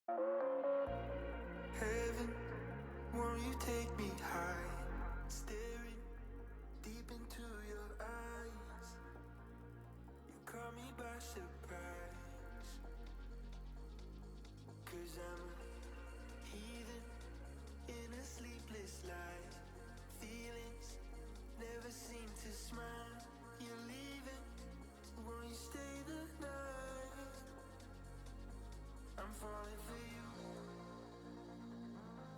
Heaven, won't you take me high? Staring deep into your eyes. You caught me by surprise. 'Cause I'm a heathen in a sleepless life. Feelings never seem to smile. You're leaving, won't you stay the night? I'm falling for you.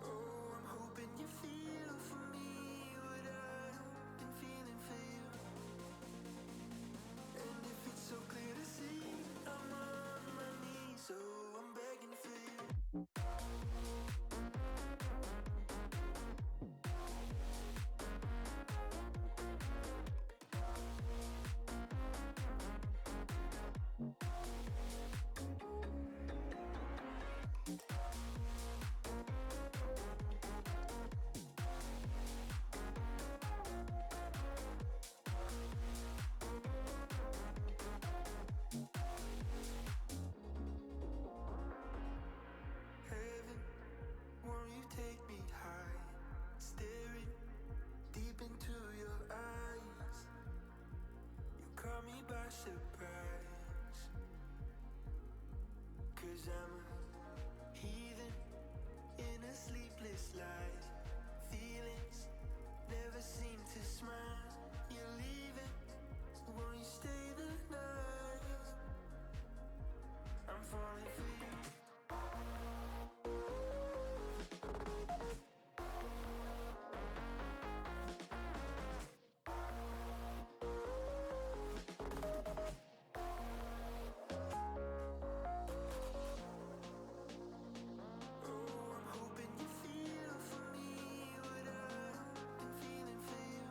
Oh, I'm hoping you feel for me what I've been feeling for you. And if it's so clear to see, I'm on my knees, so I'm begging for you. Heaven, won't you take me high? Staring deep into your eyes. You caught me by surprise. 'Cause I'm a heathen in a sleepless life. Feelings never seem to smile. You're leaving, won't you stay the night? I'm falling for you. Oh, I'm hoping you feel for me what I've been feeling for you.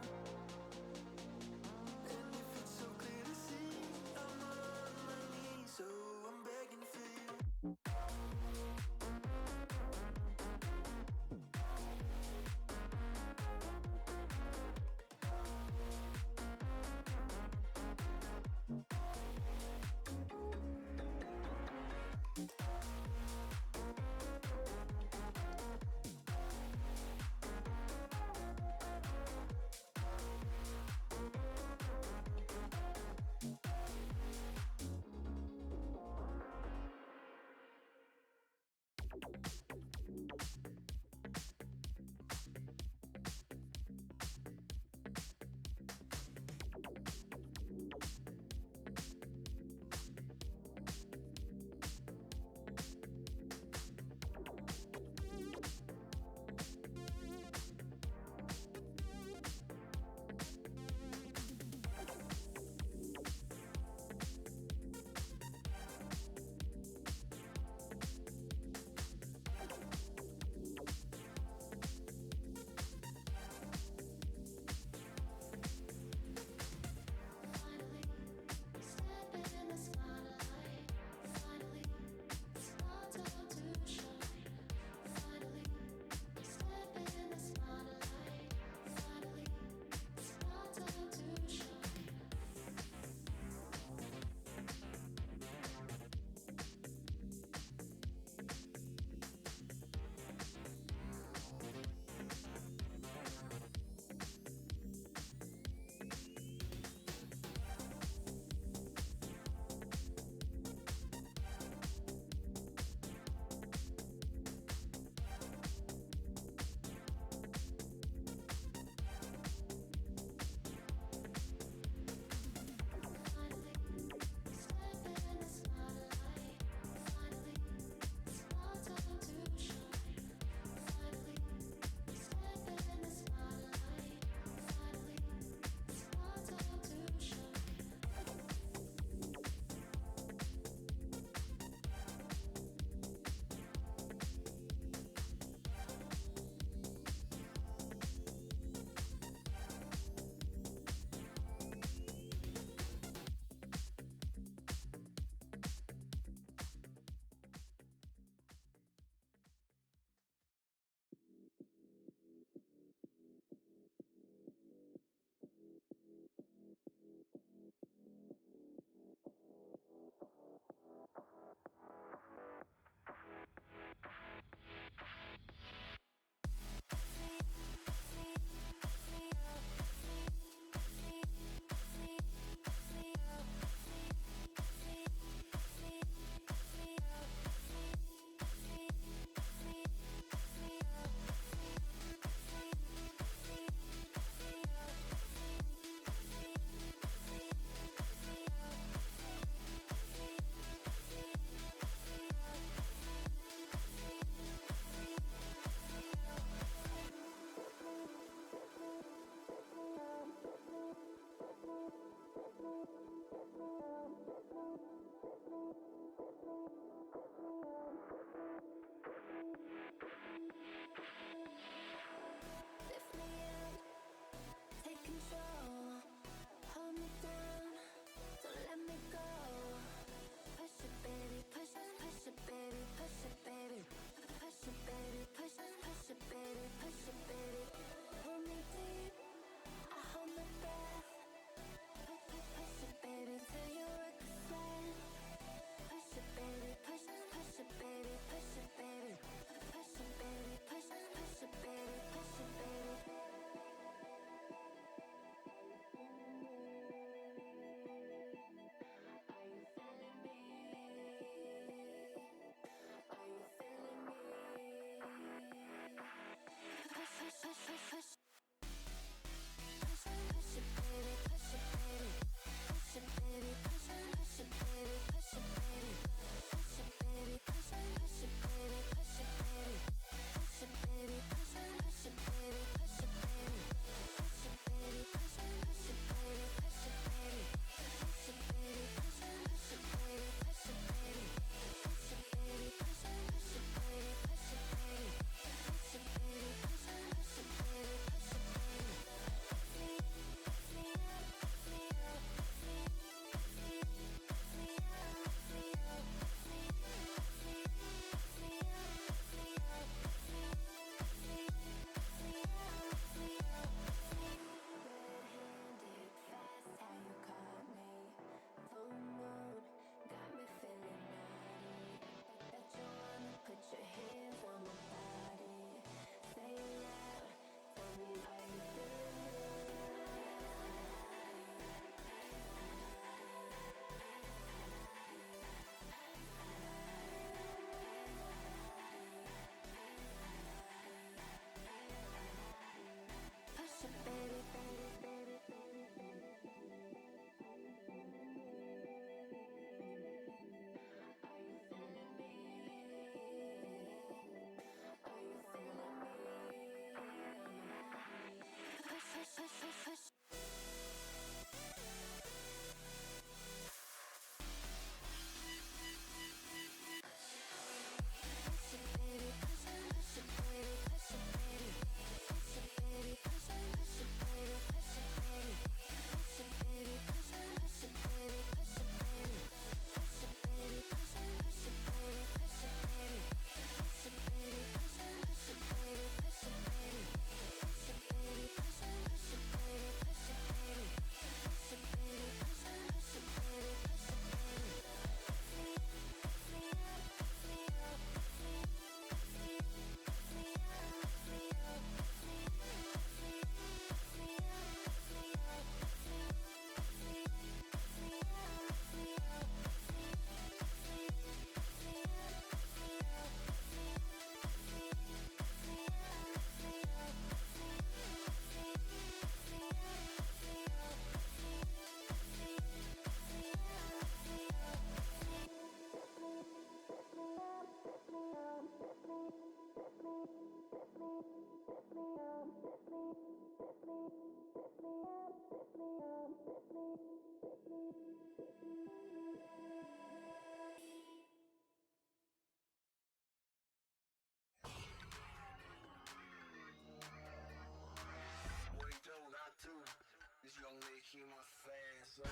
hear my fast.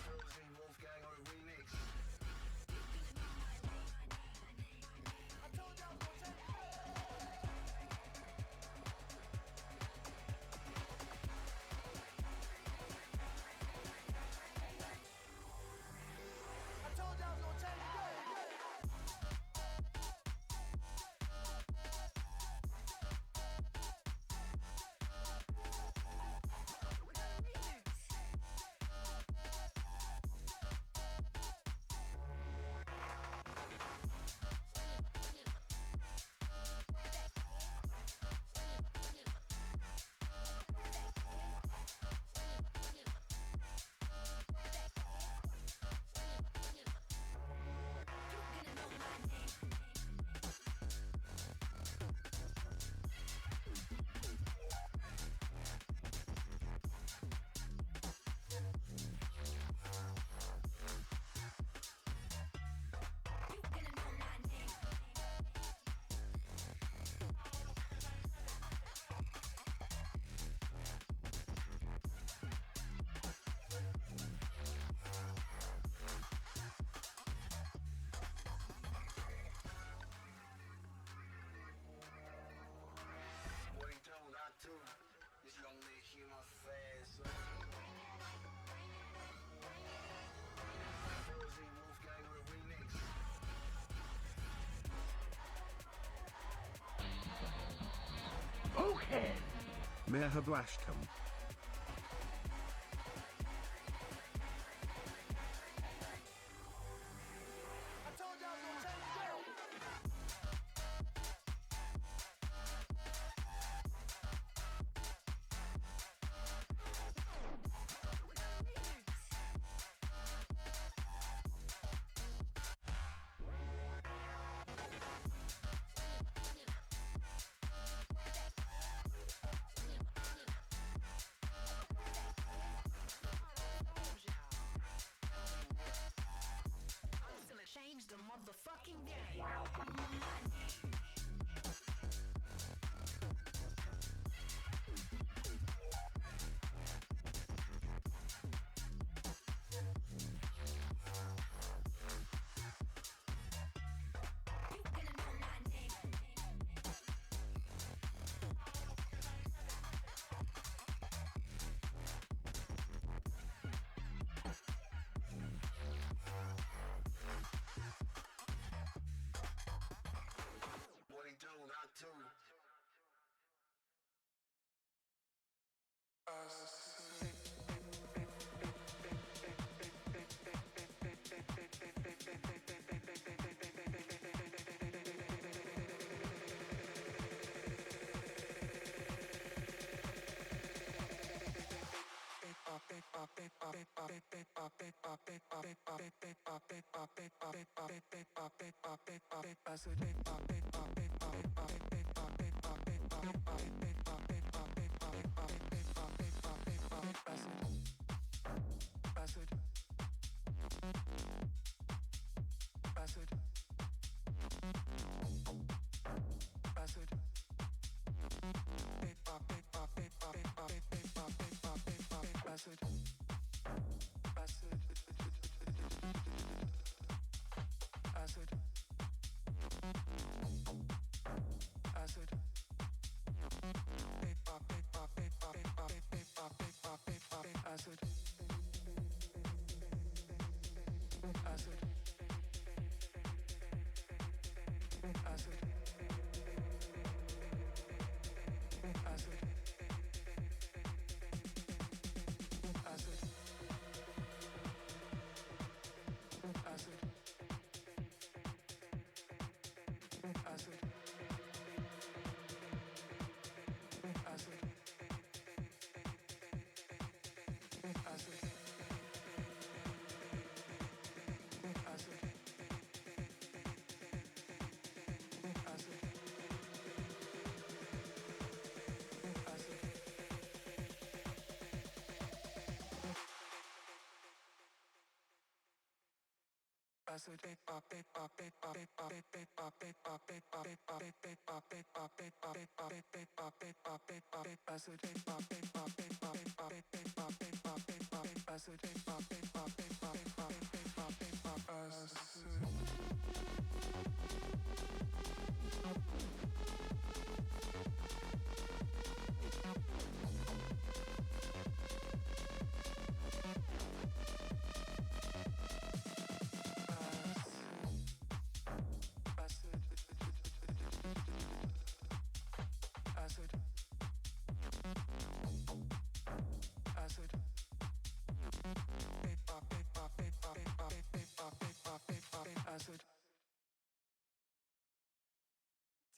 Rosie Wolfgang on the remix. I told y'all I was gonna take it. I told y'all I was gonna take it. This young lady hear my fast. Rosie Wolfgang with a remix. Okay. Merhaba aşkım. I told y'all I was gonna take it. Change the motherfucking game. What he do, not do. Acid.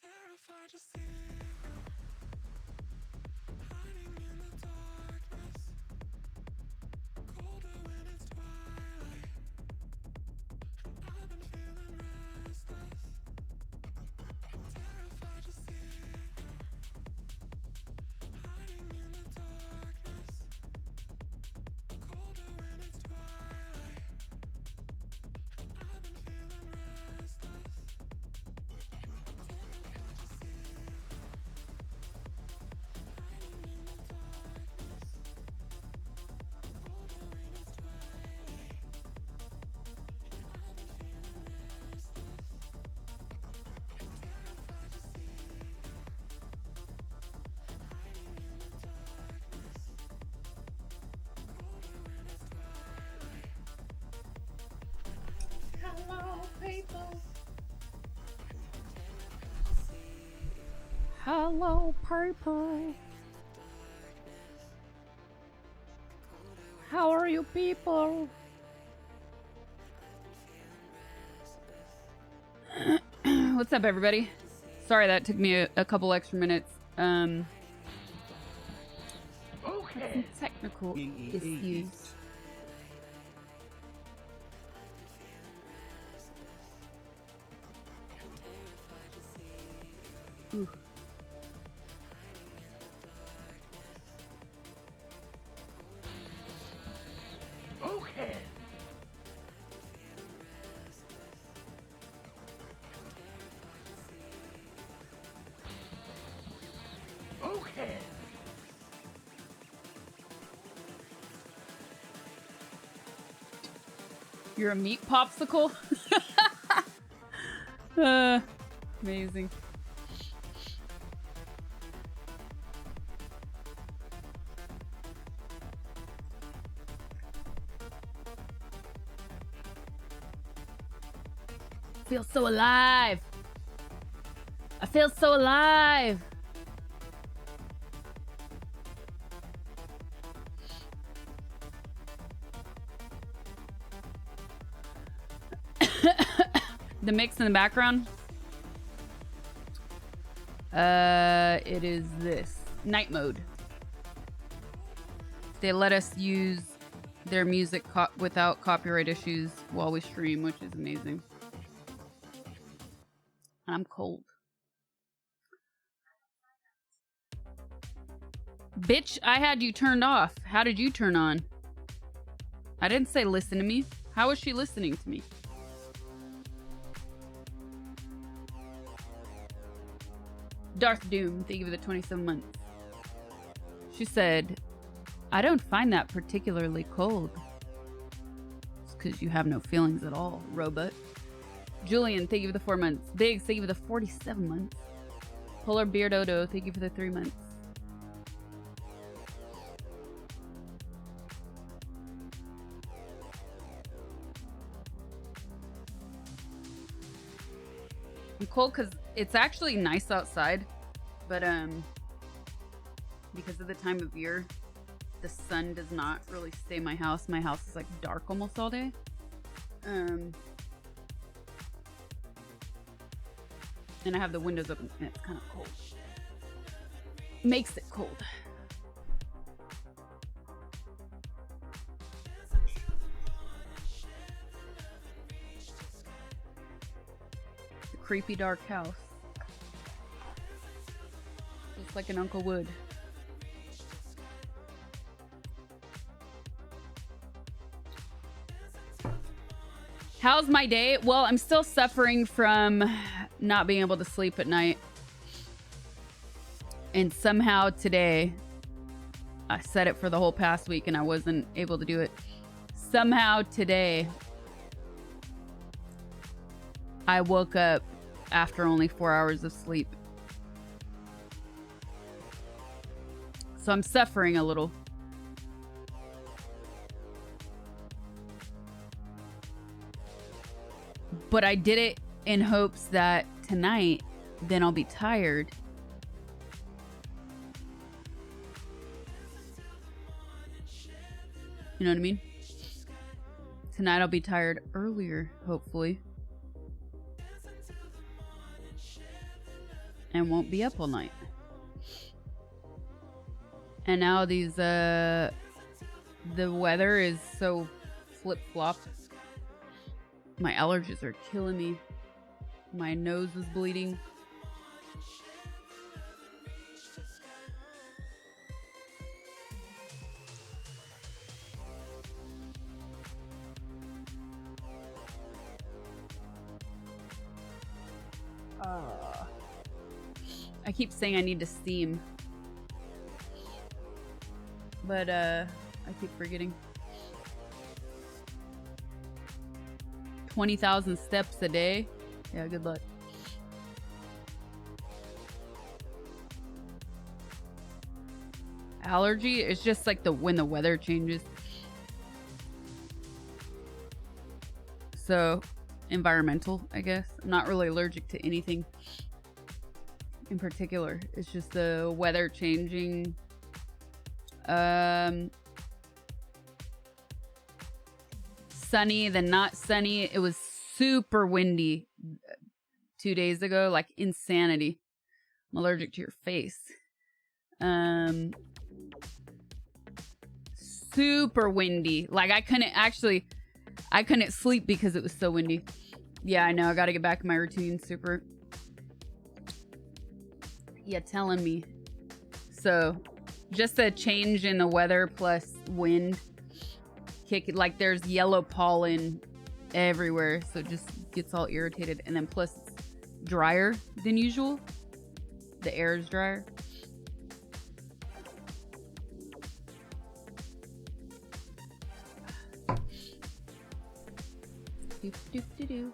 Terrified to see hiding in the darkness, colder when it's twilight. I've been feeling restless, terrified to see hiding in the darkness, colder when it's twilight. I've been feeling restless. Hello, people. Hello, people. How are you people? What's up, everybody? Sorry that took me a couple extra minutes. Okay. Some technical issues. Ooh. Okay. Okay. You're a meat popsicle? Amazing. I feel so alive. I feel so alive. The mix in the background. It is this night mode. They let us use their music without copyright issues while we stream, which is amazing. And I'm cold. Bitch, I had you turned off. How did you turn on? I didn't say listen to me. How is she listening to me? Darth Doom, thank you for the 27 months. She said, I don't find that particularly cold. It's because you have no feelings at all, robot. Julian, thank you for the 4 months. Biggs, thank you for the 47 months. Polar Beard Odo, thank you for the 3 months. I'm cold because it's actually nice outside, but because of the time of year, the sun does not really stay in my house. My house is like dark almost all day. And I have the windows open and it's kind of cold. Makes it cold. The creepy dark house. Just like an Uncle Wood. How's my day? Well, I'm still suffering from not being able to sleep at night. And somehow today, I set it for the whole past week and I wasn't able to do it. Somehow today, I woke up after only 4 hours of sleep. So I'm suffering a little. But I did it in hopes that tonight, then I'll be tired. You know what I mean? Tonight I'll be tired earlier, hopefully. And won't be up all night. And now these, the weather is so flip-flop. My allergies are killing me. My nose is bleeding. I keep saying I need to steam. But, I keep forgetting. 20,000 steps a day? Yeah, good luck. Allergy is just like when the weather changes. So, environmental, I guess. I'm not really allergic to anything in particular. It's just the weather changing. Sunny, then not sunny. It was super windy 2 days ago, like insanity. I'm allergic to your face. Super windy. Like I couldn't sleep because it was so windy. Yeah, I know. I gotta get back in my routine. Super. Yeah, telling me. So, just a change in the weather plus wind. Like there's yellow pollen everywhere, so it just gets all irritated. And then plus it's drier than usual. The air is drier. Doop, doop, doo, doo.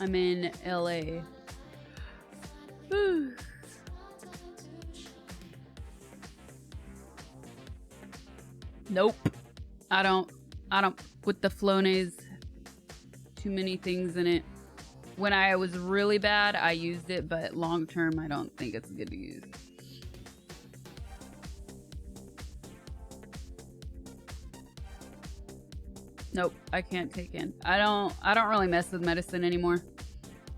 I'm in LA. Nope. I don't with the Flonase, too many things in it. When I was really bad, I used it, but long term, I don't think it's good to use. Nope, I can't take in. I don't really mess with medicine anymore.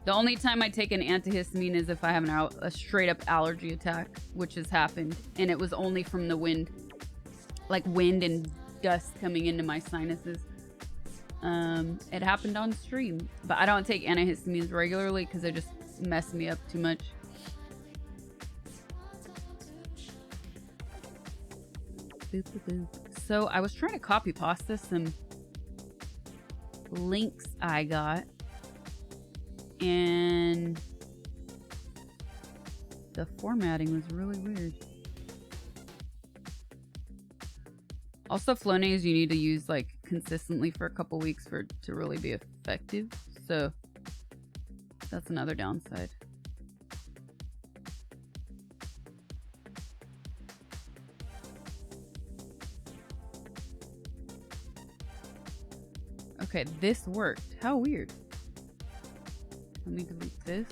The only time I take an antihistamine is if I have a straight up allergy attack, which has happened, and it was only from the wind. Like wind and dust coming into my sinuses. It happened on stream, but I don't take antihistamines regularly because they just mess me up too much. Boop, boop, boop. So I was trying to copy pasta some links I got, and the formatting was really weird. Also, Flonase you need to use like consistently for a couple weeks for it to really be effective. So that's another downside. Okay, this worked. How weird. Let me delete this.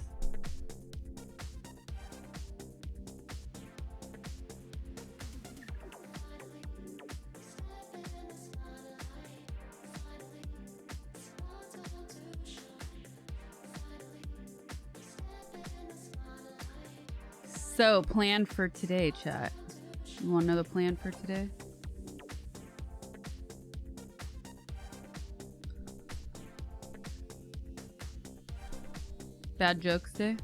So, plan for today, chat. You want to know the plan for today? Bad jokes day?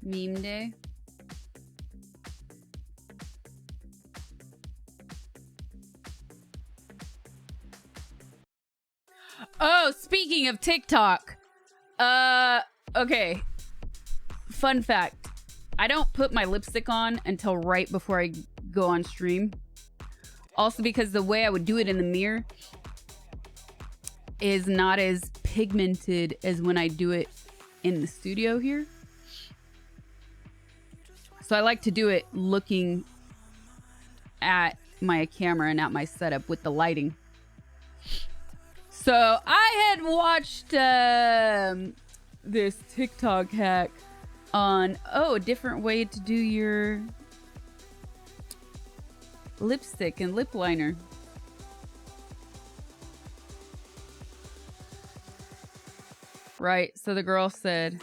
Meme day. Oh, speaking of TikTok. Okay. Fun fact. I don't put my lipstick on until right before I go on stream. Also because the way I would do it in the mirror is not as pigmented as when I do it in the studio here. So I like to do it looking at my camera and at my setup with the lighting. So I had watched this TikTok hack on, a different way to do your lipstick and lip liner. Right, so the girl said,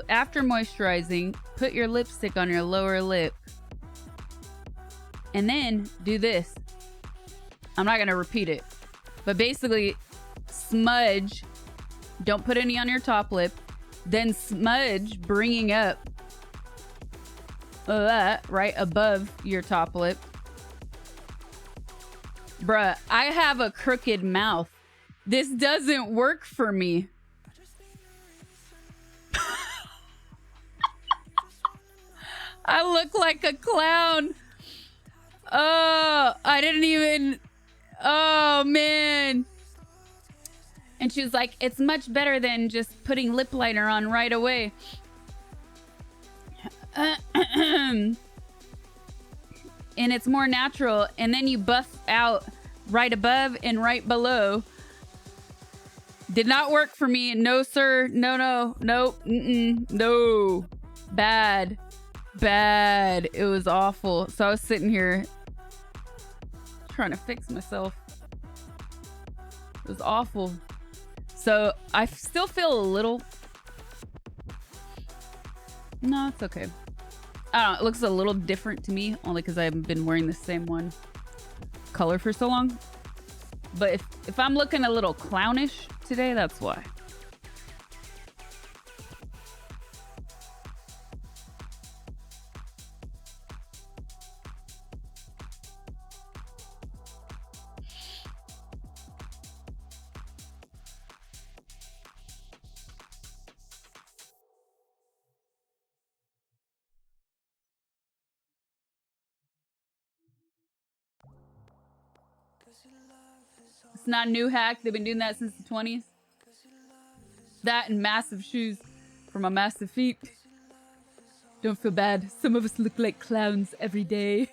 after moisturizing, put your lipstick on your lower lip. And then do this. I'm not going to repeat it. But basically, smudge. Don't put any on your top lip. Then smudge, bringing up that right above your top lip. Bruh, I have a crooked mouth. This doesn't work for me. I look like a clown. Oh, I didn't even... Oh, man. And she was like, it's much better than just putting lip liner on right away. And it's more natural. And then you buff out right above and right below. Did not work for me. No, sir. No, no. Nope. No. Bad. Bad. It was awful. So I was sitting here trying to fix myself. It was awful. So I still feel a little... No, it's okay. I don't know. It looks a little different to me, only because I've been wearing the same one color for so long. But if I'm looking a little clownish today, that's why. It's not a new hack. They've been doing that since the 20s. That and massive shoes for my massive feet. Don't feel bad. Some of us look like clowns every day.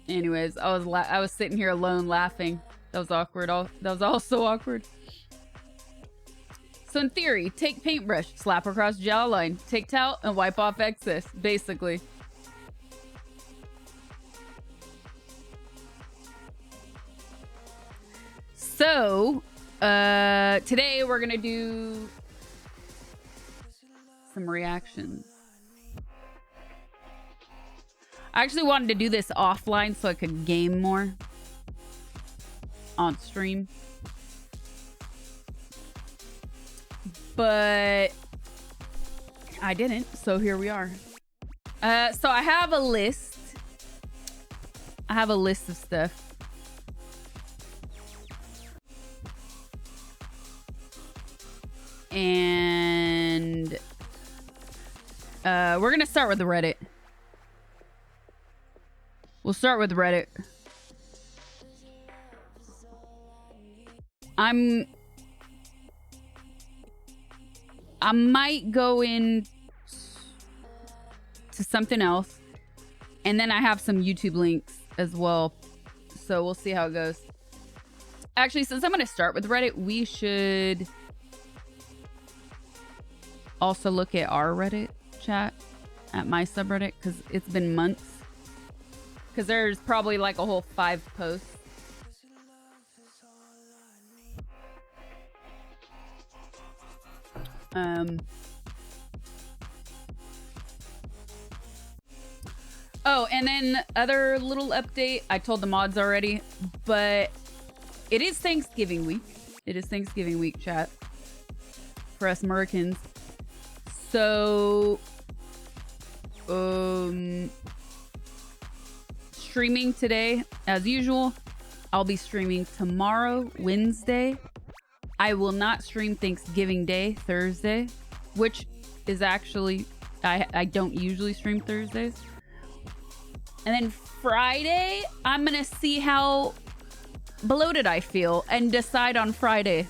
Anyways, I was sitting here alone laughing. That was awkward. That was all so awkward. So in theory, take paintbrush, slap across jawline, take towel, and wipe off excess, basically. So, today we're gonna do some reactions. I actually wanted to do this offline so I could game more on stream. But I didn't, so here we are. So I have a list. I have a list of stuff. And we're gonna start with the Reddit. We'll start with Reddit. I might go in to something else. And then I have some YouTube links as well. So we'll see how it goes. Actually, since I'm going to start with Reddit, we should also look at our Reddit chat at my subreddit, because it's been months. Because there's probably like a whole 5 posts. Oh, and then other little update. I told the mods already, but it is Thanksgiving week. It is Thanksgiving week, chat. For us Americans. So, streaming today, as usual. I'll be streaming tomorrow, Wednesday. I will not stream Thanksgiving Day, Thursday, which is actually, I don't usually stream Thursdays. And then Friday, I'm going to see how bloated I feel and decide on Friday.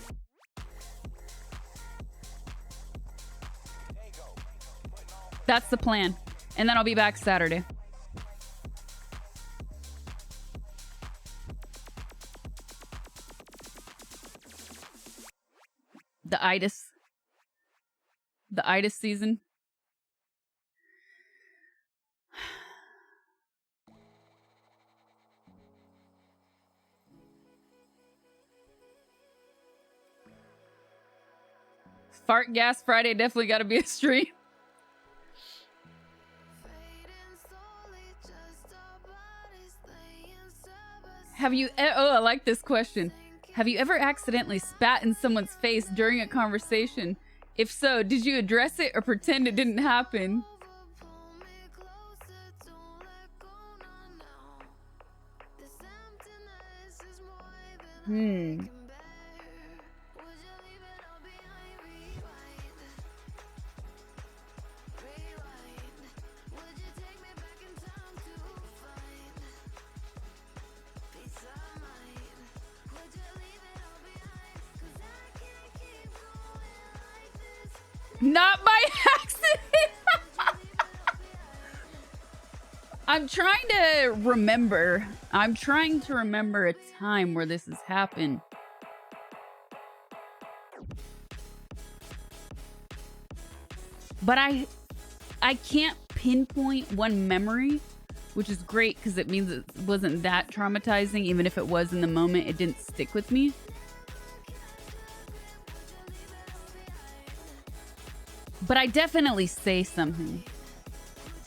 That's the plan. And then I'll be back Saturday. The itis season. Fart Gas Friday definitely got to be a stream. Have you... Oh, I like this question. Have you ever accidentally spat in someone's face during a conversation? If so, did you address it or pretend it didn't happen? Not by accident. I'm trying to remember. I'm trying to remember a time where this has happened. But I can't pinpoint one memory, which is great because it means it wasn't that traumatizing. Even if it was in the moment, it didn't stick with me. But I definitely say something.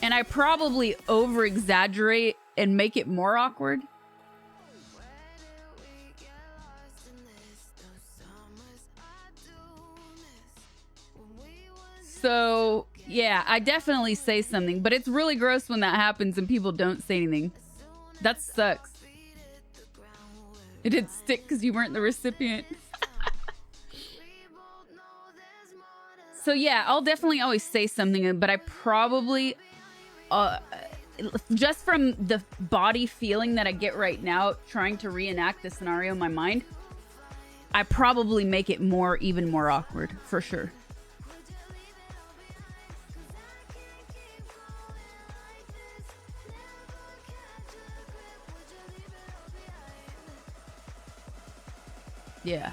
And I probably over-exaggerate and make it more awkward. So, yeah, I definitely say something. But it's really gross when that happens and people don't say anything. That sucks. It didn't stick because you weren't the recipient. So yeah, I'll definitely always say something, but I probably, just from the body feeling that I get right now, trying to reenact the scenario in my mind, I probably make it even more awkward, for sure. Yeah.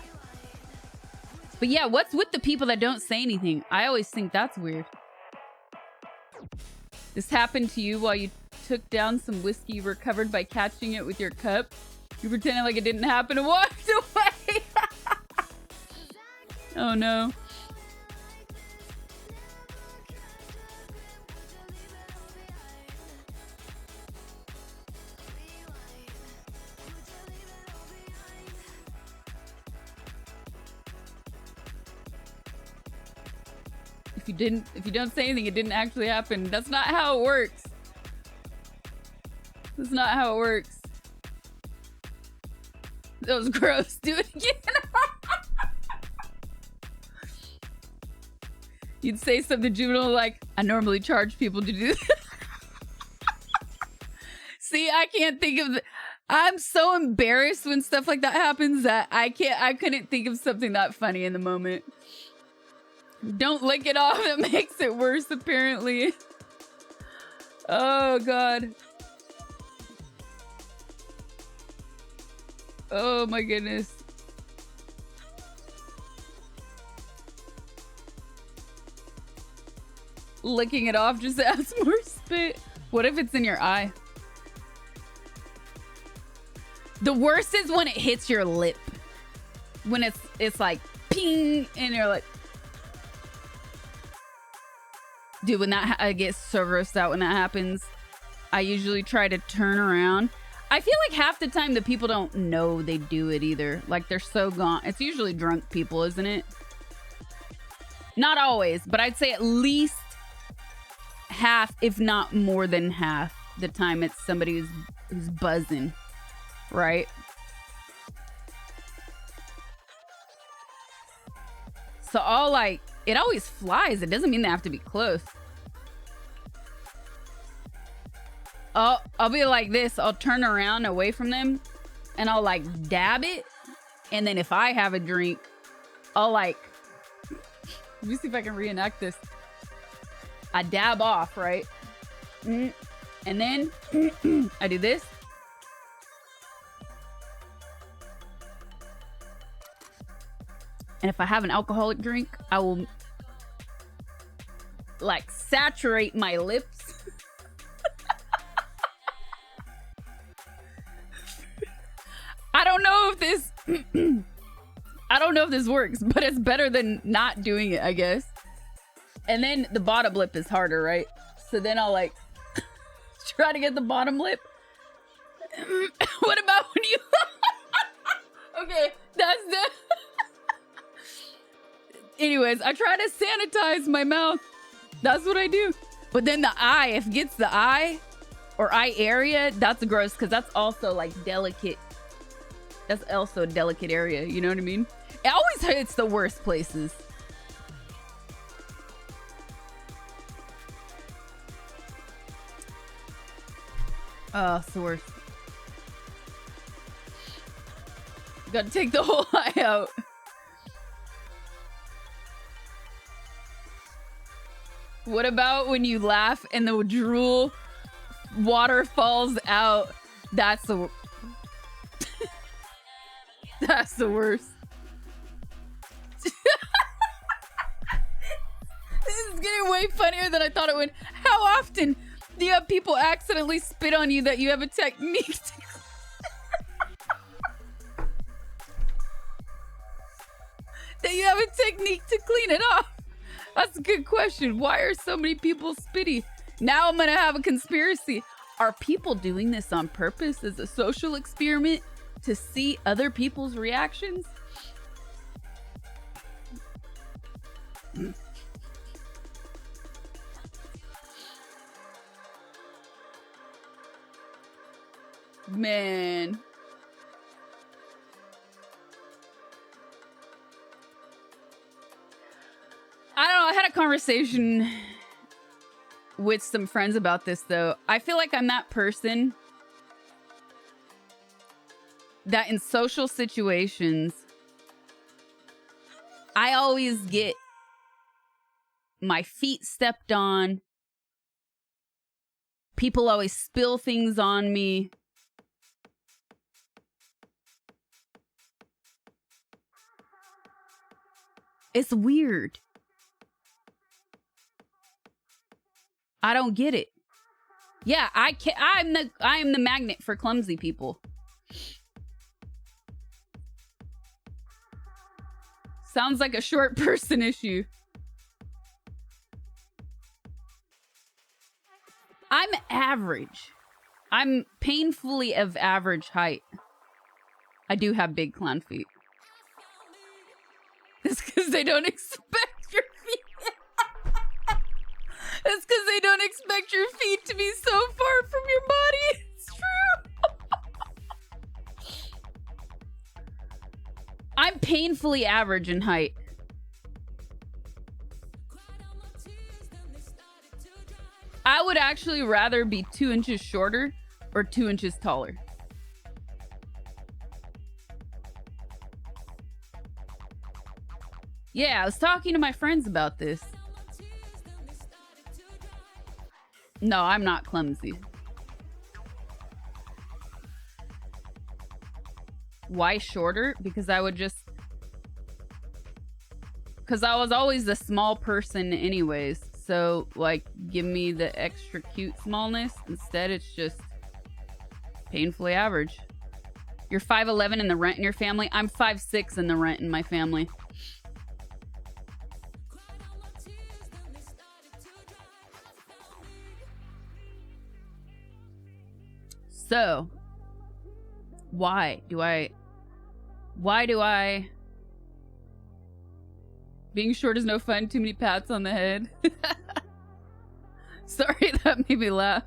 But yeah, what's with the people that don't say anything? I always think that's weird. This happened to you while you took down some whiskey you recovered by catching it with your cup. You pretended like it didn't happen and walked away. Oh no. If you don't say anything, it didn't actually happen. That's not how it works. That's not how it works. That was gross. Do it again. You'd say something juvenile like, I normally charge people to do this. See, I can't think of I'm so embarrassed when stuff like that happens that I couldn't think of something that funny in the moment. Don't lick it off. It makes it worse, apparently. Oh, God. Oh, my goodness. Licking it off just adds more spit. What if it's in your eye? The worst is when it hits your lip. When it's like, ping, and you're like... Dude, when that I get so grossed out when that happens. I usually try to turn around. I feel like half the time the people don't know they do it either. Like they're so gone. It's usually drunk people, isn't it? Not always, but I'd say at least half, if not more than half the time it's somebody who's buzzing, right? So I'll like, it always flies. It doesn't mean they have to be close. I'll be like this. I'll turn around away from them and I'll like dab it. And then if I have a drink, I'll like, let me see if I can reenact this. I dab off, right? And then I do this. And if I have an alcoholic drink, I will like saturate my lips. I don't know if this works, but it's better than not doing it, I guess. And then the bottom lip is harder, right? So then I'll like try to get the bottom lip. What about when you okay, that's the anyways, I try to sanitize my mouth. That's what I do. But then the eye, if it gets the eye or eye area, that's gross because that's also like delicate. That's also a delicate area, you know what I mean? It always hits the worst places. Oh, it's the worst. Gotta take the whole eye out. What about when you laugh and the drool water falls out? That's the that's the worst. This is getting way funnier than I thought it would. How often do you have people accidentally spit on you that you have a technique to clean it off? That's a good question. Why are so many people spitty? Now I'm gonna have a conspiracy. Are people doing this on purpose as a social experiment to see other people's reactions? Man. I don't know. I had a conversation with some friends about this, though. I feel like I'm that person that in social situations, I always get my feet stepped on. People always spill things on me. It's weird. I don't get it. Yeah, I am the magnet for clumsy people. Sounds like a short person issue. I'm average. I'm painfully of average height. I do have big clown feet. It's because they don't expect your feet. It's because they don't expect your feet to be so far from your body. It's true. I'm painfully average in height. I would actually rather be 2 inches shorter or 2 inches taller. Yeah, I was talking to my friends about this. No, I'm not clumsy. Why shorter? Because I was always a small person anyways. So, like, give me the extra cute smallness. Instead, it's just painfully average. You're 5'11" in the rent in your family. I'm 5'6" in the rent in my family. So, why do I... Being short is no fun, too many pats on the head. Sorry, that made me laugh.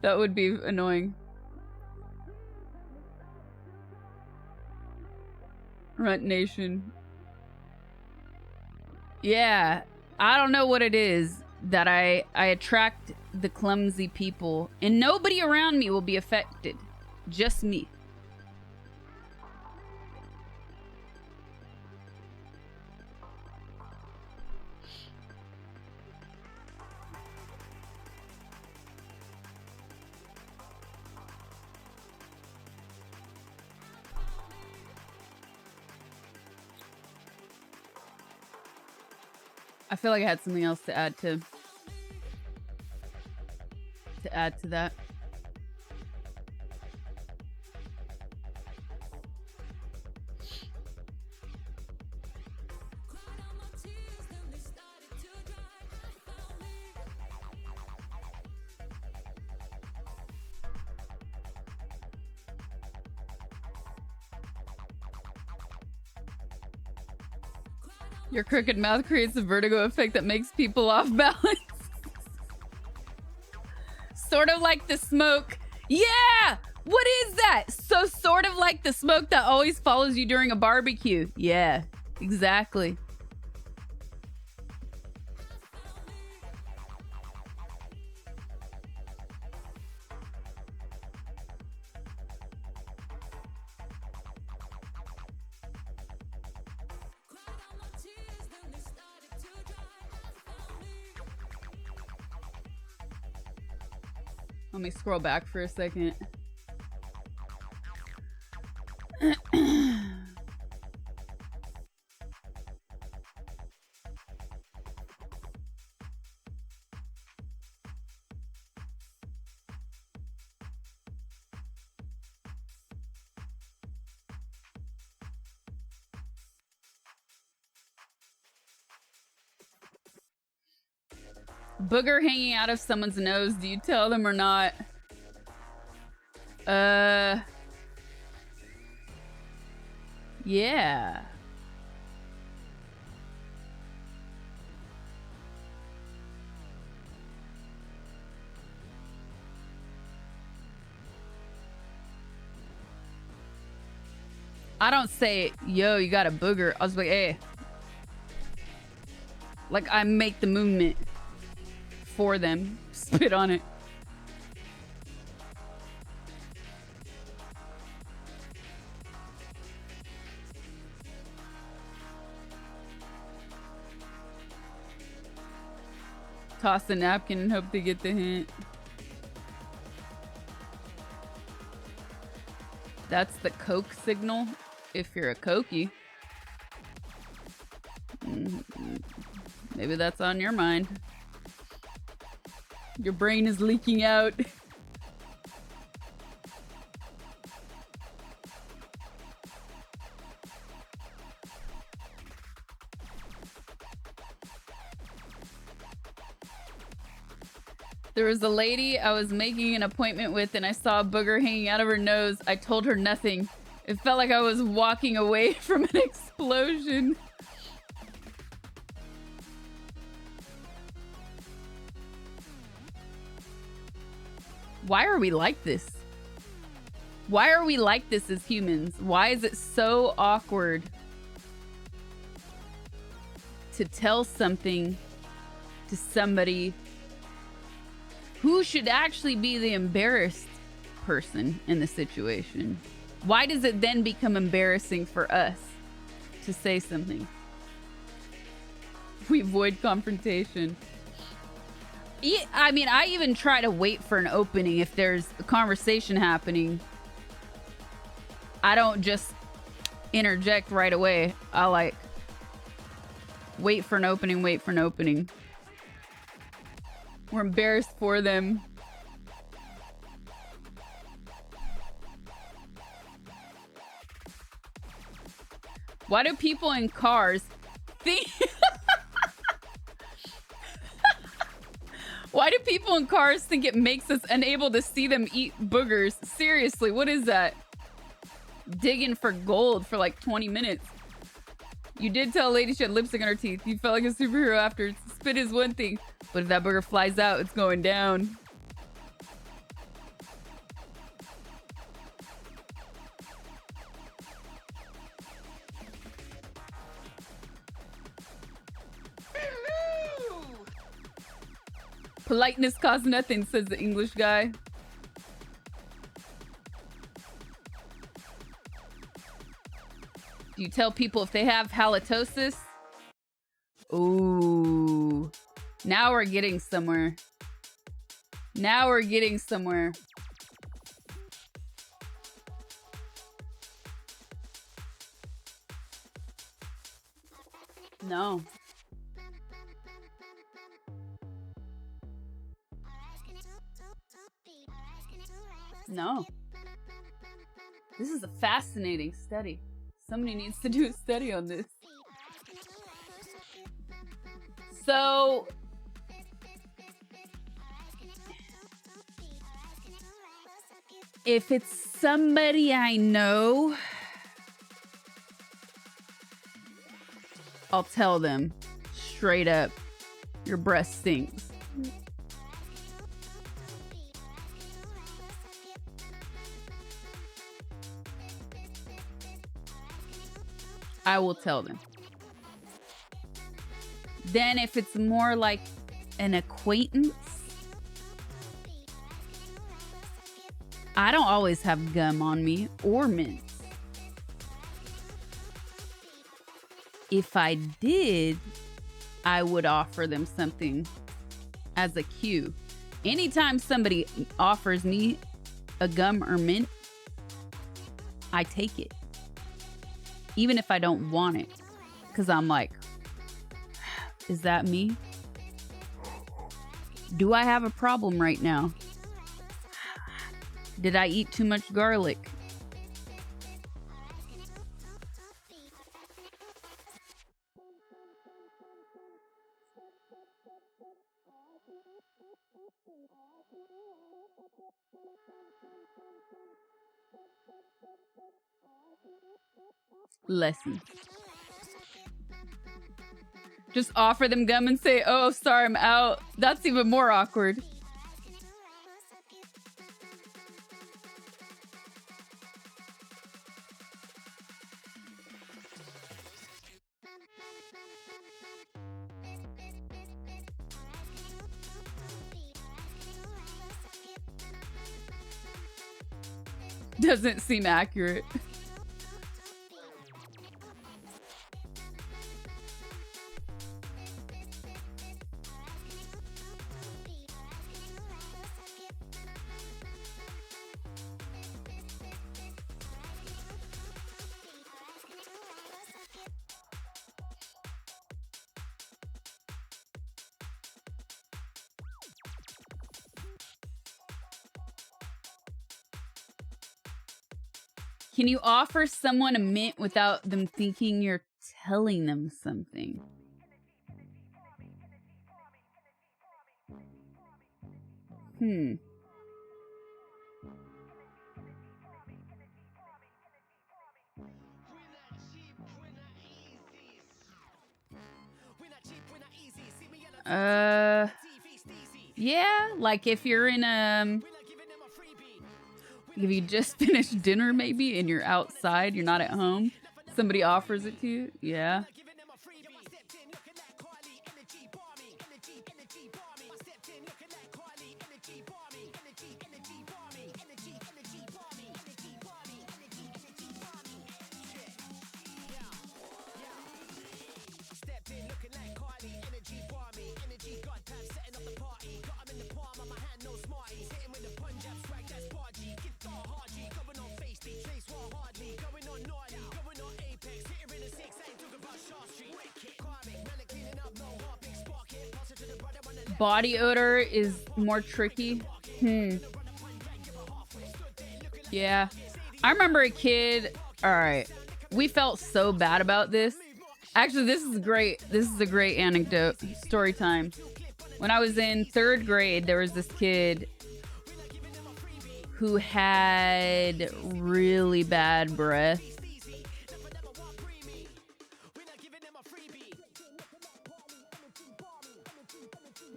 That would be annoying. Runt Nation. Yeah, I don't know what it is that I attract the clumsy people, and nobody around me will be affected. Just me. I feel like I had something else to add to that. Your crooked mouth creates a vertigo effect that makes people off balance. Sort of like the smoke. Yeah! What is that? So sort of like the smoke that always follows you during a barbecue. Yeah, exactly. Let me scroll back for a second. Booger hanging out of someone's nose. Do you tell them or not? Yeah. I don't say, yo, you got a booger. I was like, hey. Like, I make the movement for them. Spit on it. Toss the napkin and hope they get the hint. That's the Coke signal, if you're a Cokey. Maybe that's on your mind. Your brain is leaking out. There was a lady I was making an appointment with and I saw a booger hanging out of her nose. I told her nothing. It felt like I was walking away from an explosion. Why are we like this? Why are we like this as humans? Why is it so awkward to tell something to somebody who should actually be the embarrassed person in the situation? Why does it then become embarrassing for us to say something? We avoid confrontation. I mean, I even try to wait for an opening if there's a conversation happening. I don't just interject right away. I like wait for an opening, wait for an opening. We're embarrassed for them. Why do people in cars think... Why Why do people in cars think it makes us unable to see them eat boogers? Seriously, what is that? Digging for gold for like 20 minutes. You did tell a lady she had lipstick on her teeth. You felt like a superhero after. Spit is one thing, but if that booger flies out, it's going down. Politeness costs nothing, says the English guy. Do you tell people if they have halitosis? Ooh. Now we're getting somewhere. Now we're getting somewhere. No. No. This is a fascinating study. Somebody needs to do a study on this. So, if it's somebody I know, I'll tell them straight up, your breath stinks. I will tell them. Then if it's more like an acquaintance, I don't always have gum on me or mints. If I did, I would offer them something as a cue. Anytime somebody offers me a gum or mint, I take it. Even if I don't want it. Because I'm like, is that me? Do I have a problem right now? Did I eat too much garlic? Lesson. Just offer them gum and say, oh, sorry, I'm out. That's even more awkward. Doesn't seem accurate. Can you offer someone a mint without them thinking you're telling them something? Yeah, like if you're in if you just finished dinner maybe and you're outside, you're not at home, somebody offers it to you, yeah. Body odor is more tricky. Yeah. I remember a kid. All right. We felt so bad about this. Actually, this is great. This is a great anecdote. Story time. When I was in 3rd grade, there was this kid who had really bad breath.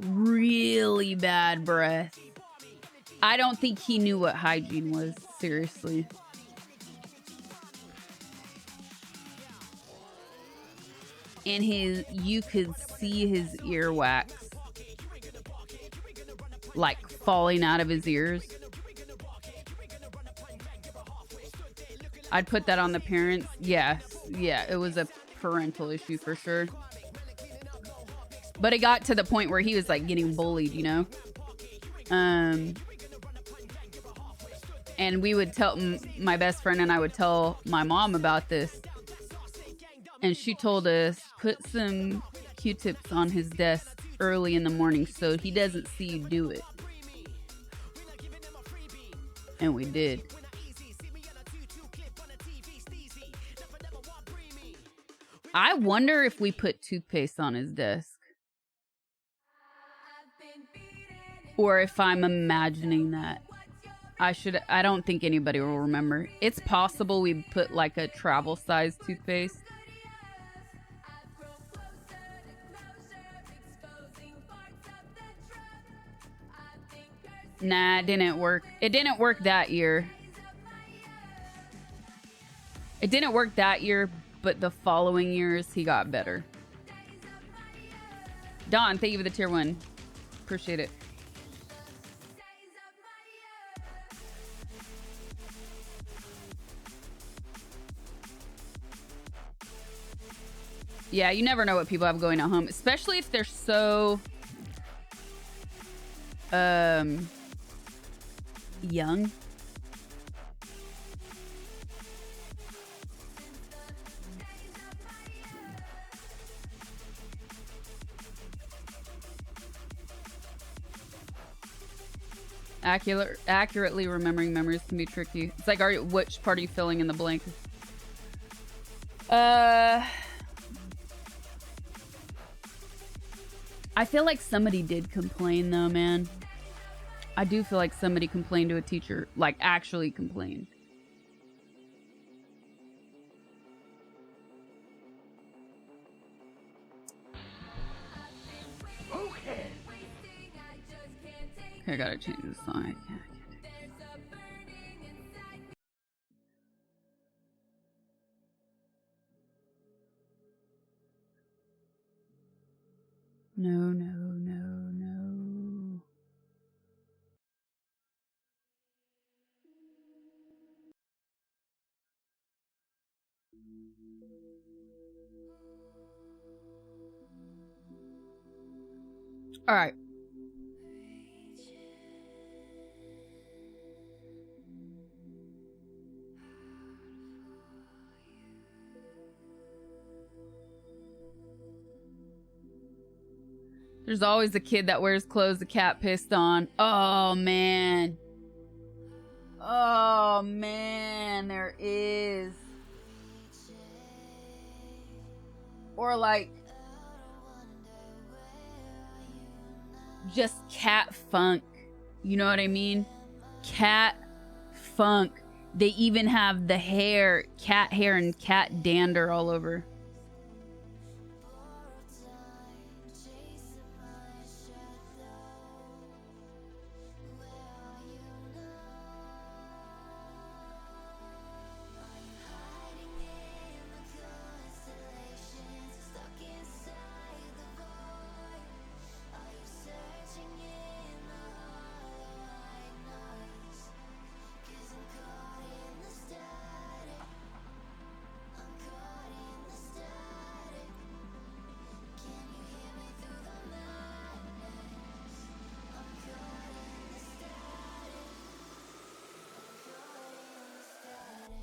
Really bad breath. I don't think he knew what hygiene was, seriously. And you could see his earwax like falling out of his ears. I'd put that on the parents. Yeah, it was a parental issue for sure. But it got to the point where he was like getting bullied, you know? And we would tell, my best friend and I would tell my mom about this. And she told us, put some Q-tips on his desk early in the morning so he doesn't see you do it. And we did. I wonder if we put toothpaste on his desk. Or if I'm imagining that. I don't think anybody will remember. It's possible we put like a travel size toothpaste. Nah, it didn't work. It didn't work that year. It didn't work that year, but the following years he got better. Don, thank you for the tier 1. Appreciate it. Yeah, you never know what people have going at home, especially if they're so young. Accurately remembering memories can be tricky. It's like, which part are you filling in the blank? I feel like somebody did complain though, man. I do feel like somebody complained to a teacher, like actually complained. Okay. Okay, I gotta change the song. I can't. No. All right. There's always a kid that wears clothes the cat pissed on. Oh, man. Oh, man, there is. Or like, just cat funk. You know what I mean? Cat funk. They even have the hair, cat hair and cat dander all over.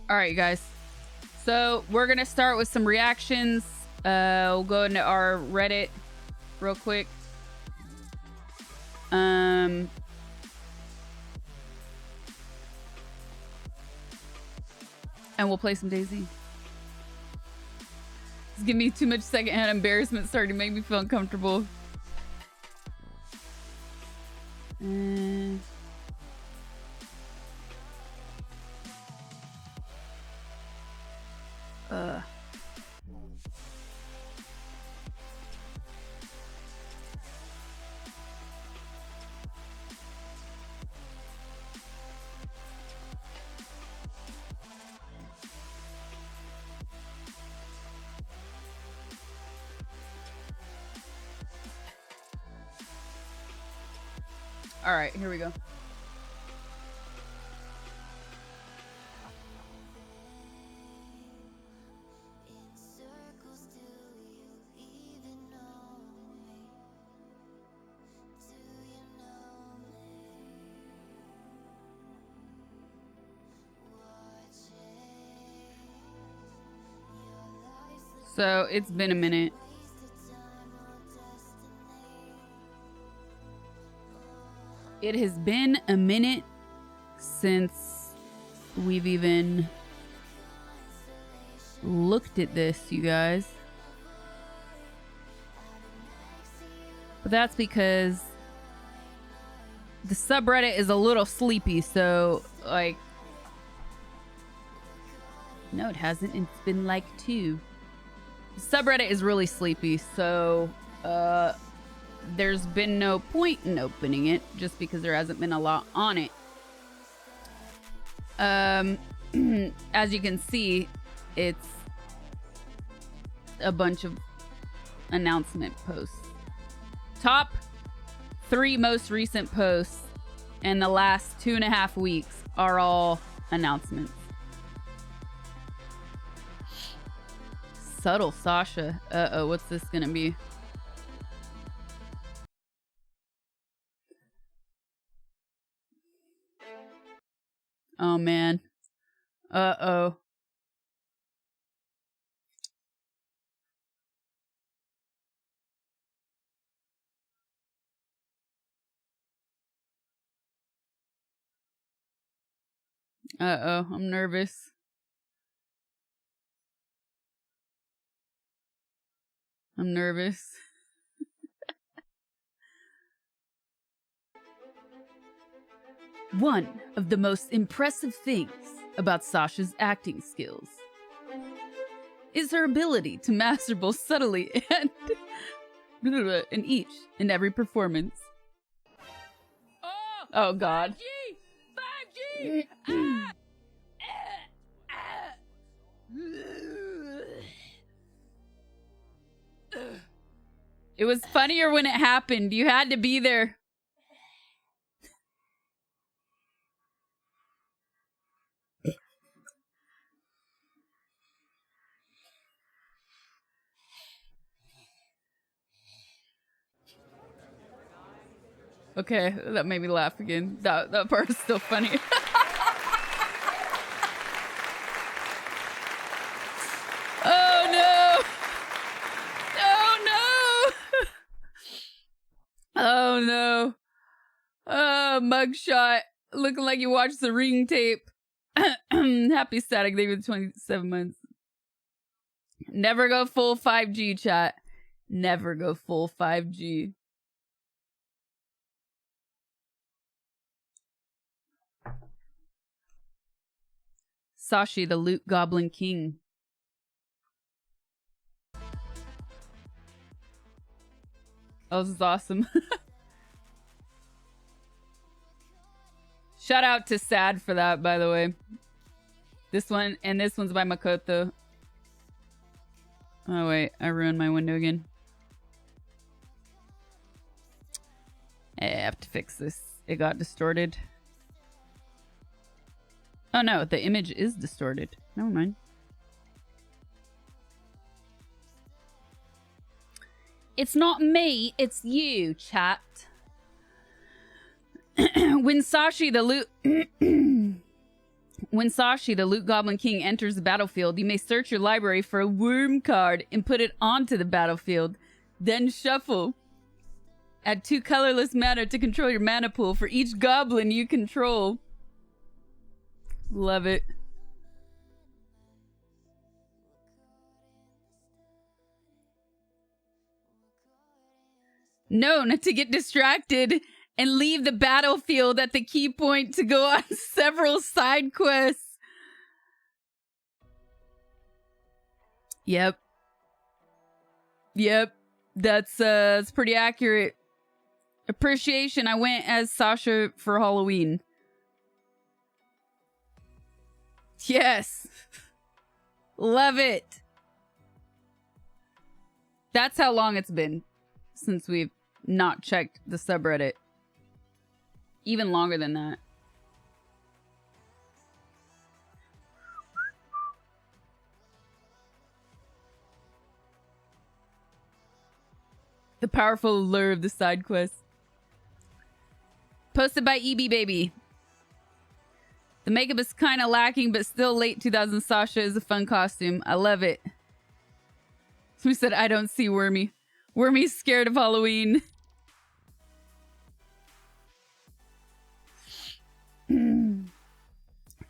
All right, you guys. So we're going to start with some reactions. We'll go into our Reddit real quick. And we'll play some Dayz. It's giving me too much secondhand embarrassment starting to make me feel uncomfortable. All right, here we go. So it's been a minute. It has been a minute since we've even looked at this, you guys. But that's because the subreddit is a little sleepy, so like... No, it hasn't. It's been like 2. The subreddit is really sleepy, so there's been no point in opening it just because there hasn't been a lot on it. As you can see, it's a bunch of announcement posts. Top 3 most recent posts in the last 2.5 weeks are all announcements. Subtle Sasha. Uh-oh, what's this gonna be? Oh, man. Uh-oh. Uh-oh, I'm nervous. I'm nervous. One of the most impressive things about Sasha's acting skills is her ability to master both subtly and in each and every performance. Oh God. 5G! 5G! It was funnier when it happened. You had to be there. Okay, that made me laugh again. That part is still funny. Oh no! Oh no! Oh no! Oh, mugshot. Looking like you watched the Ring tape. Happy static day with 27 months. Never go full 5G, chat. Never go full 5G. Sasha, the Loot Goblin King. Oh, this is awesome. Shout out to Sad for that, by the way. This one, and this one's by Makoto. Oh, wait. I ruined my window again. I have to fix this. It got distorted. Oh, no. The image is distorted. Never mind. It's not me. It's you, chat. When Sasha, the Loot Goblin King enters the battlefield, you may search your library for a worm card and put it onto the battlefield. Then shuffle. Add 2 colorless mana to control your mana pool for each goblin you control. Love it. Known to get distracted and leave the battlefield at the key point to go on several side quests. Yep. Yep. That's pretty accurate. Appreciation. I went as Sasha for Halloween. Yes. Love it. That's how long it's been since we've not checked the subreddit. Even longer than that. The powerful allure of the side quest. Posted by EB Baby. The makeup is kind of lacking, but still late 2000 Sasha is a fun costume. I love it. Who said I don't see Wormy? Wormy's scared of Halloween.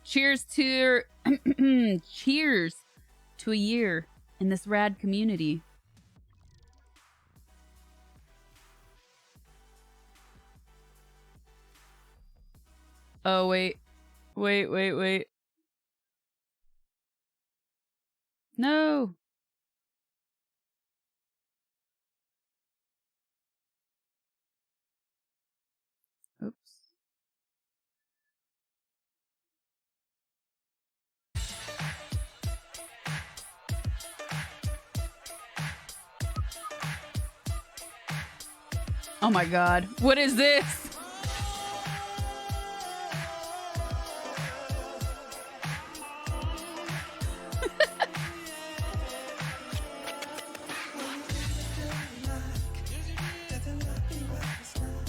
Cheers to cheers to a year in this rad community. Oh wait. Wait. No. Oops. Oh my god. What is this?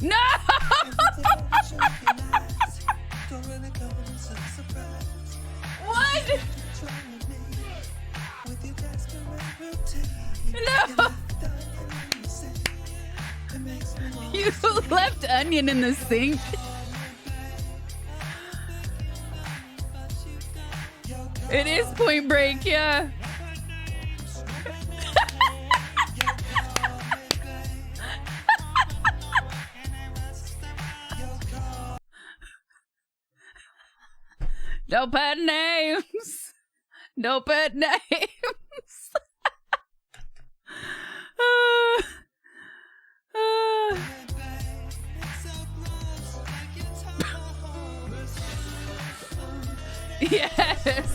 No! What? No! You left onion in the sink? It is Point Break, yeah. No pet names. No pet names. Yes.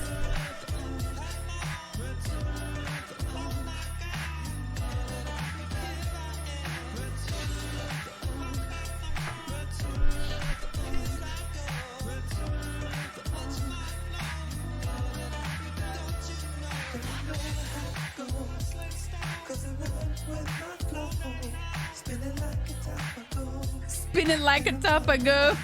Spinning like a topago.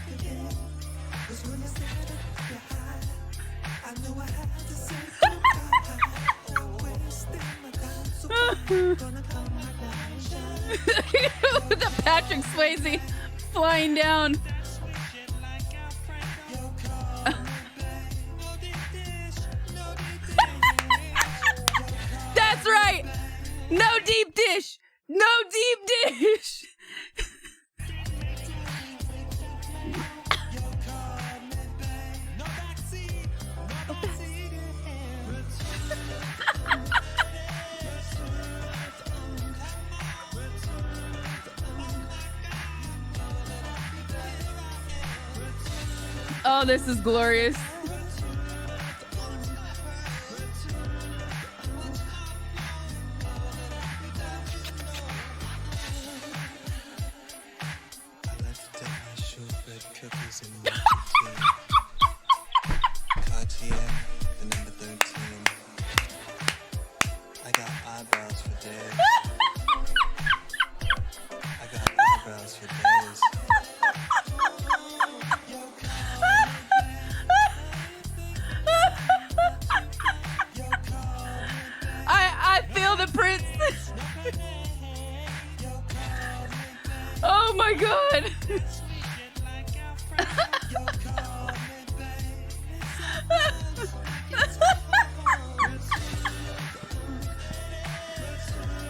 The Patrick Swayze flying down. That's right. No deep dish. No deep dish. Oh, this is glorious. I got eyebrows for days. I got eyebrows for days. I feel the prince. Oh my god.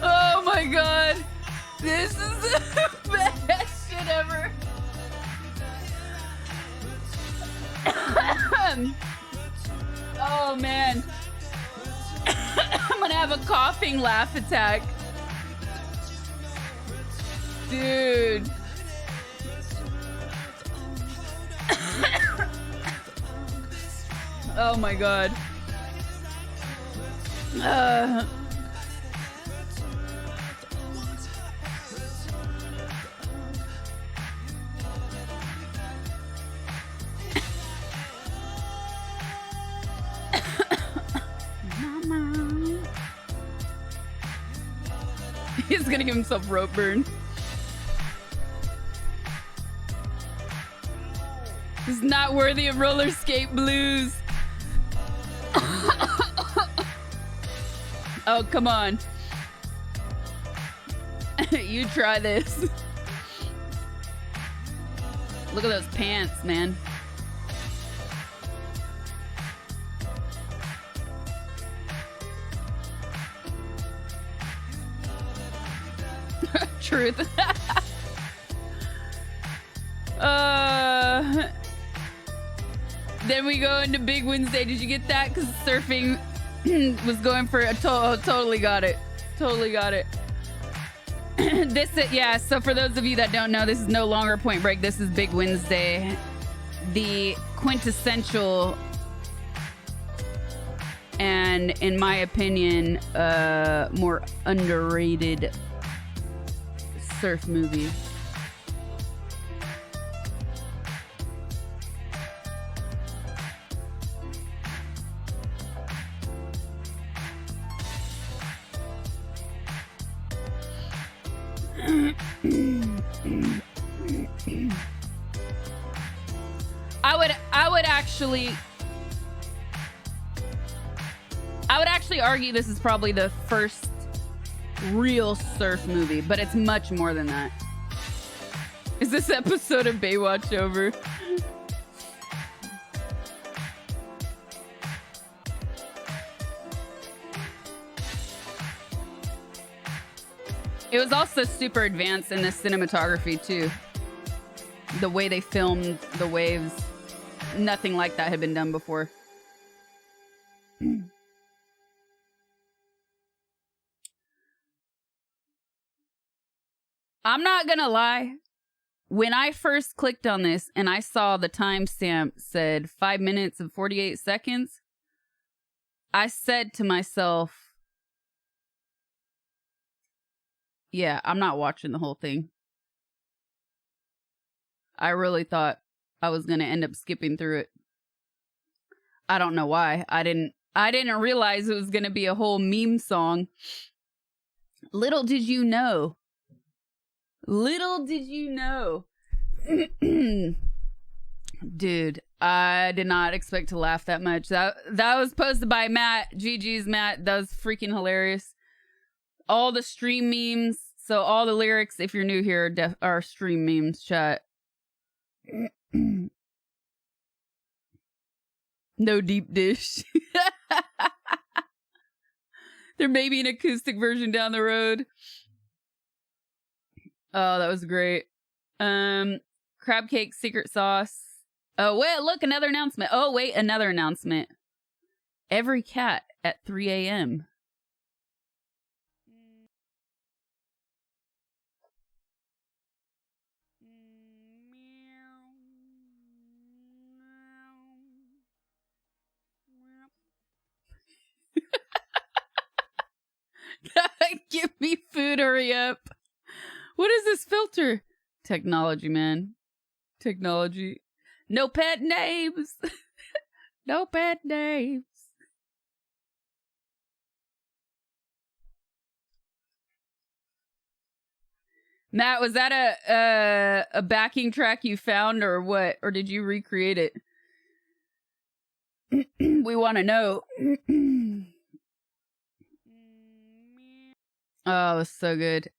Oh my god. This is the best shit ever. Oh man. want to have a coughing laugh attack. Dude. Oh my god. He's gonna give himself rope burn. He's not worthy of roller skate blues. Oh, come on. You try this. Look at those pants, man. Truth. Then we go into Big Wednesday. Did you get that? Because surfing was going for a totally got it. Totally got it. Yeah, so for those of you that don't know, this is no longer Point Break. This is Big Wednesday. The quintessential and, in my opinion, more underrated surf movie. I would actually argue this is probably the first real surf movie, but it's much more than that. Is this episode of Baywatch over? It was also super advanced in the cinematography too. The way they filmed the waves, nothing like that had been done before. I'm not gonna lie. When I first clicked on this and I saw the timestamp said 5 minutes and 48 seconds, I said to myself, yeah, I'm not watching the whole thing. I really thought I was going to end up skipping through it. I don't know why. I didn't realize it was going to be a whole meme song. Little did you know. Little did you know. Dude, I did not expect to laugh that much. That was posted by Matt. GG's Matt. That was freaking hilarious. All the stream memes. So all the lyrics, if you're new here, are stream memes, chat. No deep dish. There may be an acoustic version down the road. Oh, that was great. Crab cake secret sauce. Oh, wait, look, another announcement. Oh, wait, another announcement. Every cat at 3 a.m. Give me food, hurry up. What is this filter? Technology, man. Technology. No pet names. No pet names. Matt, was that a backing track you found or what? Or did you recreate it? We want to know. Oh, it was so good.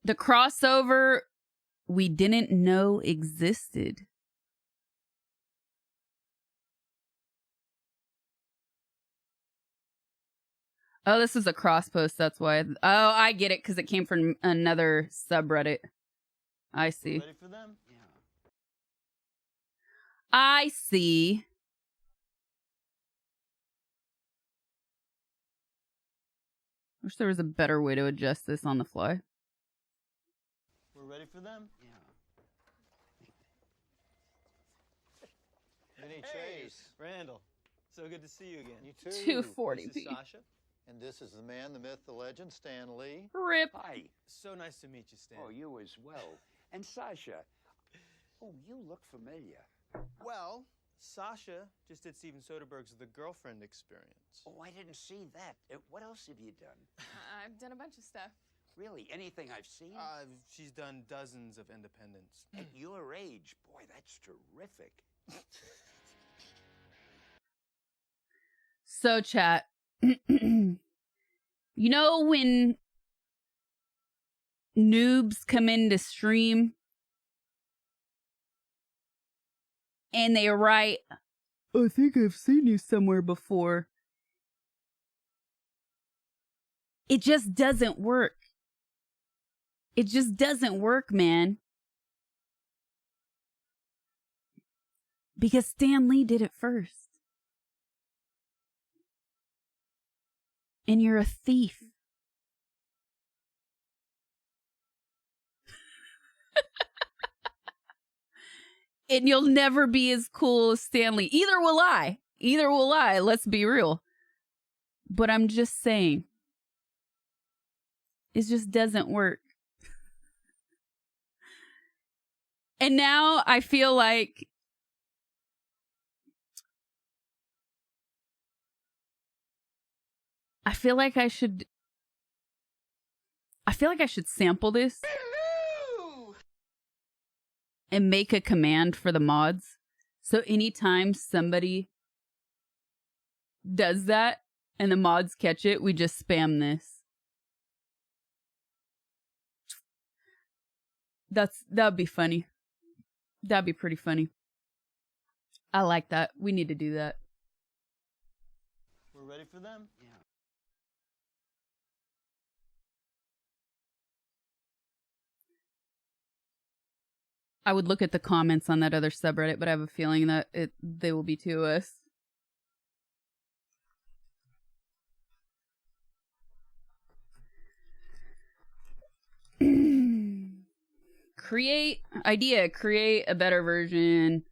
The crossover we didn't know existed. Oh, this is a cross post, that's why. Oh, I get it, because it came from another subreddit. I see. Ready for them? Yeah. I see. Wish there was a better way to adjust this on the fly. We're ready for them? Yeah. Vinny, Chase, Randall. So good to see you again. You too. 240p. This is Sasha. And this is the man, the myth, the legend, Stan Lee. Rip. Hi. So nice to meet you, Stan. Oh, you as well. And Sasha. Oh, you look familiar. Well, Sasha just did Steven Soderbergh's The Girlfriend Experience. Oh, I didn't see that. What else have you done? I've done a bunch of stuff. Really? Anything I've seen? She's done dozens of independents. At your age, boy, that's terrific. So, chat. You know when noobs come into stream and they write, I think I've seen you somewhere before. It just doesn't work. It just doesn't work, man. Because Stan Lee did it first. And you're a thief. And you'll never be as cool as Stan Lee. Either will I. Either will I. Let's be real. But I'm just saying. It just doesn't work. And now I feel like I feel like I should sample this and make a command for the mods. So anytime somebody does that and the mods catch it, we just spam this. That'd be funny. That'd be pretty funny. I like that. We need to do that. We're ready for them? Yeah. I would look at the comments on that other subreddit, but I have a feeling that they will be to us. Create a better version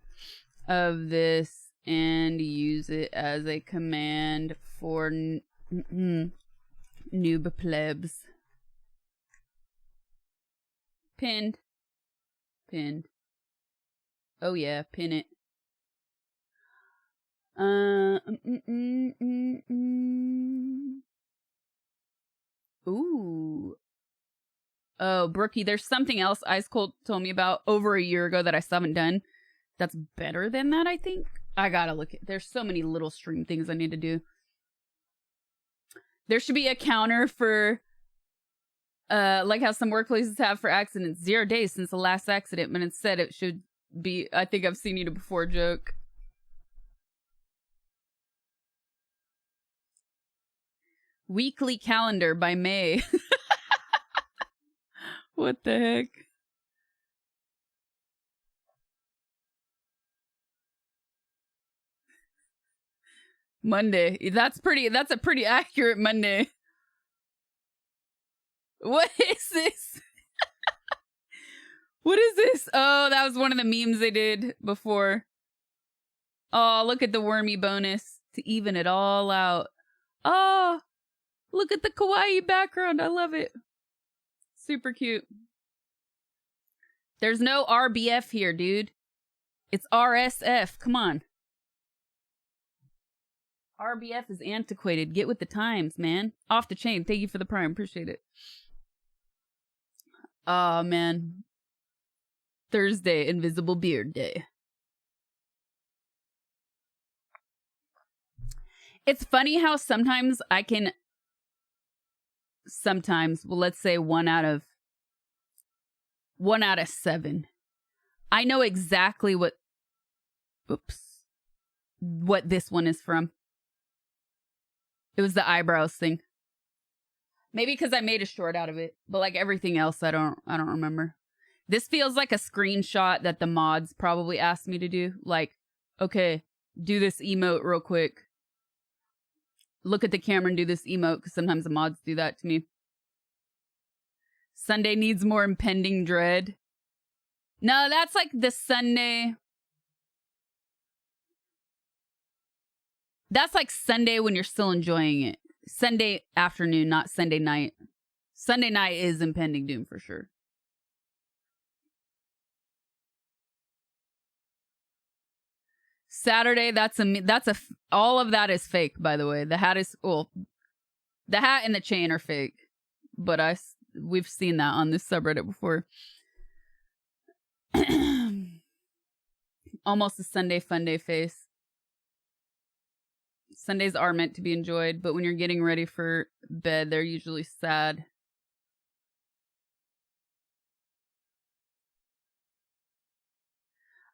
of this and use it as a command for noob plebs. Pinned. Oh yeah, pin it. Ooh. Oh, Brookie, there's something else Ice Cold told me about over a year ago that I still haven't done. That's better than that, I think. I gotta look at. There's so many little stream things I need to do. There should be a counter for, like how some workplaces have for accidents. 0 days since the last accident, but instead it should be, I think I've seen you before joke. Weekly calendar by May. What the heck? Monday. That's a pretty accurate Monday. What is this? What is this? Oh, that was one of the memes they did before. Oh, look at the wormy bonus to even it all out. Oh, look at the kawaii background. I love it. Super cute. There's no RBF here, dude. It's RSF. Come on. RBF is antiquated. Get with the times, man. Off the chain. Thank you for the prime. Appreciate it. Oh, man. Thursday, Invisible Beard Day. It's funny how sometimes I can... well, let's say 1 out of 7. I know exactly what this one is from. It was the eyebrows thing. Maybe because I made a short out of it, but like everything else, I don't remember. This feels like a screenshot that the mods probably asked me to do. Like, okay, do this emote real quick. look at the camera and do this emote because sometimes the mods do that to me. Sunday needs more impending dread. No, that's like the Sunday. That's like Sunday when you're still enjoying it. Sunday afternoon, not Sunday night. Sunday night is impending doom for sure. Saturday, all of that is fake, by the way. The hat is, well, the hat and the chain are fake, but we've seen that on this subreddit before. Almost a Sunday fun day face. Sundays are meant to be enjoyed, but when you're getting ready for bed, they're usually sad.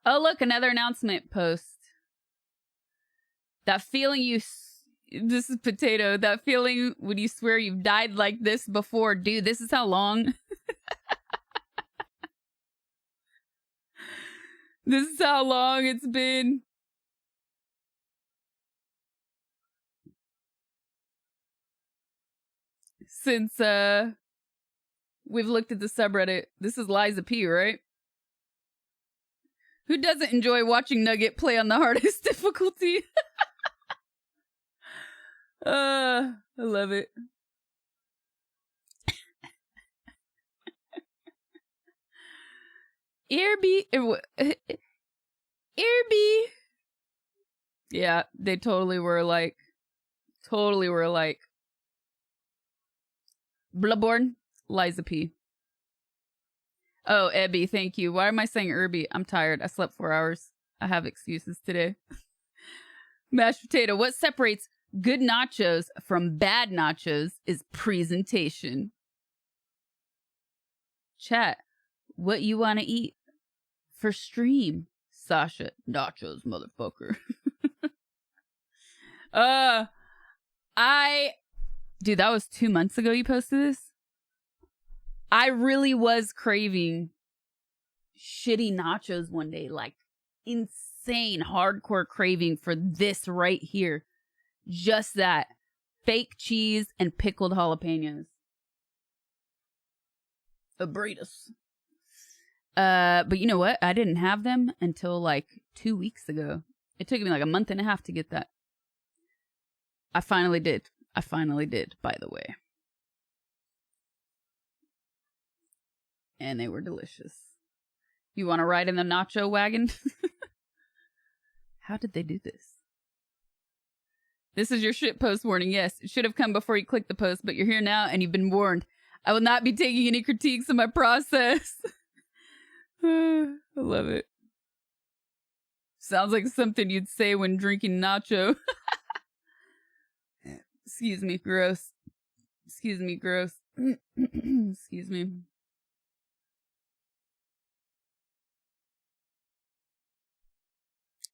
Oh, look, another announcement post. That feeling this is Potato, that feeling when you swear you've died like this before. Dude, this is how long. This is how long it's been. Since we've looked at the subreddit. This is Liza P, right? Who doesn't enjoy watching Nugget play on the hardest difficulty? I love it. Irby. Yeah, they totally were like. Bloodborne, Liza P. Oh, Ebby, thank you. Why am I saying Irby? I'm tired. I slept 4 hours. I have excuses today. Mashed potato. What separates good nachos from bad nachos is presentation. Chat. What you want to eat for stream? Sasha. Nachos, motherfucker. Dude, that was 2 months ago you posted this? I really was craving shitty nachos one day. Like, insane, hardcore craving for this right here. Just that. Fake cheese and pickled jalapenos. A burritos. But you know what? I didn't have them until like 2 weeks ago. It took me like a month and a half to get that. I finally did, by the way. And they were delicious. You want to ride in the nacho wagon? How did they do this? This is your shit post warning. Yes, it should have come before you clicked the post, but you're here now and you've been warned. I will not be taking any critiques of my process. I love it. Sounds like something you'd say when drinking nacho. Excuse me, gross. Excuse me, gross. Excuse me.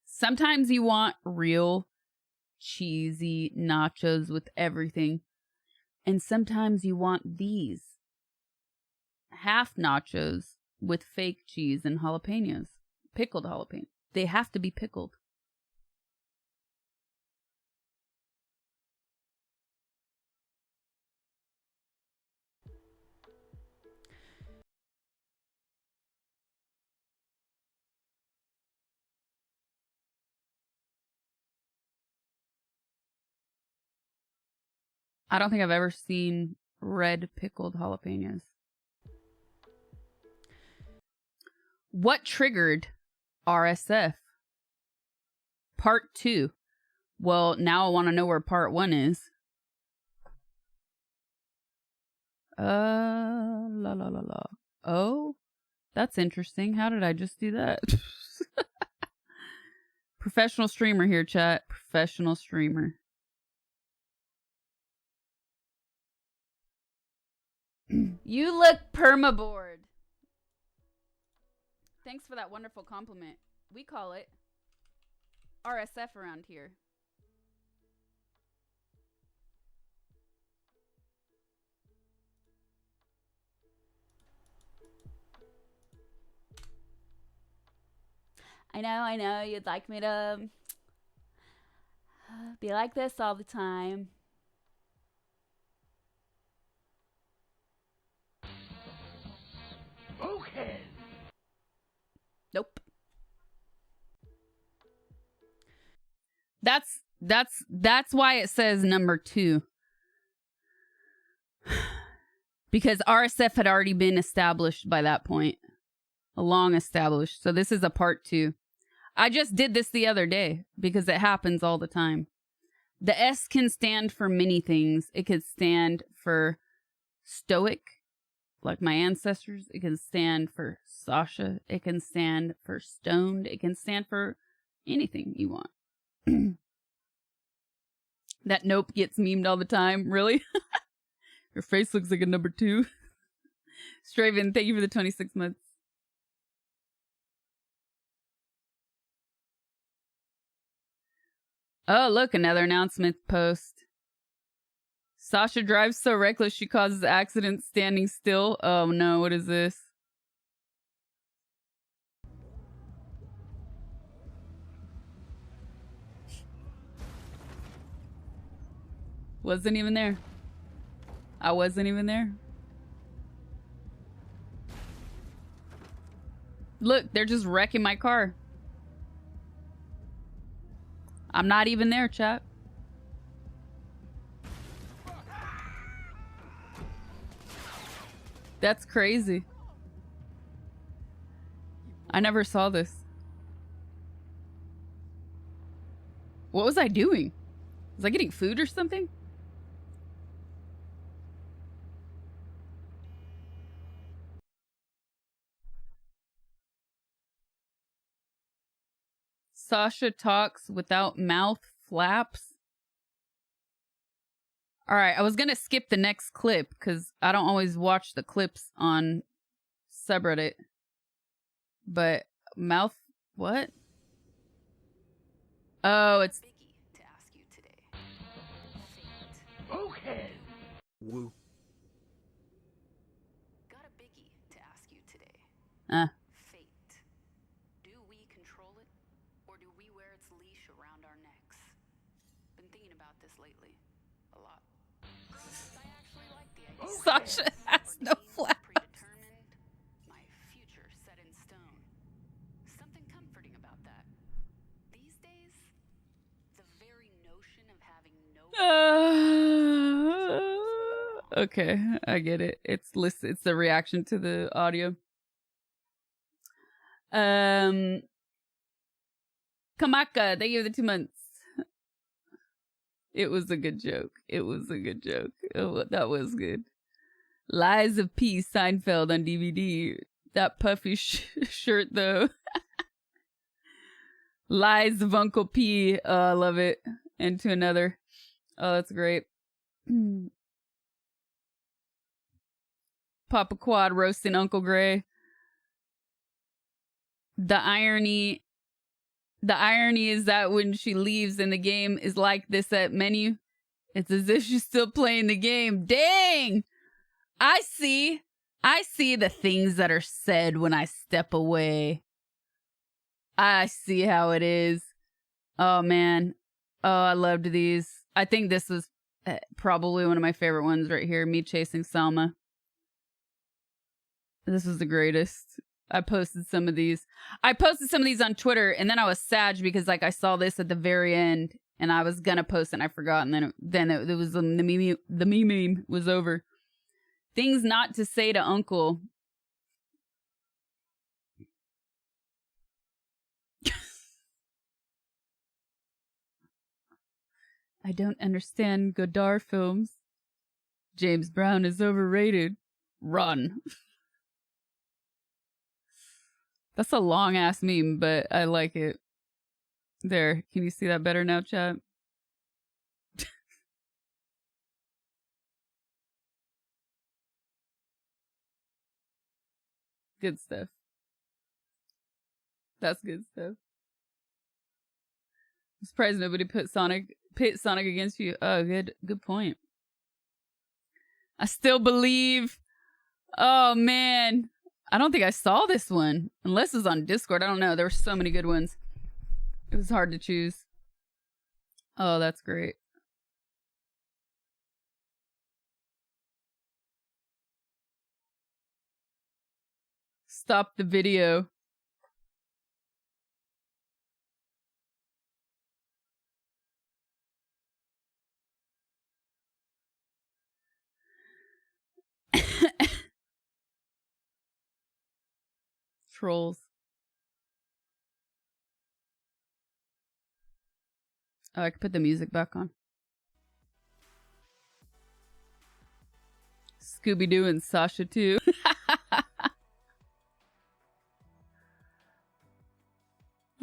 Sometimes you want real cheesy nachos with everything. And sometimes you want these. Half nachos with fake cheese and jalapenos. Pickled jalapenos. They have to be pickled. I don't think I've ever seen red pickled jalapenos. What triggered RSF? Part 2. Well, now I want to know where part 1 is. La la la la. Oh, that's interesting. How did I just do that? Professional streamer here, chat. Professional streamer. You look permabored. Thanks for that wonderful compliment. We call it RSF around here. I know, you'd like me to be like this all the time. Okay. Nope. That's why it says number 2. Because RSF had already been established by that point. Long established. So this is a part 2. I just did this the other day because it happens all the time. The S can stand for many things. It could stand for stoic, like my ancestors. It can stand for Sasha. It can stand for stoned. It can stand for anything you want. That nope gets memed all the time. Really? Your face looks like a number 2. Straven, thank you for the 26 months. Oh, look, another announcement post. Sasha drives so reckless she causes accidents standing still. Oh no, what is this? Wasn't even there. I wasn't even there. Look, they're just wrecking my car. I'm not even there, chat. That's crazy. I never saw this. What was I doing? Was I getting food or something? Sasha talks without mouth flaps. All right, I was going to skip the next clip because I don't always watch the clips on subreddit. But mouth, what? Oh, it's... Biggie to ask you today. Fate. Okay. Woo. Got a biggie to ask you today. Fate. Do we control it, or do we wear its leash around our necks? Been thinking about this lately. A lot. I actually like the idea. Sasha has no flaps. Predetermined, my future set in stone. Something comforting about that. These days, the very notion of having no Okay, I get it. It's the reaction to the audio. Kamaka, thank you for the 2 months. It was a good joke. It was a good joke. Oh, that was good. Lies of P. Seinfeld on DVD. That puffy shirt, though. Lies of Uncle P. Oh, I love it. And to another. Oh, that's great. Papa Quad roasting Uncle Gray. The irony is that when she leaves and the game is like this at menu, it's as if she's still playing the game. Dang! I see the things that are said when I step away. I see how it is. Oh, man. Oh, I loved these. I think this was probably one of my favorite ones right here. Me chasing Selma. This was the greatest. I posted some of these. On Twitter, and then I was sad because like I saw this at the very end, and I was gonna post it and I forgot, and then it was the meme was over. Things not to say to Uncle. I don't understand Godard films. James Brown is overrated. Run. That's a long ass meme, but I like it. There. Can you see that better now, chat? Good stuff. That's good stuff. I'm surprised nobody pit Sonic against you. Oh, good point. I still believe. Oh man. I don't think I saw this one. Unless it's on Discord. I don't know. There were so many good ones. It was hard to choose. Oh, that's great. stop the video. Trolls. Oh, I could put the music back on. Scooby-Doo and Sasha too.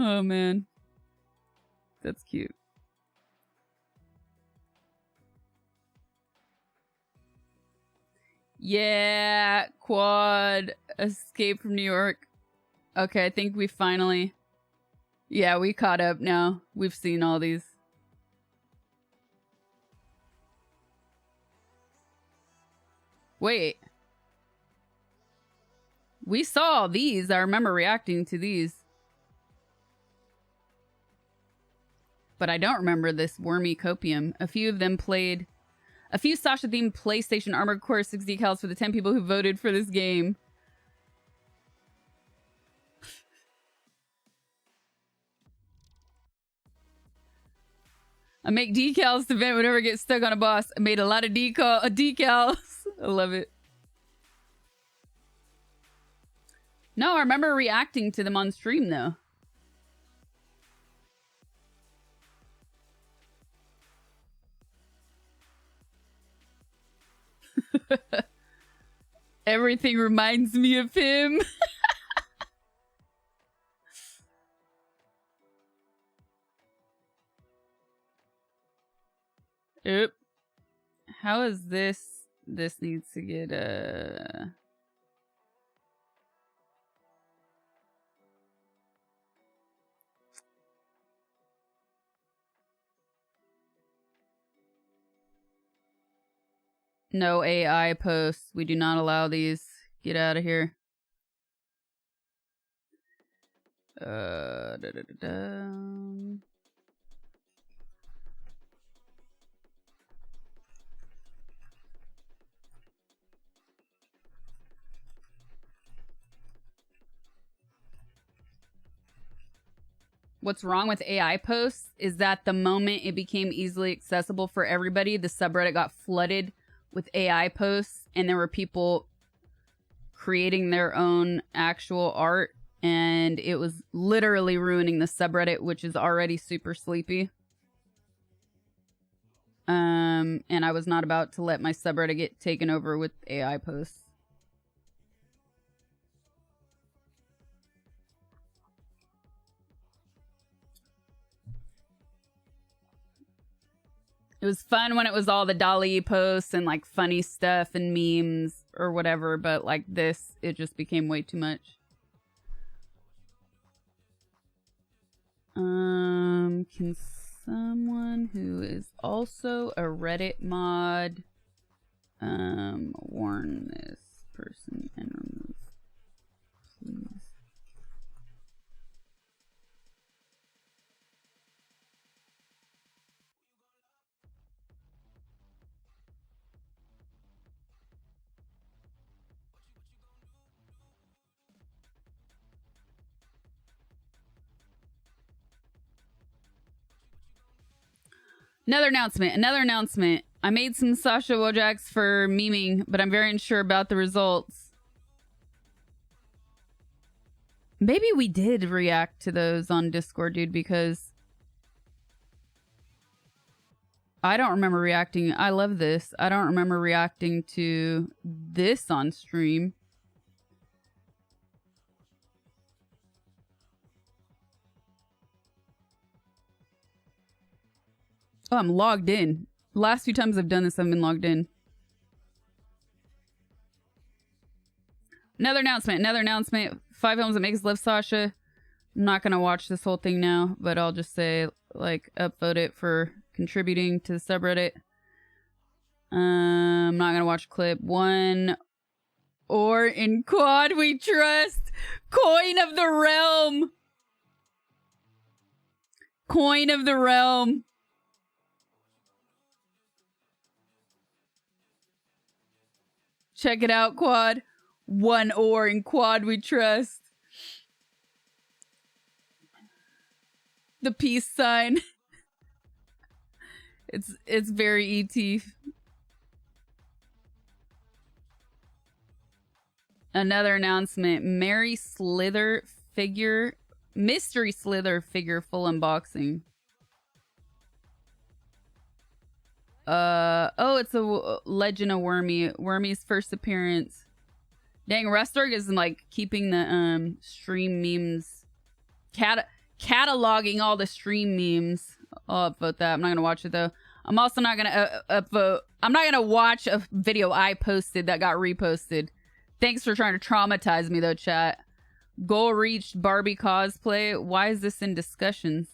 Oh man. That's cute. Yeah, Quad. Escape from New York. Okay, I think we finally... Yeah, we caught up now. We've seen all these. Wait. We saw these. I remember reacting to these. But I don't remember this wormy copium. A few of them played... A few Sasha-themed PlayStation Armored Core 6 decals for the 10 people who voted for this game. I make decals to vent whenever I get stuck on a boss. I made a lot of decals. I love it. No, I remember reacting to them on stream, though. Everything reminds me of him. Oop. How is this? This needs to get No AI posts. We do not allow these. Get out of here. What's wrong with AI posts is that the moment it became easily accessible for everybody, the subreddit got flooded with AI posts, and there were people creating their own actual art, and it was literally ruining the subreddit, which is already super sleepy. And I was not about to let my subreddit get taken over with AI posts. It was fun when it was all the Dali posts and like funny stuff and memes or whatever, but like this, it just became way too much. Can someone who is also a Reddit mod warn this person and remove, please? Another announcement. I made some Sasha Wojaks for memeing, but I'm very unsure about the results. Maybe we did react to those on Discord, dude, because I don't remember reacting. I love this. I don't remember reacting to this on stream. Oh, I'm logged in. Last few times I've done this, I've been logged in. Another announcement. 5 films that make us love Sasha. I'm not going to watch this whole thing now, but I'll just say, like, upvote it for contributing to the subreddit. I'm not going to watch clip 1. Or in Quad we trust. Coin of the Realm. Coin of the Realm. Check it out, Quad. One or in quad we trust. The peace sign. It's very ET. Another announcement. Mystery Slither figure full unboxing. Oh, it's a Legend of Wormy. Wormy's first appearance. Dang, Rustorg is like keeping the stream memes, cataloging all the stream memes. I'll upvote that. I'm not gonna watch it though. I'm also not gonna upvote. I'm not gonna watch a video I posted that got reposted. Thanks for trying to traumatize me though, chat. Goal reached. Barbie cosplay. Why is this in discussions?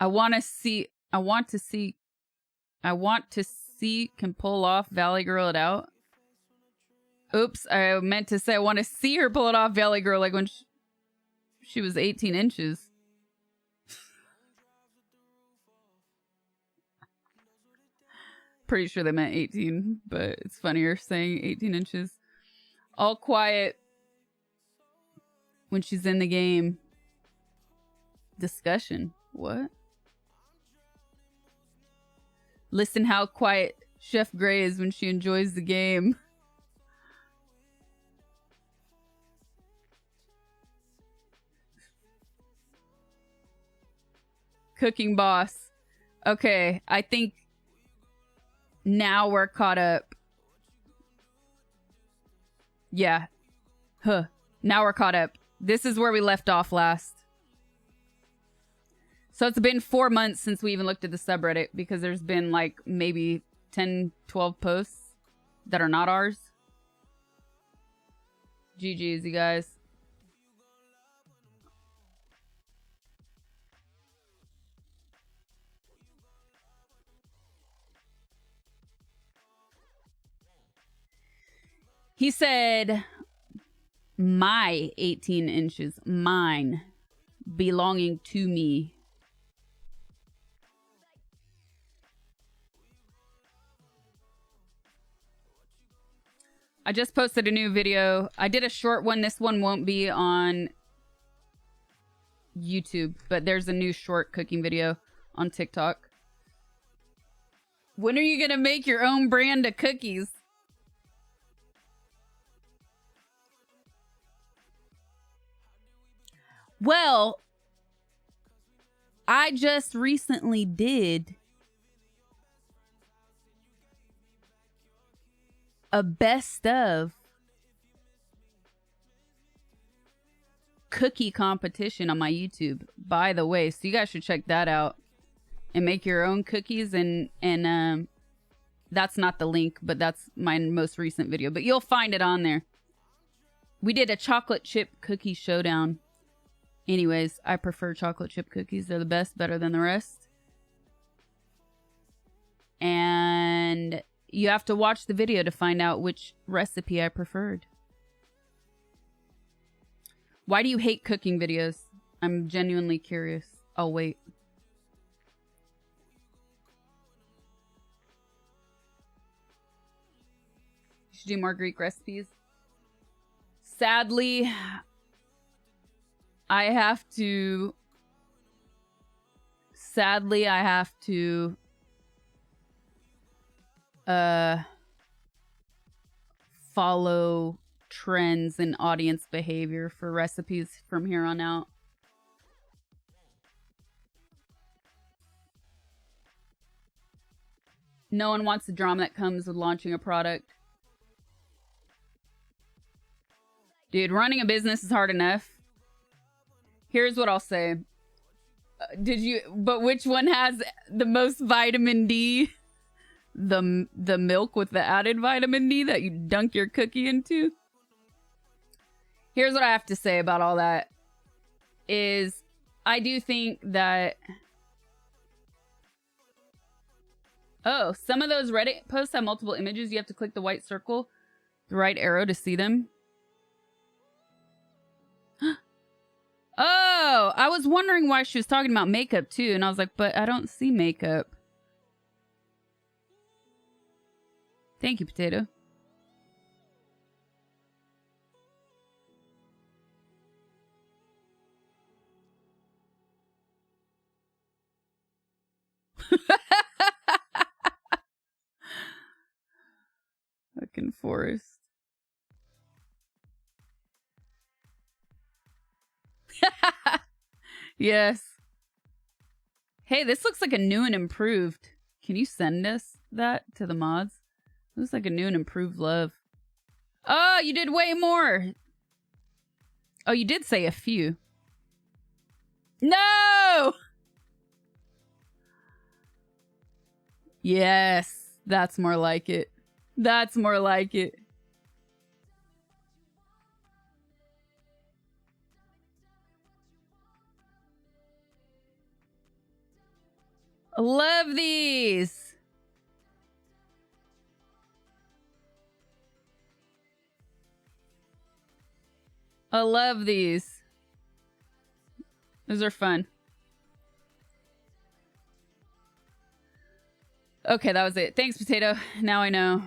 I want to see. Can pull off Valley Girl it out. Oops, I meant to say I want to see her pull it off Valley Girl like when she was 18 inches. Pretty sure they meant 18, but it's funnier saying 18 inches. All quiet when she's in the game. Discussion. What? Listen how quiet Chef Grey is when she enjoys the game. Cooking boss. Okay, I think now we're caught up. Yeah. Huh. Now we're caught up. This is where we left off last. So it's been 4 months since we even looked at the subreddit because there's been like maybe 10, 12 posts that are not ours. GG's, you guys. He said, my 18 inches, mine, belonging to me. I just posted a new video. I did a short one. This one won't be on YouTube, but there's a new short cooking video on TikTok. When are you going to make your own brand of cookies? Well, I just recently did a best of cookie competition on my YouTube, by the way. So you guys should check that out and make your own cookies. And that's not the link, but that's my most recent video. But you'll find it on there. We did a chocolate chip cookie showdown. Anyways, I prefer chocolate chip cookies. They're the best, better than the rest. And you have to watch the video to find out which recipe I preferred. Why do you hate cooking videos? I'm genuinely curious. I'll wait. You should do more Greek recipes. Sadly, I have to follow trends and audience behavior for recipes from here on out. No one wants the drama that comes with launching a product. Dude, running a business is hard enough. Here's what I'll say. But which one has the most vitamin D? The milk with the added vitamin D that you dunk your cookie into? Here's what I have to say about all that. Is I do think that... Oh, some of those Reddit posts have multiple images. You have to click the white circle, the right arrow to see them. Oh, I was wondering why she was talking about makeup too. And I was like, but I don't see makeup. Thank you, Potato. Fucking Forrest. Yes. Hey, this looks like a new and improved. Can you send us that to the mods? Looks like a new and improved love. Oh, you did way more. Oh, you did say a few. No! Yes, that's more like it. That's more like it. I love these. I love these. Those are fun. Okay, that was it. Thanks, Potato. Now I know.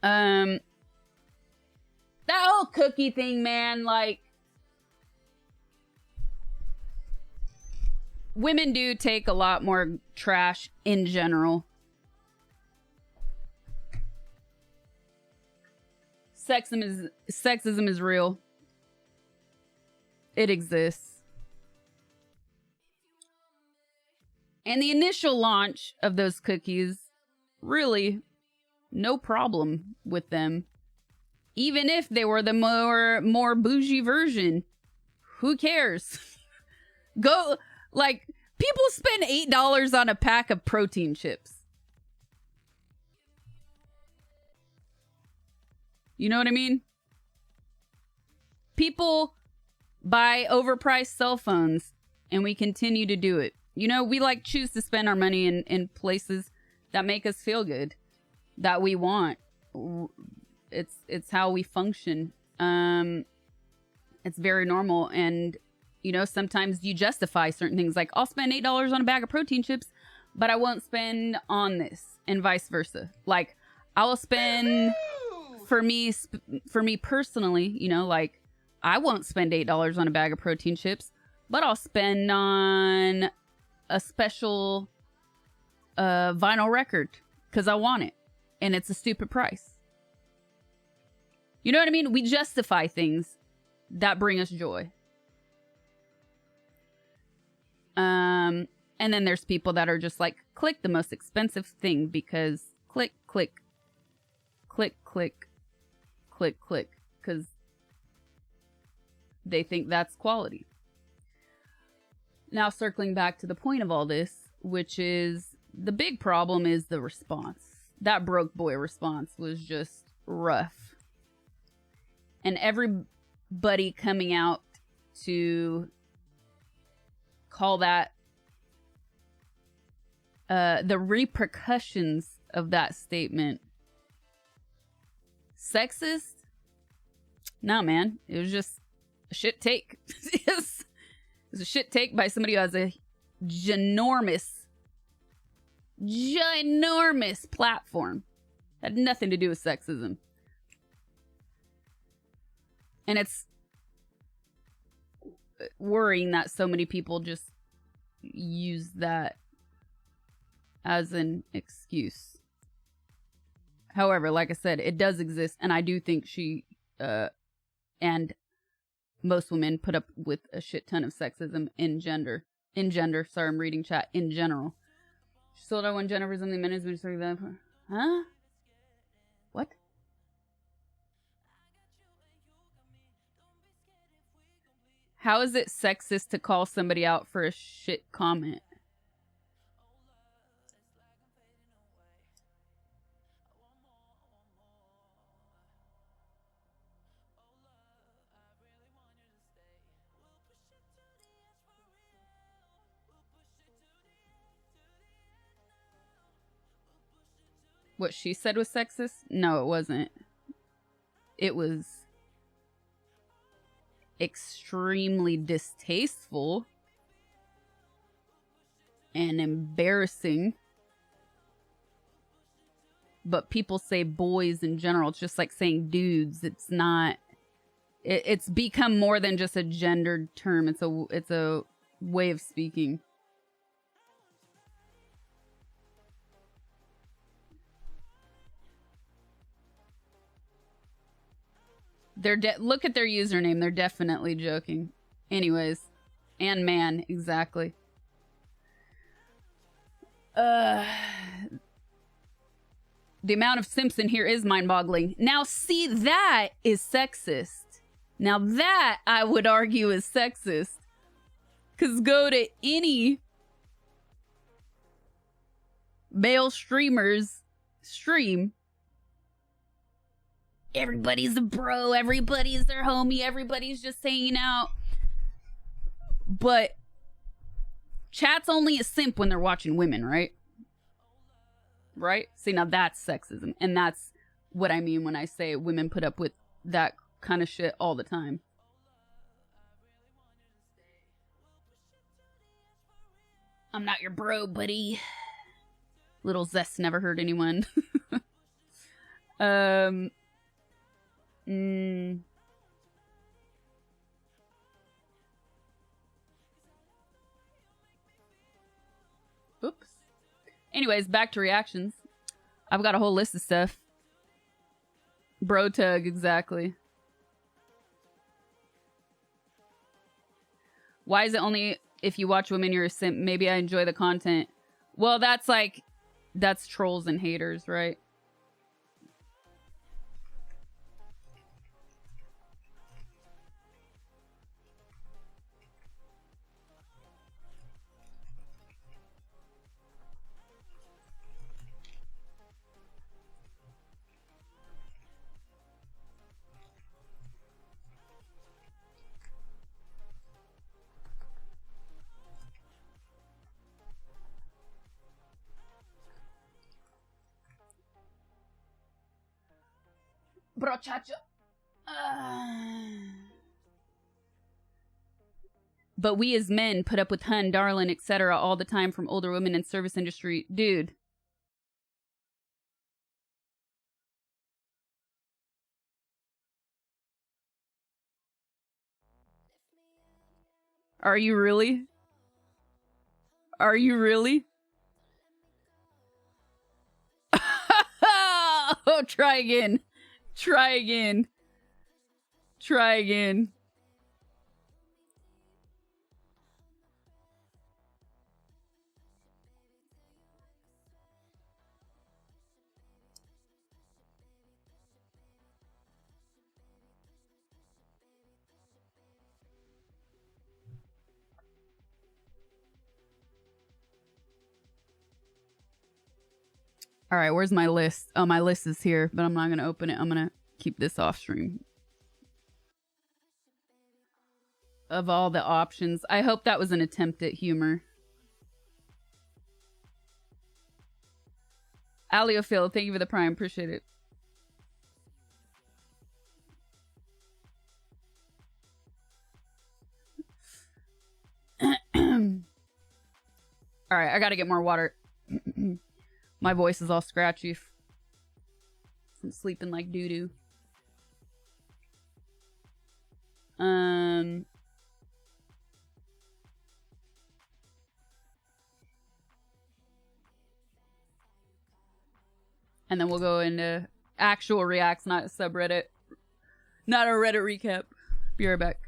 That whole cookie thing, man, like, women do take a lot more trash in general. Sexism is real. It exists. And the initial launch of those cookies, really, no problem with them. Even if they were the more bougie version. Who cares? Go, like, people spend $8 on a pack of protein chips. You know what I mean? People buy overpriced cell phones, and we continue to do it. You know, we like choose to spend our money in places that make us feel good, that we want. It's how we function. It's very normal, and you know, sometimes you justify certain things. Like, I'll spend $8 on a bag of protein chips, but I won't spend on this, and vice versa. Like, I will spend for me personally. You know, like, I won't spend $8 on a bag of protein chips, but I'll spend on a special vinyl record because I want it, and it's a stupid price. You know what I mean? We justify things that bring us joy. And then there's people that are just like, click the most expensive thing because click, click, click, click, click, click, because they think that's quality. Now, circling back to the point of all this, which is the big problem is the response. That broke boy response was just rough. And everybody coming out to call that the repercussions of that statement sexist? No, man. It was just a shit take. It was a shit take by somebody who has a ginormous platform. Had nothing to do with sexism. And it's worrying that so many people just use that as an excuse. However, like I said, it does exist, and I do think she and most women put up with a shit ton of sexism in gender. Sorry, I'm reading chat. In general. She sold out one Jennifer's only minutes when she started that. Huh? What? How is it sexist to call somebody out for a shit comment? What she said was sexist? No, it wasn't. It was extremely distasteful and embarrassing. But people say boys in general. It's just like saying dudes. It's not. It's become more than just a gendered term. It's a way of speaking. Look at their username. They're definitely joking. Anyways. And man, exactly. The amount of simps in here is mind-boggling. Now, see, that is sexist. Now, that, I would argue, is sexist. Because go to any male streamer's stream. Everybody's a bro. Everybody's their homie. Everybody's just hanging out. But chat's only a simp when they're watching women, right? Right? See, now that's sexism. And that's what I mean when I say women put up with that kind of shit all the time. I'm not your bro, buddy. Little Zest never hurt anyone. Oops. Anyways, back to reactions. I've got a whole list of stuff. Bro tug, exactly. Why is it only if you watch women you're a simp? Maybe I enjoy the content. Well, that's trolls and haters, right? Brochacho. But we as men put up with hun, darling, etc. all the time from older women in service industry. Dude. Are you really? Are you really? Oh, try again. Try again. Try again. All right, where's my list? Oh, my list is here, but I'm not going to open it. I'm going to keep this off stream. Of all the options, I hope that was an attempt at humor. Aliophil, thank you for the prime. Appreciate it. All right, I got to get more water. My voice is all scratchy. I'm sleeping like doo-doo. And then we'll go into actual reacts, not subreddit. Not a Reddit recap. Be right back.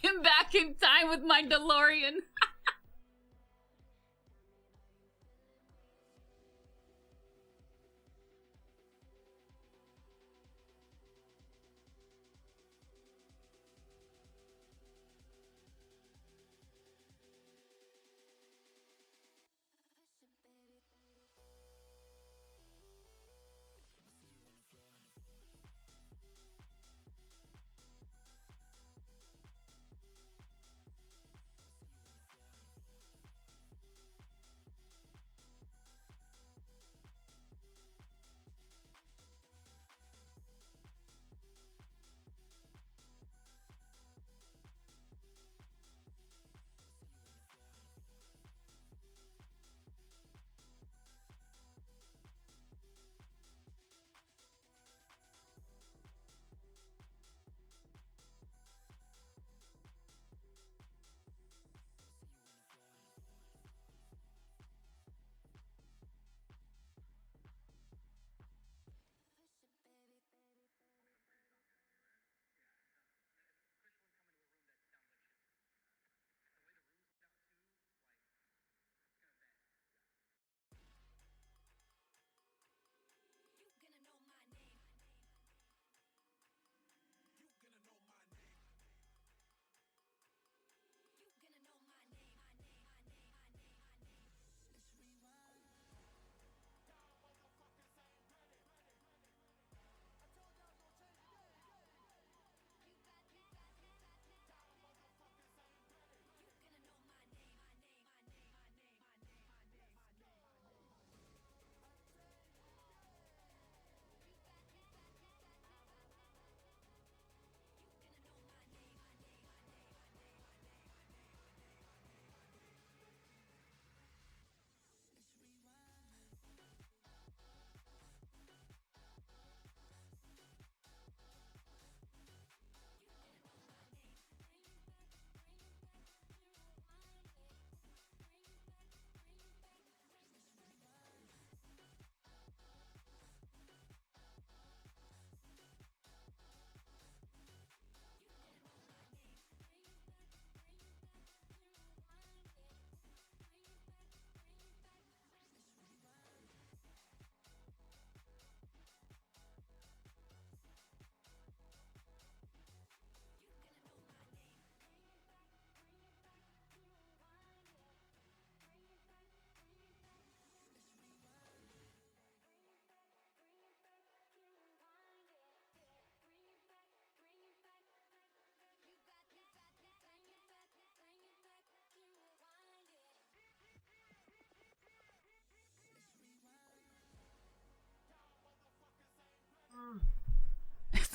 I'm back in time with my DeLorean.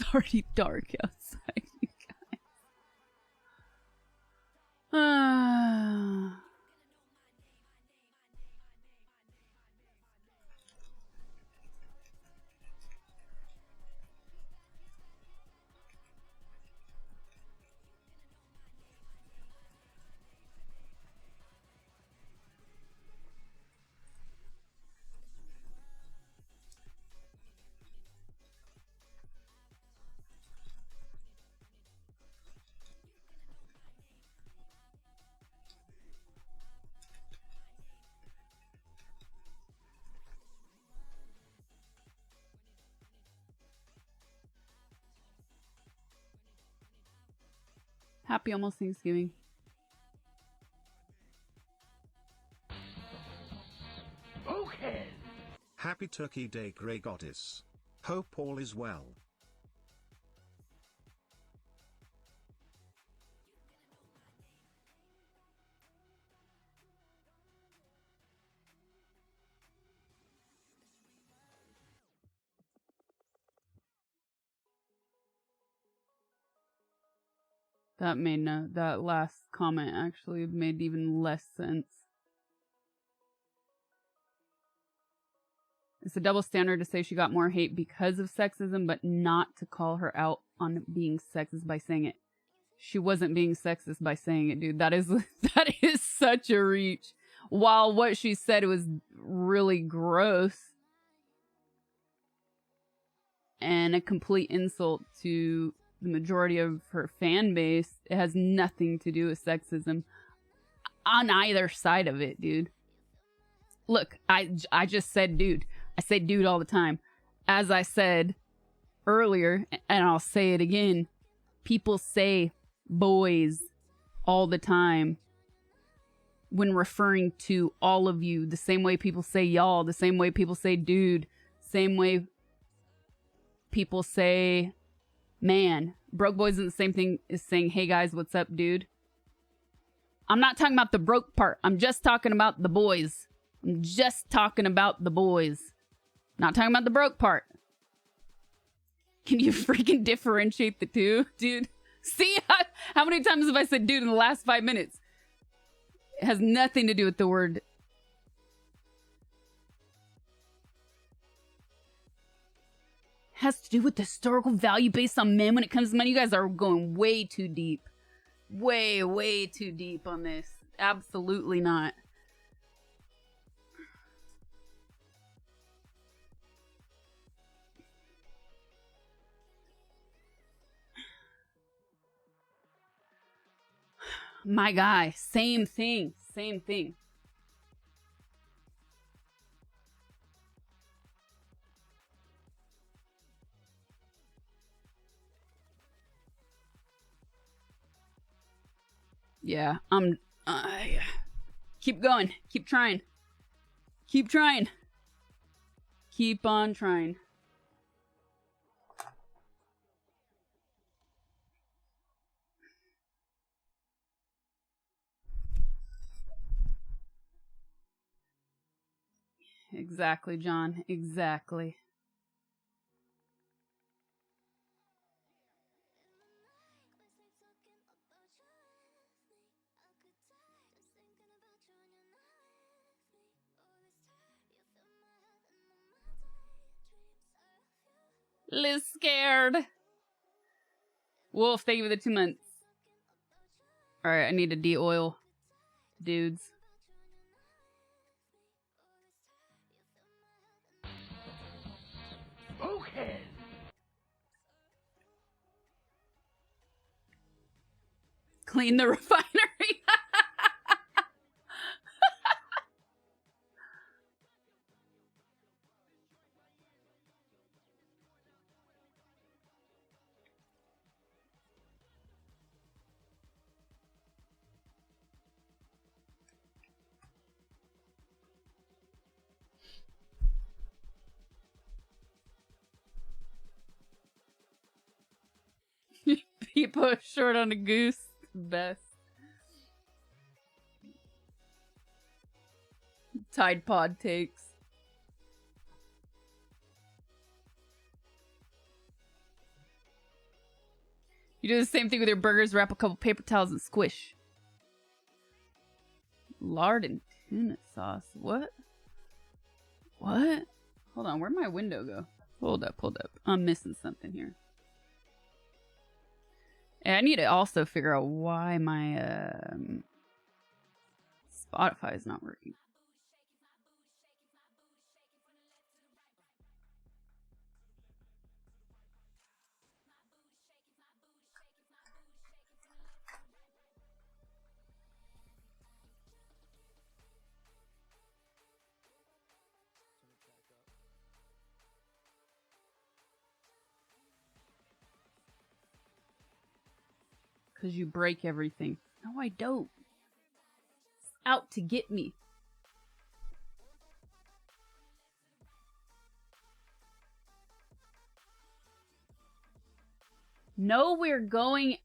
It's already dark outside, you guys. Ah. Happy almost Thanksgiving. Okay. Happy Turkey Day, Grey Goddess. Hope all is well. That made no. That last comment actually made even less sense. It's a double standard to say she got more hate because of sexism, but not to call her out on being sexist by saying it. She wasn't being sexist by saying it, dude. That is such a reach. While what she said was really gross and a complete insult to the majority of her fan base, it has nothing to do with sexism on either side of it, dude. Look, I just said dude. I say dude all the time. As I said earlier, and I'll say it again, people say boys all the time when referring to all of you. The same way people say y'all, the same way people say dude, same way people say man. Broke boys isn't the same thing as saying, hey guys, what's up, dude? I'm not talking about the broke part. I'm just talking about the boys. I'm just talking about the boys. Not talking about the broke part. Can you freaking differentiate the two, dude? See how many times have I said dude in the last 5 minutes? It has nothing to do with the word. It has to do with the historical value based on men when it comes to money. You guys are going way too deep. Way, way too deep on this. Absolutely not. My guy, same thing, same thing. Yeah, keep going, keep trying. Keep trying. Keep on trying. Exactly, John. Exactly. Liz scared. Wolf, thank you for the 2 months. Alright, I need to de-oil dudes. Okay. Clean the refinery. People short on a goose. Best. Tide Pod takes. You do the same thing with your burgers, wrap a couple paper towels and squish. Lard and tuna sauce. What? What? Hold on, where'd my window go? Hold up. I'm missing something here. And I need to also figure out why my Spotify is not working. Because you break everything. No, I don't. It's out to get me. No, we're going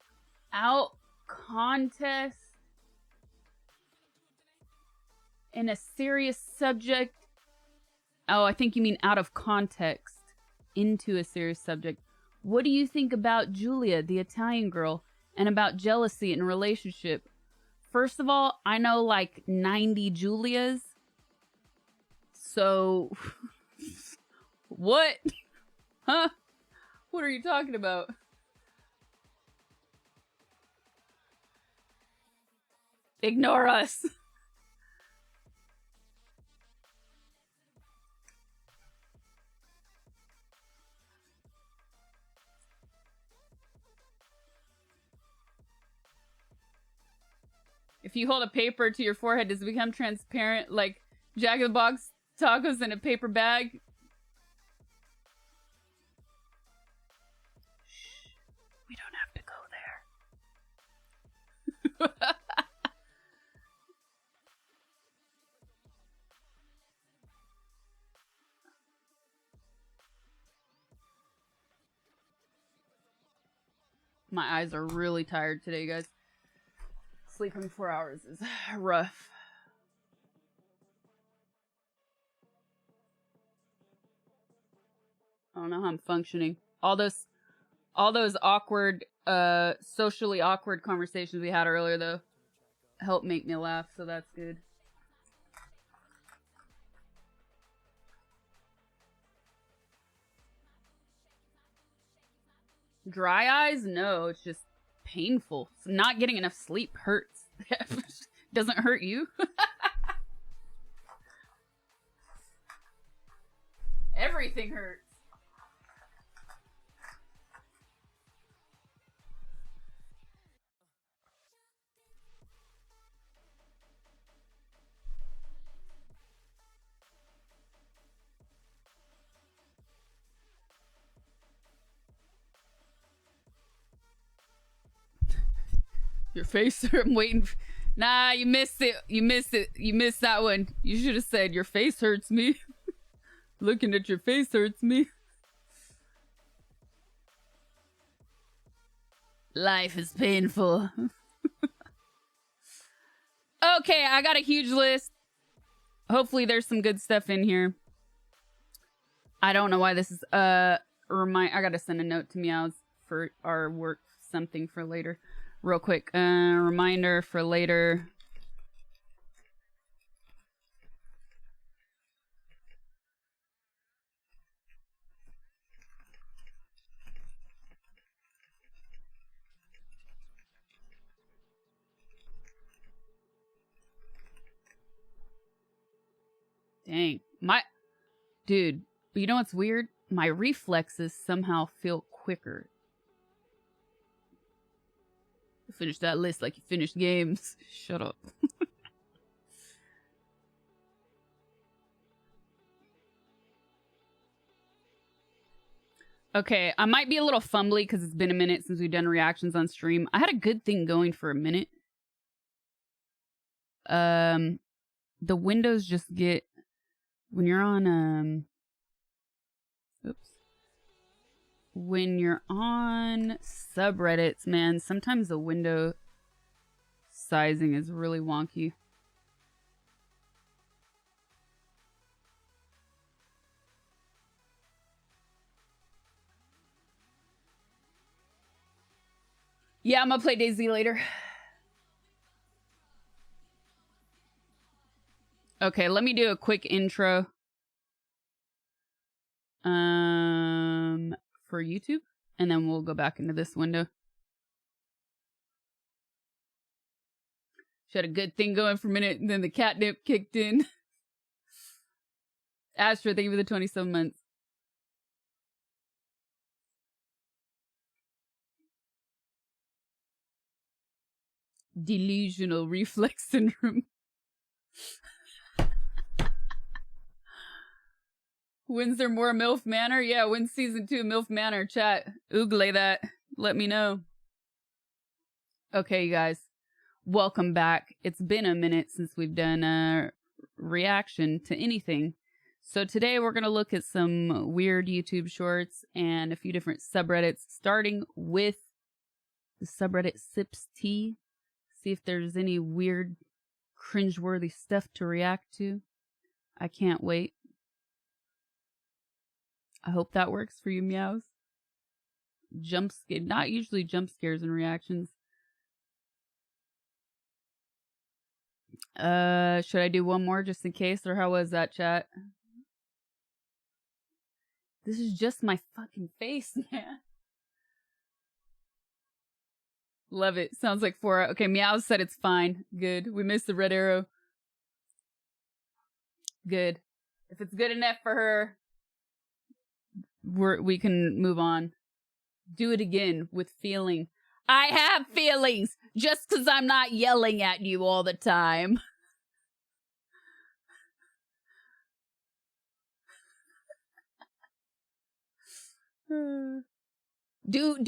out contest in a serious subject. Oh, I think you mean out of context into a serious subject. What do you think about Julia, the Italian girl, and about jealousy in a relationship? First of all, I know like 90 Julias. So, what? Huh? What are you talking about? Ignore us. If you hold a paper to your forehead, does it become transparent like Jack in the Box tacos in a paper bag? Shh. We don't have to go there. My eyes are really tired today, guys. Sleeping 4 hours is rough. I don't know how I'm functioning. All those awkward, socially awkward conversations we had earlier, though, helped make me laugh, so that's good. Dry eyes? No, it's just painful. Not getting enough sleep hurts. Doesn't hurt you? Everything hurts. Your face, I'm waiting. Nah, you missed it. You missed it. You missed that one. You should have said, your face hurts me. Looking at your face hurts me. Life is painful. Okay, I got a huge list. Hopefully there's some good stuff in here. I don't know why this is, I gotta send a note to Meows for our work something for later. Real quick, reminder for later. Dang. Dude, but you know what's weird? My reflexes somehow feel quicker. Finish that list like you finished games. Shut up. Okay, I might be a little fumbly because it's been a minute since we've done reactions on stream. I had a good thing going for a minute. The windows just get... When you're on, oops. When you're on subreddits, man, sometimes the window sizing is really wonky. Yeah, I'm gonna play Dayz later. Okay, let me do a quick intro. For YouTube, and then we'll go back into this window. She had a good thing going for a minute, and then the catnip kicked in. Astra, thank you for the 27 months. Delusional reflex syndrome. When's there more MILF Manor? Yeah, when's season 2 of MILF Manor? Chat, oogle that. Let me know. Okay, you guys. Welcome back. It's been a minute since we've done a reaction to anything. So today we're going to look at some weird YouTube shorts and a few different subreddits, starting with the subreddit Sips Tea. See if there's any weird, cringeworthy stuff to react to. I can't wait. I hope that works for you, meows. Not usually jump scares and reactions. Should I do one more just in case, or how was that, chat? This is just my fucking face, man. Love it. Sounds like 4. Okay, meows said it's fine. Good. We missed the red arrow. Good. If it's good enough for her, we can move on. Do it again with feeling. I have feelings just because I'm not yelling at you all the time. Do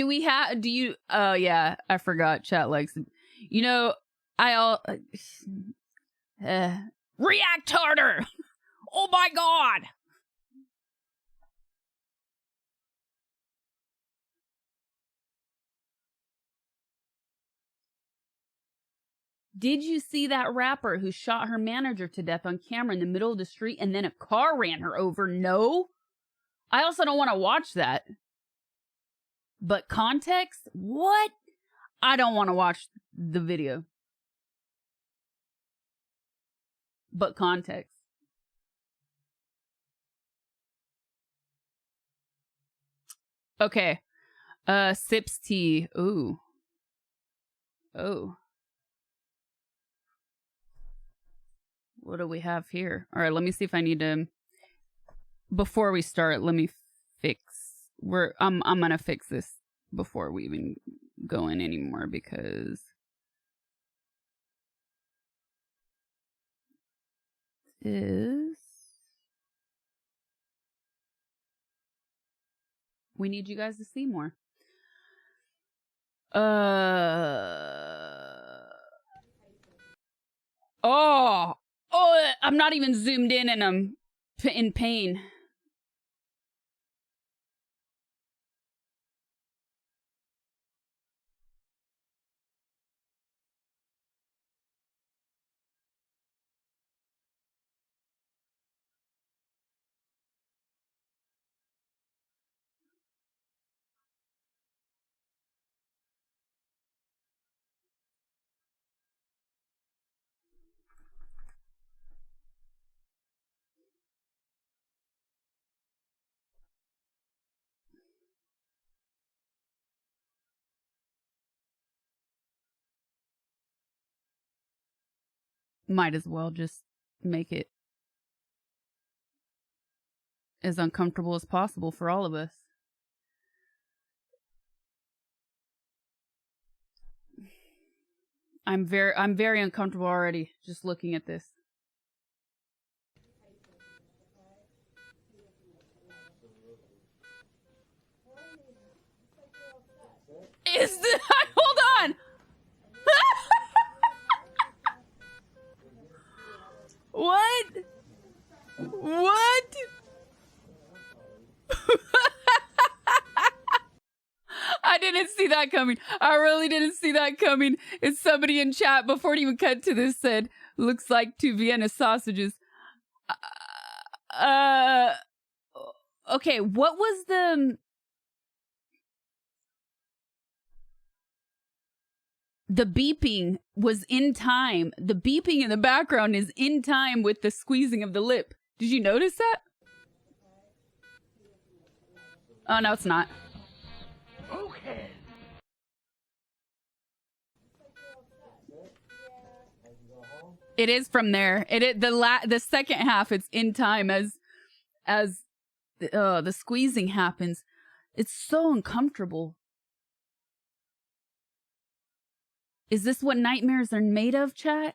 you oh yeah, I forgot chat likes it. You know, react harder. Oh my god. Did you see that rapper who shot her manager to death on camera in the middle of the street and then a car ran her over? No. I also don't want to watch that. But context? What? I don't want to watch the video. But context. Okay. Sips tea. Ooh. Oh. What do we have here? All right, let me see if I need to. Before we start, let me fix. I'm gonna fix this before we even go in anymore because we need you guys to see more. Oh, I'm not even zoomed in and I'm in pain. Might as well just make it as uncomfortable as possible for all of us. I'm very uncomfortable already just looking at this. Is this, hold on. What? What? I didn't see that coming. I really didn't see that coming. It's somebody in chat before it even cut to this said, looks like 2 Vienna sausages. Okay, what was the... the beeping was in time. The beeping in the background is in time with the squeezing of the lip. Did you notice that? Oh, no, it's not. Okay. It is from there. The second half, it's in time as the squeezing happens. It's so uncomfortable. Is this what nightmares are made of, chat?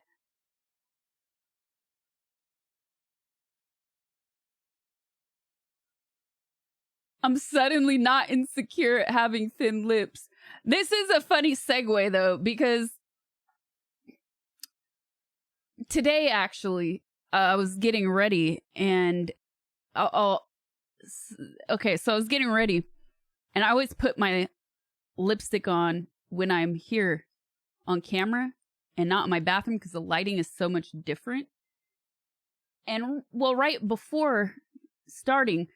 I'm suddenly not insecure at having thin lips. This is a funny segue, though, because today, actually, I was getting ready, and okay, so I was getting ready, and I always put my lipstick on when I'm here on camera and not in my bathroom because the lighting is so much different. And, well, right before starting,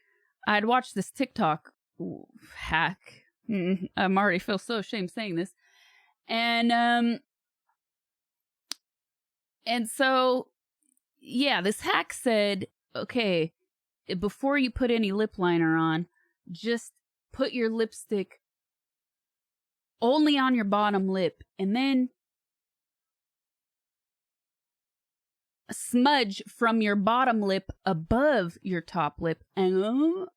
I'd watched this TikTok hack. I'm already feel so ashamed saying this. And so, yeah, this hack said, okay, before you put any lip liner on, just put your lipstick only on your bottom lip and then smudge from your bottom lip above your top lip, and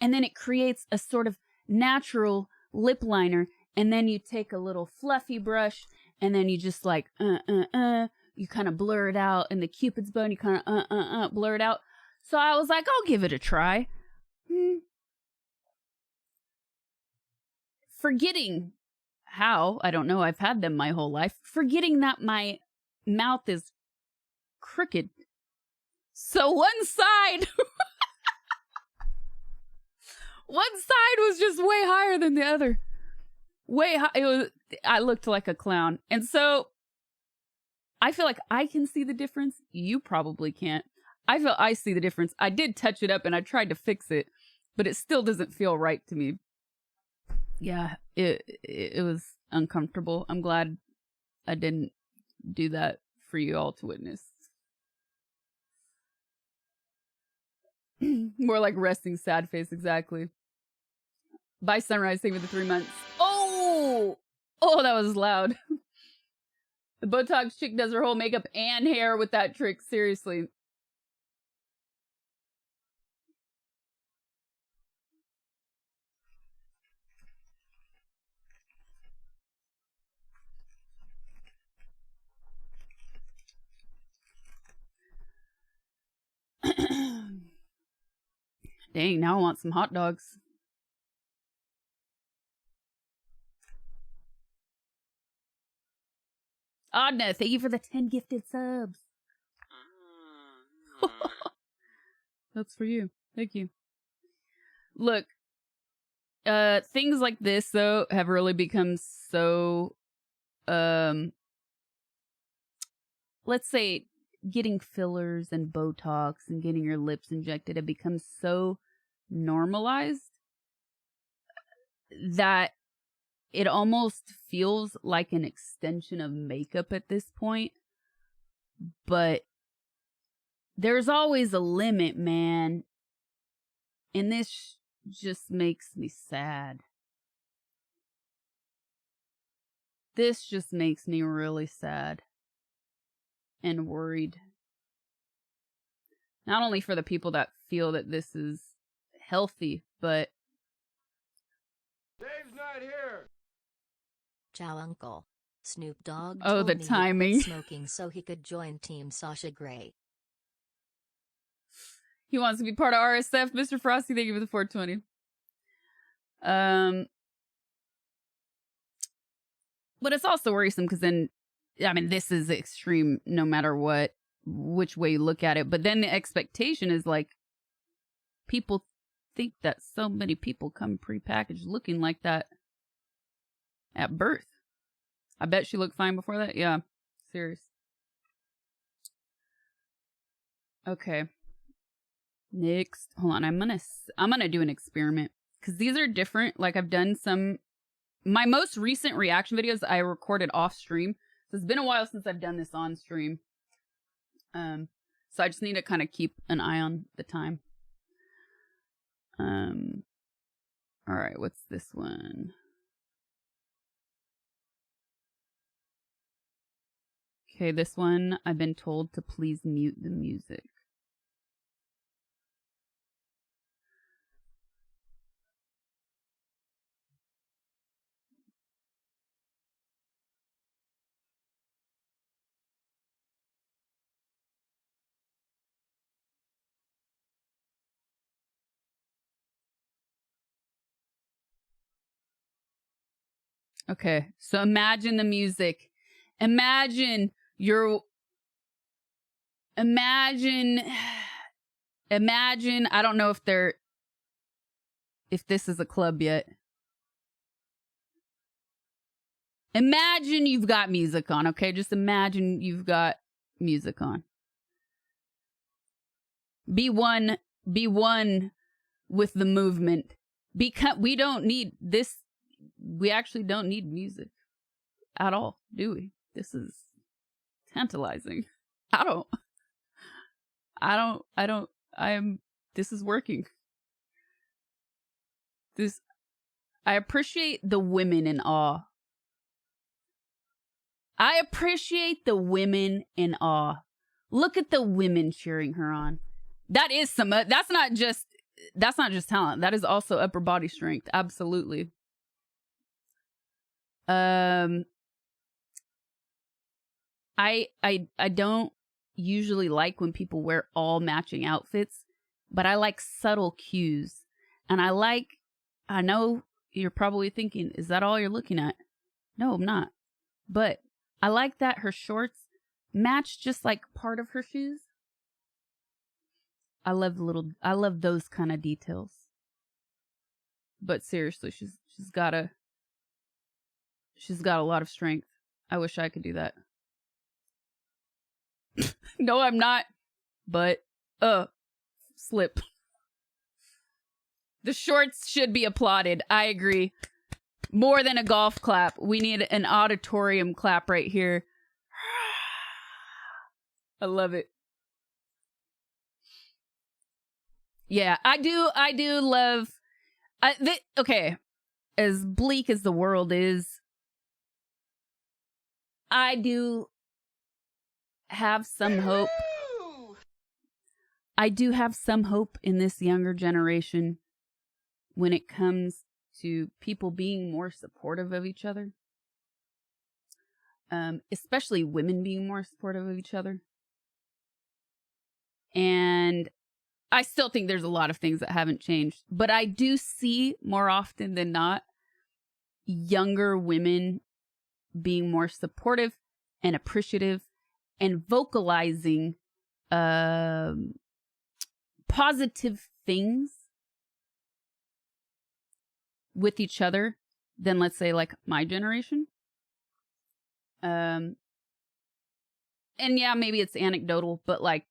then it creates a sort of natural lip liner. And then you take a little fluffy brush and then you just like you kind of blur it out, and the cupid's bow, you kind of blur it out. So I was like, I'll give it a try. Forgetting how, I don't know, I've had them my whole life, forgetting that my mouth is crooked. So one side was just way higher than the other. Way high. I looked like a clown. And so I feel like I can see the difference. You probably can't. I feel I see the difference. I did touch it up and I tried to fix it, but it still doesn't feel right to me. Yeah, it was uncomfortable. I'm glad I didn't do that for you all to witness. More like resting sad face, exactly. Bye, Sunrise. Thank you for the 3 months. Oh, that was loud. The Botox chick does her whole makeup and hair with that trick. Seriously. Dang, now I want some hot dogs. Adna, thank you for the 10 gifted subs. That's for you. Thank you. Look, things like this, though, have really become so, let's say, getting fillers and Botox and getting your lips injected have become so normalized that it almost feels like an extension of makeup at this point. But there's always a limit, man. And this just makes me sad. This just makes me really sad and worried. Not only for the people that feel that this is healthy, but Dave's not here. Ciao, Uncle. Snoop Dogg oh, told the me he timing. quit smoking so he could join Team Sasha Grey. He wants to be part of RSF. Mr. Frosty, thank you for the 420. But it's also worrisome because then, I mean, this is extreme no matter what, which way you look at it. But then the expectation is like, people think that so many people come prepackaged looking like that at birth. I bet she looked fine before that. Yeah, serious. Okay. Next, hold on. I'm gonna do an experiment because these are different. Like I've done some my most recent reaction videos I recorded off stream. So it's been a while since I've done this on stream. So I just need to kind of keep an eye on the time. All right, what's this one? Okay, this one, I've been told to please mute the music. Okay, so imagine the music. Imagine I don't know if this is a club yet. Imagine you've got music on, okay? Just imagine you've got music on. Be one with the movement. Because we don't need this. We actually don't need music at all, do we? This is tantalizing. This is working. I appreciate the women in awe. I appreciate the women in awe. Look at the women cheering her on. That is that's not just talent. That is also upper body strength. Absolutely. I don't usually like when people wear all matching outfits, but I like subtle cues. And I know you're probably thinking, is that all you're looking at? No, I'm not. But I like that her shorts match just like part of her shoes. I love those kind of details. But seriously, she's got a lot of strength. I wish I could do that. No, I'm not. But slip. The shorts should be applauded. I agree. More than a golf clap. We need an auditorium clap right here. I love it. Yeah, I do love... okay, as bleak as the world is, I do have some hope. I do have some hope in this younger generation when it comes to people being more supportive of each other. Especially women being more supportive of each other. And I still think there's a lot of things that haven't changed. But I do see more often than not younger women being more supportive and appreciative and vocalizing positive things with each other than, let's say, like my generation. And yeah, maybe it's anecdotal, but like,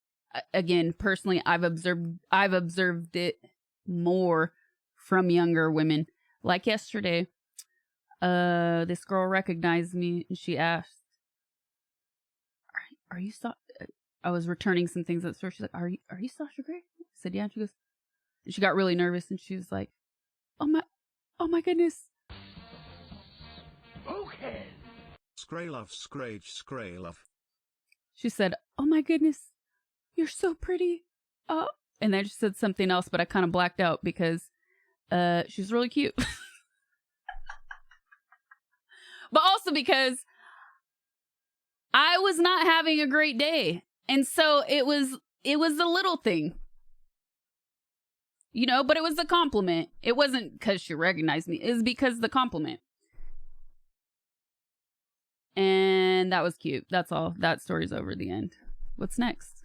again, personally, I've observed it more from younger women. Like yesterday, this girl recognized me and she asked, "Are you I was returning some things at the store. She's like, "Are you Sasha Grey?" I said, "Yeah." And she goes, and she got really nervous and she was like, "Oh my goodness." Okay. Scraylove, Scraylove. She said, "Oh my goodness, you're so pretty." Oh, and then she said something else, but I kind of blacked out because she's really cute. But also because I was not having a great day. And so it was a little thing. You know, but it was a compliment. It wasn't because she recognized me. It was because of the compliment. And that was cute. That's all. That story's over. The end. What's next?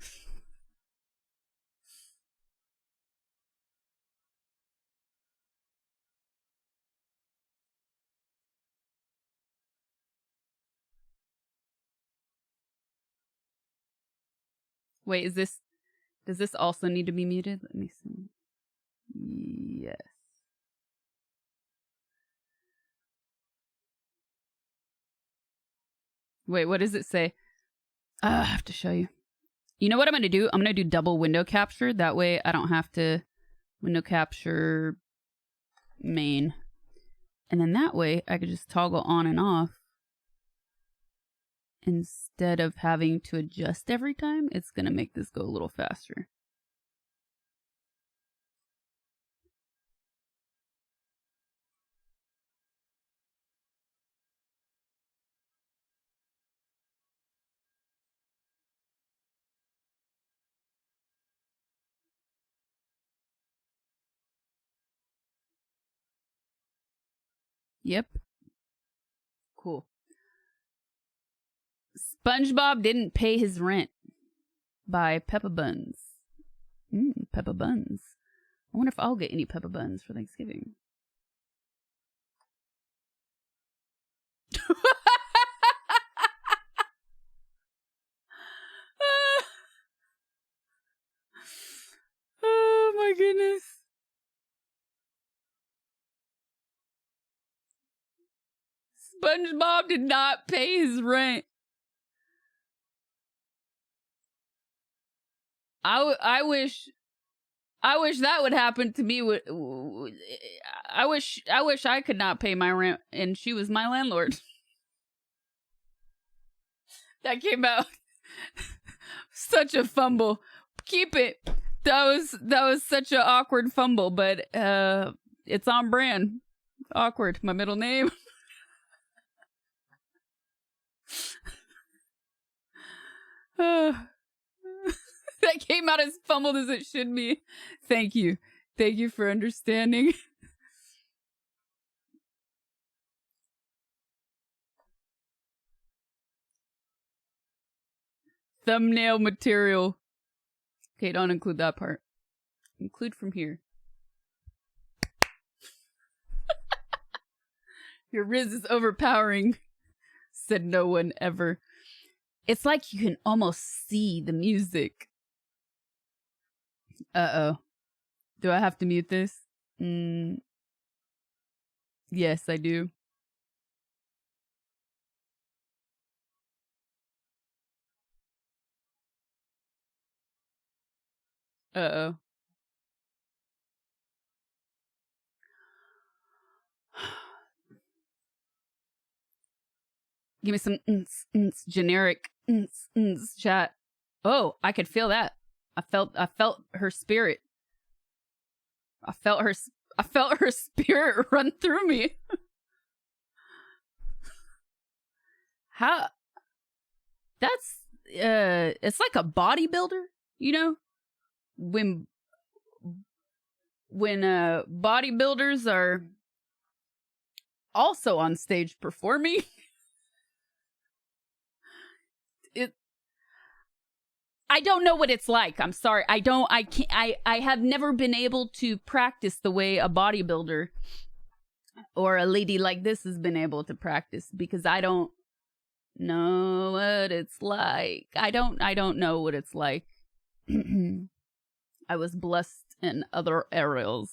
Wait, does this also need to be muted? Let me see. Yes. Wait, what does it say? I have to show you. You know what I'm going to do? I'm going to do double window capture. That way I don't have to window capture main. And then that way I could just toggle on and off. Instead of having to adjust every time, it's going to make this go a little faster. Yep. Cool. SpongeBob didn't pay his rent by Peppa Buns. Peppa Buns. I wonder if I'll get any Peppa Buns for Thanksgiving. Oh my goodness. SpongeBob did not pay his rent. I wish that would happen to me. I wish I could not pay my rent and she was my landlord. That came out such a fumble. Keep it. That was such an awkward fumble, but it's on brand. Awkward. My middle name. That came out as fumbled as it should be. Thank you. Thank you for understanding. Thumbnail material. Okay, don't include that part. Include from here. Your Riz is overpowering, said no one ever. It's like you can almost see the music. Uh-oh. Do I have to mute this? Yes, I do. Uh-oh. Give me some generic chat. Oh, I could feel that. I felt her spirit. I felt her spirit run through me. How? That's it's like a bodybuilder, you know? When bodybuilders are also on stage performing. I don't know what it's like. I'm sorry. I have never been able to practice the way a bodybuilder or a lady like this has been able to practice because I don't know what it's like. I don't know what it's like. I was blessed in other areas.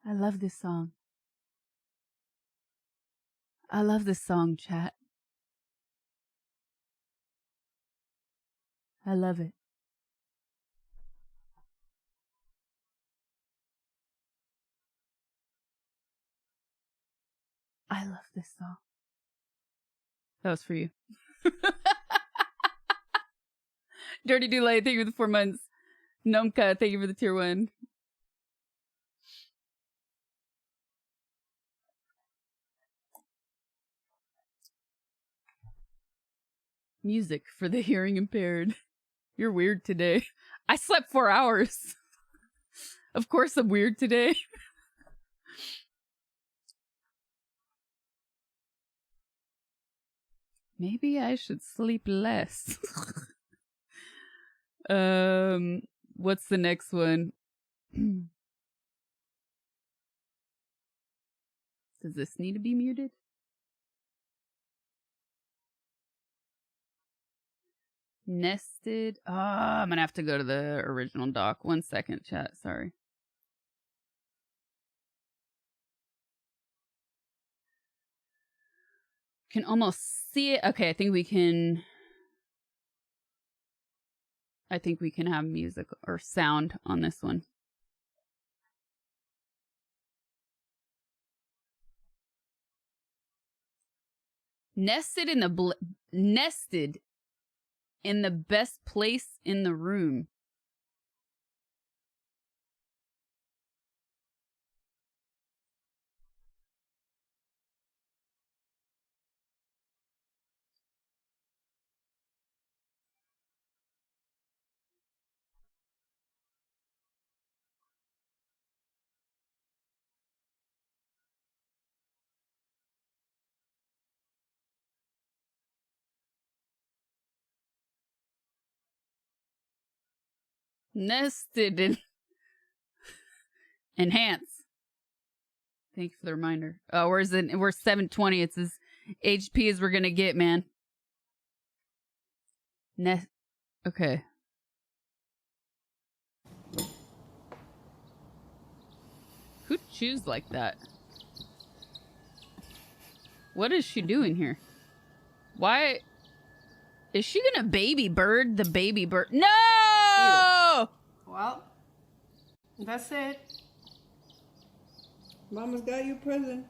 I love this song. I love this song, chat. I love it. I love this song. That was for you. Dirty Delay, thank you for the 4 months. Nomka, thank you for the tier 1. Music for the hearing impaired. You're weird today. I slept 4 hours. Of course I'm weird today. Maybe I should sleep less. What's the next one? Does this need to be muted? Nested. Oh, I'm gonna have to go to the original doc. 1 second, chat. Sorry. Can almost see it. Okay, I think we can have music or sound on this one. Nested in the best place in the room. Nested in enhance. Thank you for the reminder. Oh, we're 720. It's as HP as we're gonna get, man. Okay. Who'd choose like that? What is she doing here? Why is she gonna baby bird the baby bird? No! Well, that's it. Mama's got you a present.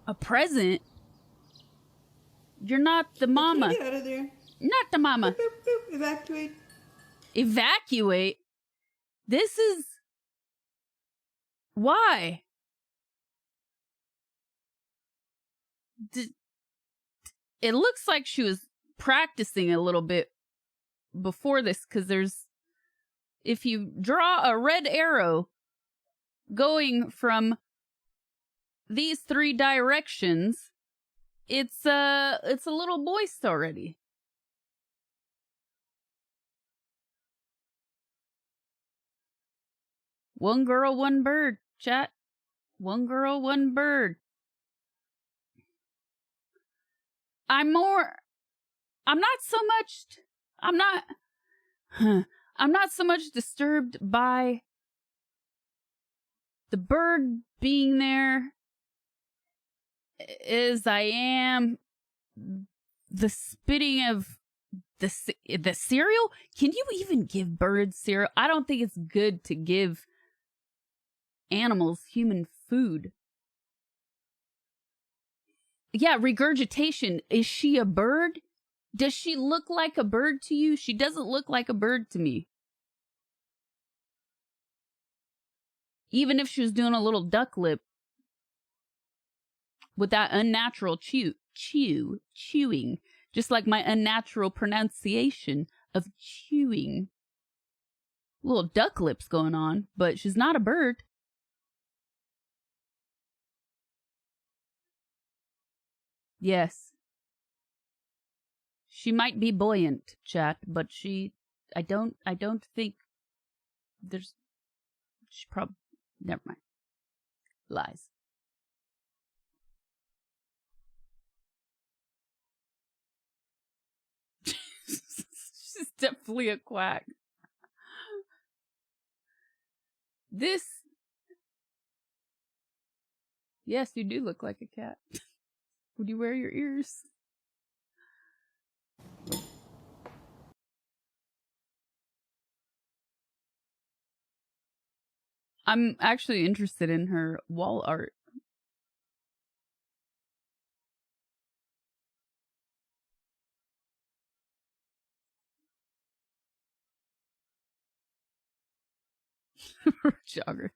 A present? You're not the mama. Get out of there. Not the mama. Boop, boop, boop. Evacuate. Evacuate? This is... Why? It looks like she was practicing a little bit before this, because there's... If you draw a red arrow going from these 3 directions, it's a little moist already. One girl, one bird, chat. One girl, one bird. I'm not so much disturbed by the bird being there as I am the spitting of the cereal. Can you even give birds cereal? I don't think it's good to give animals human food. Yeah, regurgitation. Is she a bird? Does she look like a bird to you? She doesn't look like a bird to me. Even if she was doing a little duck lip with that unnatural chewing, just like my unnatural pronunciation of chewing. Little duck lips going on, but she's not a bird. Yes. She might be buoyant, chat, but I don't think she probably, never mind. Lies. She's definitely a quack. Yes, you do look like a cat. Would you wear your ears? I'm actually interested in her wall art. Jogger.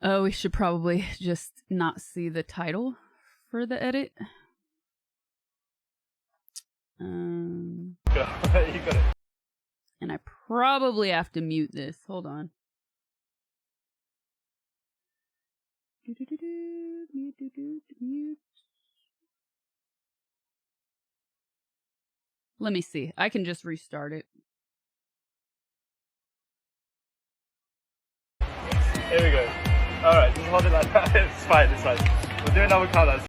Oh, we should probably just not see the title for the edit. You got it. And I probably have to mute this. Hold on. Mute. Let me see. I can just restart it. Here we go. Alright, just hold it like that. It's fine, it's fine. We'll do another countdown.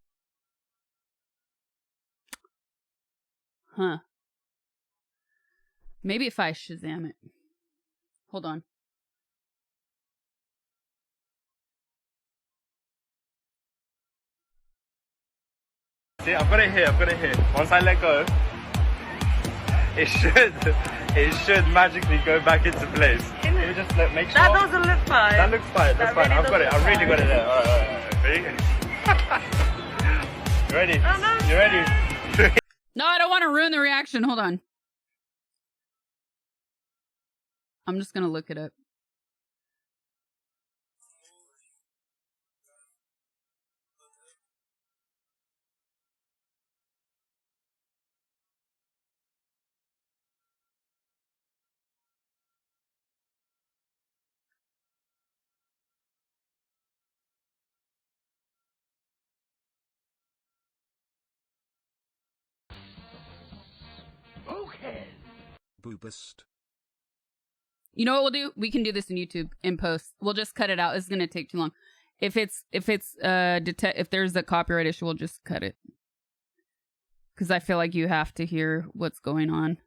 Huh. Maybe if I Shazam it. Hold on. See, I've got it here. I've got it here. Once I let go, it should magically go back into place. Can you just make sure? That doesn't look fine. That looks fine. That's fine. I've got it. I've really got it there. All right. Ready? You ready? Oh, no, you ready? No, I don't want to ruin the reaction. Hold on. I'm just gonna look it up. Okay. Boobist. You know what we'll do? We can do this in YouTube in post. We'll just cut it out. It's gonna take too long. If there's a copyright issue, we'll just cut it. Because I feel like you have to hear what's going on.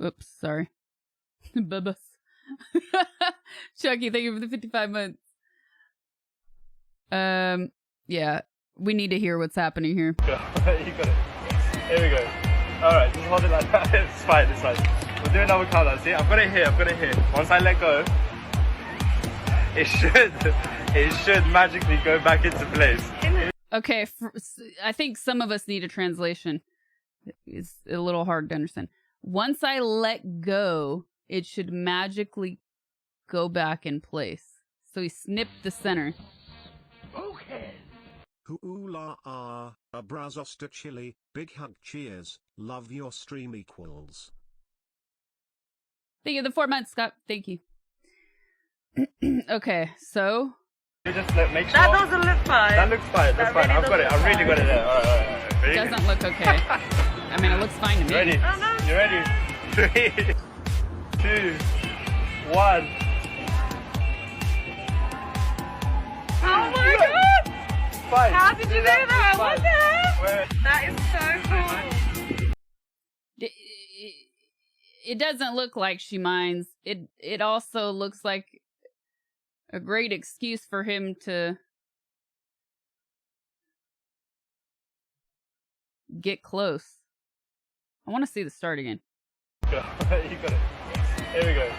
Oops, sorry. Bubba. Chucky, thank you for the 55 months. Yeah, we need to hear what's happening here. You got it. Here we go. Alright, just hold it like that. It's fine, it's fine. We'll do another countdown. See, I've got it here. I've got it here. Once I let go, it should magically go back into place. Okay, I think some of us need a translation. It's a little hard to understand. Once I let go, it should magically go back in place. So he snipped the center. Okay. Hoola abrazos to chili, big hug, cheers, love your stream equals. Thank you, the 4 months, Scott. Thank you. Okay, so. You just make sure. That doesn't look fine. That looks fine. That's fine. I've got it. I've really got it there. Alright. It doesn't look okay. I mean, it looks fine to me. Ready? Oh, no. You ready? 3, 2, 1. Oh my god! Fine. How did you do that? Fine. What the heck? Where? That is so cool. It doesn't look like she minds. It also looks like a great excuse for him to get close. I want to see the start again. You got it. Here we go.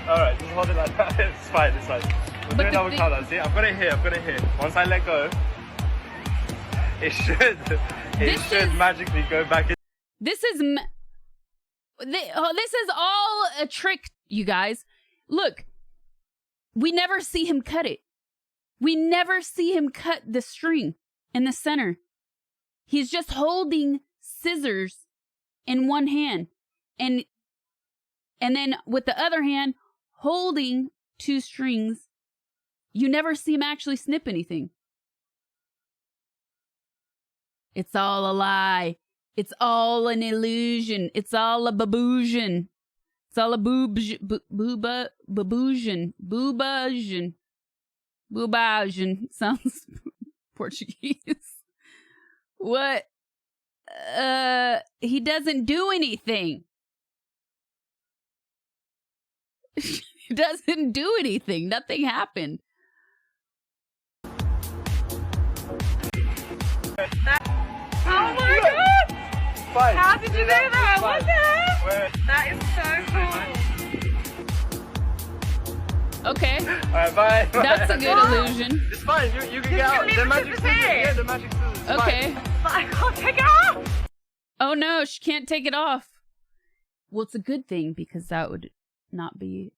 Alright, just hold it like that. It's fine, it's fine. We'll do another countdown. See, I've got it here. I've got it here. Once I let go, it should magically go back in. This is all a trick, you guys. Look, we never see him cut it. We never see him cut the string in the center. He's just holding scissors in one hand and then with the other hand holding 2 strings. You never see him actually snip anything. It's all a lie. It's all an illusion. It's all a baboosion. It's all a boobaasion. Sounds Portuguese. What? He doesn't do anything. He doesn't do anything. Nothing happened. Oh my god! Fine. How did you do that? What the heck? Where? That is so cool. Okay. Alright, bye. That's a good illusion. It's fine. You can get out. The magic scissors. Yeah, the magic scissors. Okay. But I can't take it off! Oh no, she can't take it off. Well, it's a good thing because that would not be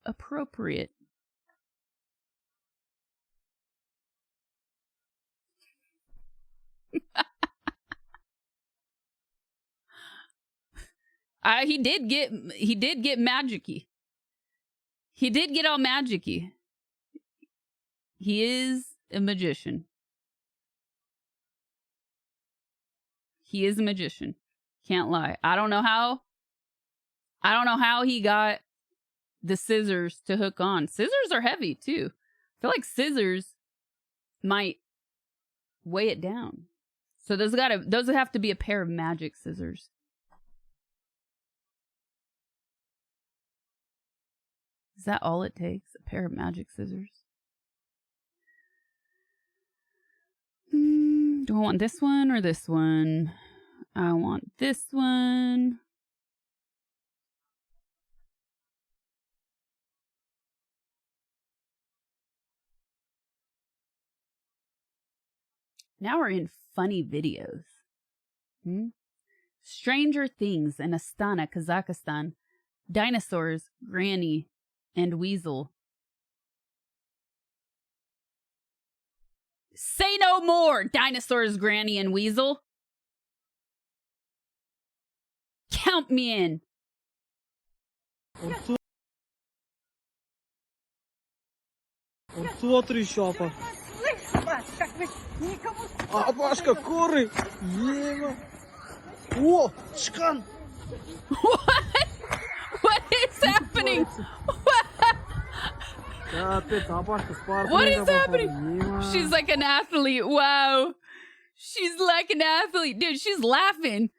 appropriate. He did get magic-y. He did get all magic-y. He is a magician. He is a magician. Can't lie. I don't know how he got the scissors to hook on. Scissors are heavy too. I feel like scissors might weigh it down. So those would have to be a pair of magic scissors. Is that all it takes? A pair of magic scissors? Do I want this one or this one? I want this one. Now we're in funny videos. Stranger Things in Astana, Kazakhstan. Dinosaurs, Granny, and Weasel. Say no more, Dinosaurs, Granny, and Weasel. Count me in. Смотри, шапа. А, Пашка, коры! Ева! О, шкан! What? What is happening? What is happening? She's like an athlete. Wow. She's like an athlete. Dude, she's laughing.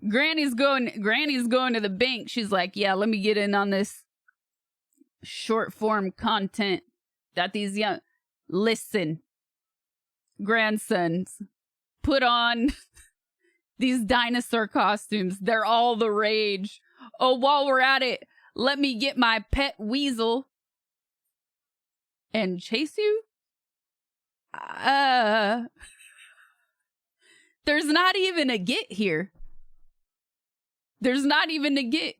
Granny's going to the bank. She's like, yeah, let me get in on this short form content that these young... Listen, grandsons, put on these dinosaur costumes. They're all the rage. Oh, while we're at it, let me get my pet weasel and chase you? There's not even a get here. There's not even a get.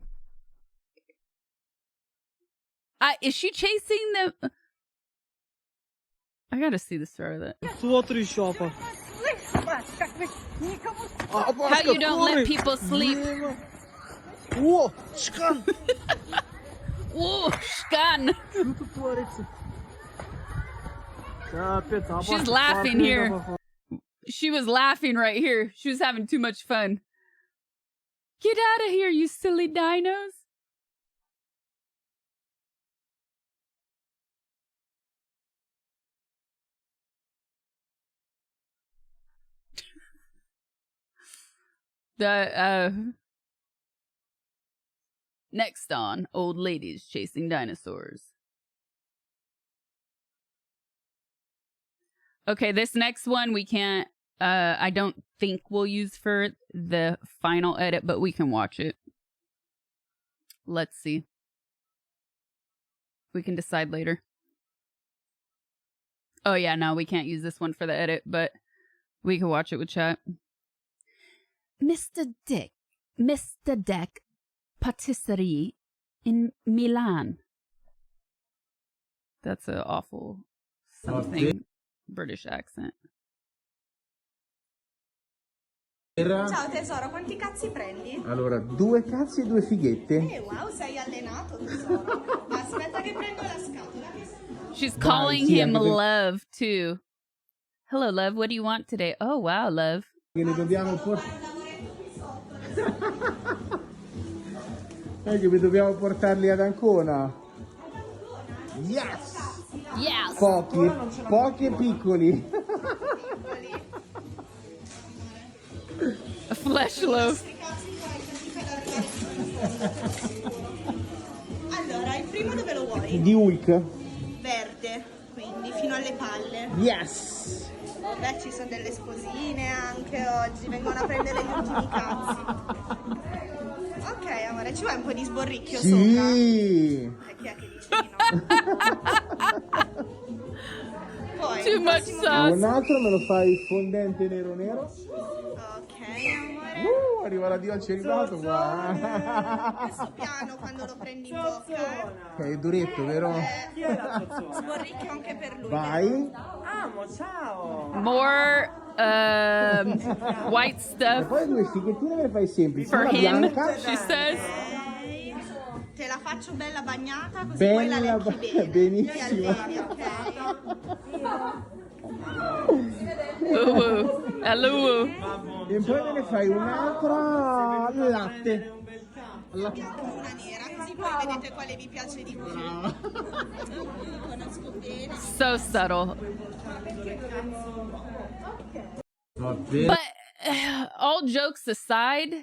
Is she chasing them? I gotta see the start of that. Смотри, шапа. How you don't let people sleep? О, шкан! О, шкан! She's laughing here. She was laughing right here. She was having too much fun. Get out of here, you silly dinos. Next on, old ladies chasing dinosaurs. Okay, this next one we can't, I don't think we'll use for the final edit, but we can watch it. Let's see. We can decide later. Oh yeah, no, we can't use this one for the edit, but we can watch it with chat. Mr. Deck Patisserie in Milan. That's an awful something British accent. Ciao tesoro, quanti cazzi prendi? Allora, 2 cazzi e 2 fighette. Wow, sei allenato tesoro. Aspetta che prendo la scatola. She's calling him love too. Hello love, what do you want today? Oh wow, love. Che ne dobbiamo portare. Che vi dobbiamo portarli ad Ancona. Yes! Yes! Pochi e piccoli. A flesh loaf. Allora, il primo dove lo vuoi? Di Hulk. Verde, quindi fino alle palle. Yes! Beh, ci sono delle sposine anche oggi, vengono a prendere gli ultimi cazzi. Ok, amore, ci vuoi un po' di sborricchio sopra? Sì! E chi è che dice di no? Poi, Too much sauce. Un altro me lo fai fondente nero nero. Ok, amore. Arriva la Dio al celibato qua. Adesso piano quando lo prendi in bocca. È duretto, vero? Sborricchio anche per lui. Vai. Amo, ciao. More white E stuff poi 2 fighettine me le fai semplici. for Una him, bianca. she says. Te la faccio bella bagnata così poi la lecchi bene. Benissimo. Hello. E poi me ne fai un'altra al latte. Una nera, così poi vedete quale vi piace di più. Conosco bene. So subtle. But all jokes aside,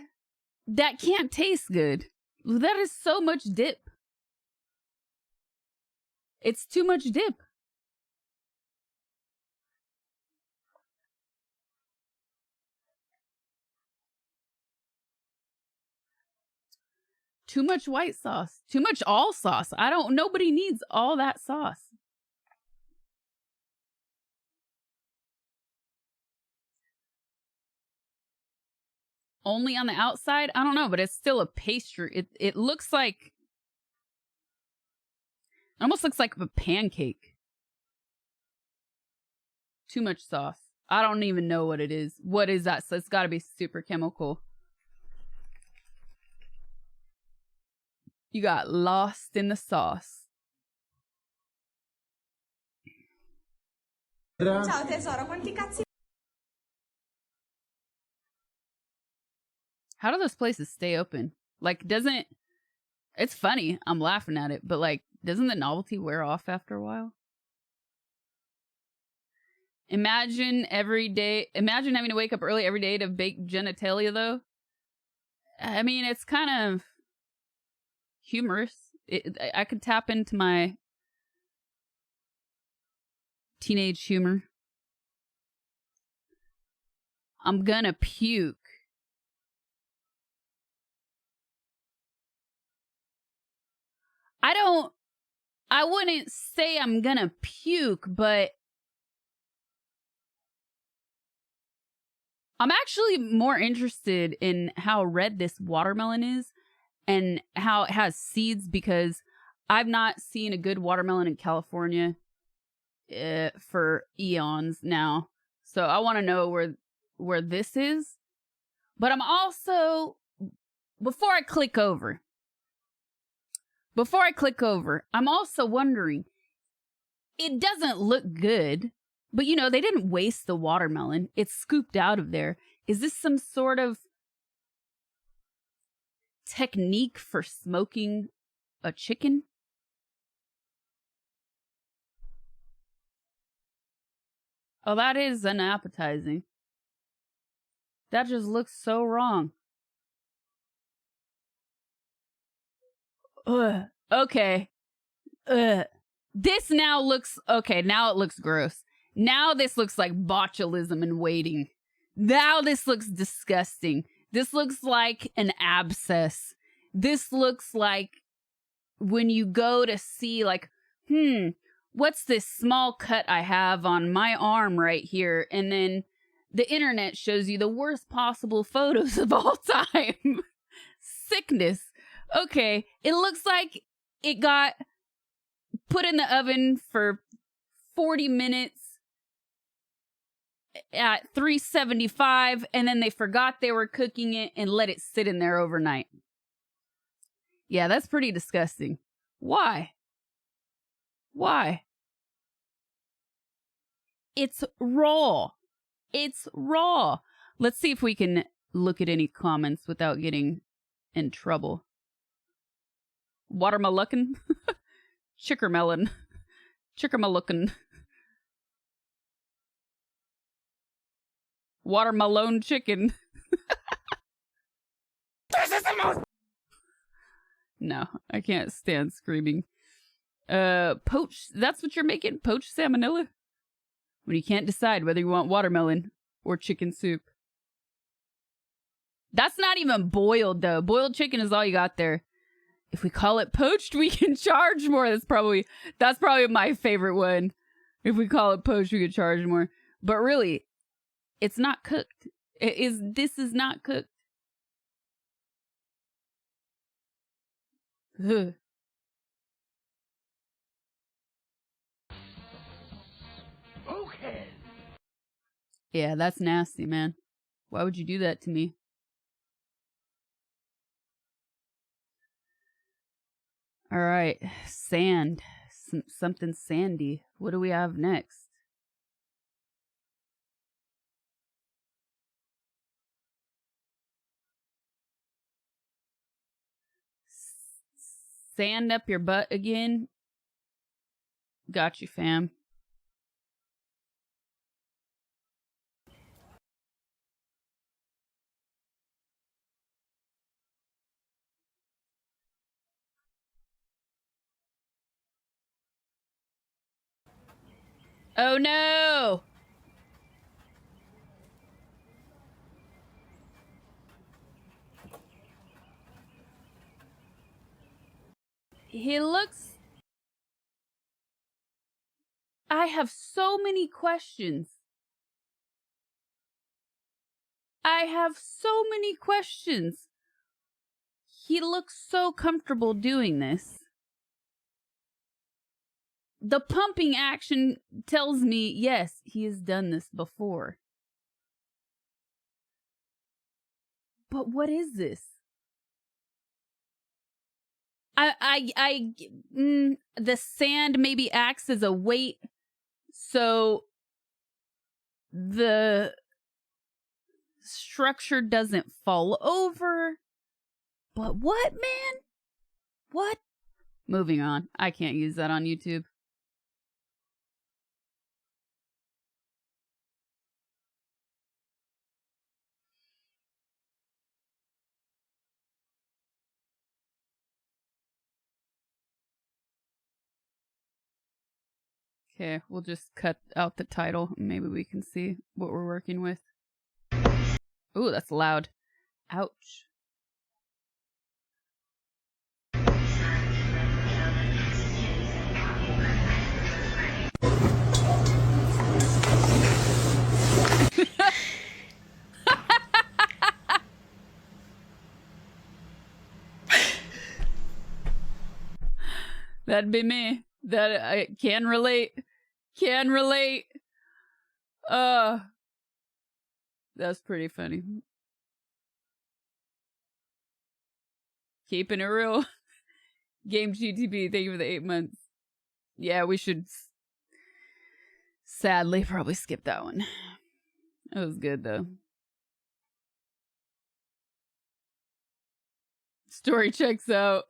that can't taste good. That is so much dip. It's too much dip. Too much white sauce. Too much all sauce. Nobody needs all that sauce. Only on the outside? I don't know, but it's still a pastry. It looks like... It almost looks like a pancake. Too much sauce. I don't even know what it is. What is that? So it's got to be super chemical. You got lost in the sauce. Ciao tesoro, quanti cazzi? How do those places stay open? Like, doesn't... It's funny. I'm laughing at it. But, like, doesn't the novelty wear off after a while? Imagine having to wake up early every day to bake genitalia, though. I mean, it's kind of humorous. I could tap into my teenage humor. I'm gonna puke. I wouldn't say I'm gonna puke, but I'm actually more interested in how red this watermelon is and how it has seeds, because I've not seen a good watermelon in California for eons now. So I want to know where this is. But I'm also, before I click over, I'm also wondering, it doesn't look good. But, you know, they didn't waste the watermelon. It's scooped out of there. Is this some sort of technique for smoking a chicken? Oh, that is unappetizing. That just looks so wrong. Ugh. Okay. Ugh. This now looks... Okay, now it looks gross. Now this looks like botulism in waiting. Now this looks disgusting. This looks like an abscess. This looks like when you go to see, like, what's this small cut I have on my arm right here? And then the internet shows you the worst possible photos of all time. Sickness. Okay, it looks like it got put in the oven for 40 minutes at 375, and then they forgot they were cooking it and let it sit in there overnight. Yeah, that's pretty disgusting. Why? Why? It's raw. It's raw. Let's see if we can look at any comments without getting in trouble. Watermelon? Chickermelon. Chickermelon. Watermelon chicken. This is the most... No, I can't stand screaming. Poached, that's what you're making? Poached salmonella? When you can't decide whether you want watermelon or chicken soup. That's not even boiled, though. Boiled chicken is all you got there. If we call it poached, we can charge more. That's probably my favorite one. If we call it poached, we can charge more. But really, it's not cooked. This is not cooked. Ugh. Okay. Yeah, that's nasty, man. Why would you do that to me? All right, sand. Something sandy. What do we have next? Sand up your butt again? Got you, fam. Oh no! He looks... I have so many questions. I have so many questions. He looks so comfortable doing this. The pumping action tells me, yes, he has done this before. But what is this? The sand maybe acts as a weight, so the structure doesn't fall over. But what, man? What? Moving on. I can't use that on YouTube. Okay, we'll just cut out the title. Maybe we can see what we're working with. Ooh, that's loud. Ouch. That'd be me. That I can relate. Can relate. That's pretty funny. Keeping it real. Game GTB, thank you for the 8 months. Yeah, we should sadly probably skip that one. That was good though. Story checks out.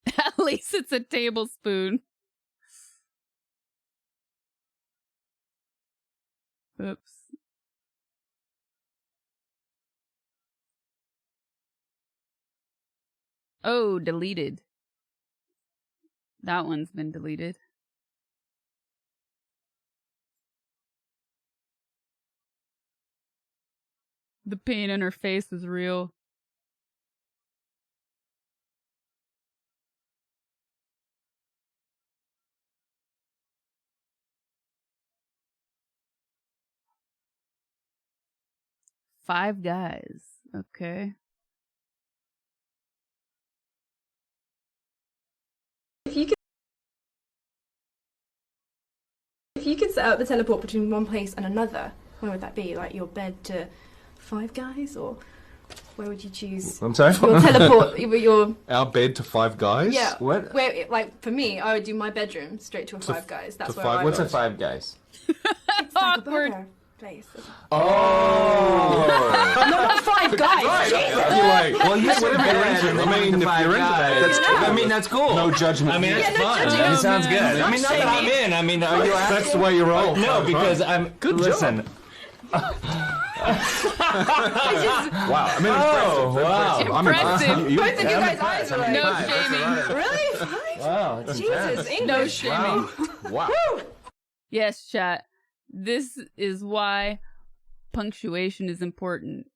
At least it's a tablespoon. Oops. Oh, deleted. That one's been deleted. The pain in her face is real. Five Guys. Okay. If you could set up the teleport between one place and another, where would that be? Like your bed to Five Guys, or where would you choose? I'm sorry? Your teleport, your... Our bed to Five Guys? Yeah. What? Where, like, for me, I would do my bedroom straight to a Five Guys. That's where I What's would. a Five Guys? It's like a burger place. Oh! Not Five Guys! Jesus! You're like, well, you That's said what you're I'm into it. into. I mean, if you're into that, that's cool. I mean, that's cool. No judgment. I mean, here. that's fun. judging. It sounds good. man. I mean, not that I'm in. I mean, are you That's the way you roll. No, because I'm... Good listen. Wow, I mean, wow. I'm Impressive. Both of you guys' eyes are like... No shaming. Really? Five? Wow, that's Jesus, intense. English. No shaming. Wow. Yes, chat. This is why punctuation is important.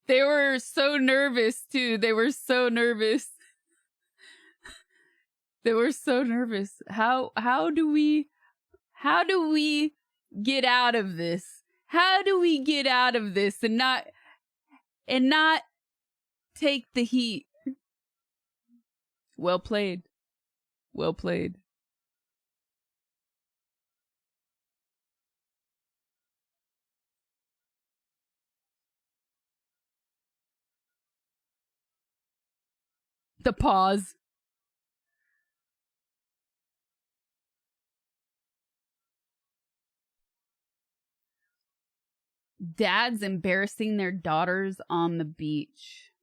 They were so nervous too. They were so nervous. They were so nervous. How do we get out of this? How do we get out of this and not take the heat? Well played. Well played. The pause. Dads embarrassing their daughters on the beach.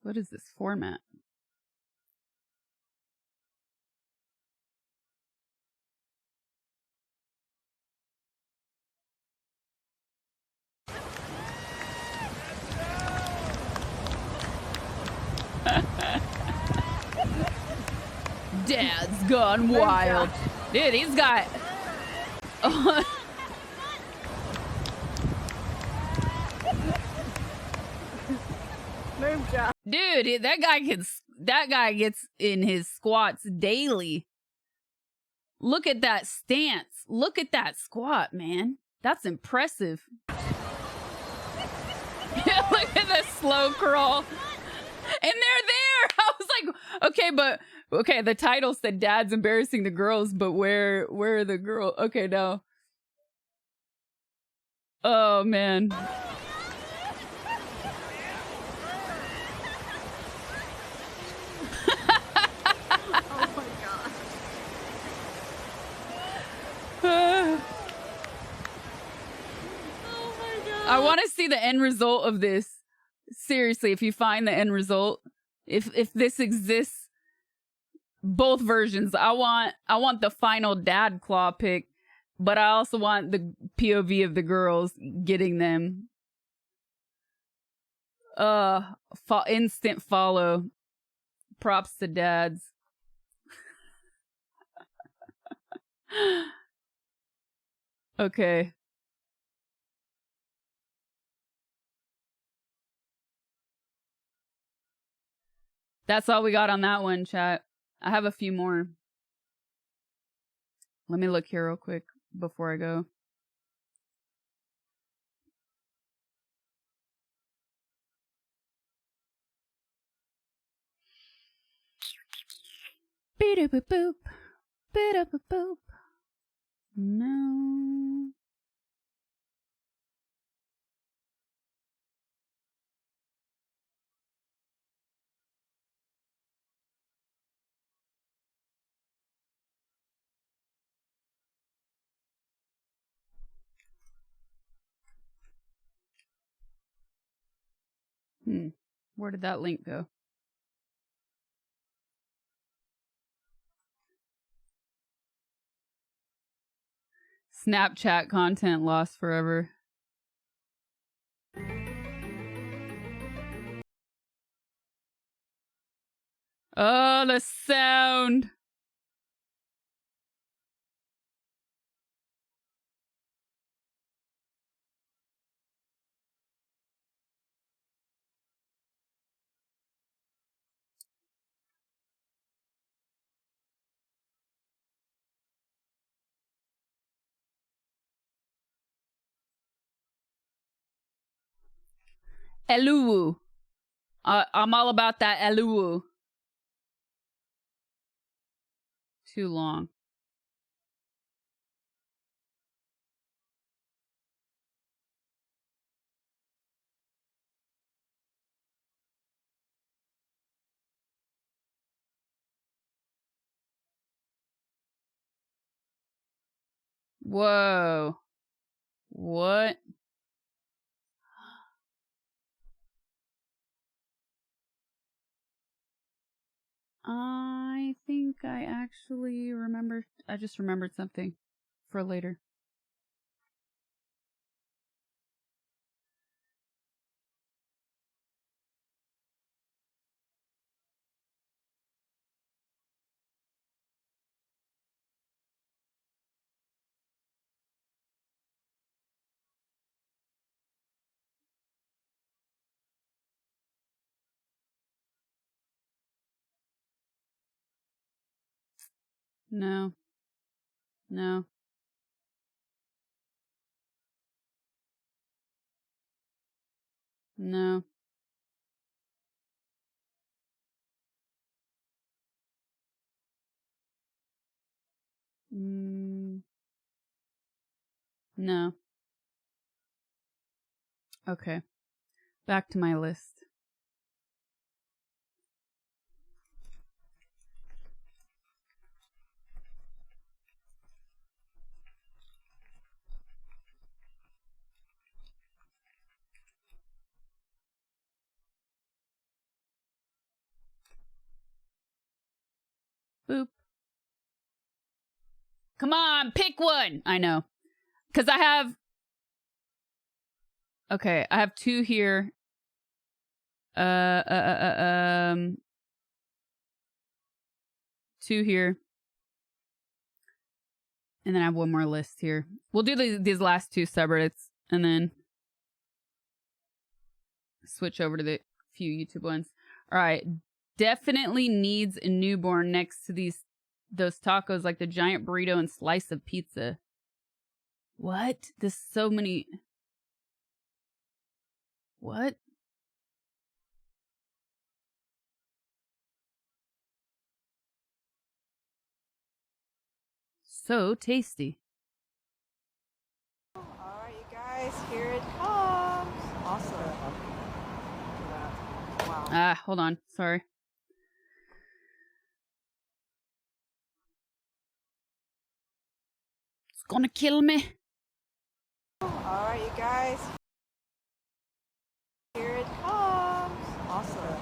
What is this format? Dad's gone wild. Dude, he's got... on. Move, Josh. Dude, that guy gets in his squats daily. Look at that stance. Look at that squat, man. That's impressive. Yeah, look at the slow crawl. And they're there. I was like, okay, the title said Dad's embarrassing the girls, but where are the girls? Okay, no. Oh, man. Oh my god. Oh my god. I want to see the end result of this. Seriously, if you find the end result, if this exists, both versions. I want the final dad claw pick, but I also want the POV of the girls getting them. Instant follow. Props to dads. Okay. That's all we got on that one, chat. I have a few more. Let me look here real quick before I go. Beep-a-boop. Beep-a-boop. No. Where did that link go? Snapchat content lost forever. Oh, the sound. Eluwu. I'm all about that Eluwu. Too long. Whoa. What? I think I actually remembered. I just remembered something for later. No. No. No. No. Okay. Back to my list. Boop. Come on, pick one. I know. Because I have... Okay, I have two here. Two here. And then I have one more list here. We'll do these last two subreddits and then switch over to the few YouTube ones. All right. Definitely needs a newborn next to those tacos, like the giant burrito and slice of pizza. What? There's so many. What? So tasty. Alright, you guys, here it comes. Awesome. Wow. Ah, hold on. Sorry. It's gonna kill me. Alright, you guys. Here it comes. Awesome.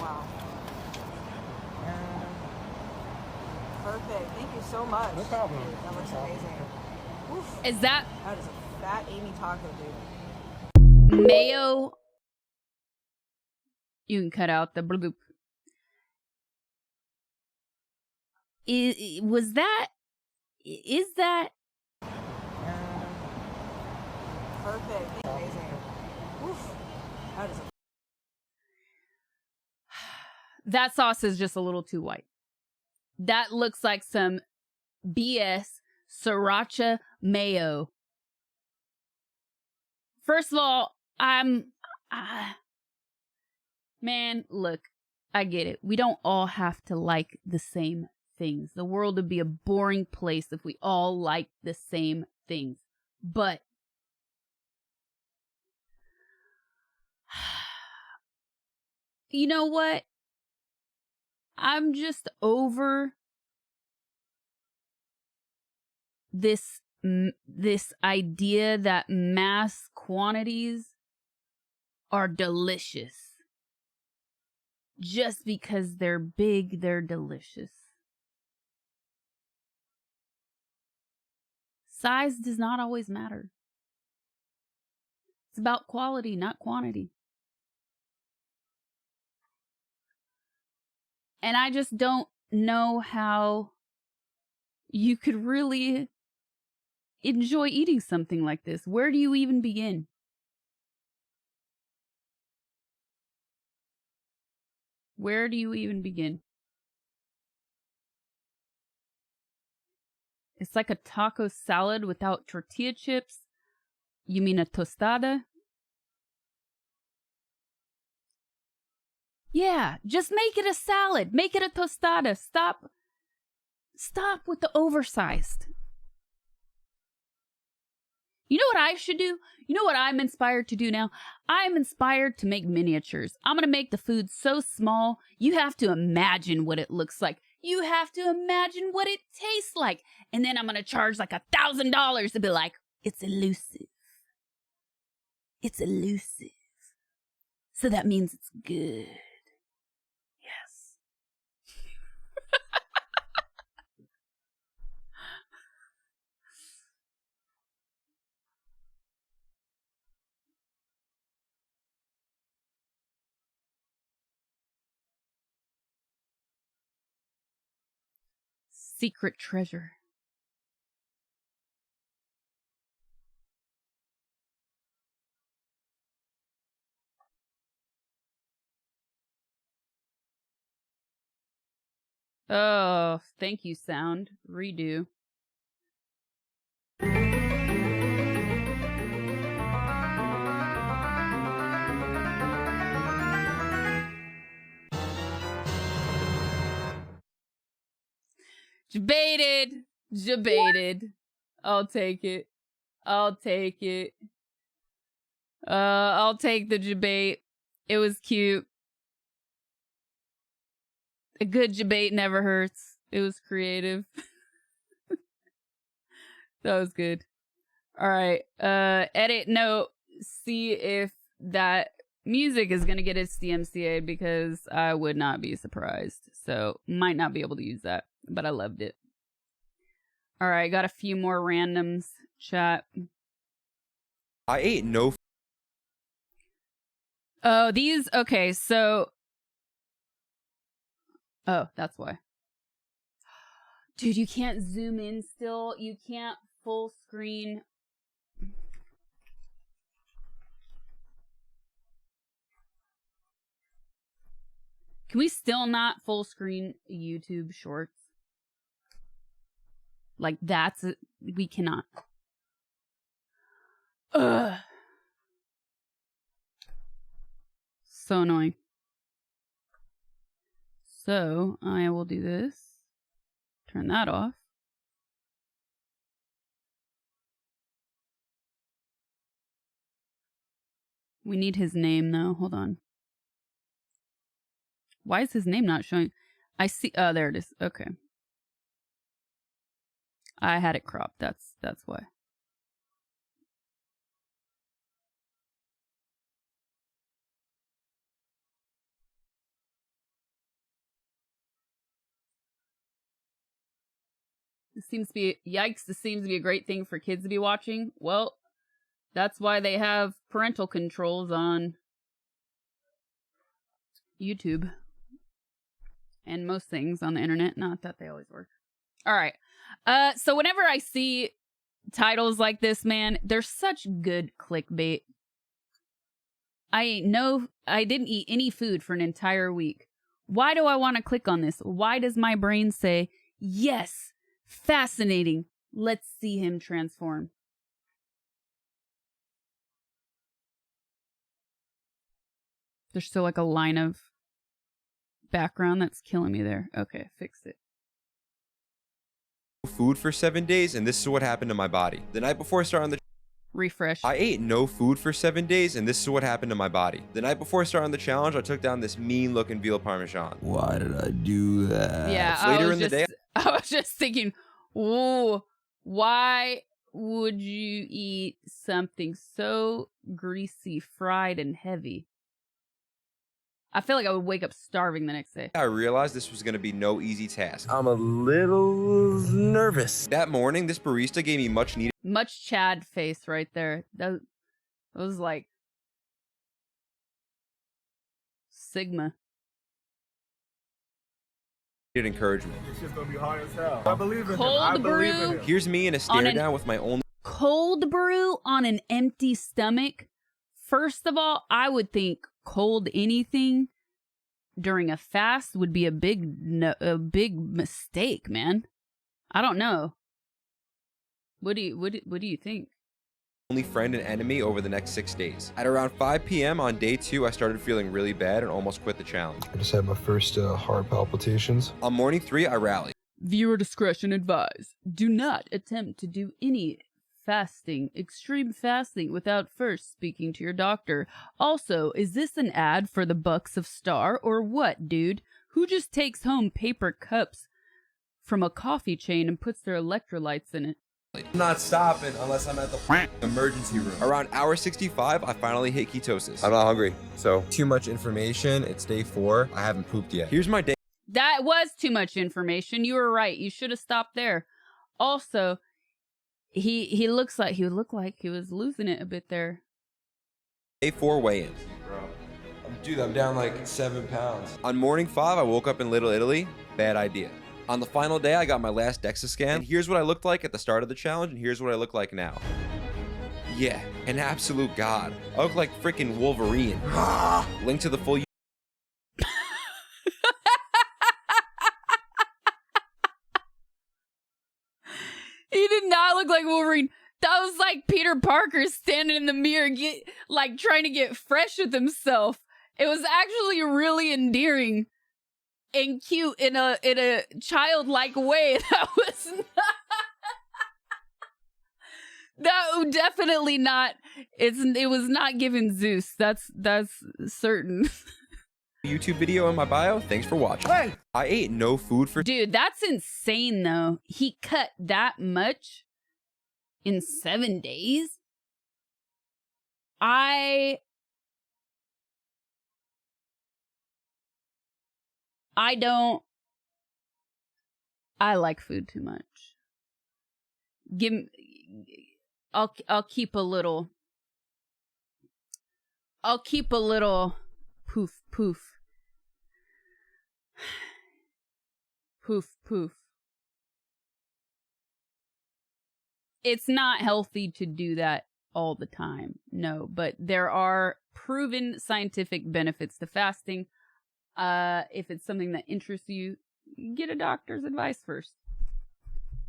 Wow. Perfect. Thank you so much. No problem. Dude, that looks amazing. Oof. Is that is a fat Amy taco, dude. mayo? You can cut out the bloop. Is that? Perfect. Amazing. Oof. That is a That sauce is just a little too white. That looks like some BS sriracha mayo. First of all, man, look, I get it. We don't all have to like the same things. The world would be a boring place if we all liked the same things. But you know what? I'm just over this idea that mass quantities are delicious. Just because they're big, they're delicious. Size does not always matter. It's about quality, not quantity. And I just don't know how you could really enjoy eating something like this. Where do you even begin? Where do you even begin? It's like a taco salad without tortilla chips. You mean a tostada? Yeah, just make it a salad. Make it a tostada. Stop with the oversized. You know what I should do? You know what I'm inspired to do now? I'm inspired to make miniatures. I'm going to make the food so small, you have to imagine what it looks like. You have to imagine what it tastes like. And then I'm going to charge like $1,000 to be like, it's elusive. It's elusive. So that means it's good. Yes. Secret treasure. Oh, thank you, sound. Redo. Debated. Debated. I'll take it. I'll take it. I'll take the debate. It was cute. A good debate never hurts. It was creative. That was good. All right. Edit note. See if that music is going to get its DMCA because I would not be surprised. So might not be able to use that, but I loved it. All right. Got a few more randoms. Chat. I ate no. Oh, these. Okay. So. Oh, that's why. Dude, you can't zoom in still. You can't full screen. Can we still not full screen YouTube shorts? Like, that's it. We cannot. Ugh. So annoying. So, I will do this. Turn that off. We need his name, though. Hold on. Why is his name not showing? I see. Oh, there it is. Okay. I had it cropped. That's why. This seems to be, yikes, this seems to be a great thing for kids to be watching. Well, that's why they have parental controls on YouTube. And most things on the internet. Not that they always work. All right. So whenever I see titles like this, man, they're such good clickbait. I didn't eat any food for an entire week. Why do I want to click on this? Why does my brain say, yes, fascinating. Let's see him transform. There's still like a line of background that's killing me there. Okay, fix it. Food for 7 days, and this is what happened to my body. The night before starting the refresh. I ate no food for 7 days, and this is what happened to my body. The night before starting the challenge, I took down this mean-looking veal parmesan. Why did I do that? Yeah, Later in the day, I was just thinking, ooh, why would you eat something so greasy, fried, and heavy? I feel like I would wake up starving the next day. I realized this was going to be no easy task. I'm a little nervous. That morning, this barista gave me much needed Chad face right there. That was like Sigma. encouragement. It's just gonna be hard as hell. I believe in Cold him. I believe in brew. him. Here's me in a stare down with my only Cold brew on an empty stomach. First of all, I would think cold anything during a fast would be a big mistake, man. I don't know. What do you think? only friend and enemy over the next 6 days. At around 5 p.m. on day 2, I started feeling really bad and almost quit the challenge. I just had my first heart palpitations. On morning 3, I rallied. Viewer discretion advised. Do not attempt to do any extreme fasting, without first speaking to your doctor. Also, is this an ad for the Bucks of Star or what, dude? Who just takes home paper cups from a coffee chain and puts their electrolytes in it? I'm not stopping unless I'm at the emergency room. Around hour 65, I finally hit ketosis. I'm not hungry, so too much information. It's day 4. I haven't pooped yet. Here's my day. That was too much information. You were right. You should have stopped there. Also, he looked like he was losing it a bit there. Day 4 weigh-in. Dude, I'm down like 7 pounds. On morning 5, I woke up in Little Italy. Bad idea. On the final day, I got my last DEXA scan. And here's what I looked like at the start of the challenge, and here's what I look like now. Yeah, an absolute god. I look like freaking Wolverine. Link to the full... He did not look like Wolverine. That was like Peter Parker standing in the mirror, trying to get fresh with himself. It was actually really endearing and cute in a childlike way. That was definitely not. It was not given Zeus. That's certain. YouTube video in my bio. Thanks for watching. Hey! I ate no food for... Dude, that's insane though. He cut that much in 7 days? I like food too much. I'll keep a little poof. Poof. it's not healthy to do that all the time. No, but there are proven scientific benefits to fasting. If it's something that interests you, get a doctor's advice first.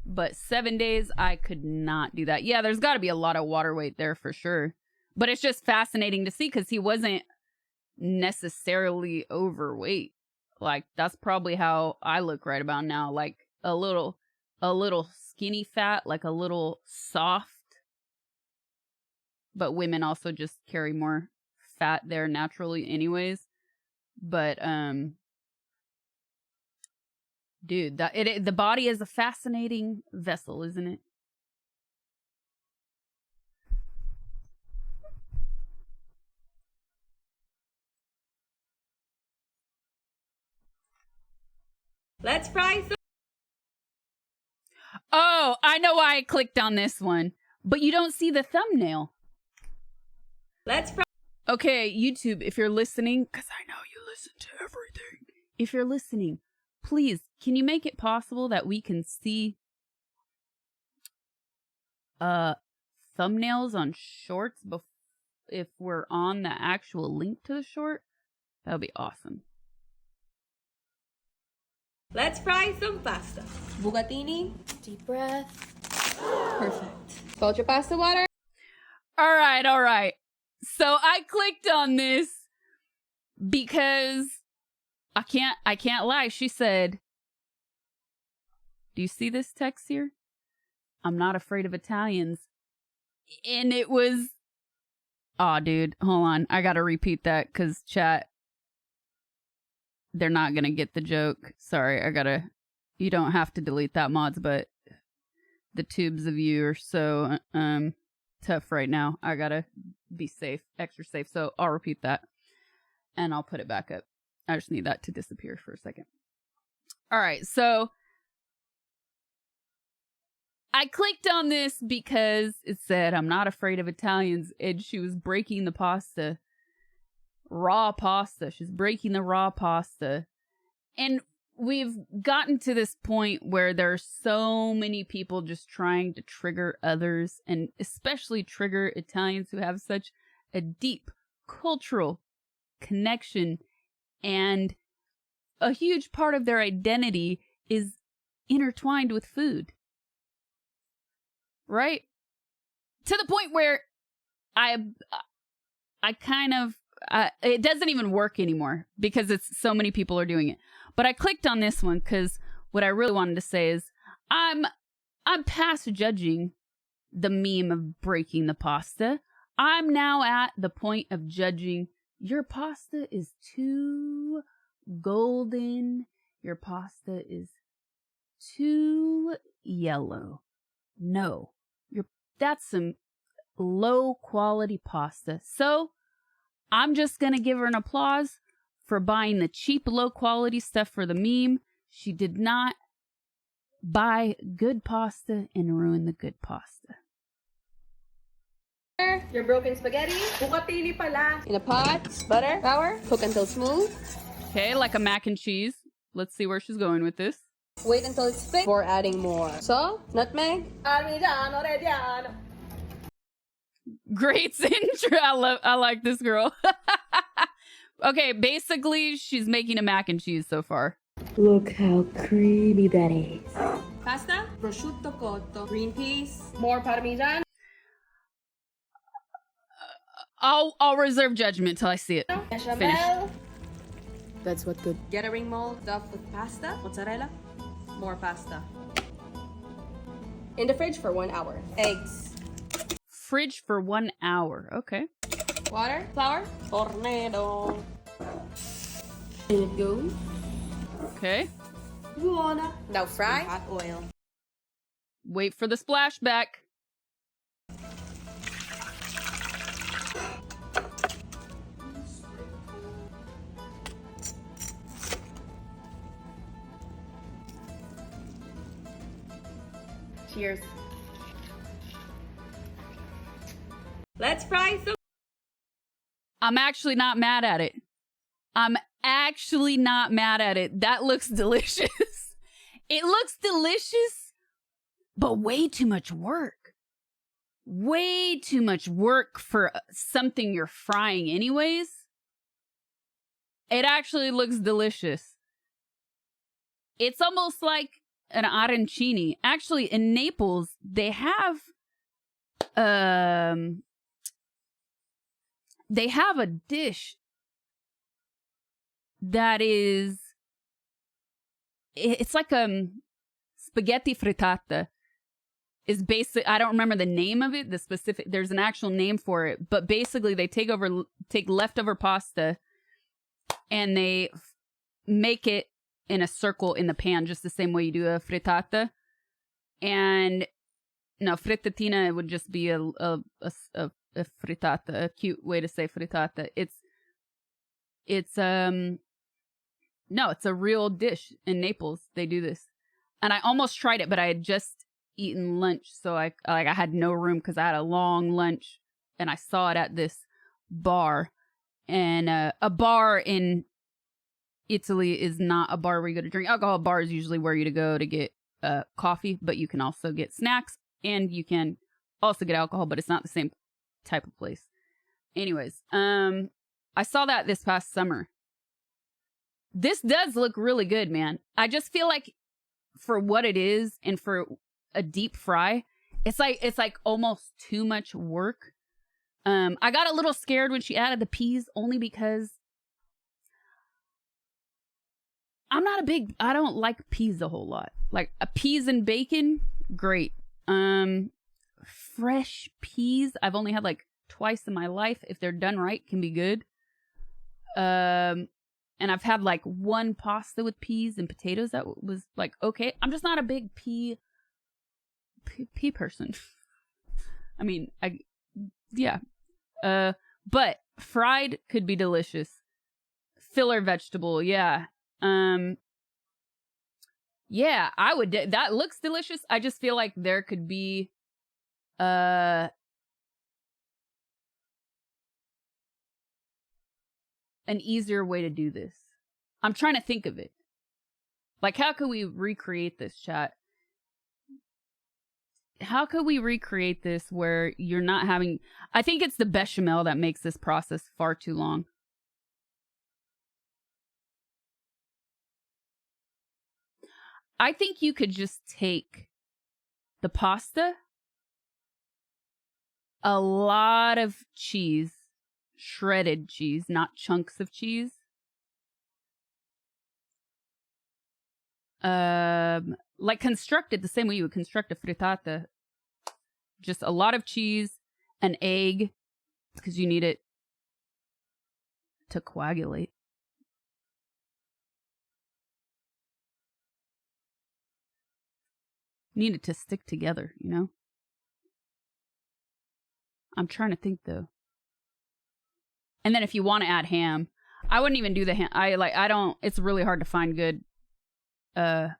But 7 days, I could not do that. Yeah, there's got to be a lot of water weight there for sure. But it's just fascinating to see because he wasn't necessarily overweight. Like, that's probably how I look right about now. Like, a little skinny fat, like a little soft. But women also just carry more fat there naturally anyways. But, dude, the body is a fascinating vessel, isn't it? Let's fry some. Oh, I know why I clicked on this one. But you don't see the thumbnail. Let's fry. Okay, YouTube, if you're listening, because I know you listen to everything. If you're listening, please, can you make it possible that we can see thumbnails on shorts if we're on the actual link to the short? That would be awesome. Let's fry some pasta. Bucatini. Deep breath. Perfect. Hold your pasta water. All right. So I clicked on this because I can't lie. She said, do you see this text here? I'm not afraid of Italians. And it was, oh, dude, hold on. I got to repeat that because chat, they're not going to get the joke. Sorry, you don't have to delete that, mods, but the tubes of you are so tough right now. I got to be safe, extra safe. So I'll repeat that and I'll put it back up. I just need that to disappear for a second. All right, so I clicked on this because it said, I'm not afraid of Italians, and she was breaking the pasta. Raw pasta. She's breaking the raw pasta. And we've gotten to this point where there are so many people just trying to trigger others, and especially trigger Italians who have such a deep cultural connection, and a huge part of their identity is intertwined with food. Right? To the point where I kind of, it doesn't even work anymore because it's so many people are doing it. But I clicked on this one because what I really wanted to say is I'm past judging the meme of breaking the pasta. I'm now at the point of judging your pasta is too golden. Your pasta is too yellow. No, that's some low quality pasta. So I'm just going to give her an applause for buying the cheap, low quality stuff for the meme. She did not buy good pasta and ruin the good pasta. Your broken spaghetti. Bucatini pala. In a pot, butter, flour, cook until smooth. Okay, like a mac and cheese. Let's see where she's going with this. Wait until it's thick before adding more salt, nutmeg, parmigiano reggiano. Great intro. I like this girl. Okay, basically, she's making a mac and cheese so far. Look how creamy that is. Pasta, prosciutto cotto, green peas, more parmesan. I'll reserve judgment till I see it. Bechamel. That's what good. Get a ring mold stuffed with pasta, mozzarella, more pasta. In the fridge for 1 hour. Eggs. Fridge for 1 hour. Okay. Water, flour, tornado. In it goes. Okay. Buona. Now fry. Hot oil. Wait for the splashback. Cheers. Let's fry some. I'm actually not mad at it. That looks delicious. It looks delicious, but way too much work. way too much work for something you're frying anyways. It actually looks delicious. It's almost like an arancini. Actually, in Naples, they have a dish that is, it's like spaghetti frittata. Is basic. I don't remember the name of it. The specific. There's an actual name for it, but basically they take leftover pasta and they make it in a circle in the pan, just the same way you do a frittata. And no, frittatina would just be a frittata, a cute way to say frittata. It's a real dish in Naples. They do this, and I almost tried it, but I had just eaten lunch, so I had no room because I had a long lunch, and I saw it at this bar. And a bar in Italy is not a bar where you go to drink alcohol. A bar is usually where you go to get coffee, but you can also get snacks and you can also get alcohol, but it's not the same type of place. Anyways, I saw that this past summer. This does look really good, man. I just feel like for what it is and for a deep fry, it's like almost too much work. I got a little scared when she added the peas, only because I don't like peas a whole lot. Like peas and bacon, great. Fresh peas, I've only had like twice in my life. If they're done right, can be good. And I've had like one pasta with peas and potatoes that was like okay. I'm just not a big pea person. I mean, yeah. But fried could be delicious. Filler vegetable, yeah. Yeah, I would. That looks delicious. I just feel like there could be, an easier way to do this. I'm trying to think of it. Like, how could we recreate this, chat? How could we recreate this where you're not having... I think it's the bechamel that makes this process far too long. I think you could just take the pasta, a lot of cheese, shredded cheese, not chunks of cheese. Like constructed the same way you would construct a frittata. Just a lot of cheese, an egg, because you need it to coagulate. Need it to stick together, you know? I'm trying to think though. And then if you want to add ham, I wouldn't even do the ham. It's really hard to find good ham,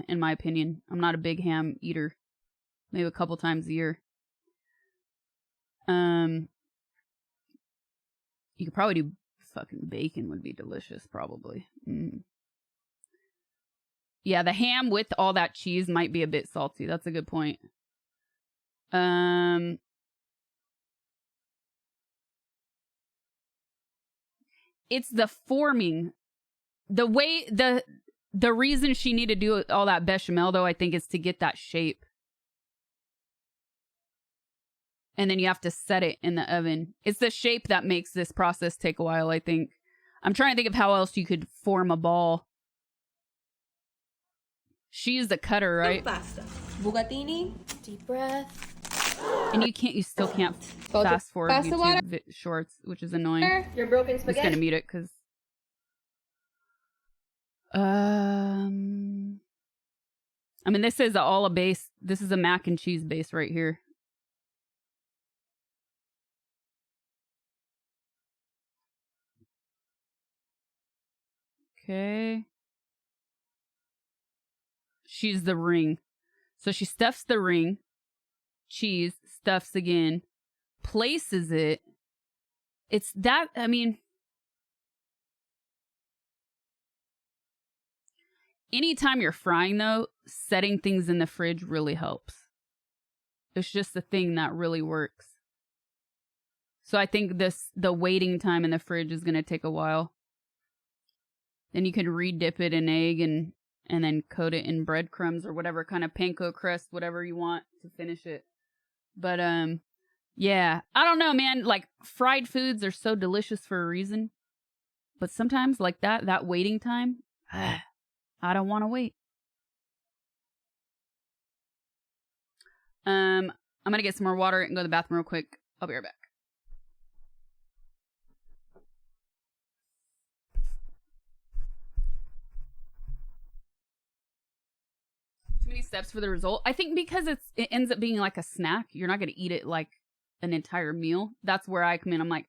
in my opinion. I'm not a big ham eater. Maybe a couple times a year. You could probably do fucking bacon would be delicious, probably. Yeah, the ham with all that cheese might be a bit salty. That's a good point. It's the forming. The way, the reason she needed to do all that bechamel, though, I think, is to get that shape. And then you have to set it in the oven. It's the shape that makes this process take a while, I think. I'm trying to think of how else you could form a ball. She used the cutter, right? Pasta. Bucatini. Deep breath. And you still can't fast forward YouTube shorts, which is annoying. Your broken I'm just spaghetti. gonna mute it because. I mean, this is all a base. This is a mac and cheese base right here. Okay. She's the ring. So she stuffs the ring. Cheese, stuffs again. Places it. It's that, I mean... Anytime you're frying, though, setting things in the fridge really helps. It's just the thing that really works. So I think the waiting time in the fridge is going to take a while. Then you can re-dip it in egg and then coat it in breadcrumbs or whatever kind of panko crust, whatever you want to finish it. But, yeah, I don't know, man. Like, fried foods are so delicious for a reason. But sometimes, like that waiting time, I don't want to wait. I'm going to get some more water and go to the bathroom real quick. I'll be right back. Too many steps for the result. I think because it ends up being like a snack. You're not going to eat it like an entire meal. That's where I come in. I'm like,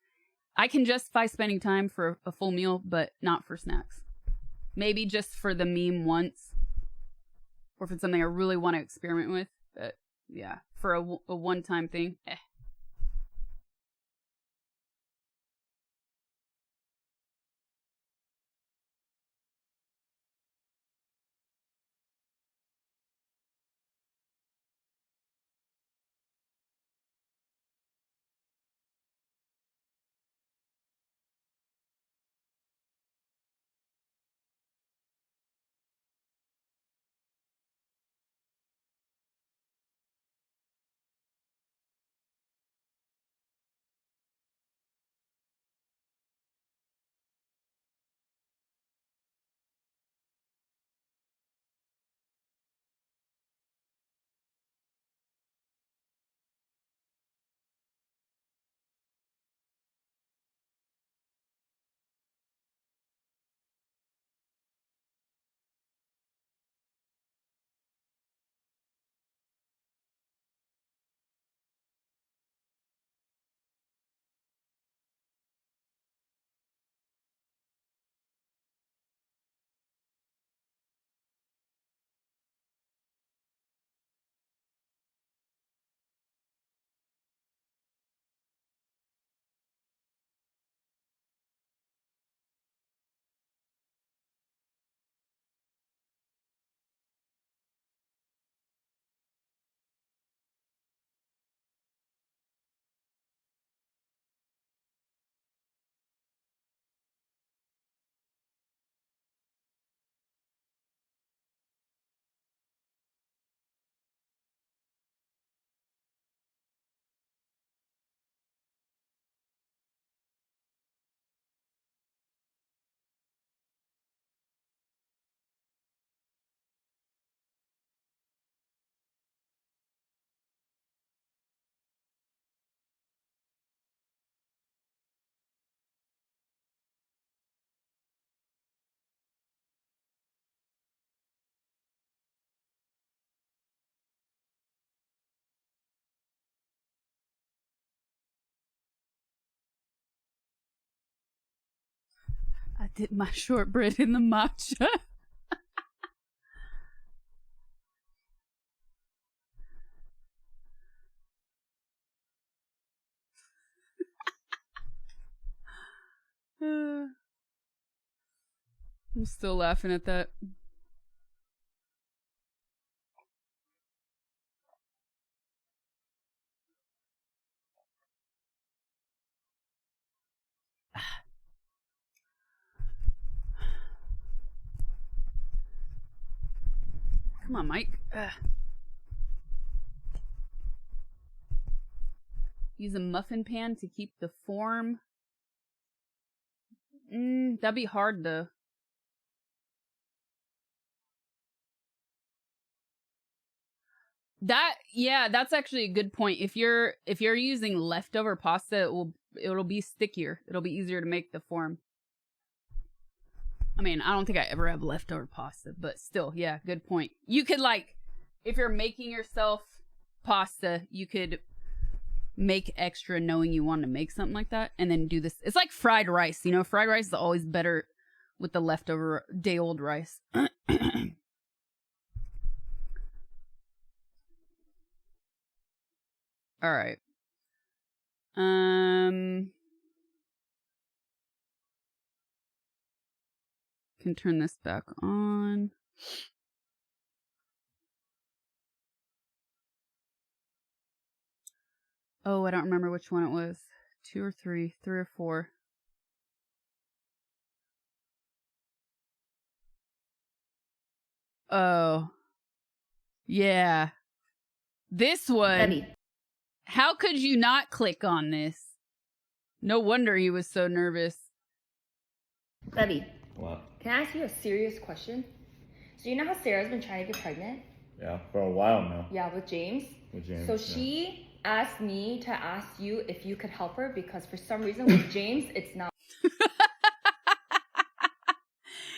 I can justify spending time for a full meal, but not for snacks. Maybe just for the meme once. Or if it's something I really want to experiment with. But yeah, for a one-time thing, I did my shortbread in the matcha. I'm still laughing at that. Come on, Mike. Use a muffin pan to keep the form. That'd be hard though. That's actually a good point. If you're using leftover pasta, it'll be stickier. It'll be easier to make the form. I mean, I don't think I ever have leftover pasta, but still, yeah, good point. You could if you're making yourself pasta, you could make extra knowing you want to make something like that and then do this. It's like fried rice, fried rice is always better with the leftover day old rice. All right. Can turn this back on. Oh, I don't remember which one it was. 2 or 3. 3 or 4. Oh. Yeah. This one. Debbie. How could you not click on this? No wonder he was so nervous. Debbie. What? Can I ask you a serious question? So you know how Sarah's been trying to get pregnant? Yeah, for a while now. Yeah, with James. With James. So yeah. she asked me to ask you if you could help her because for some reason with James, it's not.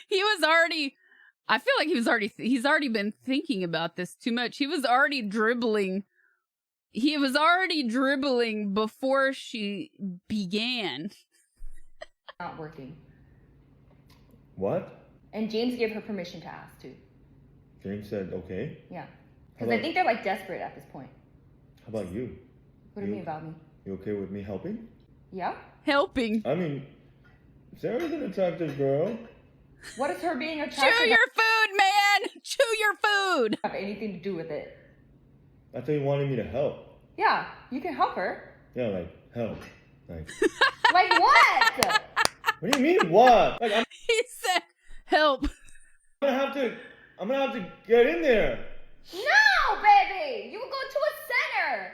He was already, I feel like he's already been thinking about this too much. He was already dribbling. He was already dribbling before she began. Not working. What? And James gave her permission to ask too. James said okay. Yeah. Because I think they're like desperate at this point. How about you? What do you mean about me? You okay with me helping? Yeah? Helping. I mean, Sarah's an attractive girl. What is her being attractive? Chew your food, man! Chew your food! Have anything to do with it? I thought you wanted me to help. Yeah, you can help her. Yeah, like help. Like. Like what? What do you mean what? Like He said help. I'm gonna have to get in there. No, baby! You will go to a center!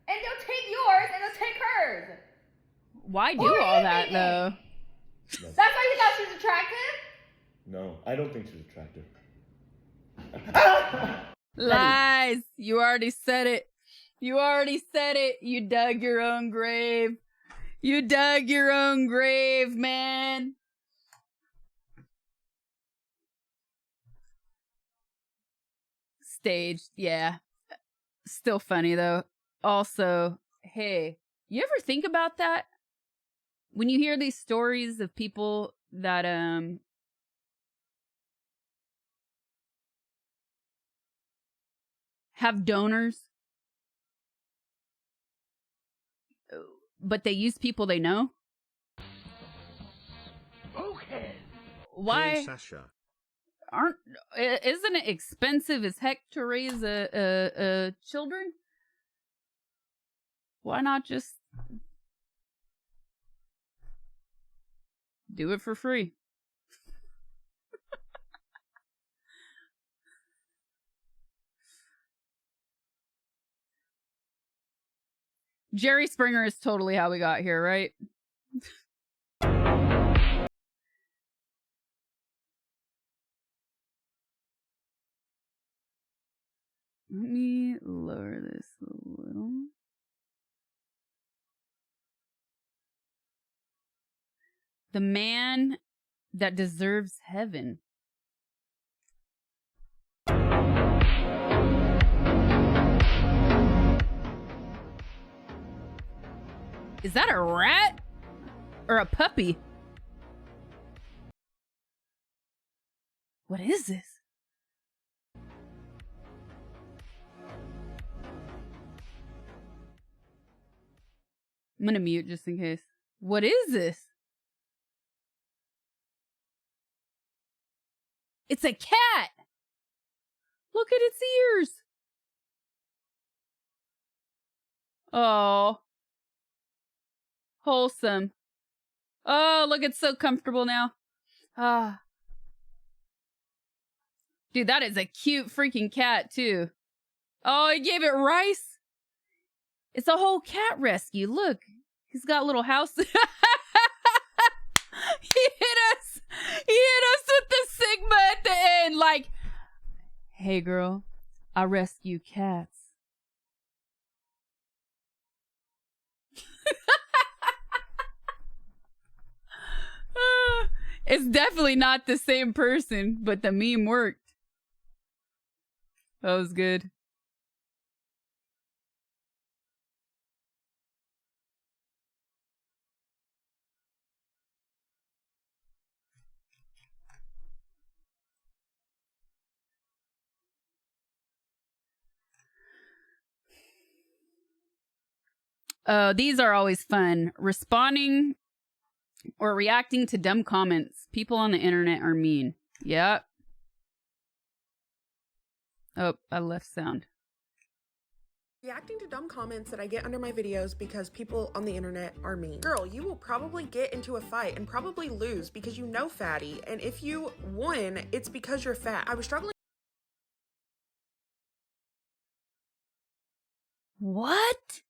And they'll take yours and they'll take hers! Why do all that, though? That's why you thought she was attractive? No, I don't think she's attractive. Lies. You already said it. You already said it. You dug your own grave. You dug your own grave, man. Staged, yeah. Still funny, though. Also, hey, you ever think about that? When you hear these stories of people that, have donors, but they use people they know? Okay. Why? Hey, Sasha. Isn't it expensive as heck to raise a children? Why not just do it for free? Jerry Springer is totally how we got here, right? Let me lower this a little. The man that deserves heaven. Is that a rat? Or a puppy? What is this? I'm gonna mute just in case. What is this? It's a cat! Look at its ears! Oh. Wholesome. Oh, look, it's so comfortable now. Ah. Dude, that is a cute freaking cat, too. Oh, he gave it rice? It's a whole cat rescue. Look, he's got little house. He hit us. He hit us with the Sigma at the end. Like, hey, girl, I rescue cats. It's definitely not the same person, but the meme worked. That was good. These are always fun. Responding or reacting to dumb comments. People on the internet are mean. Yep. Oh, I left sound. Reacting to dumb comments that I get under my videos because people on the internet are mean. Girl, you will probably get into a fight and probably lose because you know fatty, and if you won, it's because you're fat. I was struggling. What?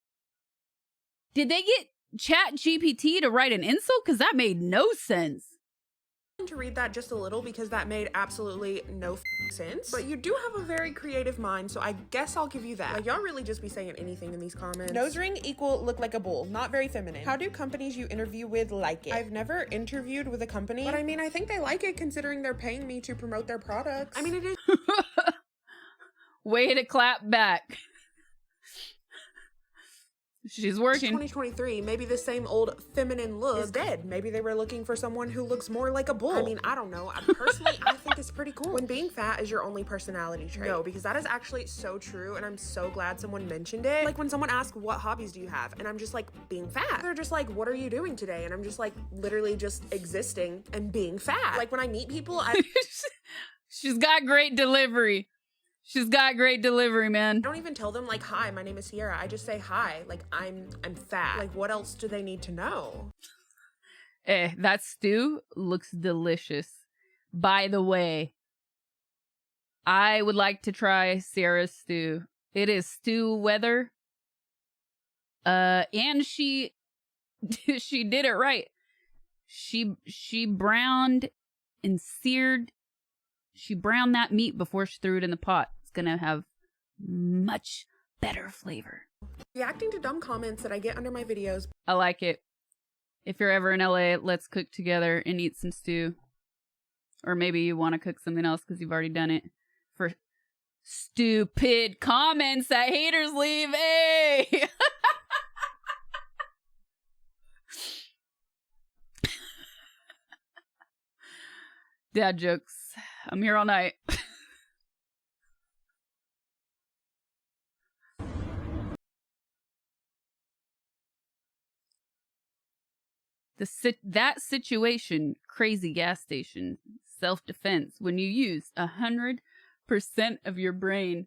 Did they get Chat GPT to write an insult? Because that made no sense. To read that just a little because that made absolutely no sense, but you do have a very creative mind, so I guess I'll give you that. Like, y'all really just be saying anything in these comments. Nose ring equal look like a bull, not very feminine. How do companies you interview with like it? I've never interviewed with a company, but I mean, I think they like it considering they're paying me to promote their products. I mean, it is Way to clap back. She's working. 2023, maybe the same old feminine look is dead. Maybe they were looking for someone who looks more like a bull. I mean, I don't know. Personally, I think it's pretty cool. When being fat is your only personality trait. No, because that is actually so true, and I'm so glad someone mentioned it. Like when someone asks, what hobbies do you have? And I'm just like, being fat. They're just like, what are you doing today? And I'm just like, literally just existing and being fat. Like when I meet people, She's got great delivery. She's got great delivery, man. I don't even tell them like, hi, my name is Sierra. I just say hi, like I'm fat. Like what else do they need to know? That stew looks delicious. By the way, I would like to try Sierra's stew. It is stew weather. And she did it right. She browned and seared. She browned that meat before she threw it in the pot. It's gonna have much better flavor. Reacting to dumb comments that I get under my videos. I like it. If you're ever in LA, let's cook together and eat some stew. Or maybe you want to cook something else because you've already done it. For stupid comments that haters leave. Hey! Dad jokes. I'm here all night. That situation, crazy gas station, self-defense, when you use 100% of your brain.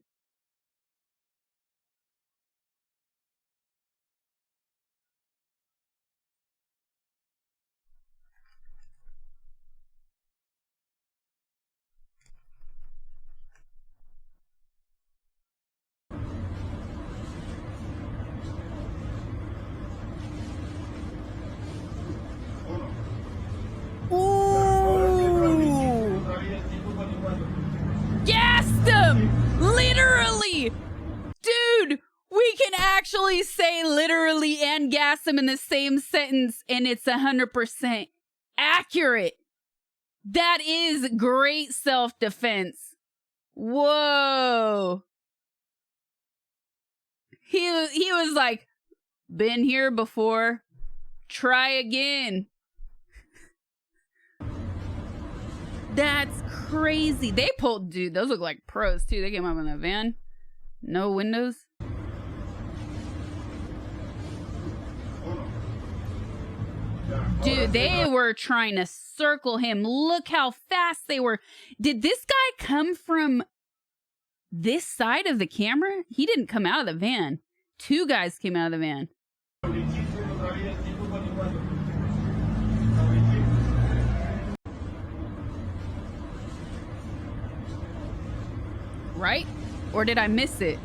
Ooh! Gassed him! Literally! Dude, we can actually say literally and gas him in the same sentence, and it's 100% accurate. That is great self-defense. Whoa. He was like, been here before. Try again. That's crazy. They pulled, dude, those look like pros too. They came up in the van. No windows. Dude, they were trying to circle him. Look how fast they were. Did this guy come from this side of the camera? He didn't come out of the van. Two guys came out of the van. Right? Or did I miss it?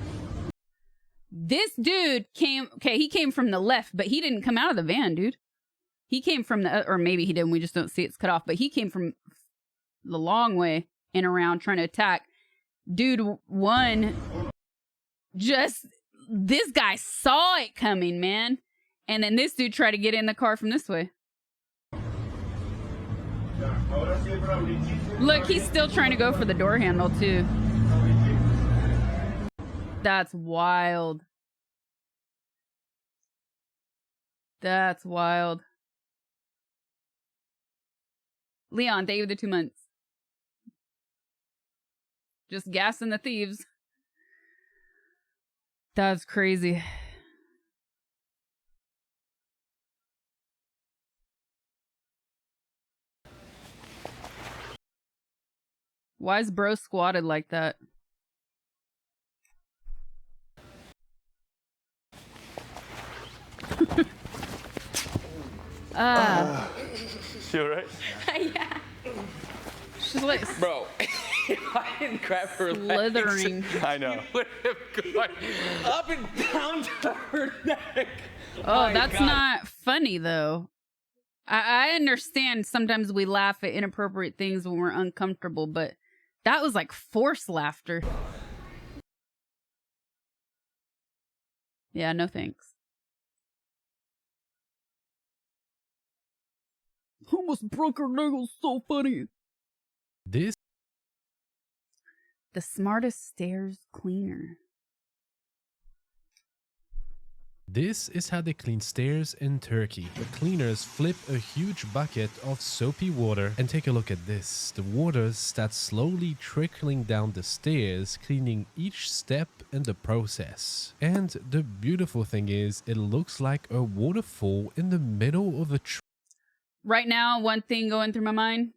This dude came, okay, he came from the left, but he didn't come out of the van, dude. He came from the, or maybe he didn't, we just don't see it's cut off, but he came from the long way and around trying to attack. Dude, one, just, this guy saw it coming, man. And then this dude tried to get in the car from this way. Look, he's still trying to go for the door handle, too. That's wild. That's wild. Leon, thank you for the 2 months. Just gassing the thieves. That's crazy. Why is bro squatted like that? She alright? Yeah. She's like, bro, if I didn't grab her slithering. legs, I know. Would have gone up and down to her neck. Oh, that's not funny though. I understand sometimes we laugh at inappropriate things when we're uncomfortable, but that was like forced laughter. Yeah, no thanks. Almost broke her nails, so funny. This The smartest stairs cleaner. This is how they clean stairs in Turkey. The cleaners flip a huge bucket of soapy water, and take a look at this. The water starts slowly trickling down the stairs, cleaning each step in the process. And the beautiful thing is, it looks like a waterfall in the middle of a tree. Right now, one thing going through my mind,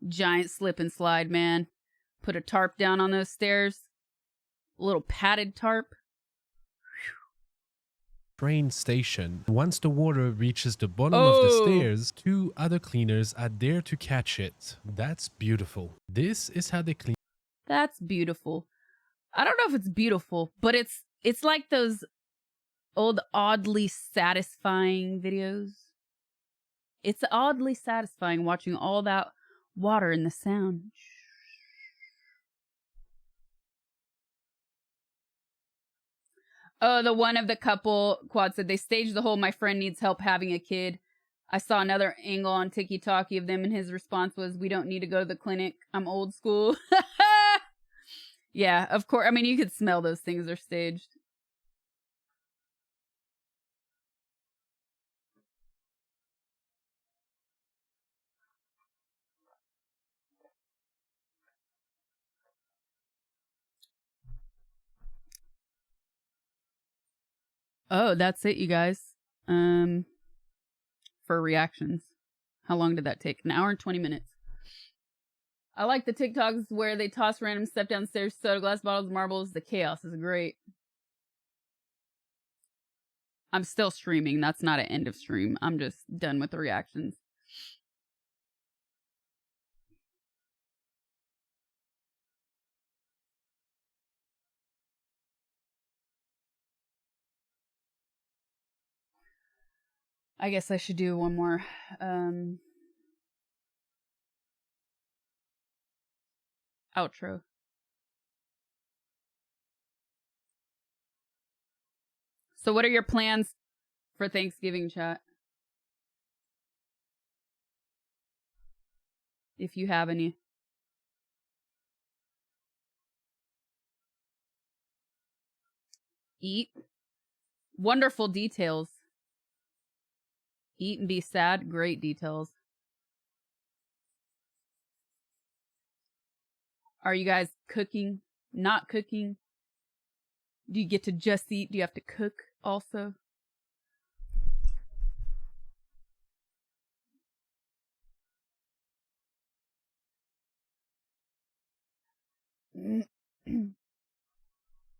giant slip and slide, man. Put a tarp down on those stairs. A little padded tarp. Train station. Once the water reaches the bottom of the stairs, 2 other cleaners are there to catch it. That's beautiful. This is how they clean. That's beautiful. I don't know if it's beautiful, but it's like those old oddly satisfying videos. It's oddly satisfying watching all that water and the sound. Oh, the one of the couple quad said they staged the whole "my friend needs help having a kid." I saw another angle on Tiki-Talkie of them, and his response was, "We don't need to go to the clinic. I'm old school." Yeah, of course. I mean, you could smell those things are staged. Oh, that's it, you guys. For reactions. How long did that take? 1 hour and 20 minutes. I like the TikToks where they toss random stuff downstairs, soda glass bottles, marbles. The chaos is great. I'm still streaming. That's not an end of stream. I'm just done with the reactions. I guess I should do one more. Outro. So what are your plans for Thanksgiving, chat? If you have any. Eat. Wonderful details. Eat and be sad. Great details. Are you guys cooking? Not cooking? Do you get to just eat? Do you have to cook also?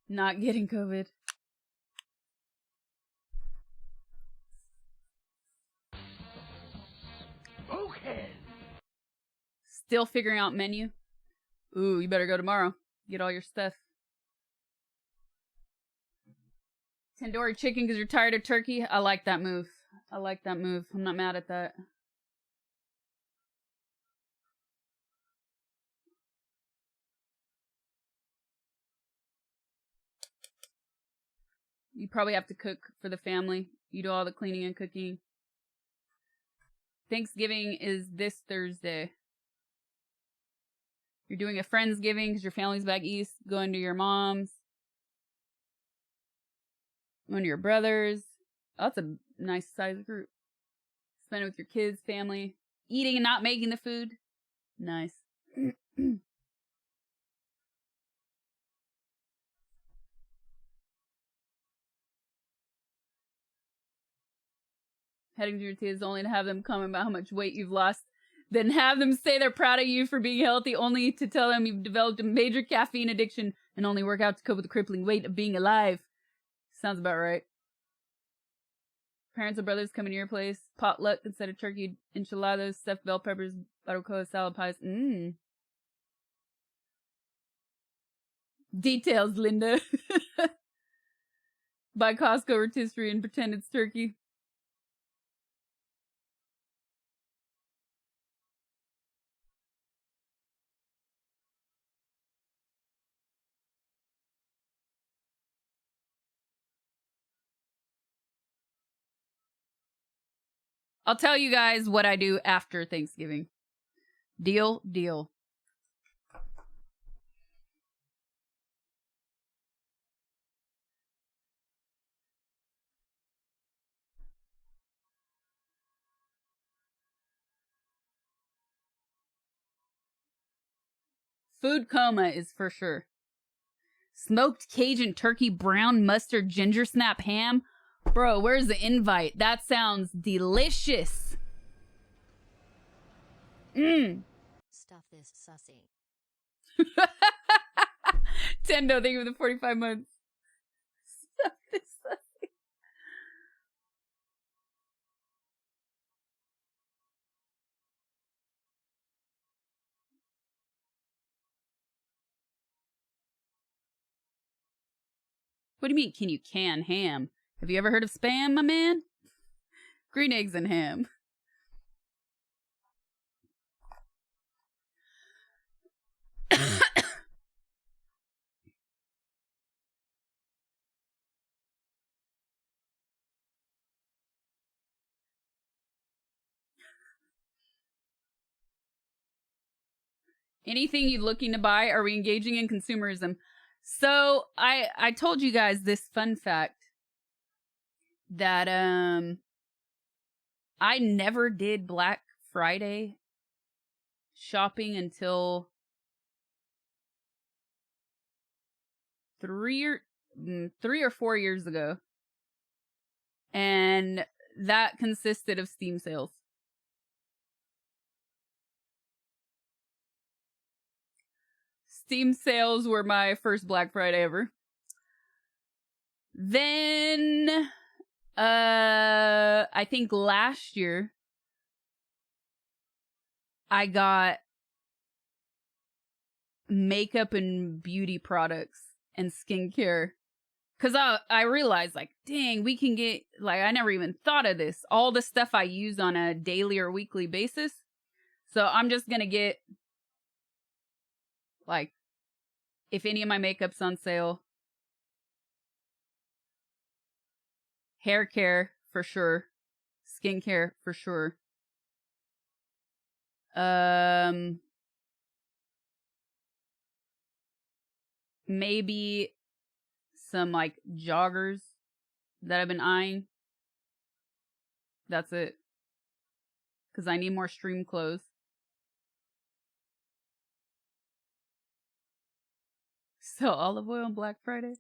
Not getting COVID. Okay. Still figuring out menu. Ooh, you better go tomorrow. Get all your stuff. Tandoori chicken because you're tired of turkey. I like that move. I like that move. I'm not mad at that. You probably have to cook for the family. You do all the cleaning and cooking. Thanksgiving is this Thursday. You're doing a Friendsgiving because your family's back east. Going to your mom's. Going to your brother's. Oh, that's a nice size group. Spend it with your kids, family. Eating and not making the food. Nice. Heading to your kids only to have them comment about how much weight you've lost. Then have them say they're proud of you for being healthy, only to tell them you've developed a major caffeine addiction and only work out to cope with the crippling weight of being alive. Sounds about right. parents or brothers coming to your place. Potluck instead of turkey. Enchiladas, stuffed bell peppers, barbacoa, salad pies. Mmm. Details, Linda. Buy Costco rotisserie and pretend it's turkey. I'll tell you guys what I do after Thanksgiving. Deal, deal. Food coma is for sure. Smoked Cajun turkey, brown mustard, ginger snap ham. Bro, where's the invite? That sounds delicious. Mmm. Stuff this sussy. Tendo, thank you for the 45 months. Stuff this sussy. What do you mean, can you can ham? Have you ever heard of Spam, my man? Green eggs and ham. Anything you looking to buy? Are we engaging in consumerism? So I told you guys this fun fact that I never did Black Friday shopping until 3 or 4 years ago. And that consisted of Steam sales. Steam sales were my first Black Friday ever. Then, I think last year, I got makeup and beauty products and skincare. Cause I realized, like, dang, we can get, like, I never even thought of this. All the stuff I use on a daily or weekly basis. So I'm just gonna get, like, if any of my makeup's on sale. Hair care, for sure. Skincare, for sure. Maybe some, like, joggers that I've been eyeing. That's it. Because I need more stream clothes. So, olive oil on Black Friday?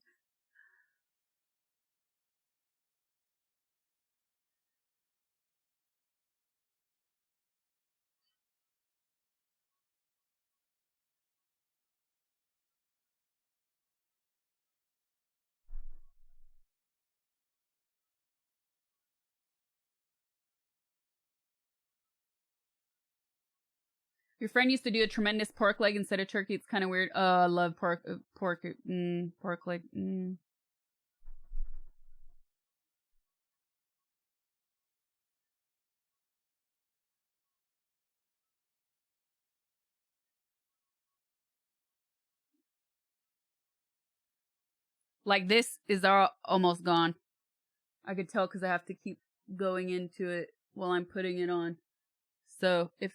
Your friend used to do a tremendous pork leg instead of turkey. It's kind of weird. Oh, I love pork leg. Like, this is almost gone. I could tell because I have to keep going into it while I'm putting it on. So if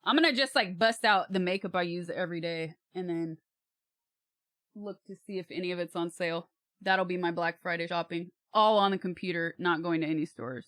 I'm gonna just, like, bust out the makeup I use every day and then look to see if any of it's on sale. That'll be my Black Friday shopping. All on the computer, not going to any stores.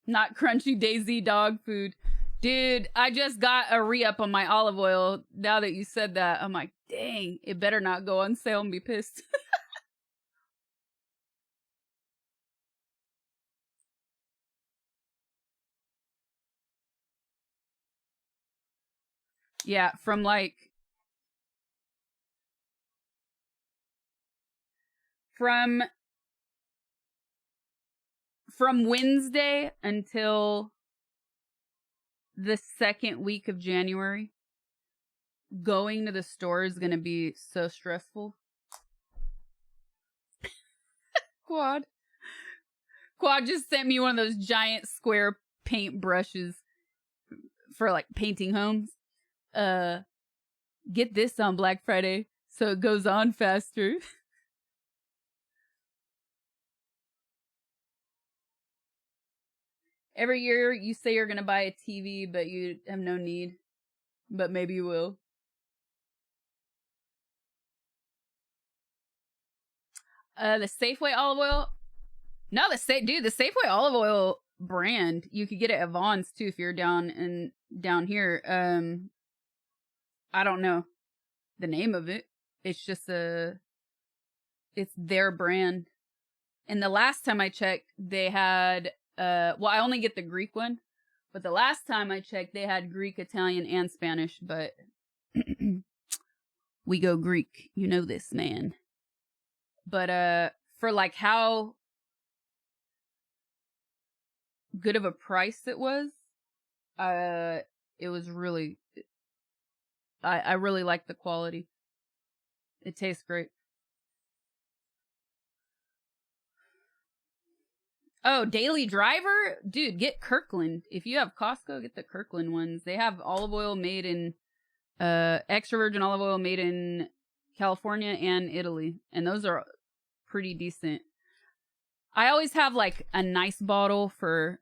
Not crunchy Dayz dog food. Dude, I just got a re-up on my olive oil. Now that you said that, I'm like, dang, it better not go on sale and be pissed. Yeah, from like from Wednesday until the second week of January, going to the store is going to be so stressful. Quad just sent me one of those giant square paint brushes for like painting homes. Get this on Black Friday so it goes on faster. Every year you say you're going to buy a TV, but you have no need. But maybe you will. The Safeway olive oil. No, the Safeway olive oil brand, you could get it at Vaughn's too if you're down here. I don't know the name of it. It's just it's their brand. And the last time I checked, they had well, I only get the Greek one, but the last time I checked, they had Greek, Italian, and Spanish, but we go Greek. You know this, man. But for like how good of a price it was really, I really like the quality. It tastes great. Oh, Daily Driver? Dude, get Kirkland. If you have Costco, get the Kirkland ones. They have olive oil made in extra virgin olive oil made in California and Italy, and those are pretty decent. I always have like a nice bottle for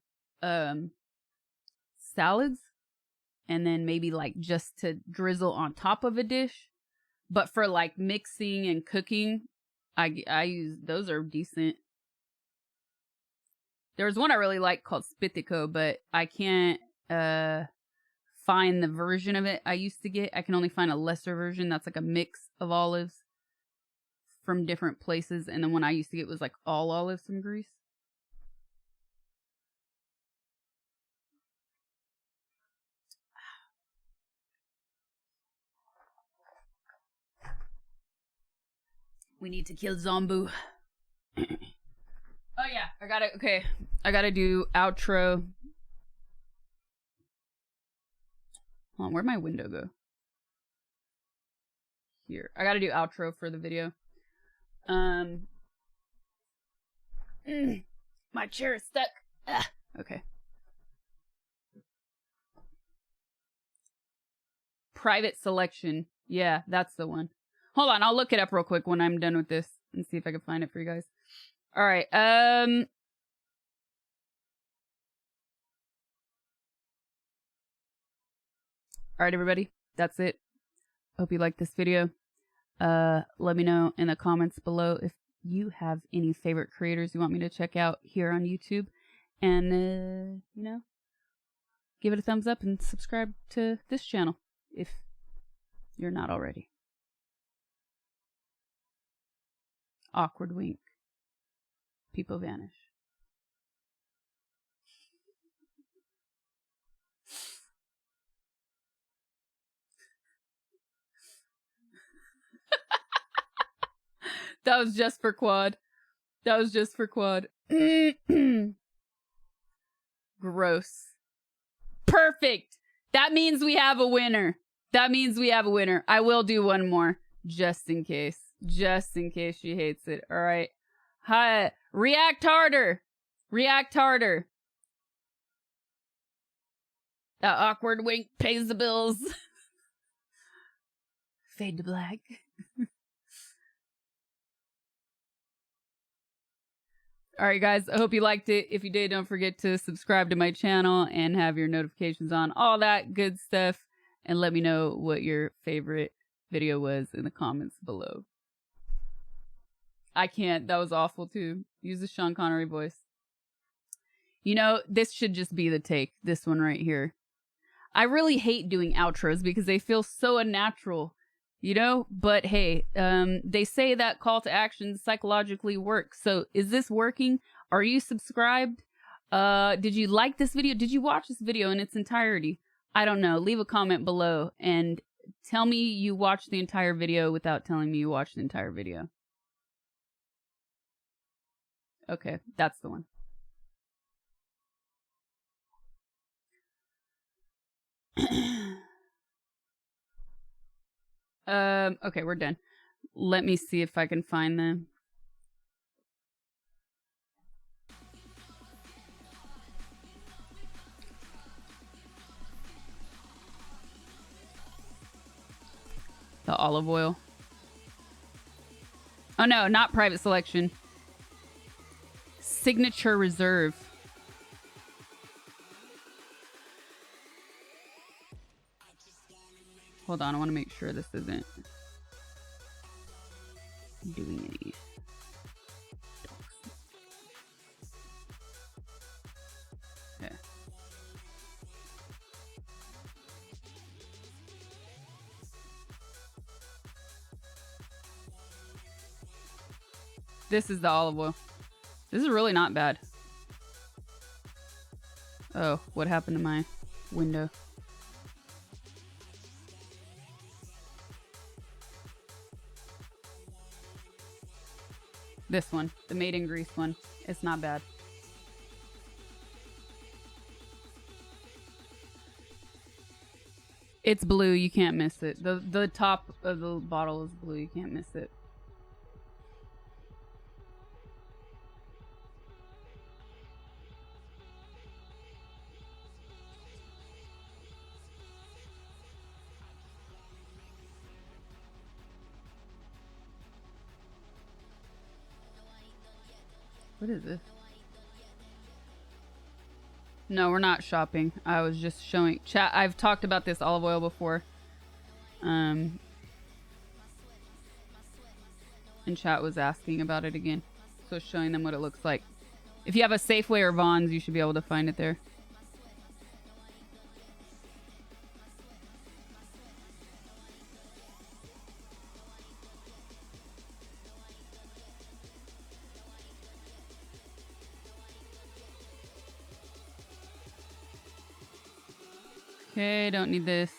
salads, and then maybe like just to drizzle on top of a dish. But for like mixing and cooking, I use, those are decent. There was one I really like called Spitico, but I can't find the version of it I used to get. I can only find a lesser version that's like a mix of olives from different places, and the one I used to get was like all olives from Greece. We need to kill Zombu. Oh yeah, I gotta do outro. Hold on, where'd my window go? Here. I gotta do outro for the video. My chair is stuck. Okay. Private selection. Yeah, that's the one. Hold on, I'll look it up real quick when I'm done with this and see if I can find it for you guys. All right. All right, everybody. That's it. Hope you liked this video. Let me know in the comments below if you have any favorite creators you want me to check out here on YouTube. And, you know, give it a thumbs up and subscribe to this channel if you're not already. Awkward wink. People vanish. That was just for Quad. That was just for Quad. Gross. Perfect. That means we have a winner. That means we have a winner. I will do one more. Just in case. Just in case she hates it. All right. Hi. React harder. React harder. That awkward wink pays the bills. Fade to black. Alright guys, I hope you liked it. If you did, don't forget to subscribe to my channel and have your notifications on. All that good stuff. And let me know what your favorite video was in the comments below. I can't. That was awful too. Use the Sean Connery voice. You know, this should just be the take. This one right here. I really hate doing outros because they feel so unnatural. You know, but hey, they say that call to action psychologically works. So is this working? Are you subscribed? Did you like this video? Did you watch this video in its entirety? I don't know. Leave a comment below and tell me you watched the entire video without telling me you watched the entire video. Okay, that's the one. Okay, we're done. Let me see if I can find them. The olive oil. Oh no, not private selection. Signature reserve. Hold on, I want to make sure this isn't doing any. Okay. This is the olive oil. This is really not bad. Oh, what happened to my window? This one, the Made in Greece one. It's not bad. It's blue, you can't miss it. The top of the bottle is blue, you can't miss it. What is this? No, we're not shopping. I was just showing chat. I've talked about this olive oil before. And chat was asking about it again. So showing them what it looks like. If you have a Safeway or Vons, you should be able to find it there. Okay, don't need this.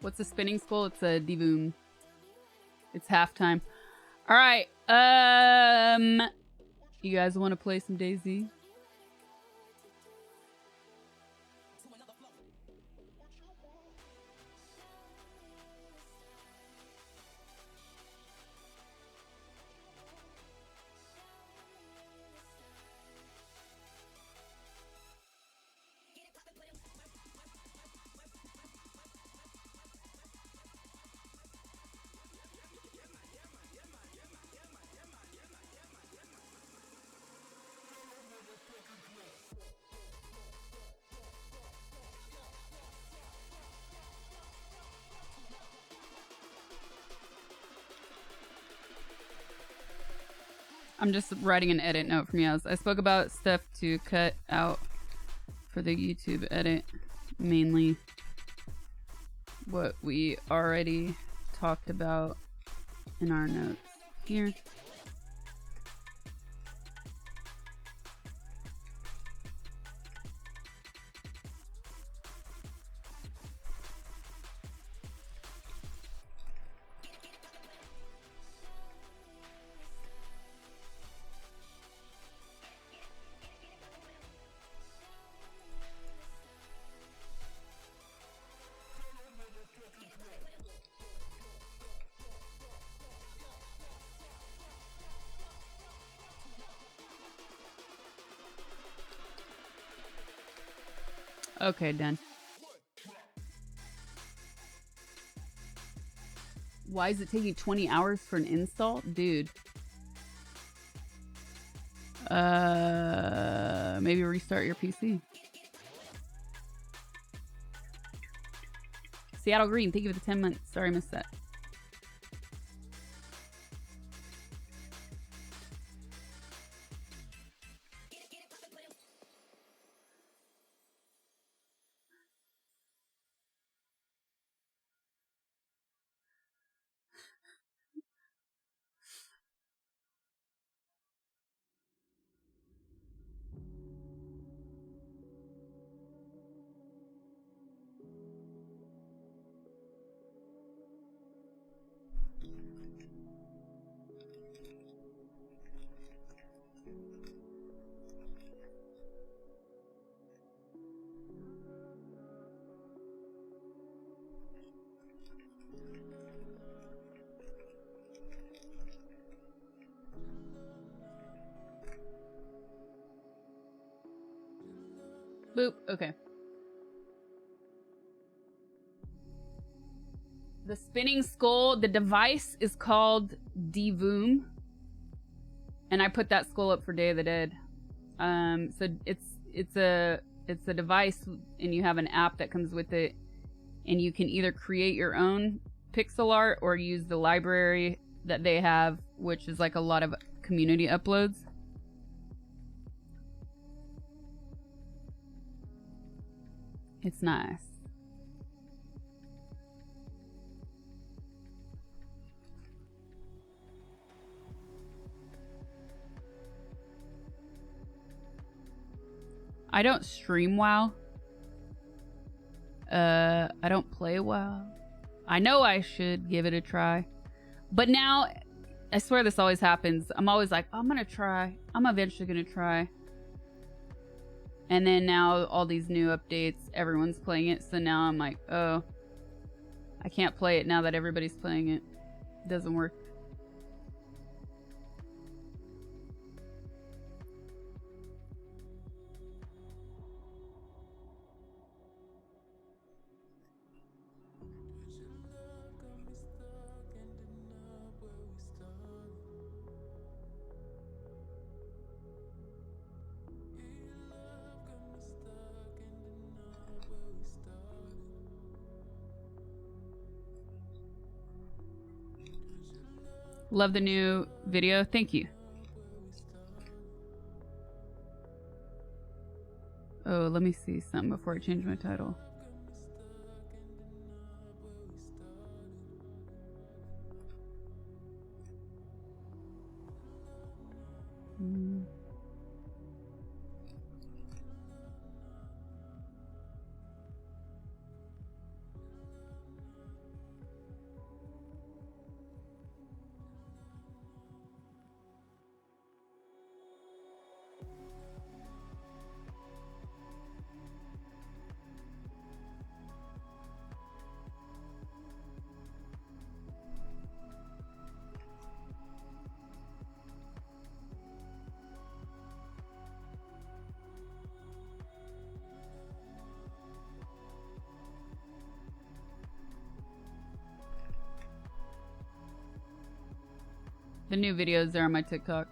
What's a spinning skull? It's a divoom. It's halftime. All right. You guys want to play some Dayz? I'm just writing an edit note from you. I spoke about stuff to cut out for the YouTube edit. Mainly what we already talked about in our notes here. Okay, done. Why is it taking 20 hours for an install? Dude. Maybe restart your PC. Seattle Green, thank you for the 10 months. Sorry I missed that. Boop. Okay. The spinning skull, the device is called Devoom. And I put that skull up for Day of the Dead. So it's a device, and you have an app that comes with it, and you can either create your own pixel art or use the library that they have, which is like a lot of community uploads. It's nice. I don't stream WoW. I don't play WoW. I know I should give it a try. But now, I swear this always happens. I'm always like, I'm gonna try. I'm eventually gonna try. And then now all these new updates, everyone's playing it. So now I'm like, oh, I can't play it now that everybody's playing it. It doesn't work. Love the new video. Thank you. Oh, let me see something before I change my title. The new videos are on my TikTok.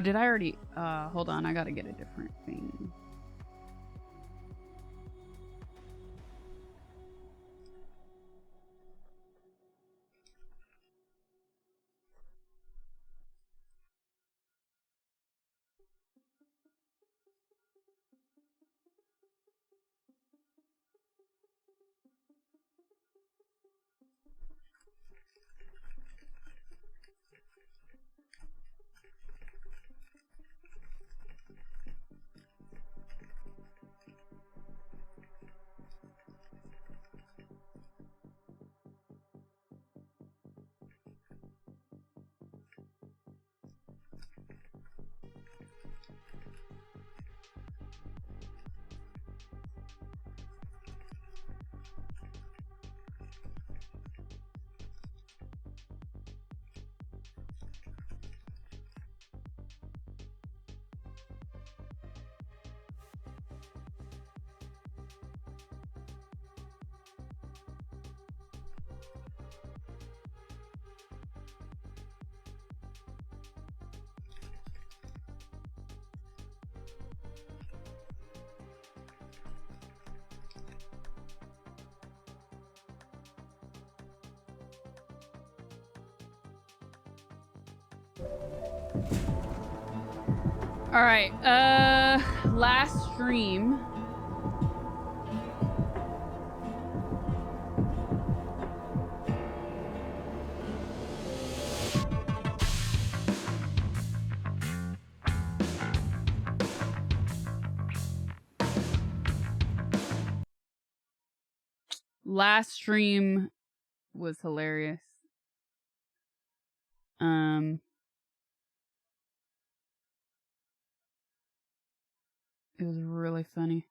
Did I already? Hold on, I gotta get a different thing. All right. Last stream. Last stream was hilarious. It was really funny.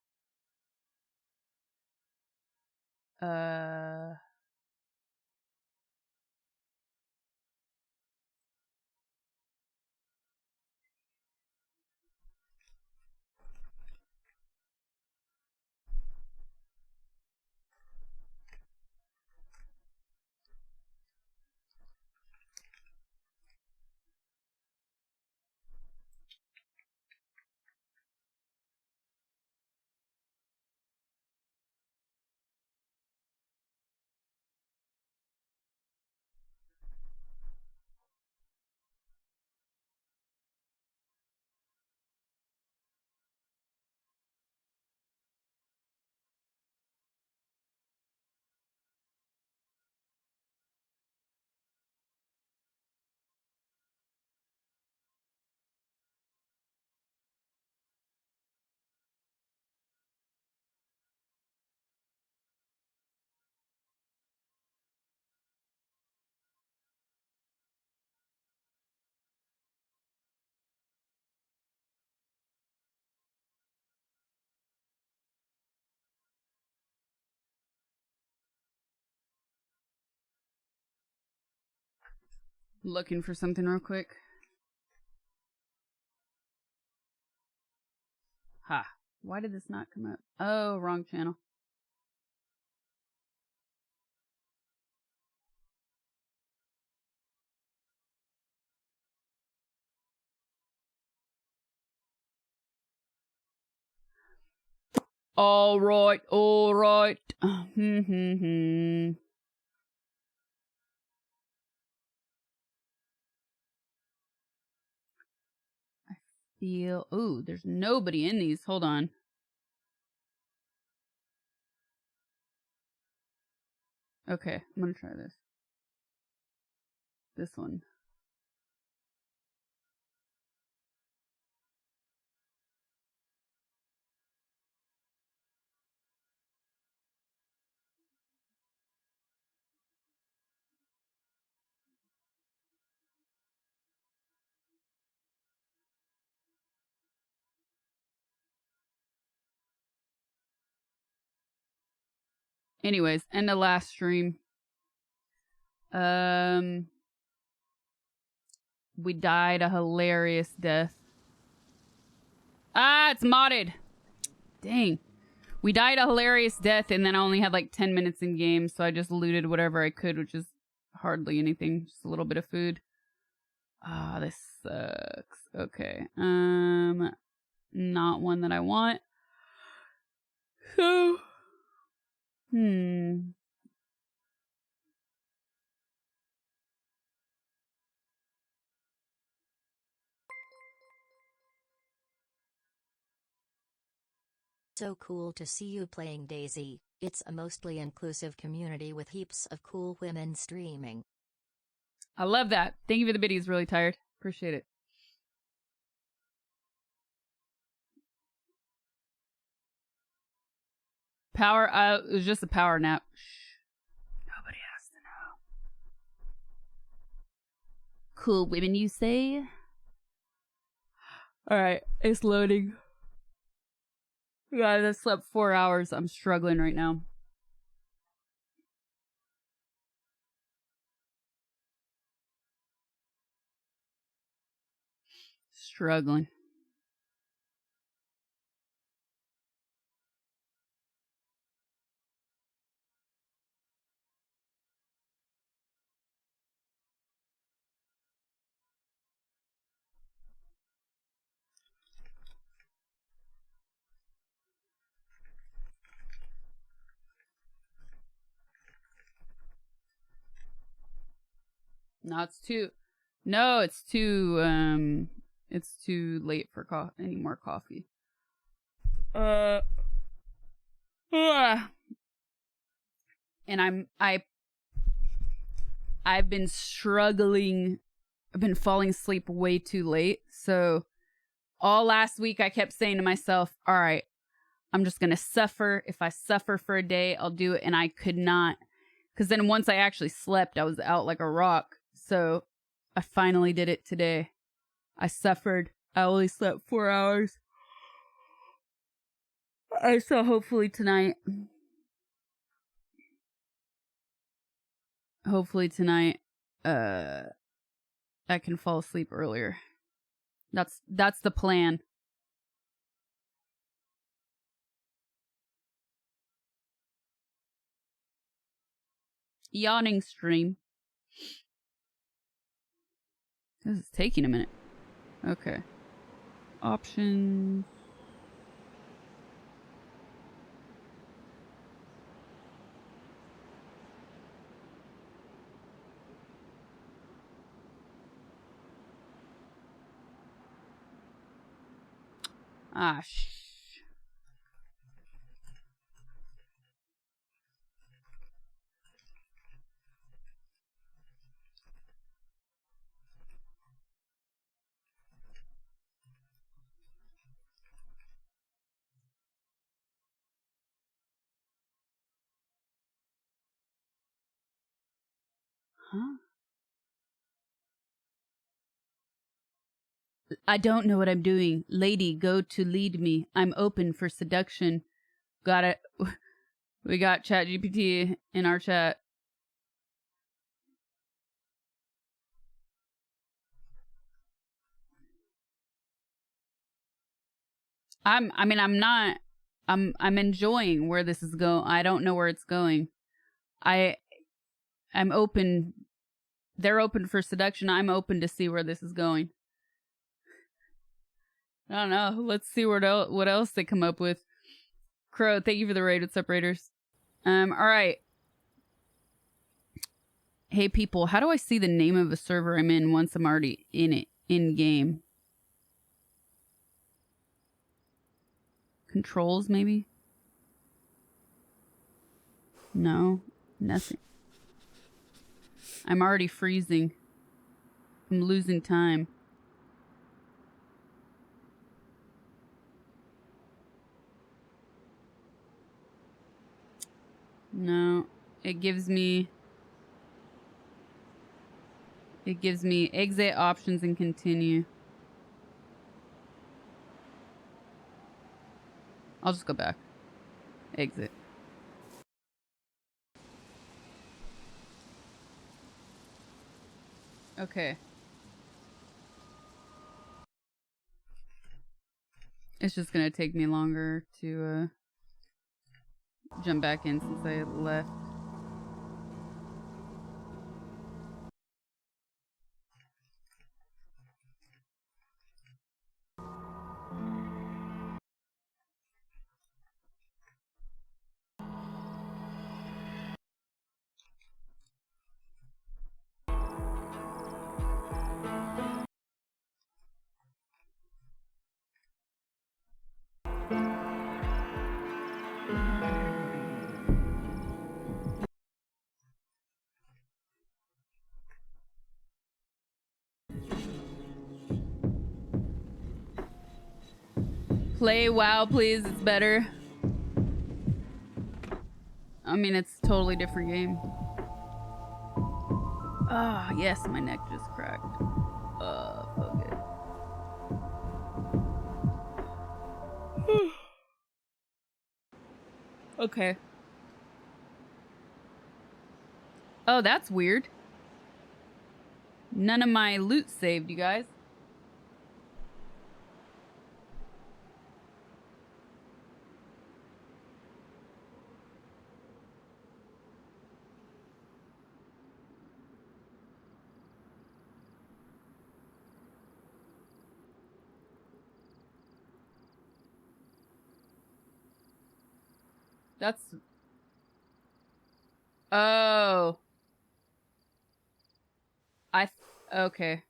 Looking for something real quick. Ha. Why did this not come up? Oh, wrong channel. All right, all right. Feel. Ooh, there's nobody in these. Hold on. Okay, I'm gonna try this. This one. Anyways, end of last stream. We died a hilarious death. Ah, it's modded. Dang. We died a hilarious death, and then I only had like 10 minutes in game, so I just looted whatever I could, which is hardly anything. Just a little bit of food. Ah, this sucks. Okay. Not one that I want. So, So cool to see you playing Daisy. It's a mostly inclusive community with heaps of cool women streaming. I love that. Thank you for the biddies. Really tired. Appreciate it. Power. It was just a power nap. Shh. Nobody has to know. Cool women, you say? All right, it's loading. Guys, I slept 4 hours. I'm struggling right now. Struggling. No, it's too No, it's too late for any more coffee. And I've been struggling. I've been falling asleep way too late. So all last week I kept saying to myself, all right, I'm just going to suffer. If I suffer for a day, I'll do it. And I could not. Because then once I actually slept, I was out like a rock. So I finally did it today. I suffered. I only slept 4 hours. So hopefully tonight. I can fall asleep earlier. That's the plan. Yawning stream. This is taking a minute. Okay. Options. Ah, Huh? I don't know what I'm doing. Lady, go to lead me. I'm open for seduction. Got it. We got ChatGPT in our chat. I'm enjoying where this is going. I don't know where it's going. I'm open. They're open for seduction. I'm open to see where this is going. I don't know. Let's see what else they come up with. Crow, thank you for the raid. What's up, Raiders? All right. Hey, people, how do I see the name of a server I'm in once I'm already in it, in-game? Controls, maybe? No, nothing. I'm already freezing. I'm losing time. No, it gives me exit options and continue. I'll just go back. Exit. Okay. It's just gonna take me longer to jump back in since I left. Play WoW, please. It's better. I mean, it's a totally different game. Ah, oh, yes, my neck just cracked. Fuck it. Okay. Oh, that's weird. None of my loot saved, you guys. That's... Oh. Okay.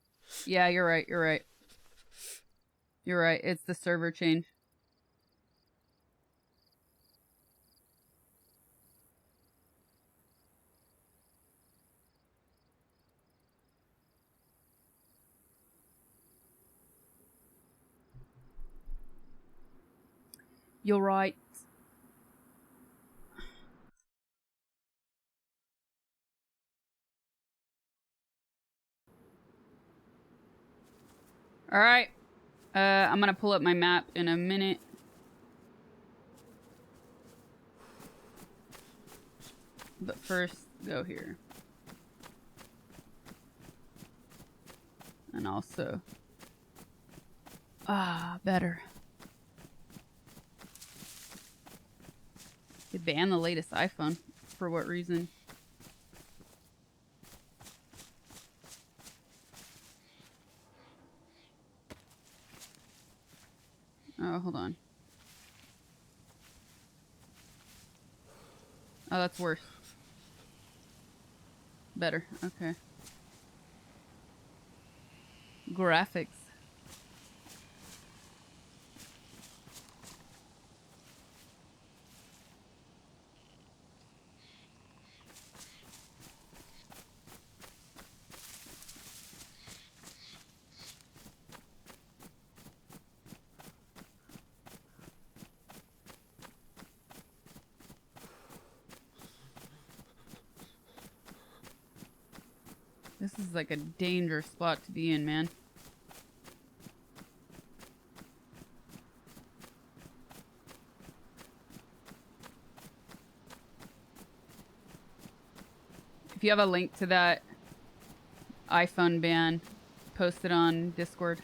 Yeah, you're right. You're right. You're right. It's the server change. You're right. All right. I'm gonna pull up my map in a minute. But first, go here. And also... better. They banned the latest iPhone. For what reason? Oh, hold on. Oh, that's worse. Better. Okay. Graphics. This is like a dangerous spot to be in, man. If you have a link to that iPhone ban, post it on Discord.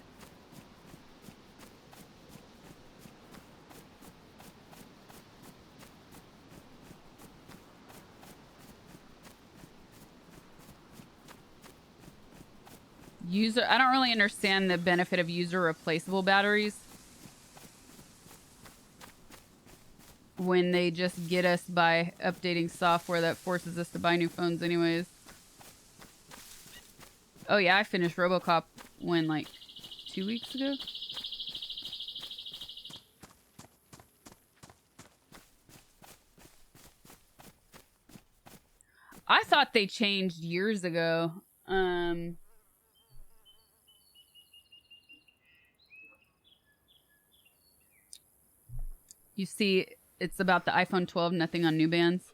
I don't really understand the benefit of user replaceable batteries when they just get us by updating software that forces us to buy new phones anyways. Oh yeah, I finished RoboCop when, like, 2 weeks ago? I thought they changed years ago. You see, it's about the iPhone 12, nothing on new bands.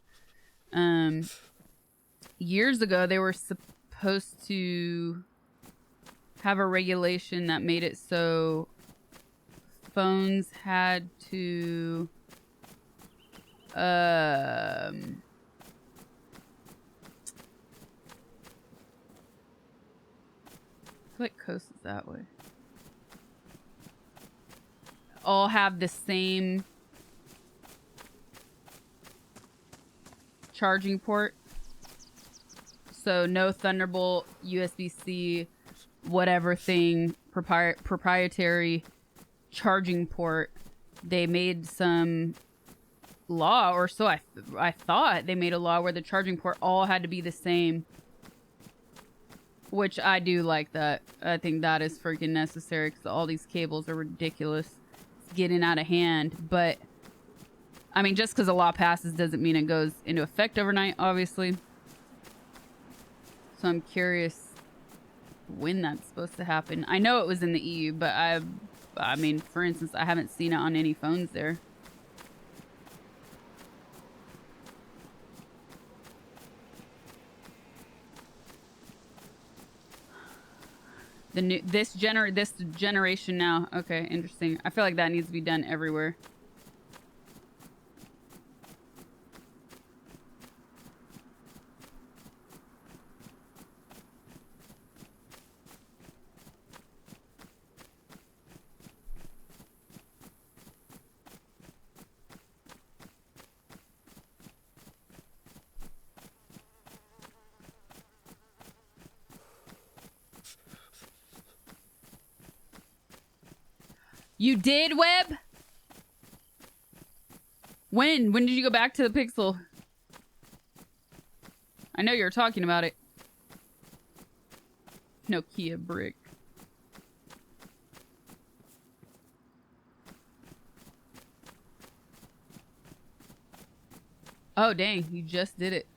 Years ago, they were supposed to have a regulation that made it so phones had to I feel like Coast is that way. All have the same charging port. So no Thunderbolt, USB-C, whatever thing, proprietary charging port. They made some law, or so I thought they made a law where the charging port all had to be the same. Which I do like that. I think that is freaking necessary because all these cables are ridiculous. It's getting out of hand. But, I mean, just because a law passes doesn't mean it goes into effect overnight, obviously. So I'm curious when that's supposed to happen. I know it was in the EU, but I mean, for instance, I haven't seen it on any phones there. This generation now. Okay, interesting. I feel like that needs to be done everywhere. You did, Web? When? When did you go back to the Pixel? I know you were talking about it. Nokia brick. Oh, dang. You just did it.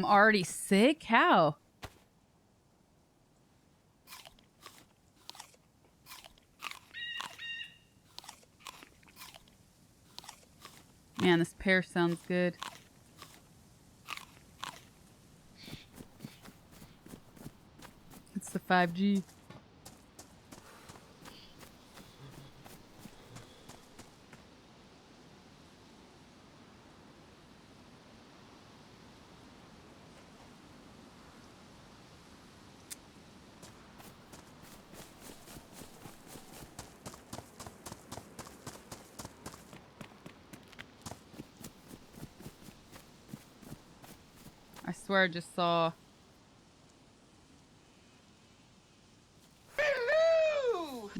Already sick? How? Man, this pear sounds good. It's the 5G. I swear I just saw...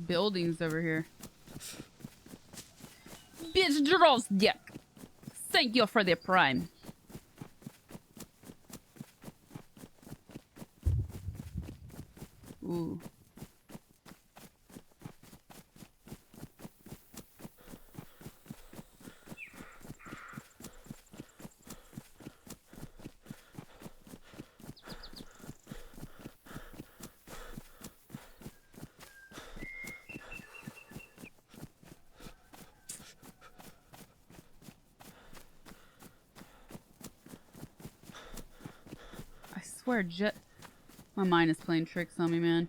buildings over here. Bitch Drozdiak. Thank you for the prime. Ooh. I swear, my mind is playing tricks on me, man.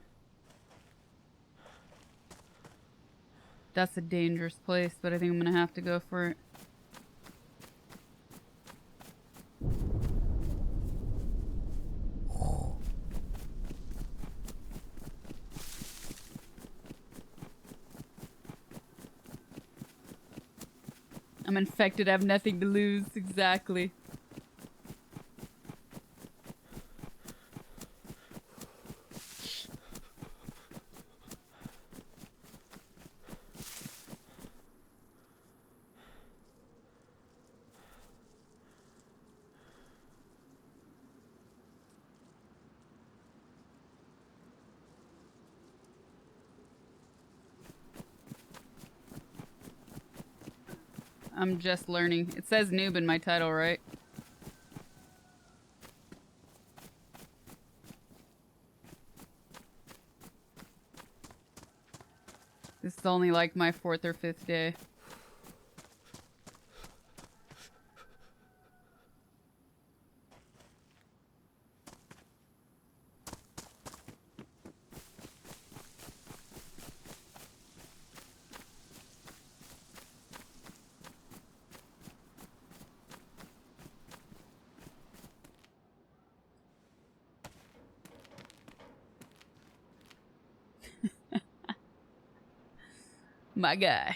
That's a dangerous place, but I think I'm gonna have to go for it. I'm infected, I have nothing to lose. Exactly. I'm just learning. It says noob in my title, right? This is only like my 4th or 5th day. My guy.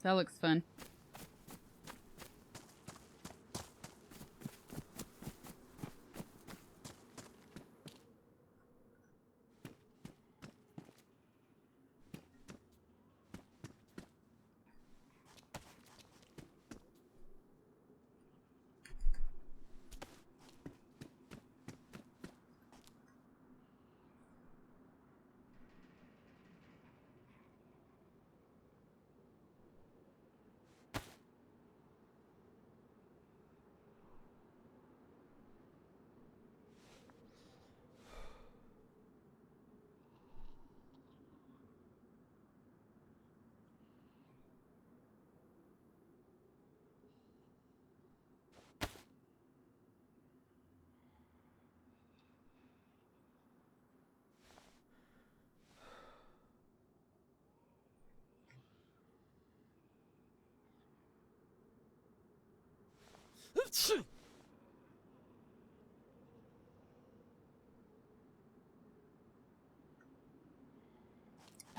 That looks fun.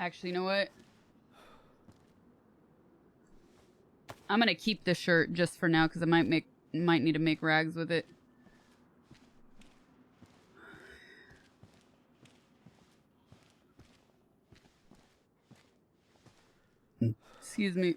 Actually, you know what? I'm gonna keep the shirt just for now because I might need to make rags with it. Excuse me.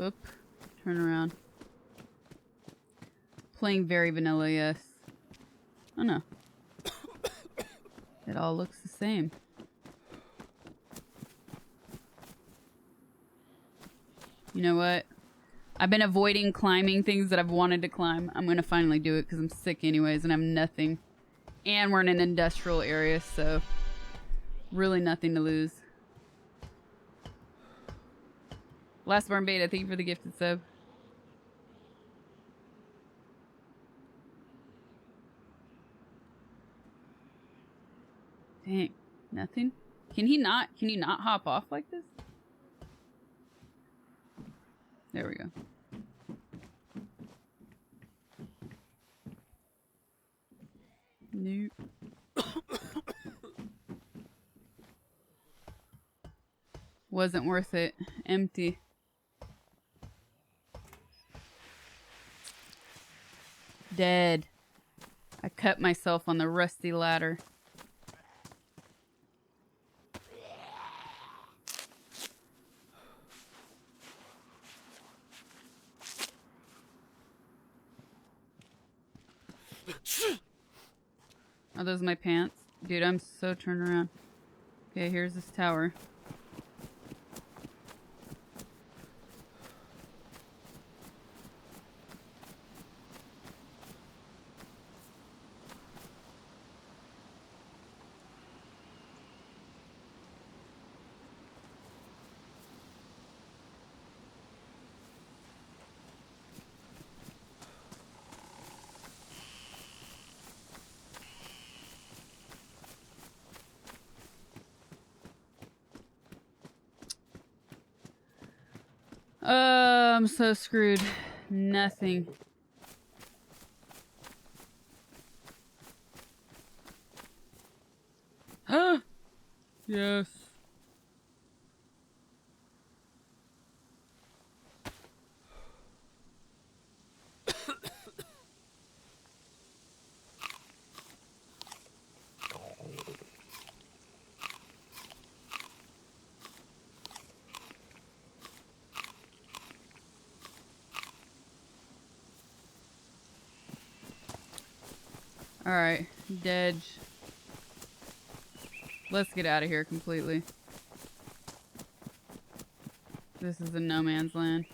Oop. Turn around. Playing very vanilla, yes. Oh no. It all looks the same. You know what? I've been avoiding climbing things that I've wanted to climb. I'm gonna finally do it because I'm sick anyways and I have nothing. And we're in an industrial area, so really nothing to lose. Last Born Beta, thank you for the gifted sub. Dang, nothing? Can you not hop off like this? There we go. Nope. Wasn't worth it. Empty. Dead. I cut myself on the rusty ladder. Are those my pants? Dude, I'm so turned around. Okay, here's this tower. I'm so screwed. Nothing. Yes. Alright, Dayz. Let's get out of here completely. This is a no man's land.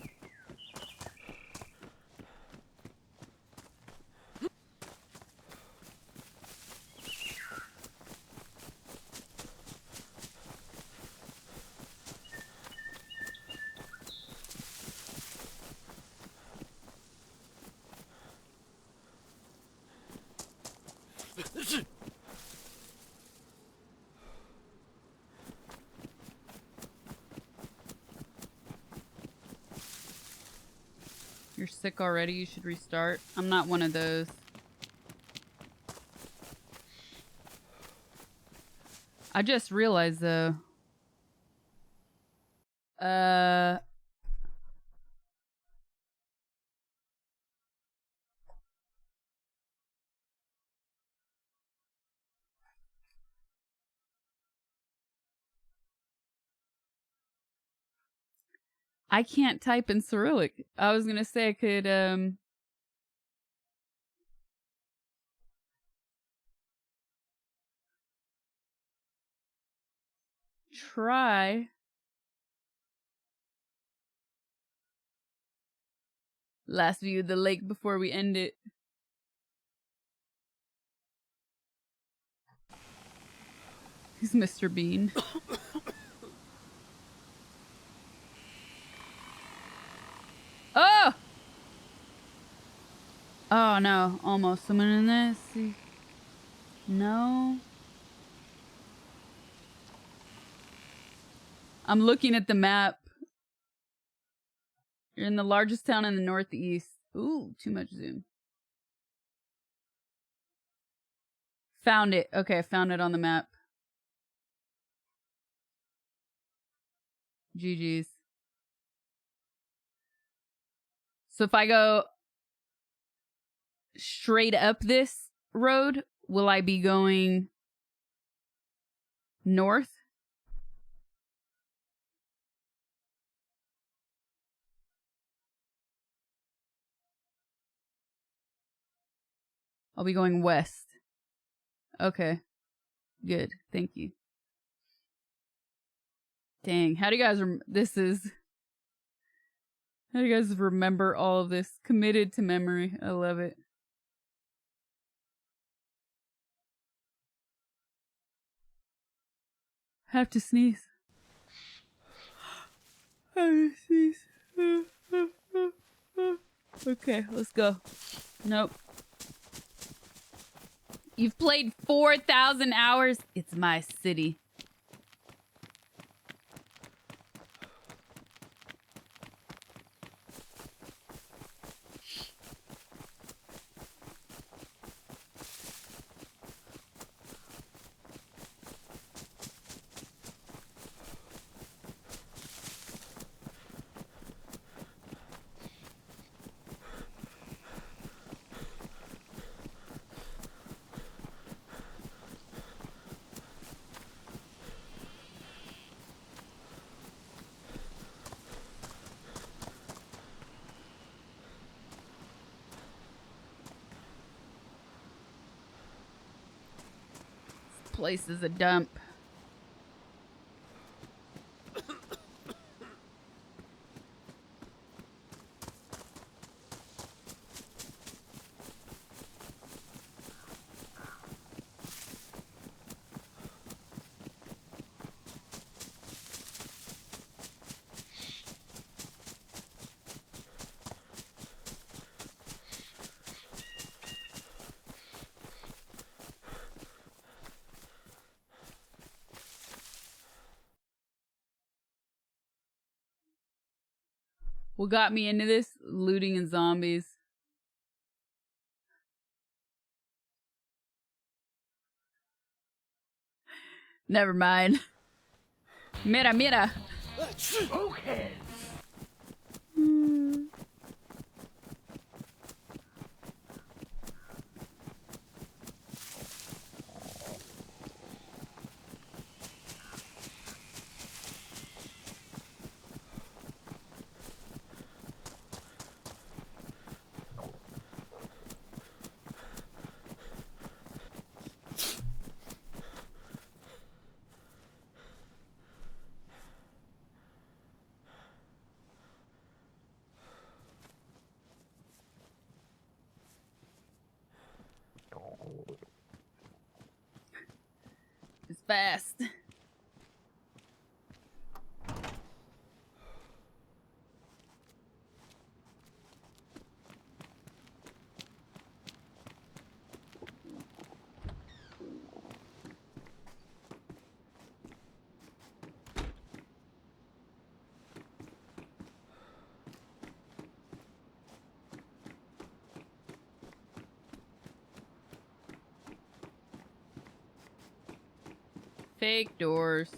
You're sick already, you should restart. I'm not one of those. I just realized though. I can't type in Cyrillic. I was gonna say I could, try. Last view of the lake before we end it. He's Mr. Bean. Oh! Oh no, almost. Someone in this? No. I'm looking at the map. You're in the largest town in the Northeast. Ooh, too much zoom. Found it. Okay, I found it on the map. GG's. So if I go straight up this road, will I be going north? I'll be going west. Okay. Good. Thank you. Dang. How do you guys how do you guys remember all of this? Committed to memory. I love it. Have to sneeze. Have to sneeze. Okay, let's go. Nope. You've played 4,000 hours. It's my city. Place is a dump. What got me into this? Looting and zombies. Never mind. Mira, mira. Okay. It's fast. Fake doors.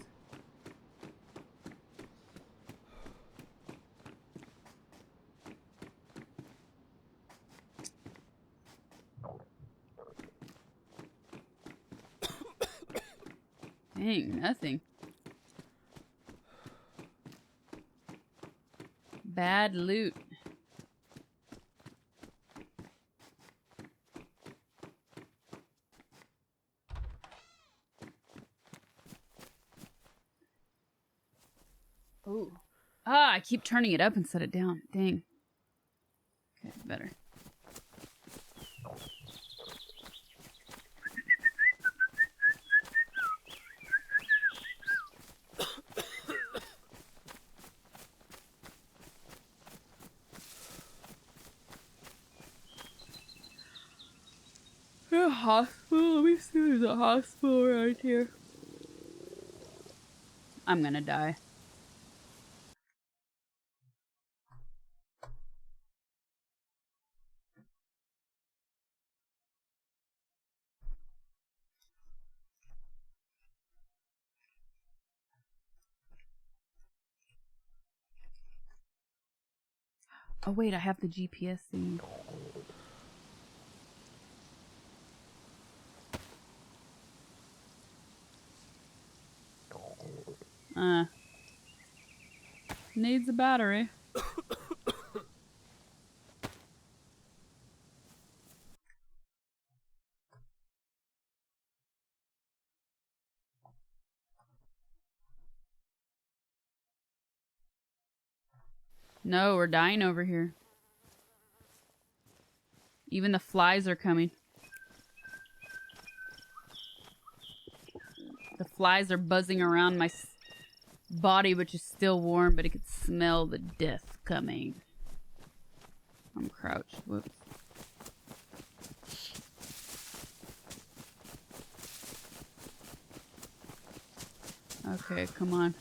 Dang, nothing. Bad loot. Ooh. Ah, I keep turning it up and set it down. Dang. Okay, better. hospital. Let me see if there's a hospital right here. I'm gonna die. Oh wait, I have the GPS thing. Needs a battery. No, we're dying over here. Even the flies are coming. The flies are buzzing around my body, which is still warm, but it could smell the death coming. I'm crouched. Whoops. Okay, come on.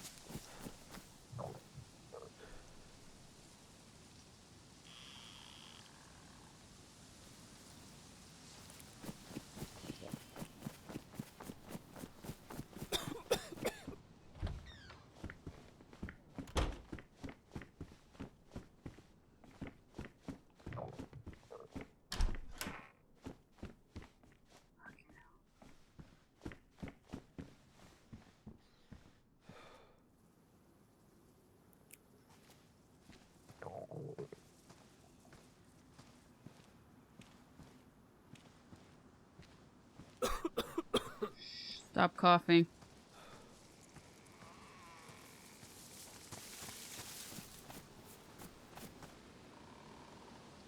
Stop coughing.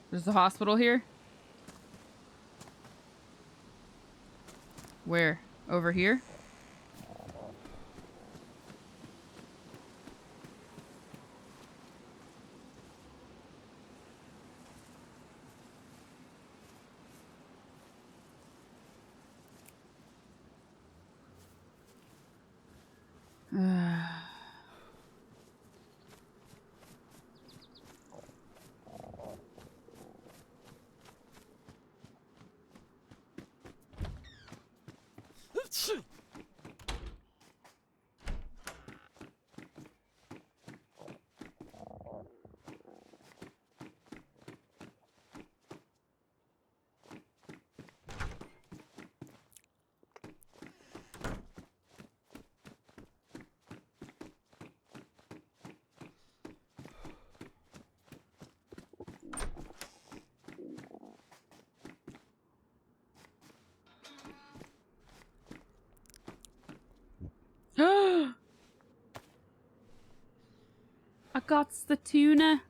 There's a hospital here? Where? Over here? I got the tuna.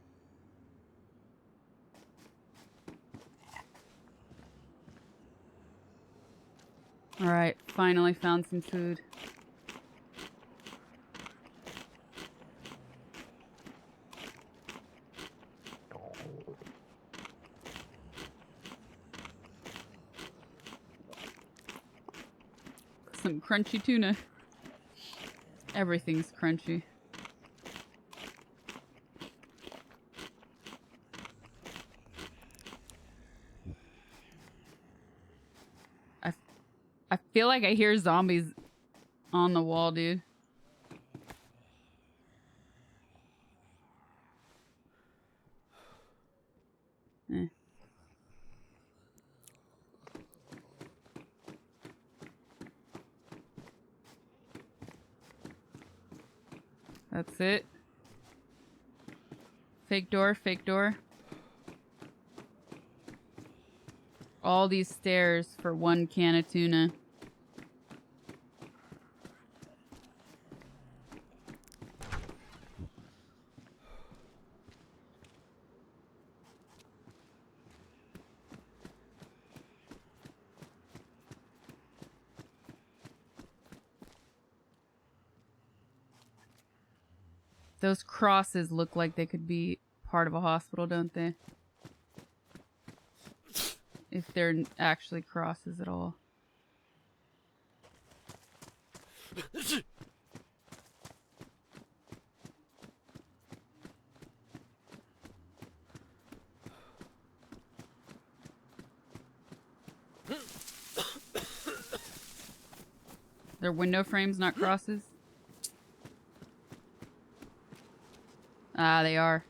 Alright, finally found some food. Some crunchy tuna. Everything's crunchy. I feel like I hear zombies on the wall, dude. Eh. That's it. Fake door, fake door. All these stairs for one can of tuna. Those crosses look like they could be part of a hospital, don't they? if they're actually crosses at all. They're window frames, not crosses? Ah, they are.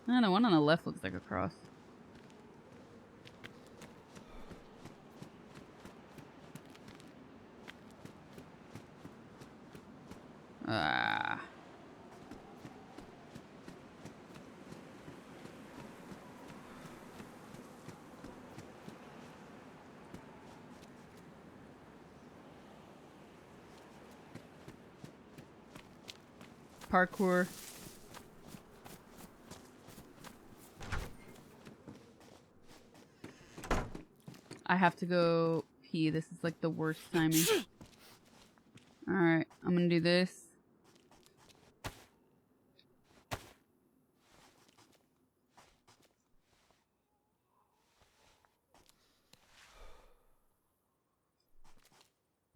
Ah, the one on the left looks like a cross. Ah. Parkour. I have to go pee. This is like the worst timing. Alright, I'm gonna do this.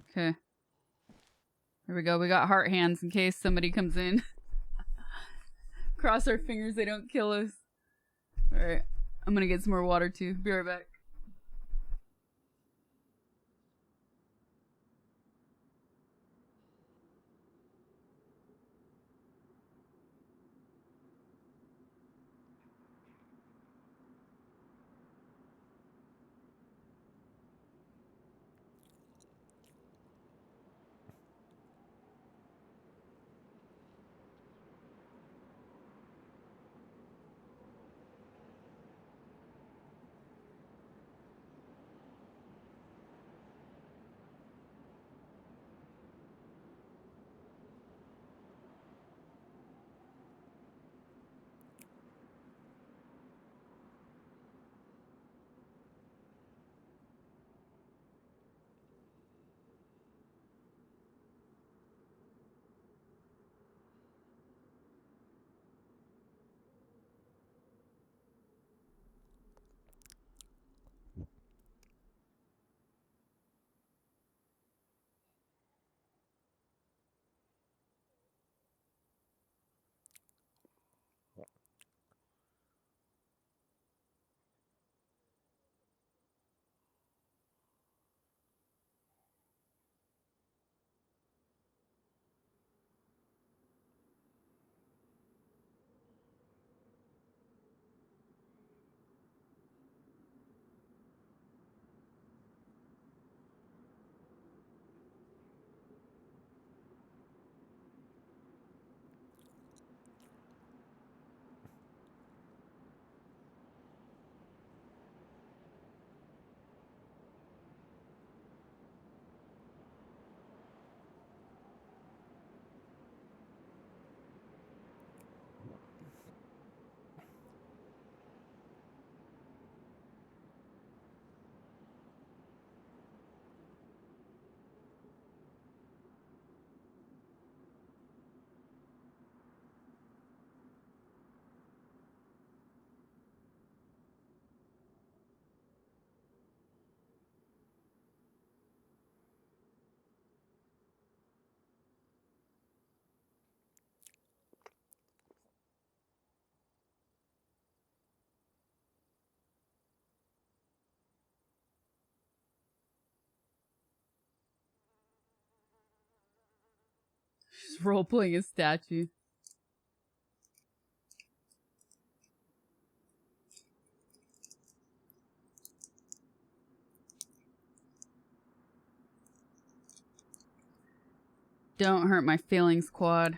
Okay. Here we go. We got heart hands in case somebody comes in. Cross our fingers they don't kill us. Alright. I'm gonna get some more water too. Be right back. She's role-playing a statue. Don't hurt my feelings, Quad.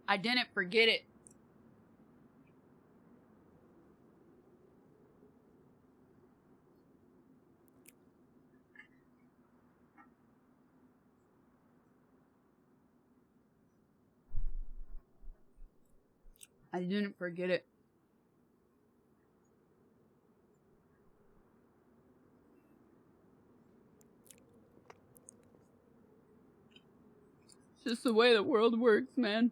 I didn't forget it. I didn't forget it. Just the way the world works, man.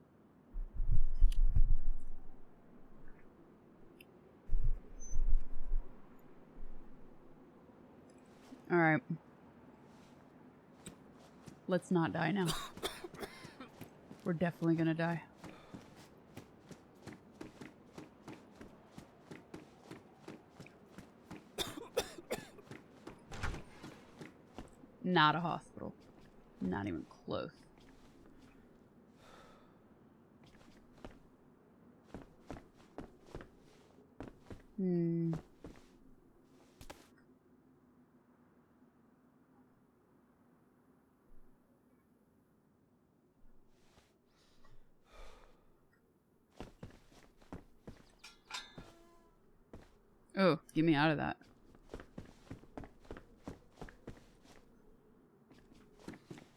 Alright. Let's not die now. We're definitely gonna die. Not a hospital. Not even close. Oh, get me out of that.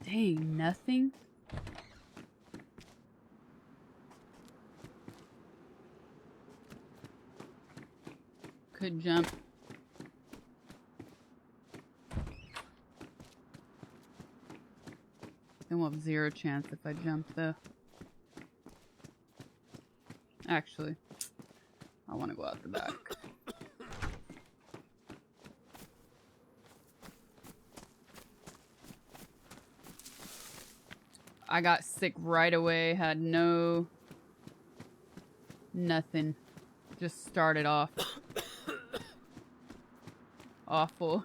Dang, nothing? Could jump. I will have 0 chance if I jump, though. Actually, I want to go out the back. I got sick right away, had nothing. Just started off awful.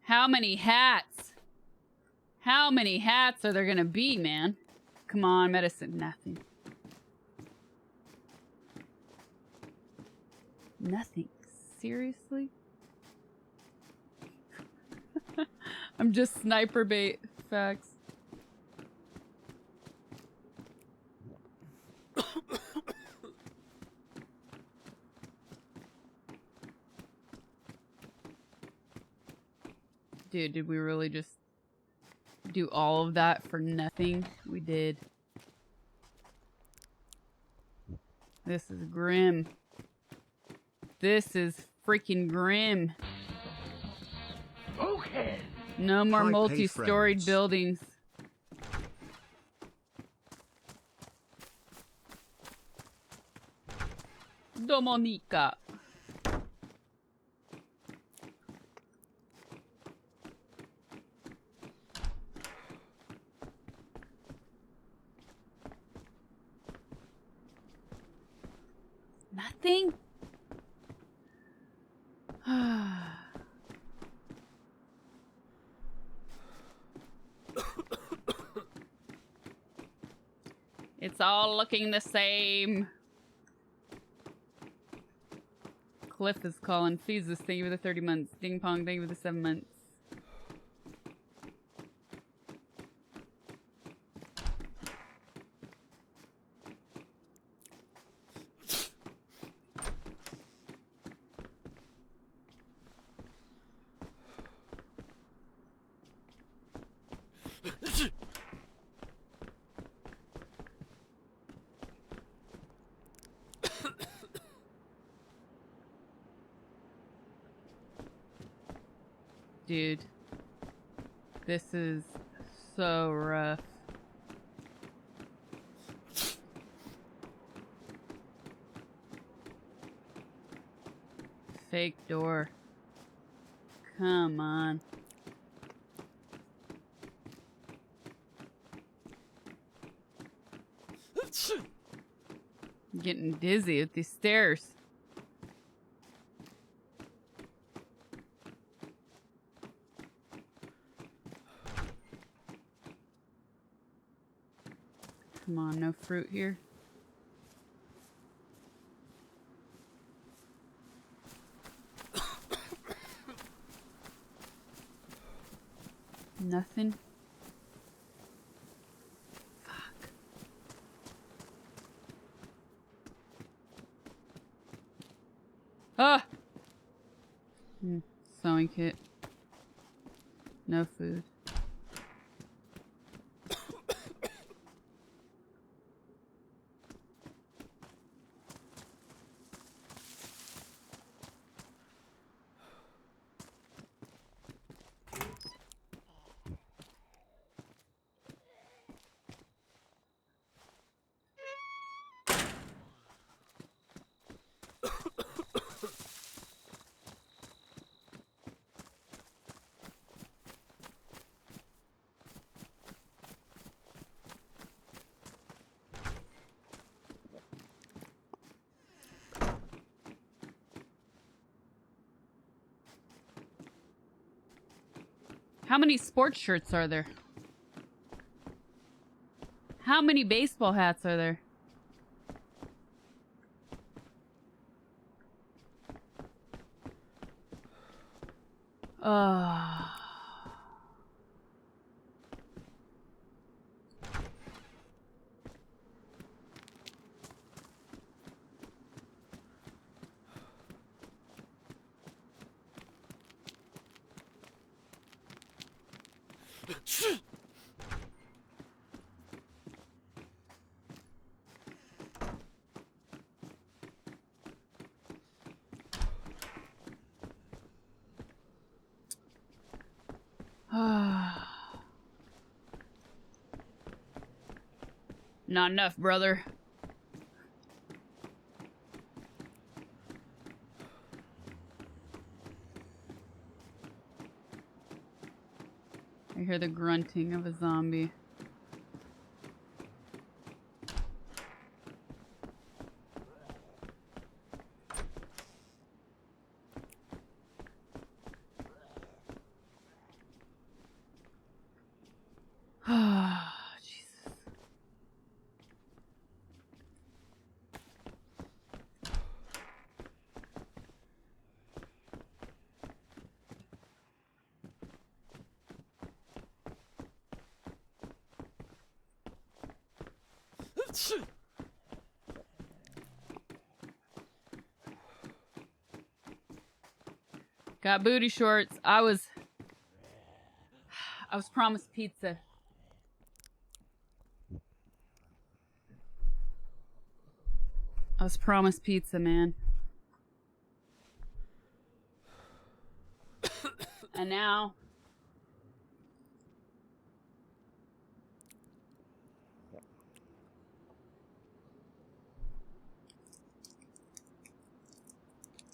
How many hats? How many hats are there gonna be, man? Come on, medicine. Nothing. Nothing. Seriously? I'm just sniper bait. Facts. Dude, did we really just do all of that for nothing? We did. This is grim. This is freaking grim. Okay. No more multi-storied buildings. Domonica. Nothing? It's all looking the same. Cliff is calling. Feezus, thank you for the 30 months. Ding Pong, thank you for the 7 months. Dude, this is so rough. Fake door. Come on. I'm getting dizzy with these stairs. Come on, no fruit here. Nothing. Ah! Sewing kit. No food. How many sports shirts are there? How many baseball hats are there? Not enough, brother. I hear the grunting of a zombie. Jesus. Got booty shorts. I was promised pizza. I was promised pizza, man. And now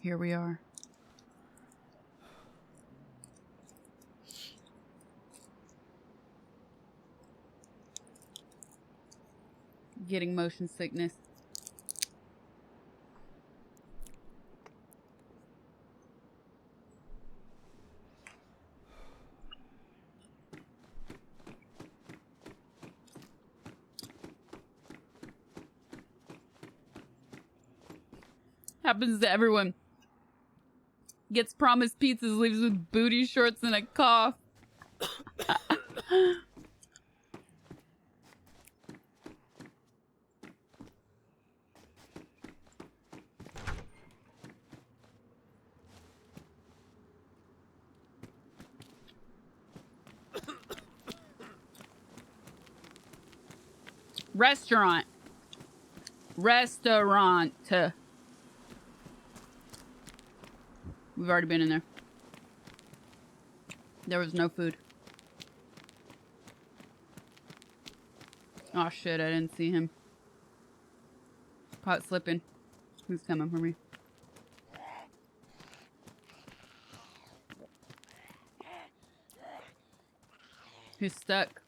here we are. Getting motion sickness. Happens to everyone. Gets promised pizzas, leaves with booty shorts and a cough. Restaurant. Restaurant. We've already been in there. There was no food. Oh shit, I didn't see him. Caught slipping. Who's coming for me? Who's stuck?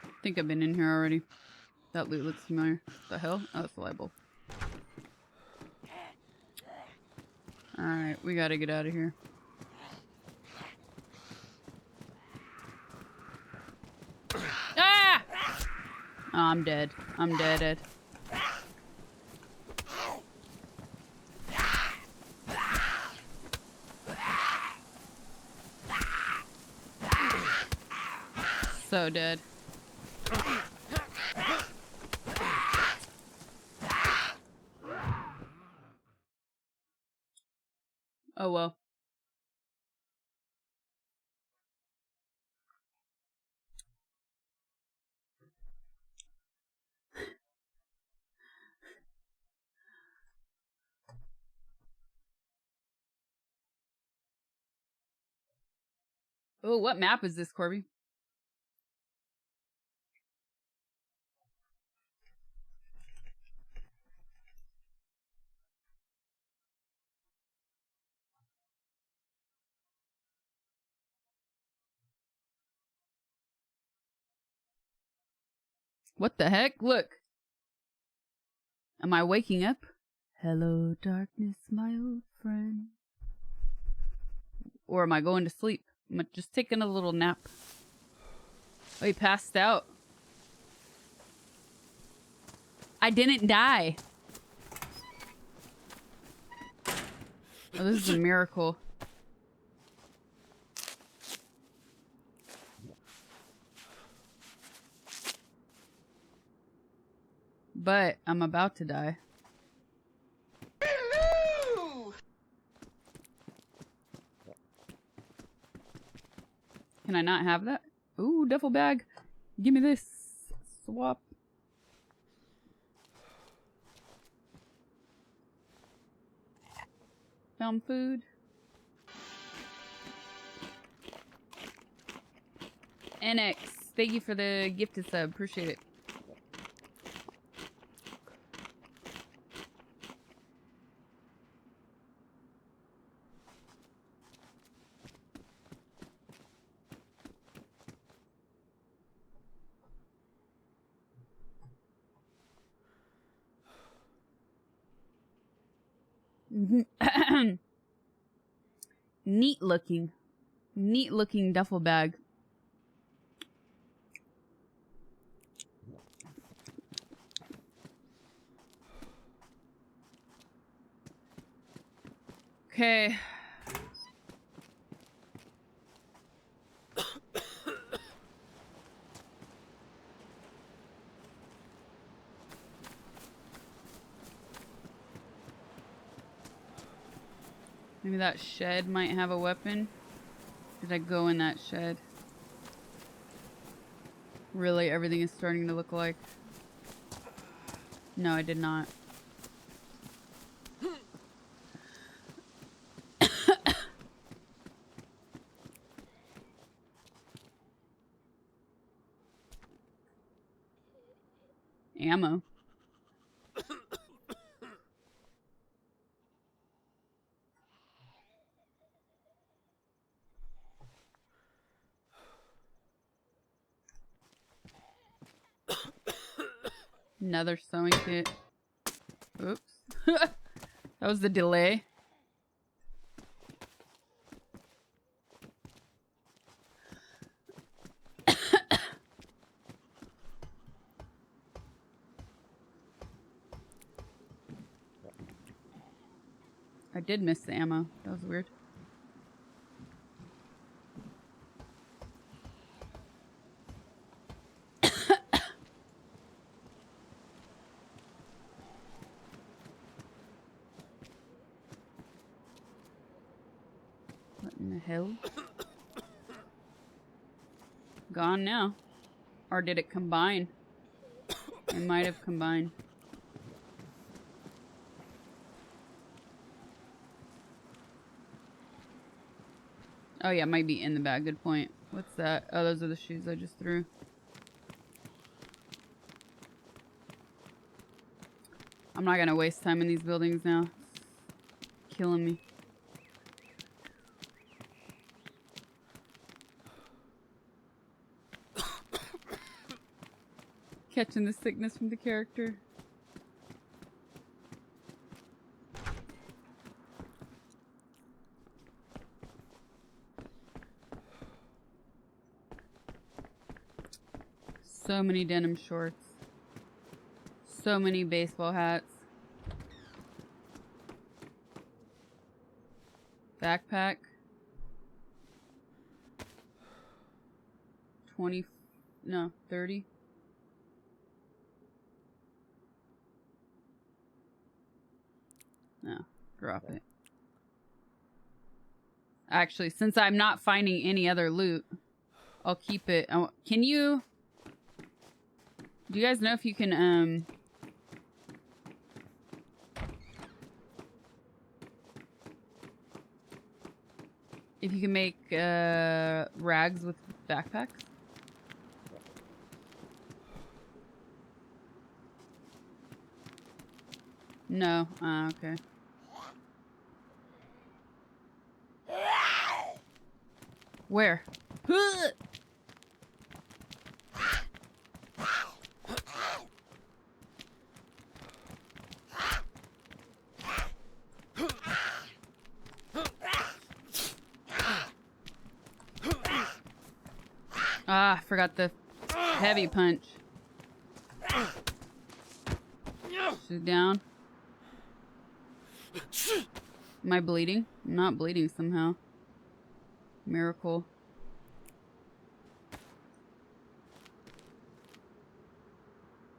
I think I've been in here already. That loot looks familiar. What the hell? Oh, it's a light bulb. Alright, we gotta get out of here. Ah! Oh, I'm dead. I'm dead. so dead. Oh well. Oh, what map is this, Corby? What the heck? Look. Am I waking up? Hello, darkness, my old friend. Or am I going to sleep? I'm just taking a little nap. Oh, he passed out. I didn't die. Oh, this is a miracle. But I'm about to die. Can I not have that? Ooh, duffel bag. Give me this. Swap. Found food. NX, thank you for the gifted sub. Appreciate it. Neat looking duffel bag. Okay. Maybe that shed might have a weapon. Did I go in that shed? Really, everything is starting to look like... No, I did not. Ammo. Another sewing kit. Oops. That was the delay. I did miss the ammo. That was weird. What in the hell? Gone now. Or did it combine? It might have combined. Oh yeah, it might be in the bag. Good point. What's that? Oh, those are the shoes I just threw. I'm not gonna waste time in these buildings now. It's killing me. Catching the sickness from the character. So many denim shorts. So many baseball hats. Backpack. No, 30. No, drop it. Actually, since I'm not finding any other loot, I'll keep it. Can you... Do you guys know if you can, if you can make, rags with backpacks? No. Okay. Where? Ah, I forgot the heavy punch. She's down. Am I bleeding? I'm not bleeding somehow. Miracle.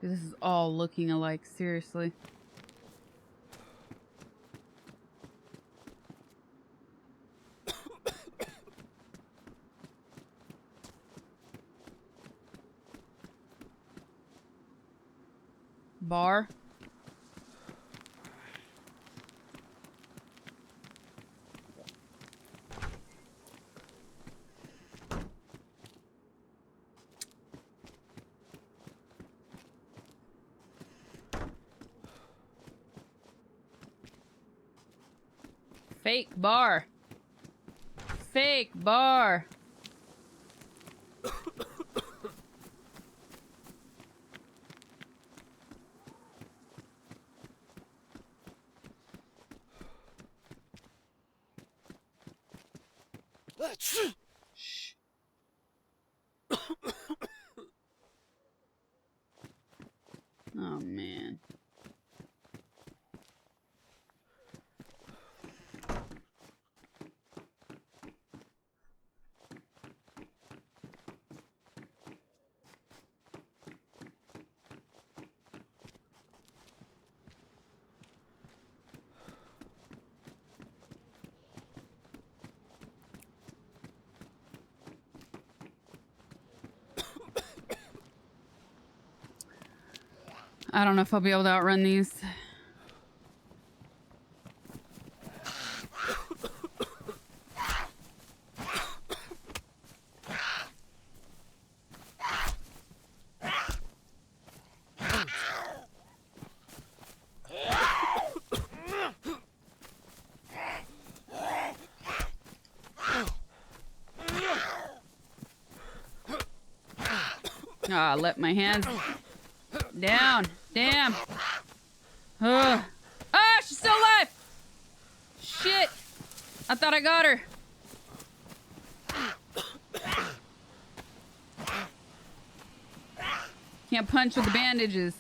This is all looking alike, seriously. Bar. Fake bar. Fake bar. Shh. Oh man. I don't know if I'll be able to outrun these. Ah, let my hands down. Damn. Ugh. Ah, she's still alive. Shit. I thought I got her. Can't punch with the bandages.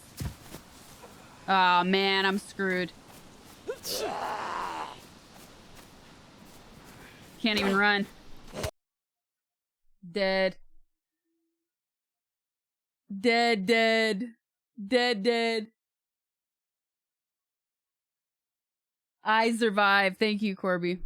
Oh man, I'm screwed. Can't even run. Dead. Dead, dead. Dead, dead. I survived. Thank you, Corby.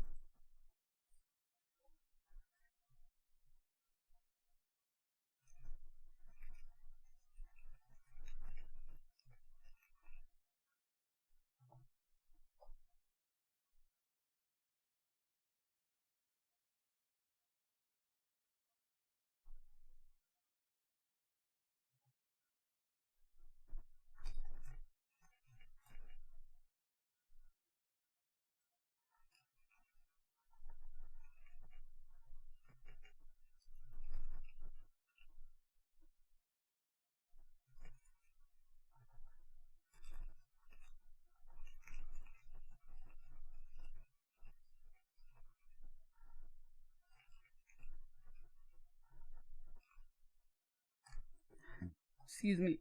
Excuse me.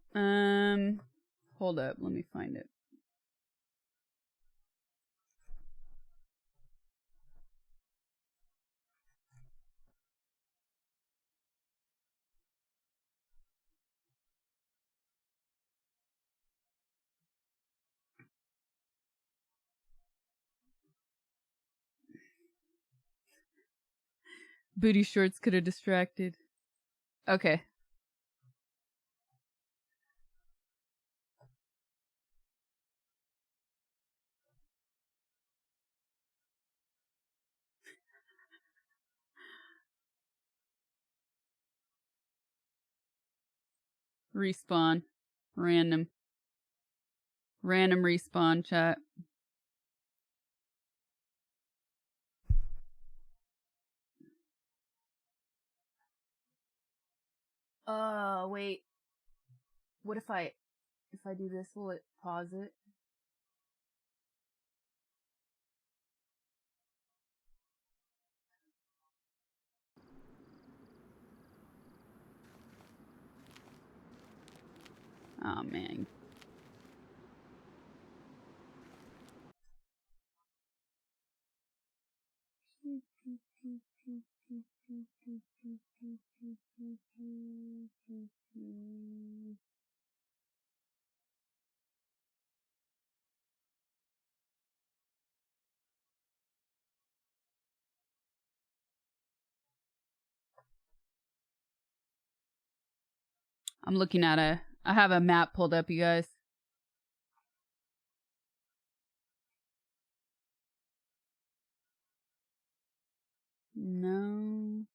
Hold up. Let me find it. Booty shorts could have distracted. Okay. Respawn. Random. Random respawn, chat. Wait. What if I do this, will it pause it? Oh, man. I'm looking at I have a map pulled up, you guys. No.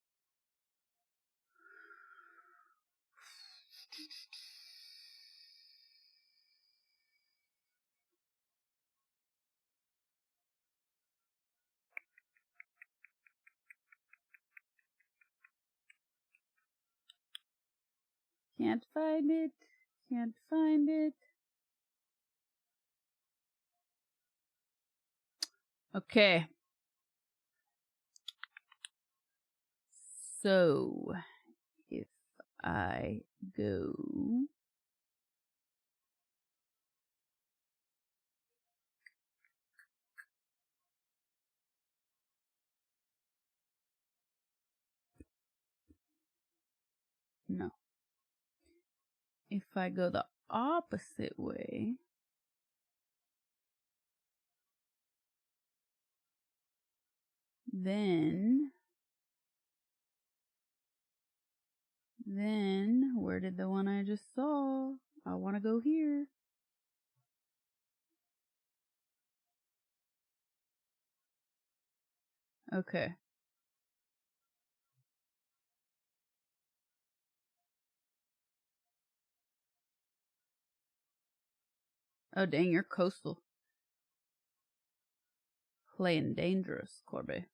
Can't find it. Can't find it. Okay. So, if I go... No. If I go the opposite way... Then, where did the one I just saw? I want to go here. Okay. Oh, dang, you're coastal. Playing dangerous, Corby.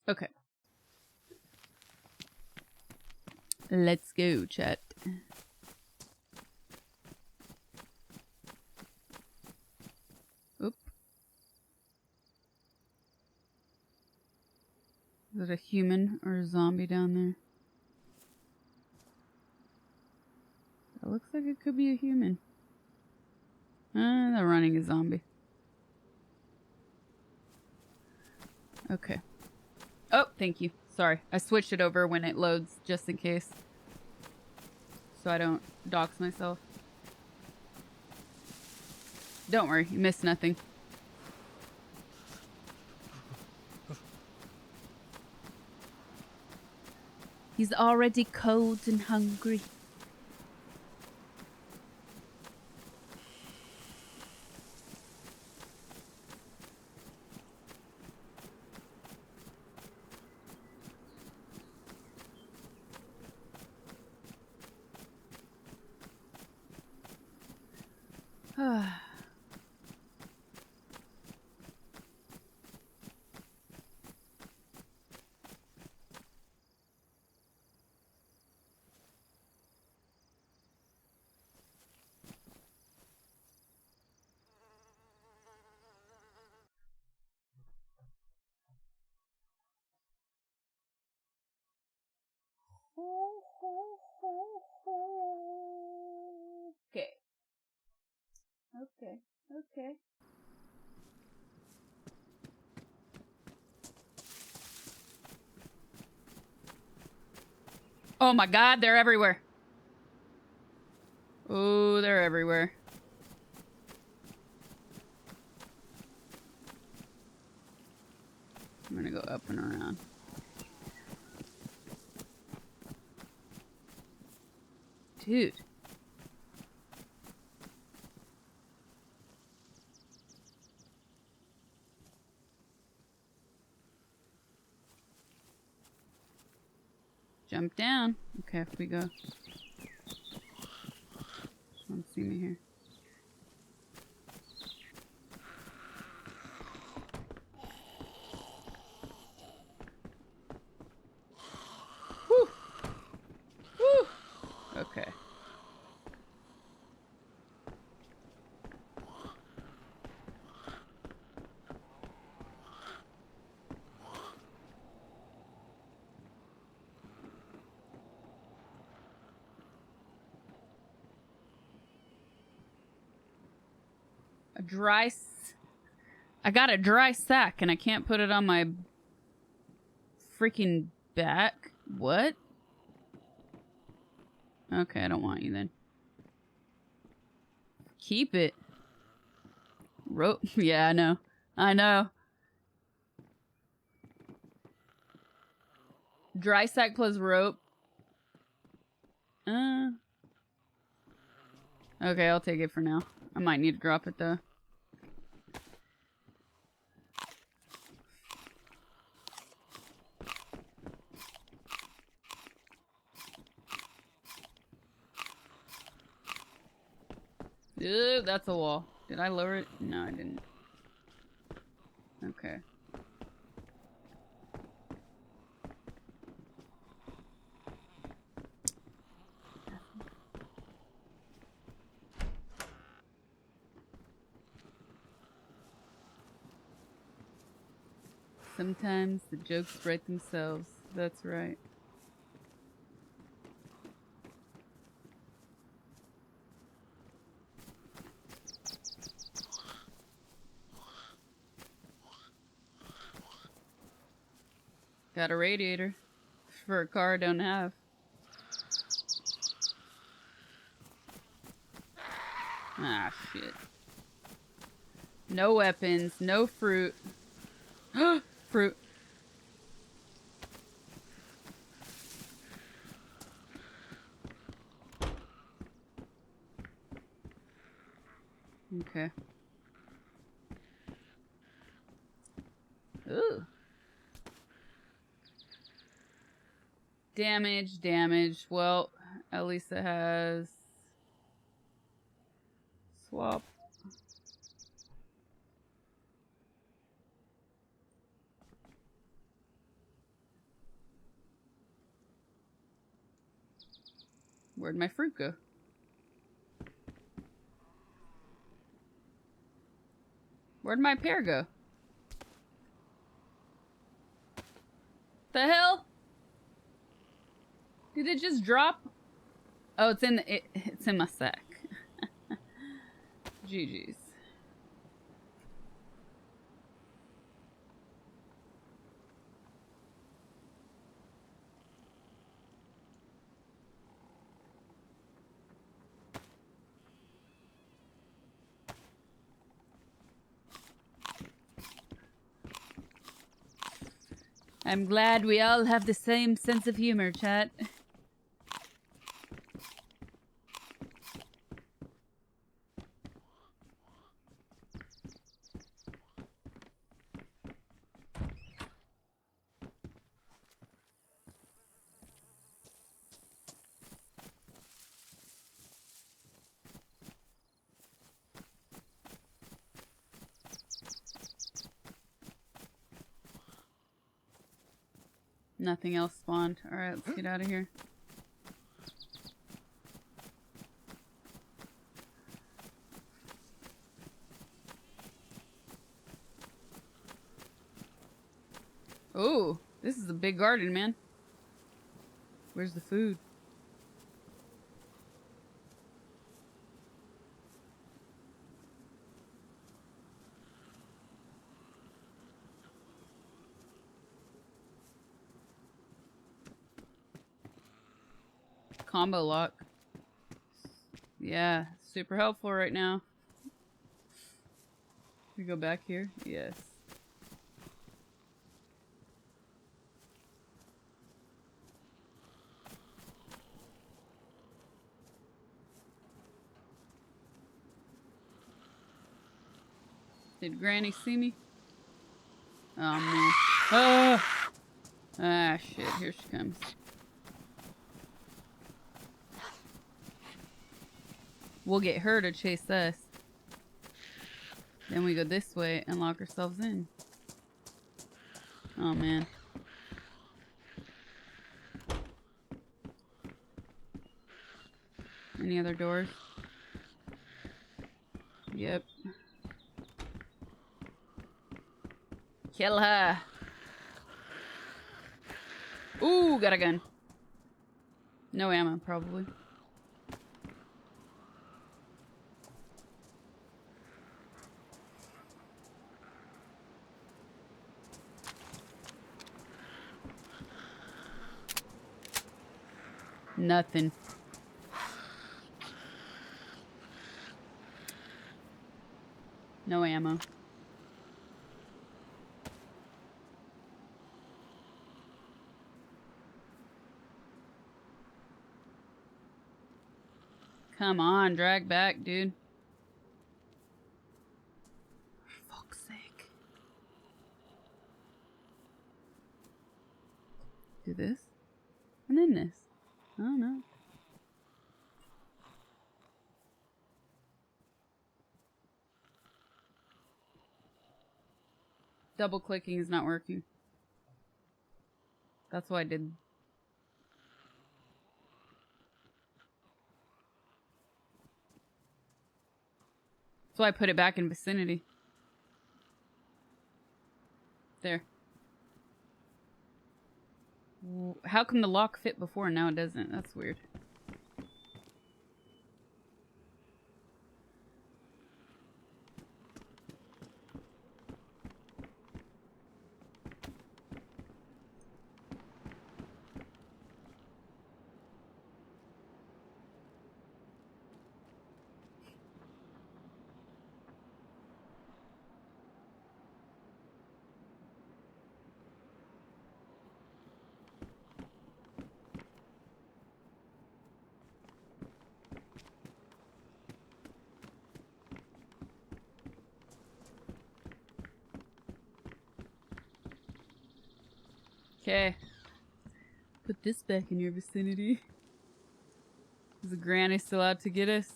Okay. Let's go, chat. Oop. Is it a human or a zombie down there? It looks like it could be a human. They're running a zombie. Okay. Oh, thank you. Sorry. I switched it over when it loads, just in case. So I don't dox myself. Don't worry, you missed nothing. He's already cold and hungry. Okay. Okay. Okay. Oh my god, they're everywhere. Oh, they're everywhere. I'm gonna go up and around. Dude. Jump down. Okay, if we go. Don't see me here. Whew. Whew. Okay. I got a dry sack and I can't put it on my freaking back. What? Okay, I don't want you then. Keep it. Rope. Yeah, I know. I know. Dry sack plus rope. Okay, I'll take it for now. I might need to drop it though. Ew, that's a wall. Did I lower it? No, I didn't. Okay. Sometimes the jokes write themselves. That's right. Got a radiator for a car I don't have. Ah, shit. No weapons, no fruit. Fruit. Okay. Ooh. Damage, damage. Well, at least it has swap. Where'd my fruit go? Where'd my pear go? The hell? Did it just drop? Oh, it's in it's in my sack. GG's. I'm glad we all have the same sense of humor, chat. Nothing else spawned. Alright, let's get out of here. Oh, this is a big garden, man. Where's the food? Combo lock. Yeah, super helpful right now. We go back here? Yes. Did Granny see me? Oh man. Ah! Ah shit, here she comes. We'll get her to chase us. Then we go this way and lock ourselves in. Oh man. Any other doors? Yep. Kill her. Ooh, got a gun. No ammo, probably. Nothing. No ammo. Come on, drag back, dude. For fuck's sake. Do this. And then this. I don't know. Double clicking is not working. That's what I did. That's why I put it back in vicinity. There. How come the lock fit before and now it doesn't? That's weird. Okay. Put this back in your vicinity. Is the granny still out to get us?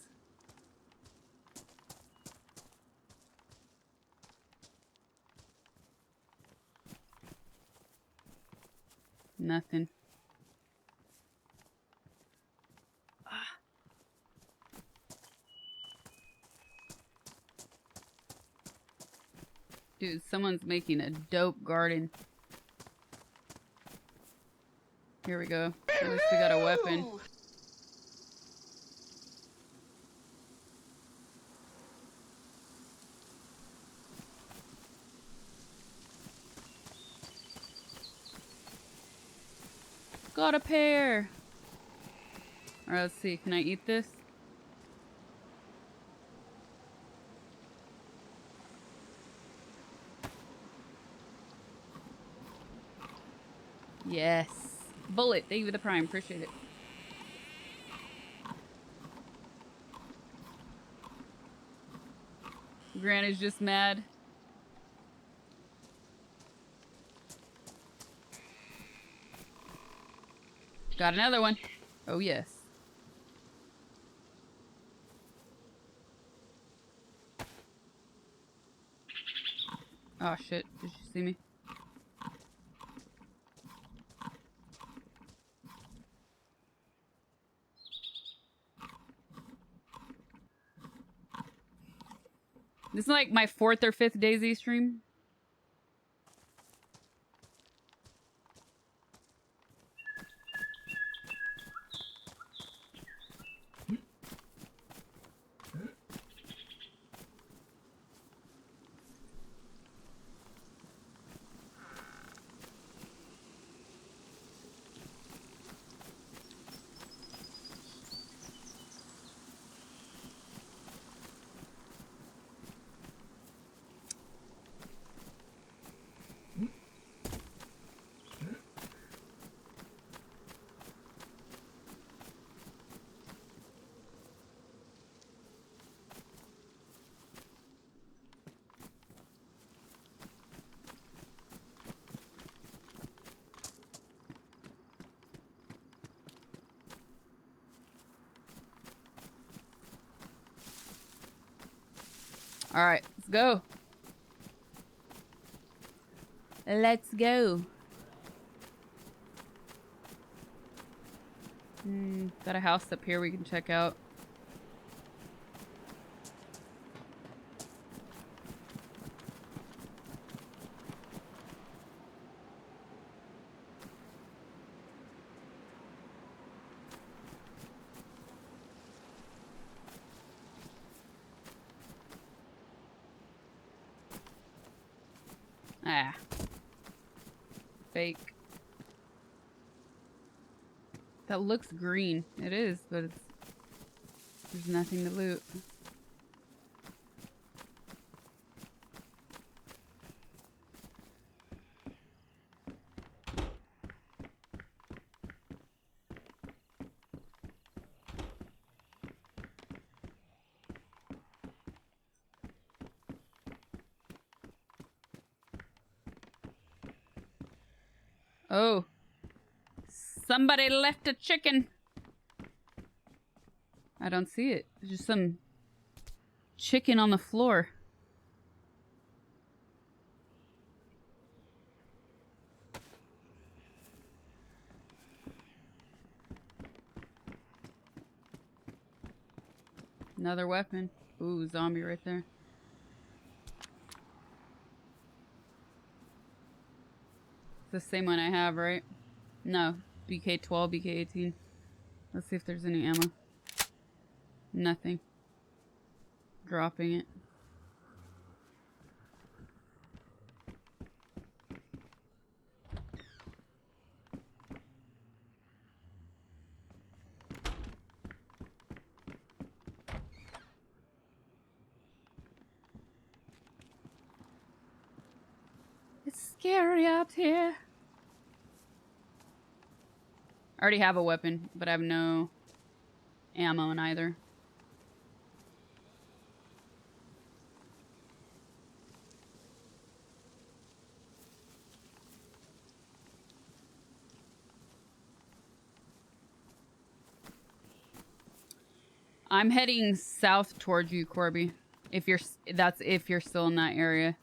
Nothing. Ah. Dude, someone's making a dope garden. Here we go. At least we got a weapon. Got a pear. Alright, let's see. Can I eat this? Yes. Bullet. Thank you for the prime. Appreciate it. Granny's just mad. Got another one. Oh, yes. Oh, shit. Did you see me? This is like my 4th or 5th Dayz stream. All right, let's go. Let's go. Got a house up here we can check out. Ah. Fake. That looks green. It is, but it's, there's nothing to loot. Oh. Somebody left a chicken. I don't see it. There's just some chicken on the floor. Another weapon. Ooh, zombie right there. It's the same one I have, right? No. BK-12, BK-18. Let's see if there's any ammo. Nothing. Dropping it. It's scary out here. I already have a weapon, but I have no ammo in either. I'm heading south towards you, Corby. If you're still in that area.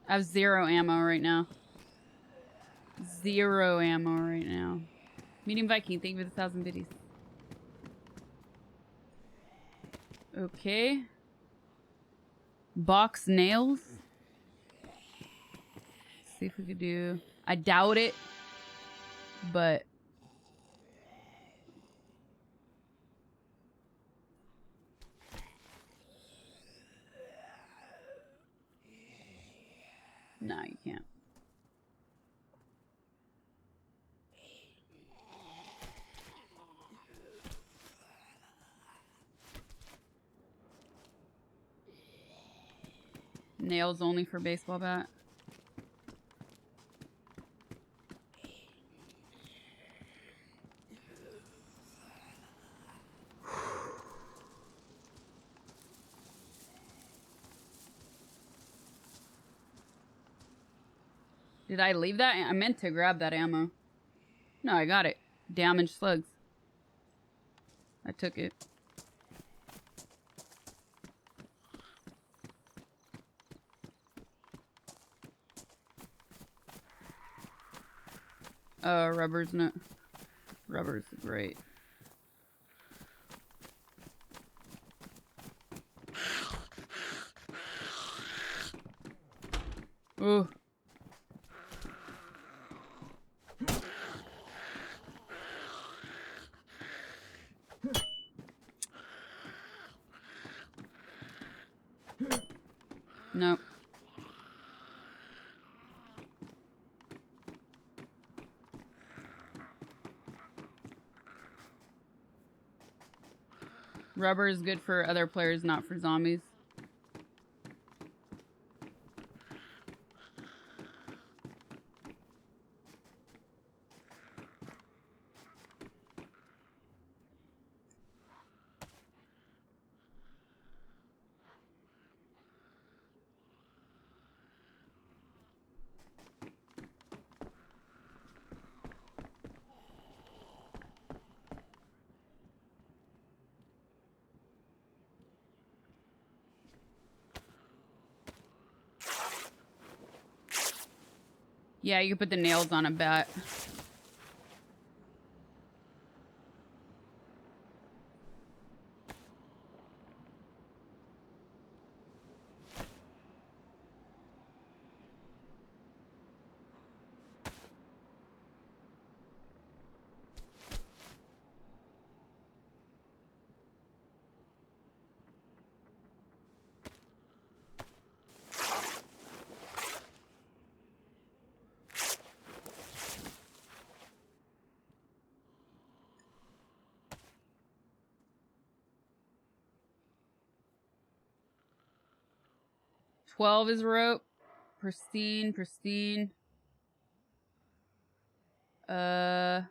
I have 0 ammo right now. 0 ammo right now. Medium Viking, thank you for the 1,000 biddies. Okay. Box nails. Let's see if we could do... I doubt it. But... no, you can't. Nails only for baseball bat. Did I leave that? I meant to grab that ammo. No, I got it. Damaged slugs. I took it. Rubber's not. Rubber's great. Ooh. Nope. Rubber is good for other players, not for zombies. Yeah, you can put the nails on a bat. $12 is rope. Pristine, pristine. Hey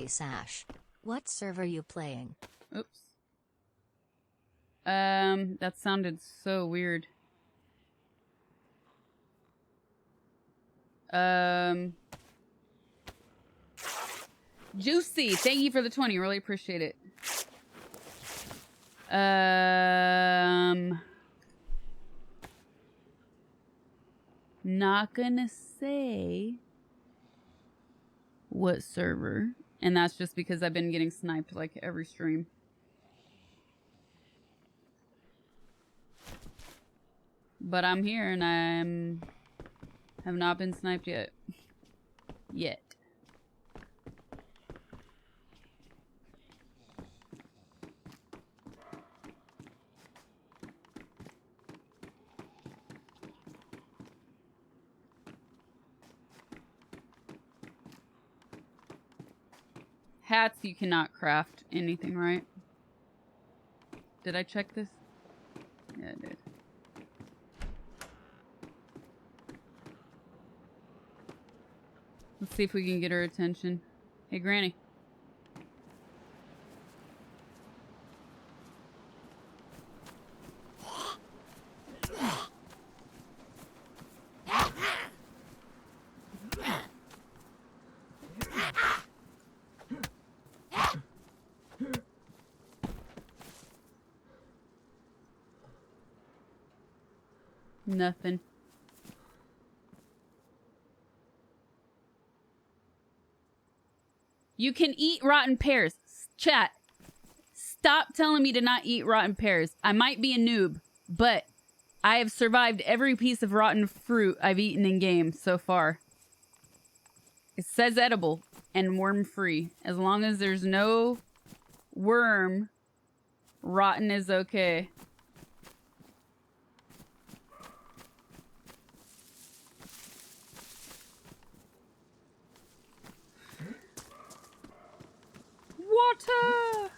Sash. What server you playing? Oops. That sounded so weird. Juicy, thank you for the 20. Really appreciate it. Not gonna say what server, and that's just because I've been getting sniped like every stream. But I'm here and have not been sniped yet. Yet. Hats, you cannot craft anything, right? Did I check this? Yeah, I did. Let's see if we can get her attention. Hey, Granny. Nothing. You can eat rotten pears. Chat. Stop telling me to not eat rotten pears. I might be a noob, but I have survived every piece of rotten fruit I've eaten in game so far. It says edible and worm-free. As long as there's no worm, rotten is okay. Water!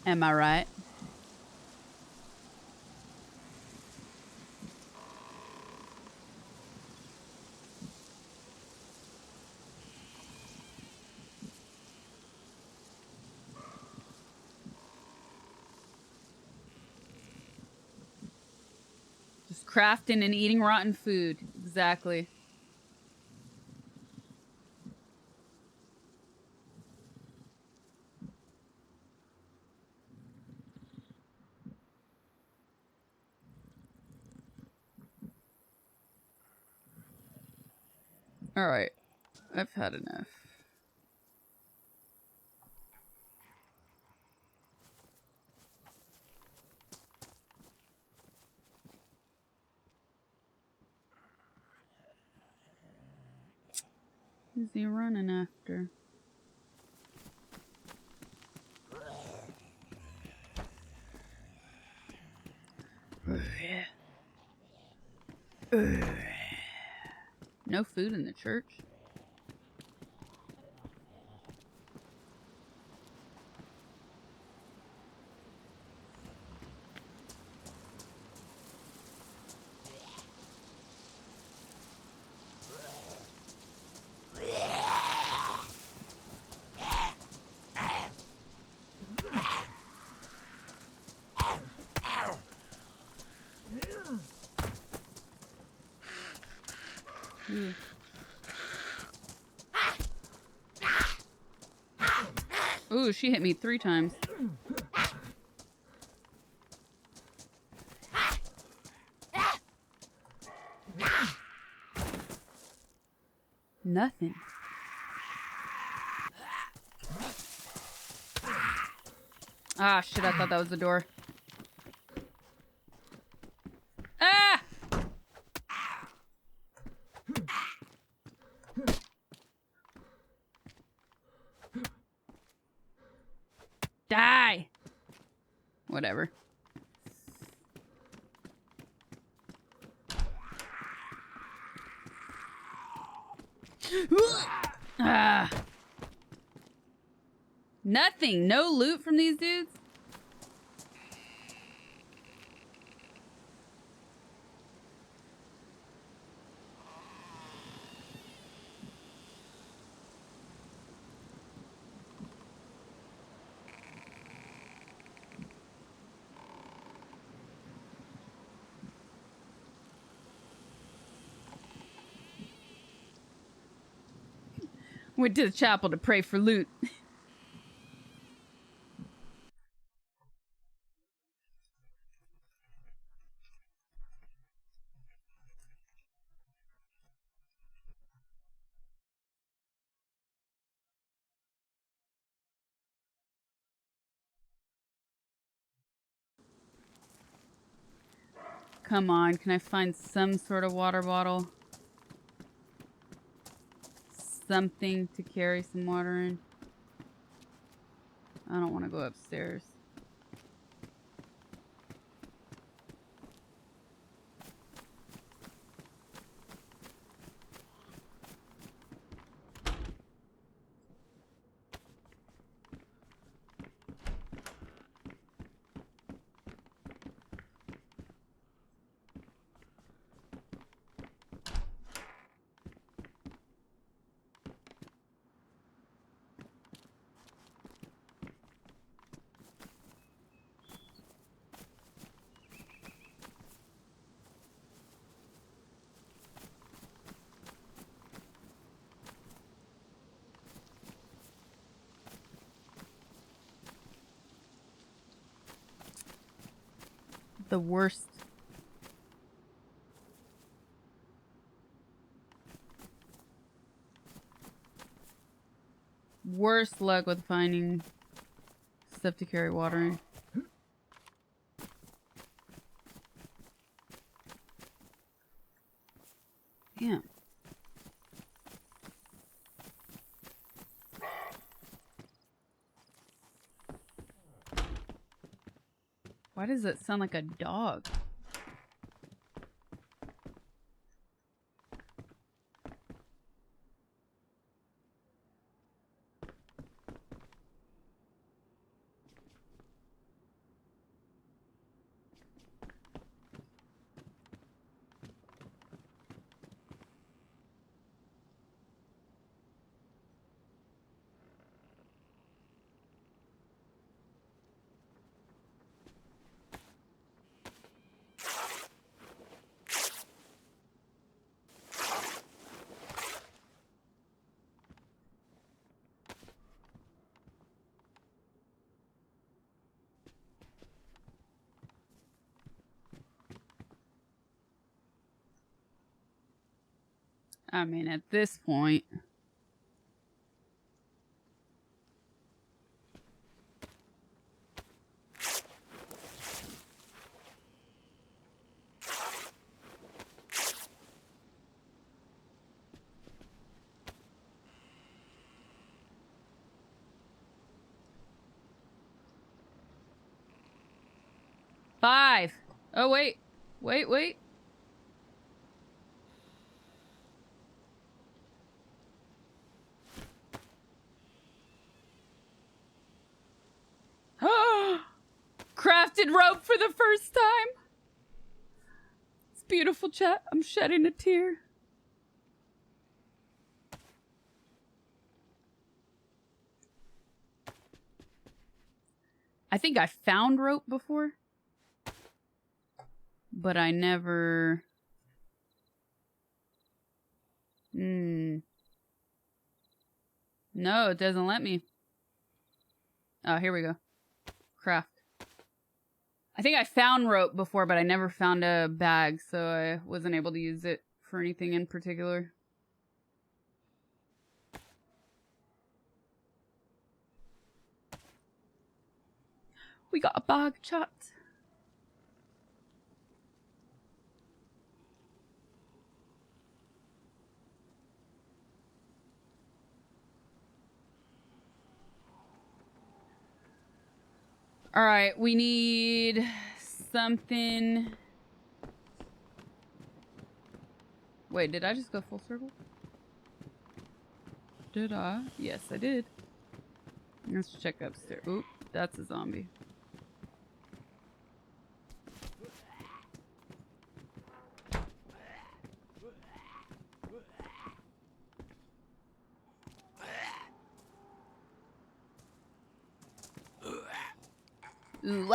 Am I right? Just crafting and eating rotten food. Exactly. All right. I've had enough. Who's he running after? No food in the church. Ooh. Ooh, she hit me 3 times. Nothing. Ah, shit, I thought that was the door. Ah! Die! Whatever. Ah. Nothing. No loot from these dudes? Went to the chapel to pray for loot. Come on, can I find some sort of water bottle? Something to carry some water in. I don't want to go upstairs. The worst. Worst luck with finding stuff to carry water in. Damn. Why does it sound like a dog? I mean, at this point... Five. Oh, wait. Wait. Crafted rope for the first time. It's beautiful, chat. I'm shedding a tear. I think I found rope before, but I never No, it doesn't let me. Oh, here we go. Craft. I think I found rope before, but I never found a bag, so I wasn't able to use it for anything in particular. We got a bag, chat. All right, we need something. Wait, did I just go full circle? Did I? Yes, I did. Let's check upstairs. Oop, that's a zombie. Ooh,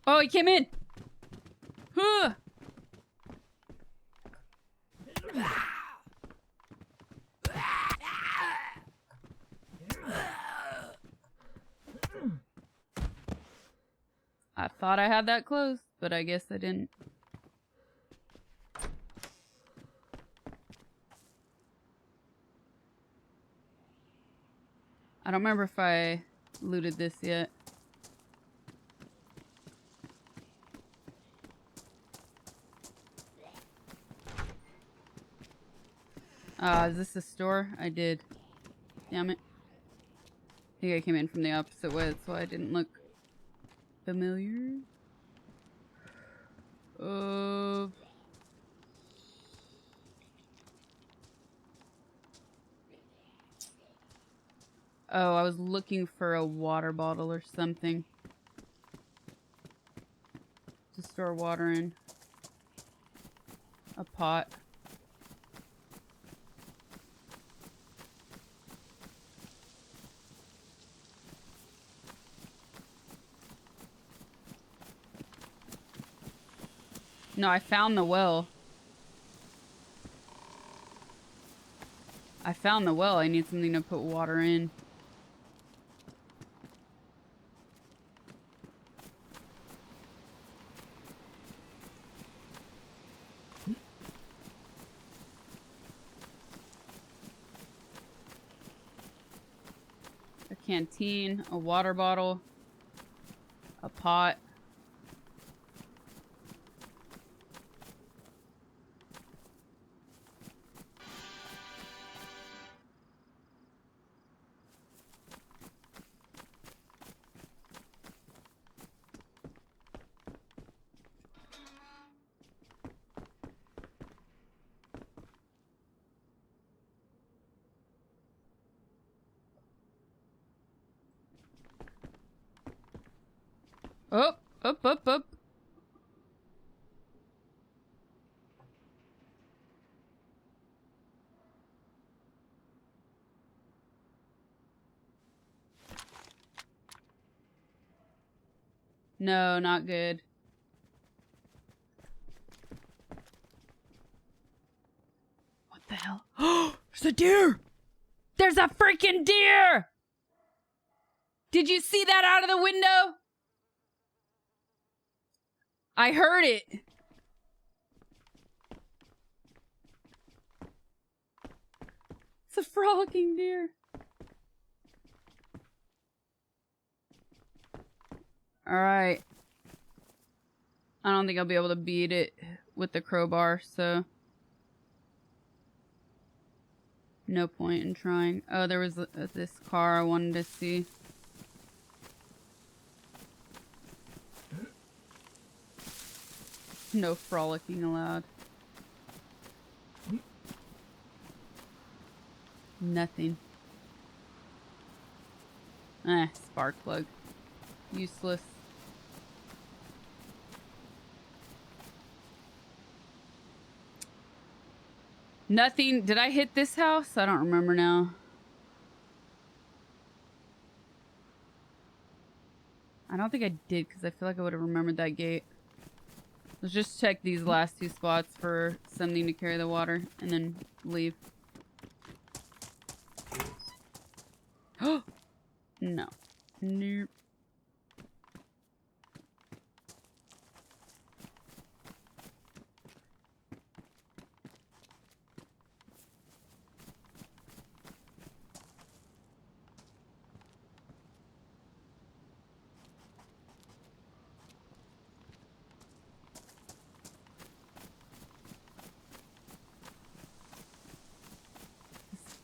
oh, he came in. Huh. I thought I had that closed, but I guess I didn't. I don't remember if I looted this yet. Is this a store? I did. Damn it. I think I came in from the opposite way, that's why I didn't look familiar. Oh, I was looking for a water bottle or something to store water in. A pot. No, I found the well. I found the well. I need something to put water in. A canteen, a water bottle, a pot. Up. No, not good. What the hell? Oh, there's a deer! There's a freaking deer! Did you see that out of the window? I heard it. It's a frolicking deer. Alright. I don't think I'll be able to beat it with the crowbar, so no point in trying. Oh, there was this car I wanted to see. No frolicking allowed. Nothing. Spark plug. Useless. Nothing. Did I hit this house? I don't remember now. I don't think I did because I feel like I would have remembered that gate. Let's just check these last two spots for something to carry the water and then leave. Oh! No. Nope.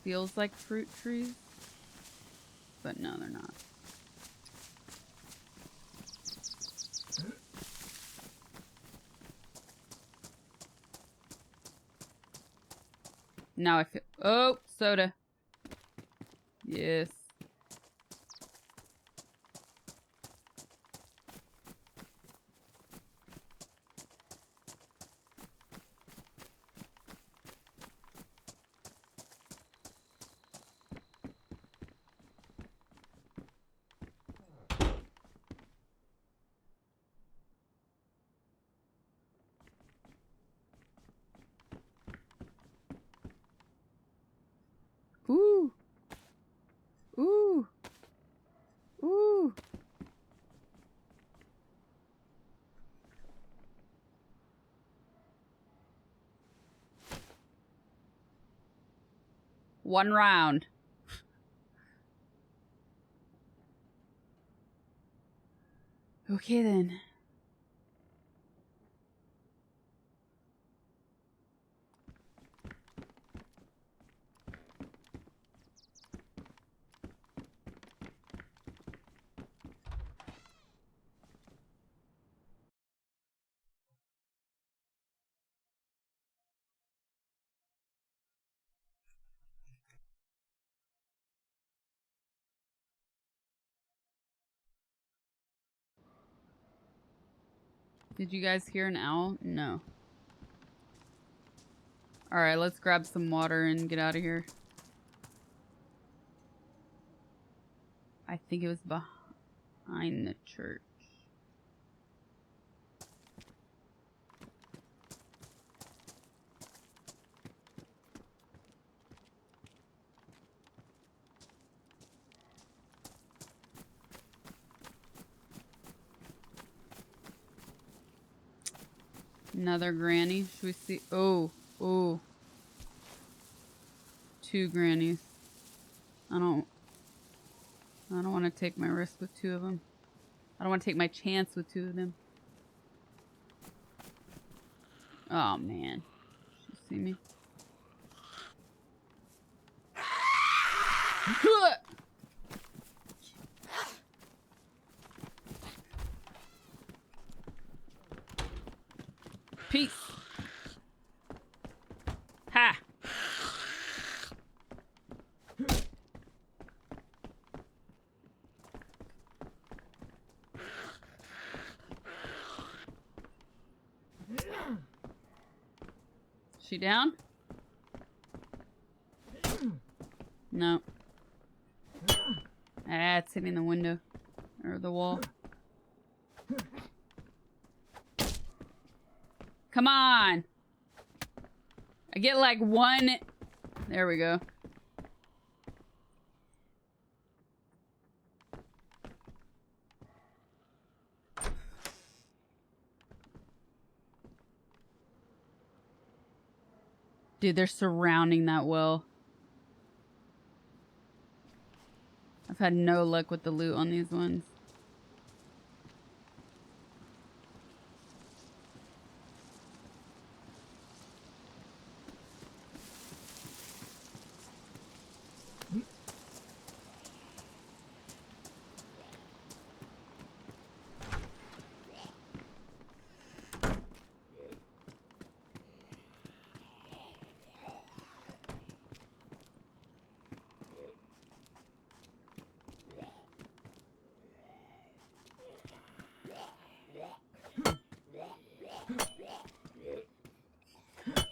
Feels like fruit trees, but no, they're not. Now I feel. Oh, soda. Yes. Ooh. Ooh. Ooh. One round. Okay then. Did you guys hear an owl? No. Alright, let's grab some water and get out of here. I think it was behind the church. Another granny. Should we see? Oh, oh. Two grannies. I don't want to take my risk with two of them. I don't want to take my chance with two of them. Oh man. She see me? Peace. Ha. She down? No. Ah, it's hitting the window. Or the wall. Come on! I get like one... There we go. Dude, they're surrounding that well. I've had no luck with the loot on these ones.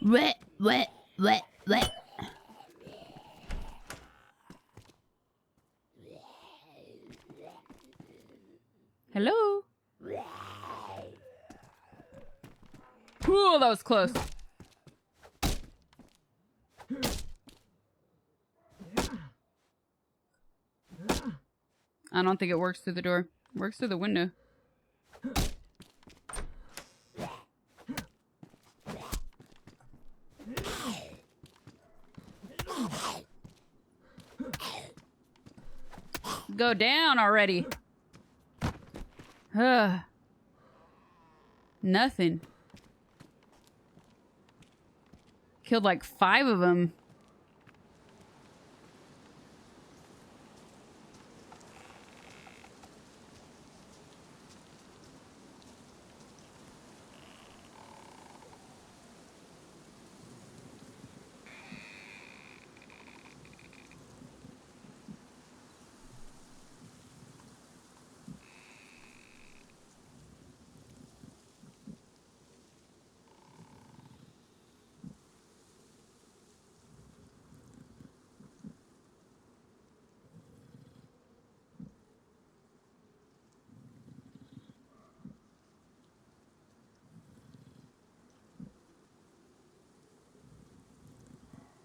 Wet, wet, wet, wet. Hello? was close. I don't think it works through the door. It works through the window. Go down already. Nothing. Killed like 5 of them.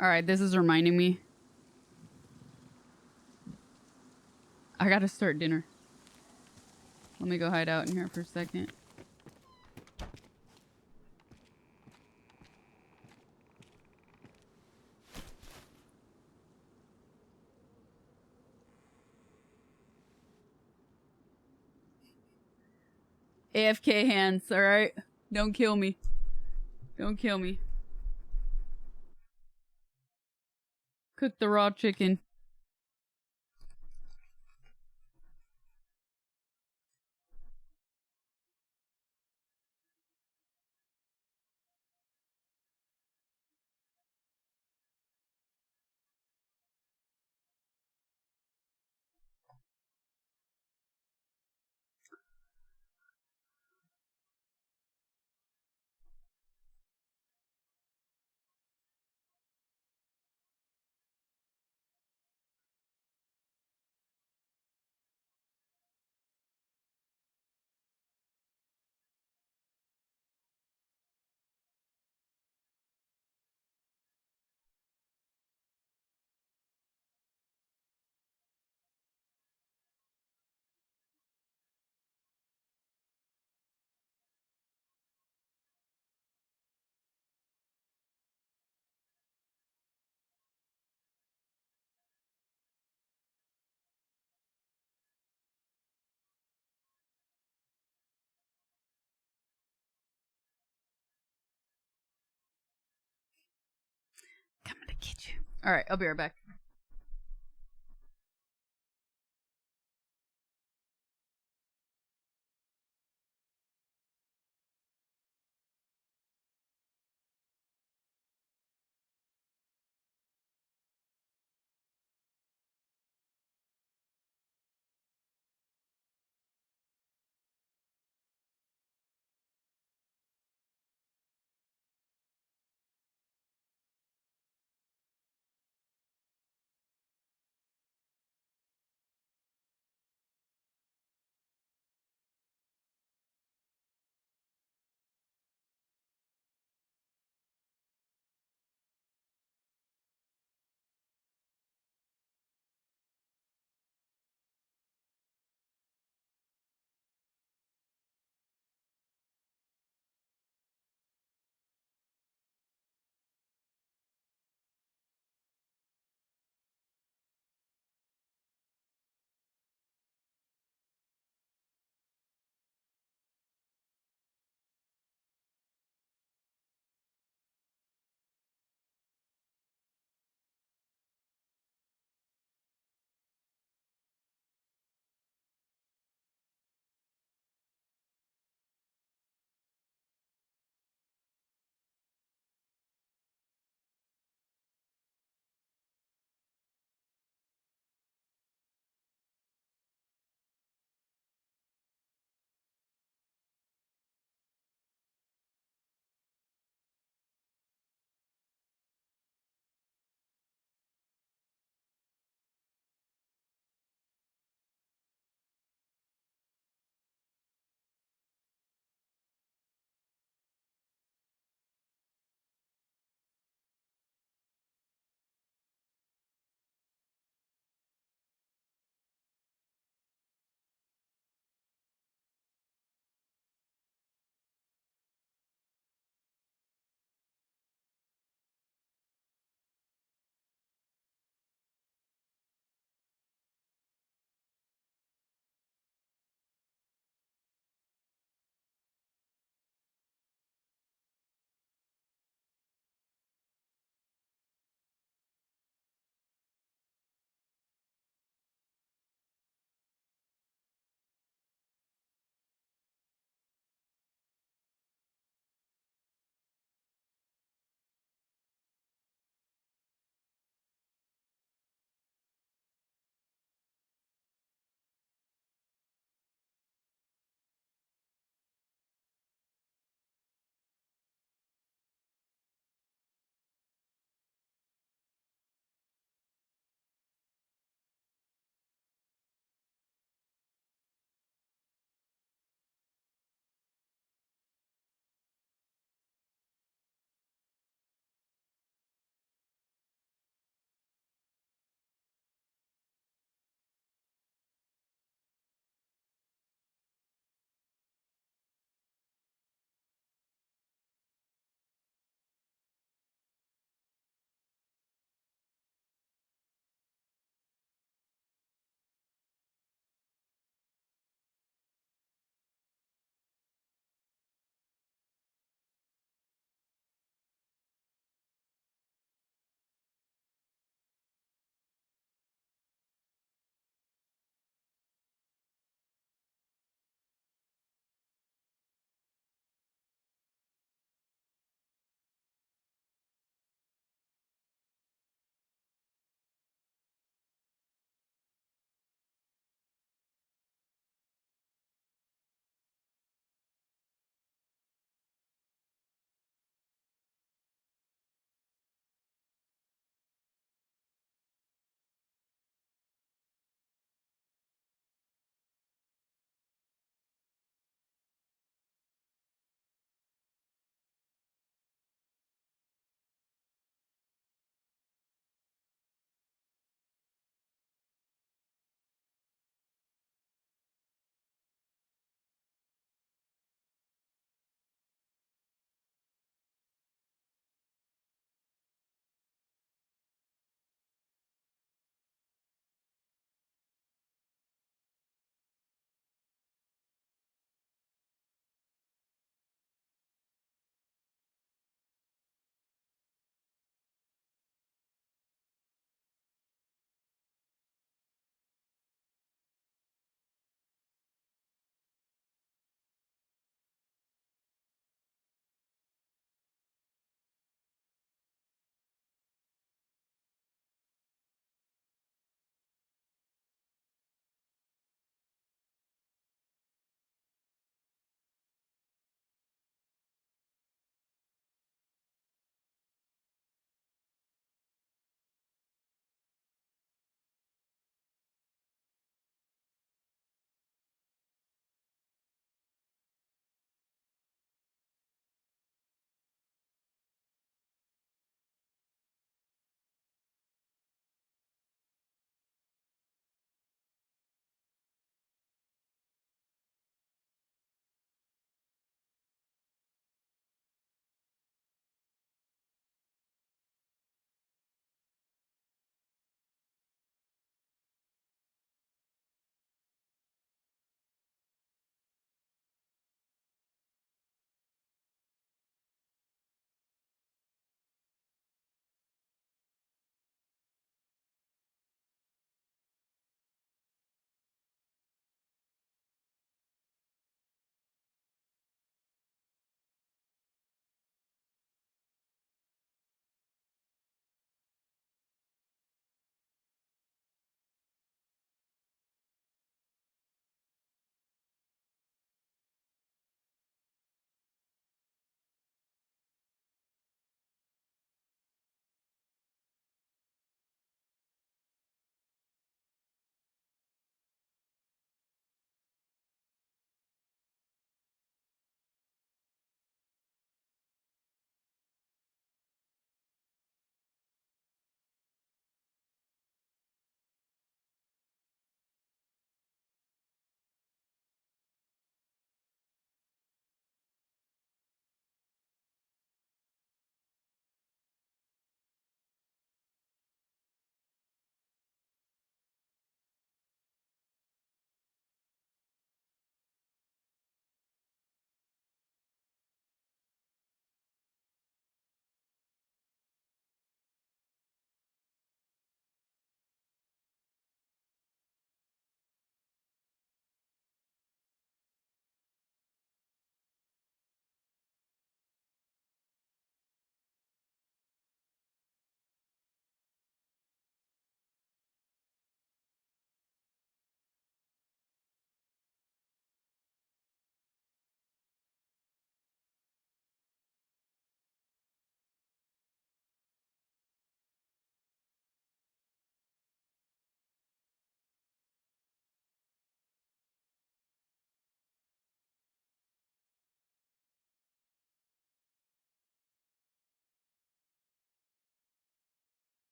Alright, this is reminding me. I gotta start dinner. Let me go hide out in here for a second. AFK hands, alright? Don't kill me. Don't kill me. Cook the raw chicken. Coming to get you. Alright, I'll be right back.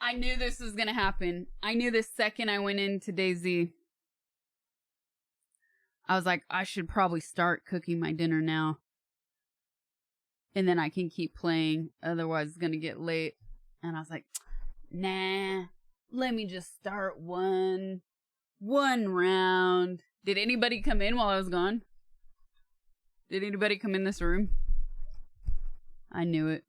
I knew this was gonna happen. I knew the second I went into Dayz. I was like, I should probably start cooking my dinner now. And then I can keep playing. Otherwise, it's gonna get late. And I was like, nah, let me just start one round. Did anybody come in while I was gone? Did anybody come in this room? I knew it.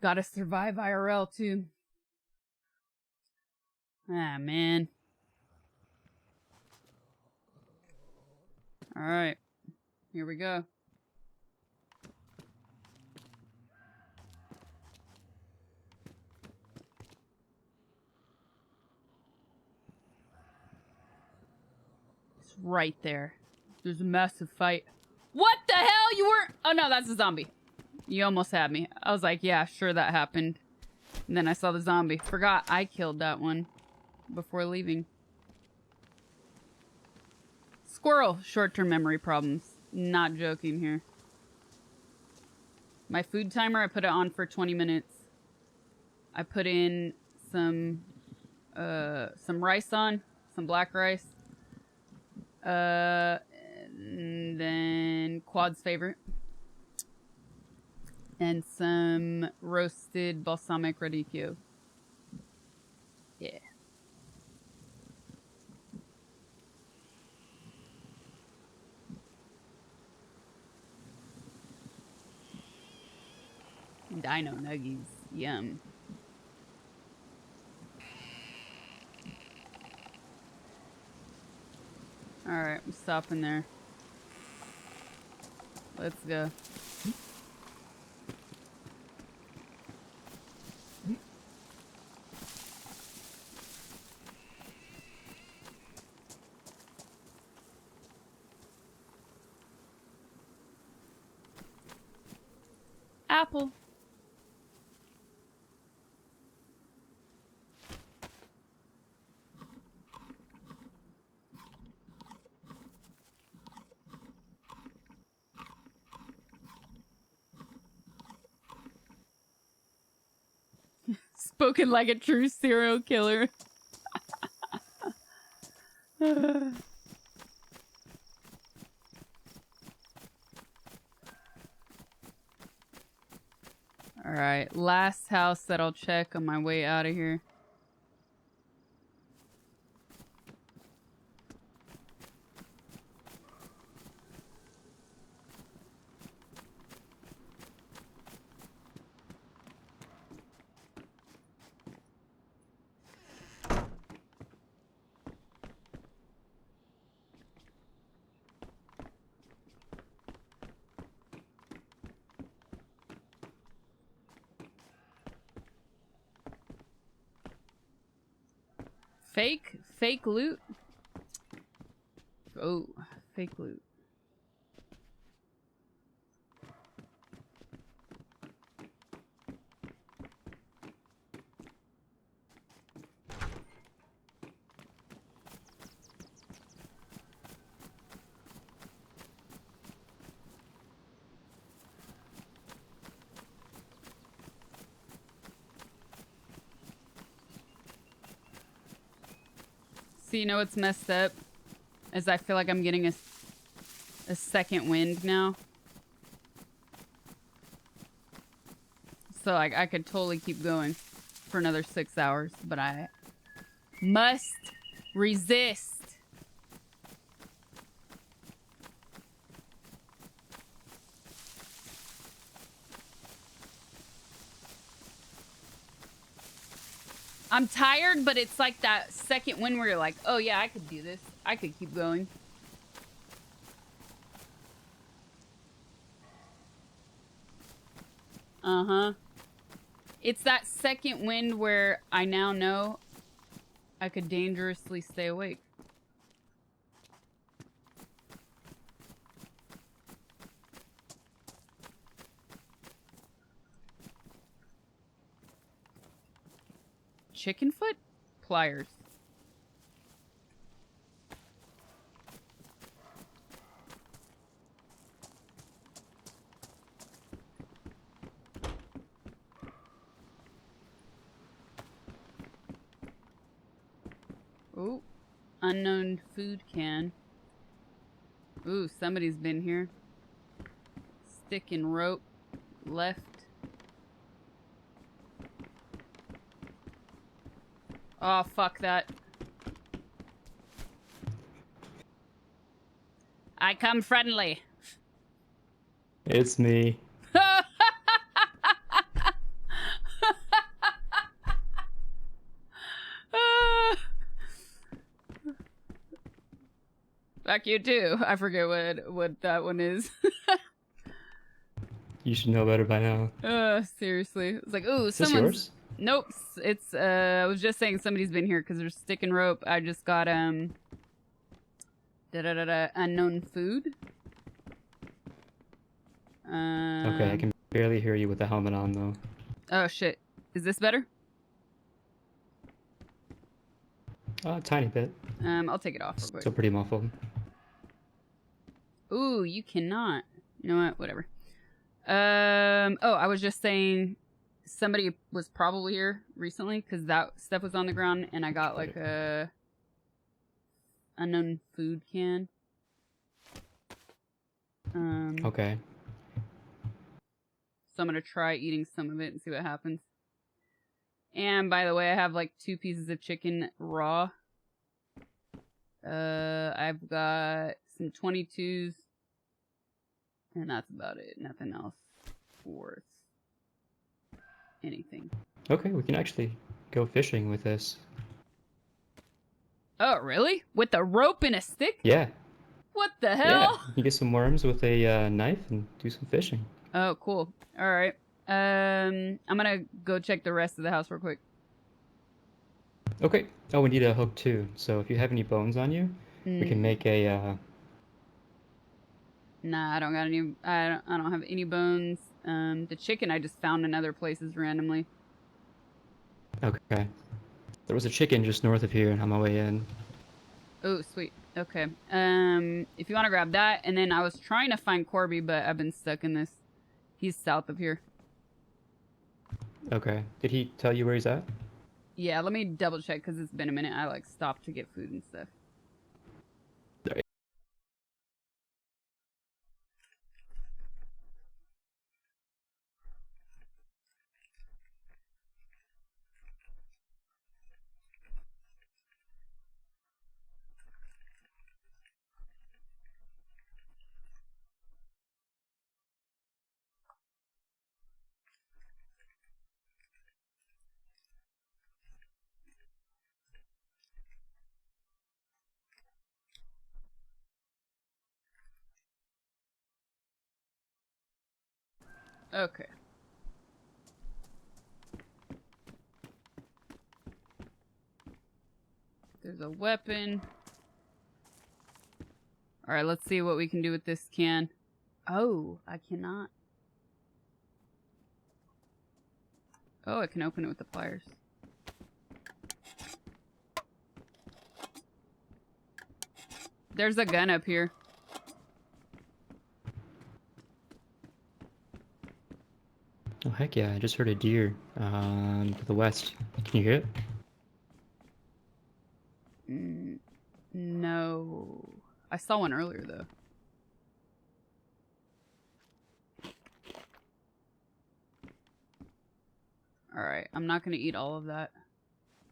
Gotta survive IRL too. Ah, man. Alright. Here we go. It's right there. There's a massive fight. What the hell? You weren't... Oh, no, that's a zombie. You almost had me. I was like, yeah, sure, that happened. And then I saw the zombie. Forgot I killed that one before leaving. Squirrel. Short-term memory problems. Not joking here. My food timer, I put it on for 20 minutes. I put in some rice on. Some black rice. And then Quad's favorite. And some roasted balsamic radicchio. Yeah. Dino nuggies. Yum. Alright, I'm stopping there. Let's go. Apple. Spoken like a true serial killer. Alright, last house that I'll check on my way out of here. Fake loot? Oh, fake loot. So you know what's messed up? Is I feel like I'm getting a second wind now. So I could totally keep going for another 6 hours, but I must resist. I'm tired, but it's like that second wind where you're like, oh yeah, I could do this. I could keep going. Uh-huh. It's that second wind where I now know I could dangerously stay awake. Chicken foot? Pliers. Ooh. Unknown food can. Ooh, somebody's been here. Stick and rope. Left. Oh, fuck that. I come friendly. It's me. Fuck you too. I forget what that one is. You should know better by now. Seriously. It's like, ooh, Is this someone's... yours? Nope. It's, I was just saying somebody's been here because there's stick and rope. I just got, unknown food. Okay, I can barely hear you with the helmet on, though. Oh, shit. Is this better? A tiny bit. I'll take it off real quick. Still pretty muffled. Ooh, you cannot. You know what? Whatever. Oh, I was just saying somebody was probably here recently because that stuff was on the ground and I got like a unknown food can. Okay. So I'm gonna try eating some of it and see what happens. And by the way, I have like 2 pieces of chicken raw. I've got some 22s. And that's about it. Nothing else worth anything. Okay, we can actually go fishing with this. Oh, really? With a rope and a stick? Yeah. What the hell? Yeah, you get some worms with a knife and do some fishing. Oh, cool. All right. I'm gonna go check the rest of the house real quick. Okay. Oh, we need a hook too. So if you have any bones on you, we can make a. Nah, I don't got any. I don't have any bones. The chicken I just found in other places randomly. Okay. There was a chicken just north of here on my way in. Oh, sweet. Okay. If you want to grab that, and then I was trying to find Corby, but I've been stuck in this. He's south of here. Okay. Did he tell you where he's at? Yeah, let me double check because it's been a minute. I like stopped to get food and stuff. Okay. There's a weapon. Alright, let's see what we can do with this can. Oh, I cannot. Oh, I can open it with the pliers. There's a gun up here. Oh, heck yeah. I just heard a deer to the west. Can you hear it? No. I saw one earlier, though. Alright, I'm not gonna eat all of that.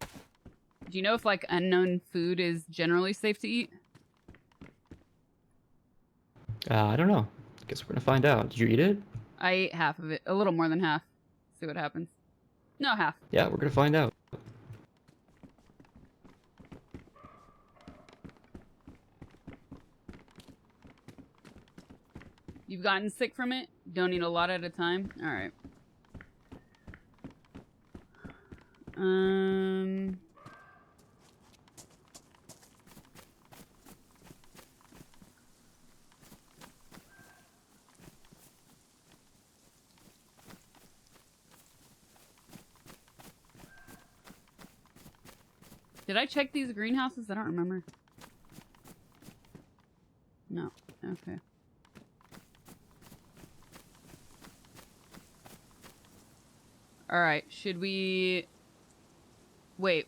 Do you know if, like, unknown food is generally safe to eat? I don't know. Guess we're gonna find out. Did you eat it? I ate half of it. A little more than half. See what happens. No, half. Yeah, we're gonna find out. You've gotten sick from it? Don't eat a lot at a time? Alright. Did I check these greenhouses? I don't remember. No. Okay. Alright, should we... Wait,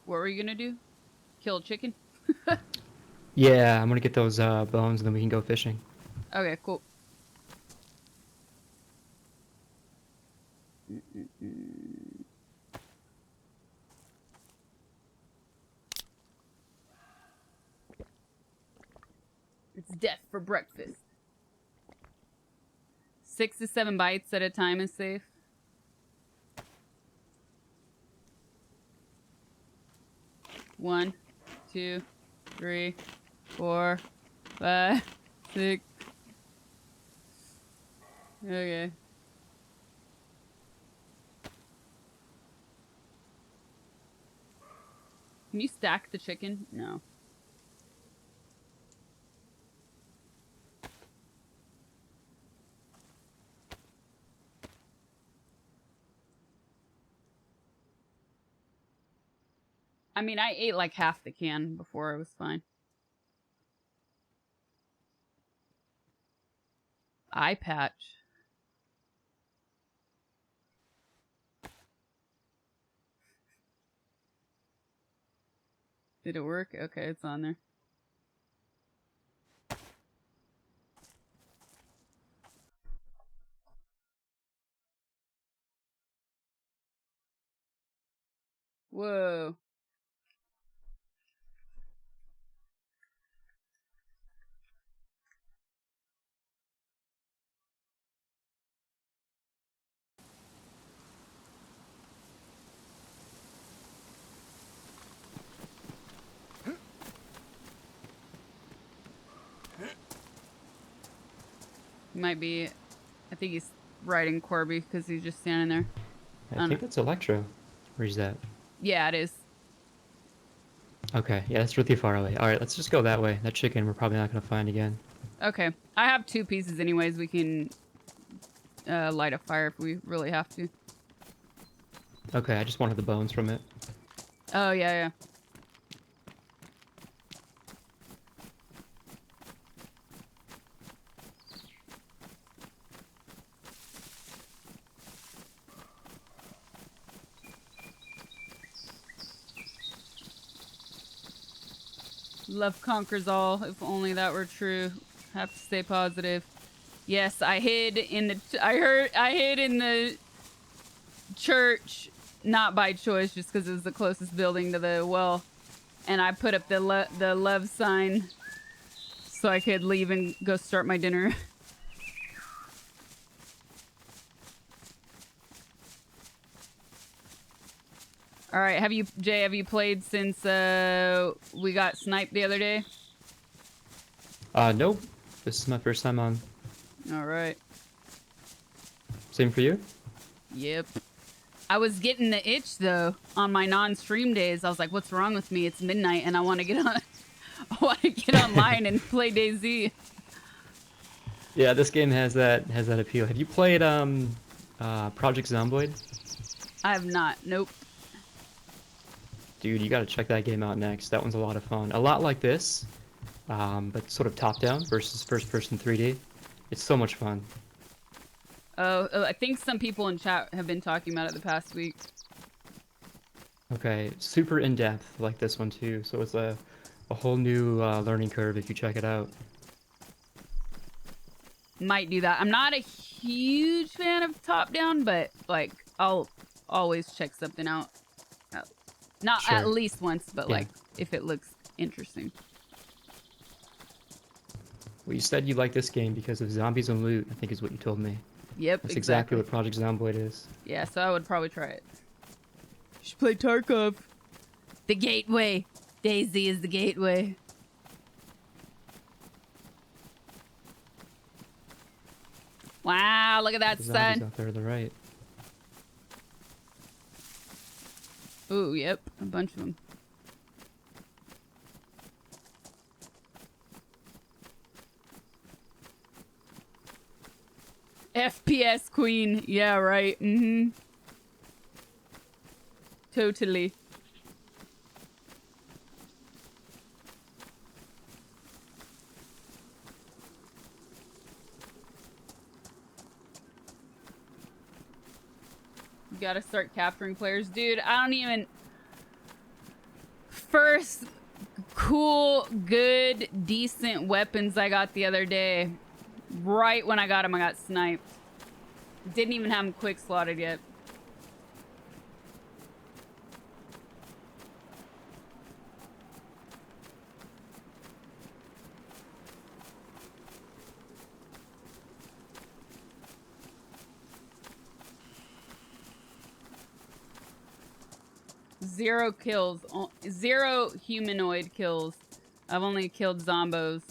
what were you gonna do? kill a chicken? Yeah, I'm gonna get those bones and then we can go fishing. Okay, cool. It's death for breakfast. 6 to 7 bites at a time is safe. One, 2, 3, 4, 5, 6. Okay. Can you stack the chicken? No. I mean, I ate like half the can before I was fine. Eye patch. Did it work? Okay, it's on there. Whoa. Might be, I think he's riding Corby because he's just standing there. I think that's Electro. Where's that? Yeah, it is. Okay, yeah, that's really far away. Alright, let's just go that way. That chicken we're probably not gonna find again. Okay. I have 2 pieces anyways. We can light a fire if we really have to. Okay, I just wanted the bones from it. Oh, yeah, yeah. Love conquers all. If only that were true. Have to stay positive. Yes, I hid in the. I hid in the church, not by choice, just because it was the closest building to the well, and I put up the love sign so I could leave and go start my dinner. All right, Jay? Have you played since we got sniped the other day? Nope. This is my first time on. All right. Same for you? Yep. I was getting the itch though on my non-stream days. I was like, "What's wrong with me? It's midnight, and I want to get on. I want to get online and play Dayz." Yeah, this game has that appeal. Have you played Project Zomboid? I have not. Nope. Dude, you gotta check that game out next. That one's a lot of fun. A lot like this, but sort of top-down versus first-person 3D. It's so much fun. Oh, I think some people in chat have been talking about it the past week. Okay, super in-depth like this one too. So it's a whole new learning curve if you check it out. Might do that. I'm not a huge fan of top-down, but like I'll always check something out. Not Sure. at least once, but Yeah. like if it looks interesting. Well, you said you like this game because of zombies and loot, I think is what you told me. Yep, That's exactly what Project Zomboid is. Yeah, so I would probably try it. You should play Tarkov. The gateway. Dayz is the gateway. Wow, look at that The zombies sun. out there to the right. Ooh, yep, a bunch of them. FPS queen. Yeah, right. Mm-hmm. Totally. You gotta start capturing players. Dude, I don't even... cool, good, decent weapons I got the other day. Right when I got them, I got sniped. Didn't even have them quick slotted yet. Zero kills. Zero humanoid kills. I've only killed zombos.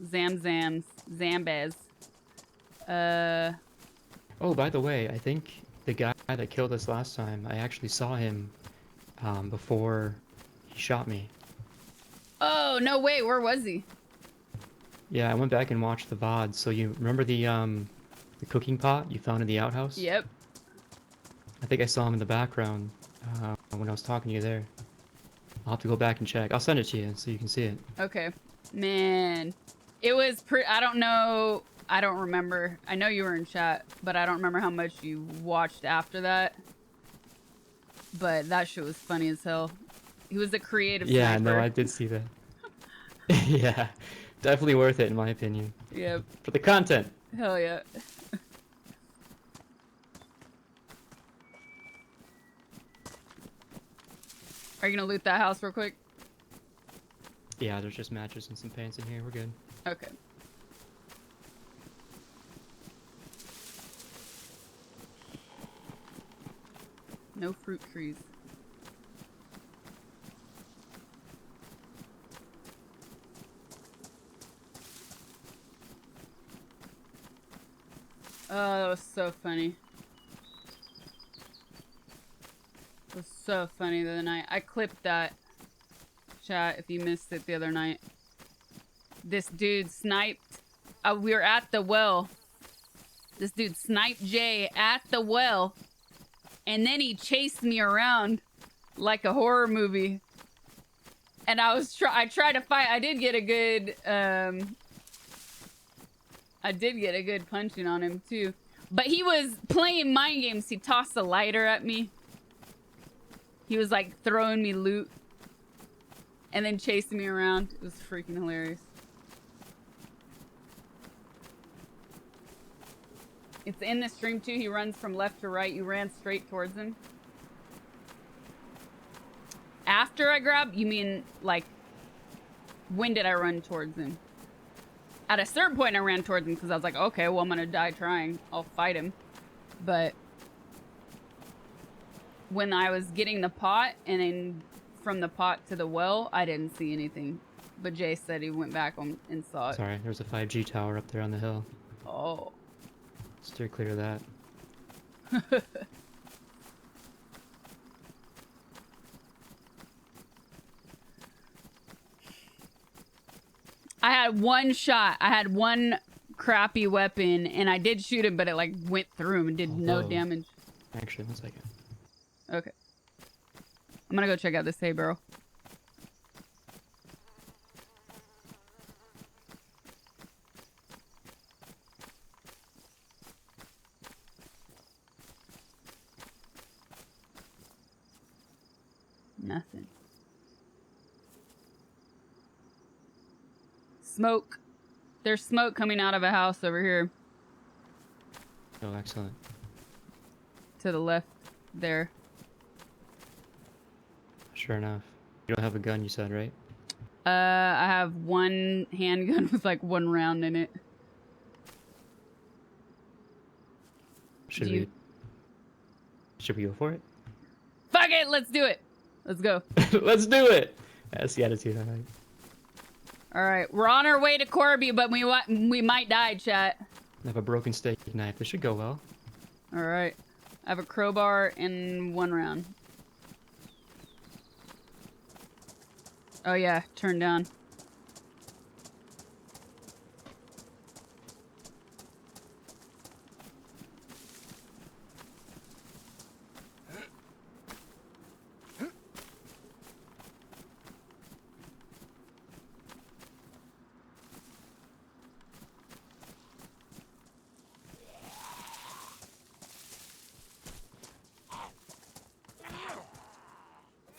Zamzams. Zambaz. Oh, by the way, I think the guy that killed us last time, I actually saw him before he shot me. Oh, no way. Where was he? Yeah, I went back and watched the VOD. So you remember the cooking pot you found in the outhouse? Yep. I think I saw him in the background when I was talking to you there. I'll have to go back and check. I'll send it to you so you can see it. Okay. Man. It was I don't know. I don't remember. I know you were in chat, but I don't remember how much you watched after that. But that shit was funny as hell. He was a creative Yeah, sniper. no, I did see that. Yeah, definitely worth it in my opinion. Yep. For the content. Hell yeah. Are you gonna loot that house real quick? Yeah, there's just matches and some pants in here. We're good. Okay. No fruit trees. Oh, that was so funny. It was so funny the other night. I clipped that chat if you missed it the other night. This dude sniped. We were at the well. This dude sniped Jay at the well. And then he chased me around like a horror movie. And I tried to fight. I did get a good punching on him too. But he was playing mind games. He tossed a lighter at me. He was like throwing me loot. And then chasing me around. It was freaking hilarious. It's in the stream too. He runs from left to right. You ran straight towards him. After I grabbed, you mean like, when did I run towards him? At a certain point I ran towards him because I was like, okay, well I'm gonna die trying. I'll fight him. But when I was getting the pot and then from the pot to the well, I didn't see anything. But Jay said he went back and saw it. Sorry, there's a 5G tower up there on the hill. Oh. Steer clear of that. I had one shot. I had one crappy weapon, and I did shoot him, but it like went through him and did no damage. Actually, 1 second. Okay. I'm gonna go check out this hay barrel. Nothing. Smoke. There's smoke coming out of a house over here. Oh, excellent. To the left there. Sure enough. You don't have a gun, you said, right? I have one handgun with like one round in it. Should we go for it? Fuck it, let's do it. Let's go. Let's do it. That's the attitude I like. All right, we're on our way to Corby, but we might die, chat. I have a broken steak knife. This should go well. All right, I have a crowbar and one round. Oh yeah, turn down.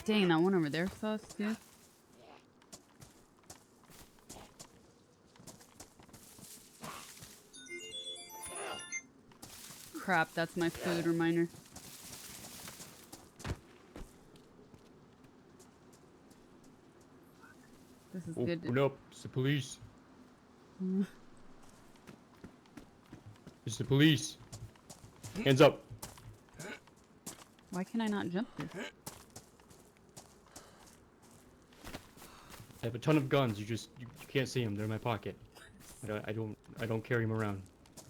Dang, that one over there saw us too. crap, that's my food reminder. This is good. Open up, it's the police. It's the police. Hands up. Why can I not jump this? I have a ton of guns. You can't see them. They're in my pocket. I don't carry them around.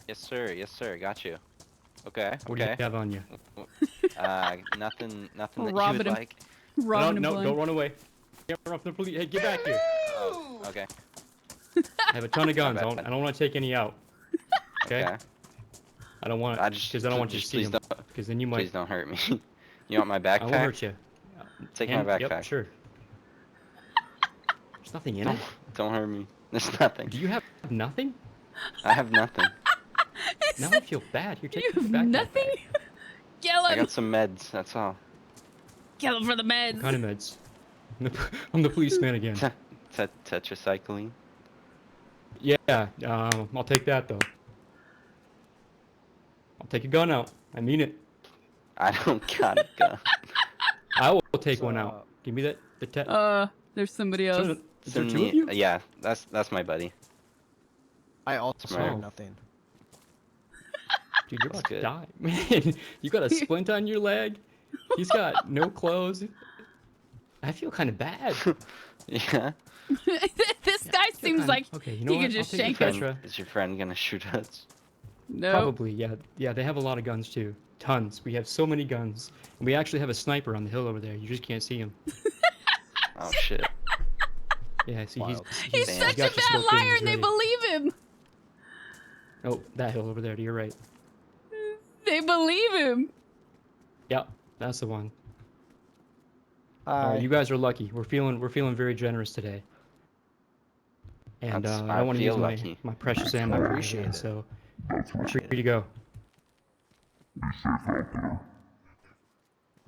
Yes, sir. Yes, sir. Got you. Okay. What do you have on you? Nothing that you Robbing would him. like. Robbing No, him. don't run away. Can't run from the police. Hey, get back here. Oh, okay. I have a ton of guns. My bad. I don't want to take any out. Okay. I don't want. Because I don't want you to see please them. don't. Because then you might. Please don't hurt me. You want my backpack? I won't hurt you. Take my backpack. Yep, sure. There's nothing in it. Don't hurt me. There's nothing. Do you have nothing? I have nothing. Now I feel bad. You're taking You the have backpack. nothing? Kill I him! got some meds. That's all. Kill him for the meds! What kind of meds? I'm the policeman again. Tetracycline. Yeah, I'll take that though. I'll take a gun out. I mean it. I don't got a gun. I will take one out. Give me that. There's somebody else. Is there two of you? Yeah, that's my buddy. I also Smart. have nothing. Dude, you're about to die. Man, you got a splint on your leg. He's got no clothes. I feel kind of bad. Yeah. This guy seems like okay, you know he what? could just I'll take shank the us. Petra. Is your friend gonna shoot us? No. Probably, yeah. Yeah, they have a lot of guns too. Tons. We have so many guns. And we actually have a sniper on the hill over there. You just can't see him. Oh shit. Yeah, see, He's such a bad liar and they believe him. Oh, that hill over there to your right. They believe him. Yep, that's the one. Hi. You guys are lucky. We're feeling very generous today. And I want to use my precious ammo. Appreciate it. So you're free to go.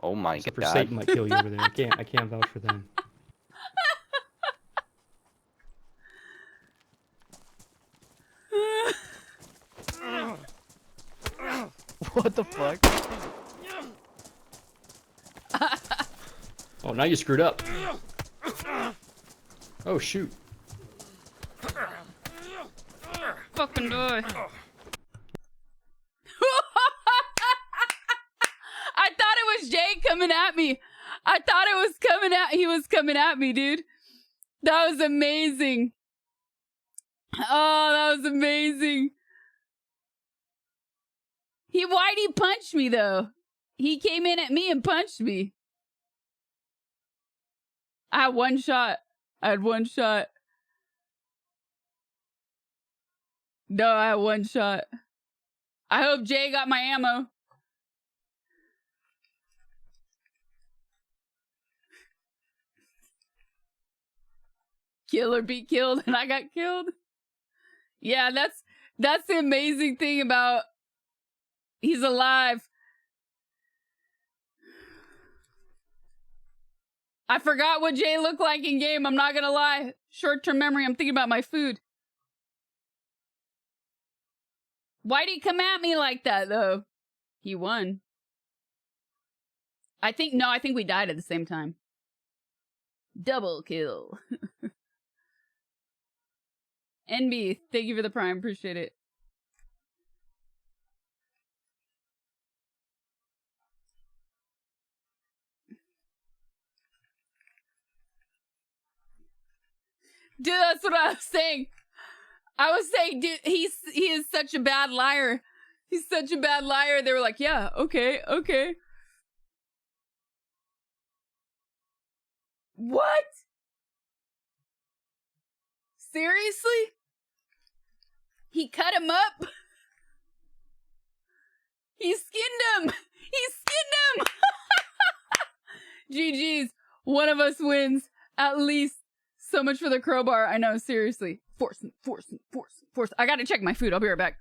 Oh my Except for god. Satan might kill you over there. I can't vouch for them. What the fuck? Oh, now you screwed up. Oh shoot. Fucking die. I thought it was Jay coming at me. I thought he was coming at me, dude. That was amazing. Oh, that was amazing. Why'd he punch me though? He came in at me and punched me. I had one shot. No, I had one shot. I hope Jay got my ammo. Kill or be killed, and I got killed. Yeah, that's the amazing thing about he's alive. I forgot what Jay looked like in game. I'm not gonna lie. Short-term memory. I'm thinking about my food. Why'd he come at me like that, though? He won. I think we died at the same time. Double kill. NB, thank you for the prime. Appreciate it. Dude, that's what I was saying. I was saying, dude, he is such a bad liar. He's such a bad liar. They were like, yeah, okay. What? Seriously? He cut him up? He skinned him! GG's. One of us wins. At least. So much for the crowbar. I know, seriously. Force. I gotta check my food. I'll be right back.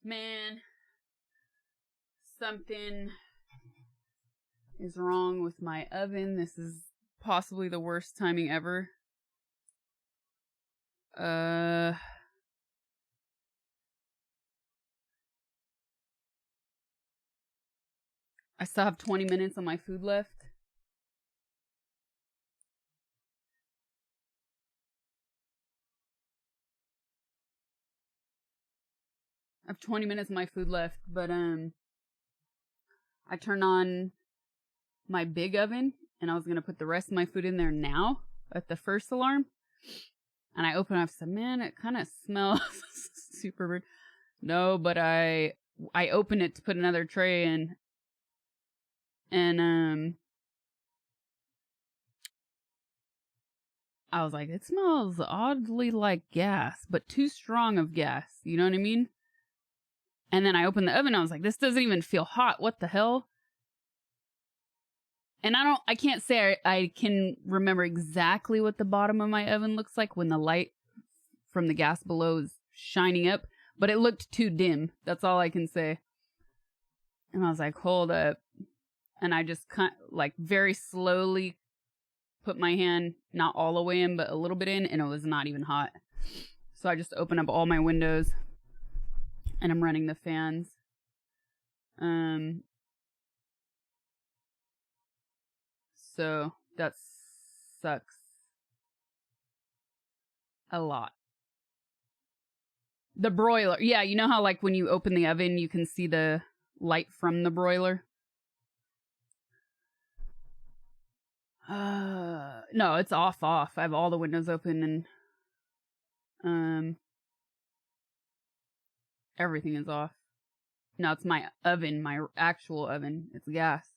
Man, something is wrong with my oven. This is possibly the worst timing ever. I still have 20 minutes on my food left. I have 20 minutes of my food left, but I turned on my big oven and I was gonna put the rest of my food in there now at the first alarm. And I opened it up and said, man, it kind of smells super weird. No, but I opened it to put another tray in, and I was like, it smells oddly like gas, but too strong of gas. You know what I mean? And then I opened the oven and I was like, this doesn't even feel hot. What the hell? And I can't say I can remember exactly what the bottom of my oven looks like when the light from the gas below is shining up, but it looked too dim. That's all I can say. And I was like, hold up. And I just like very slowly put my hand, not all the way in, but a little bit in, and it was not even hot. So I just opened up all my windows and I'm running the fans. So that sucks a lot. The broiler. Yeah, you know how like when you open the oven, you can see the light from the broiler? No, it's off. I have all the windows open and everything is off. No, it's my oven, my actual oven. It's gas.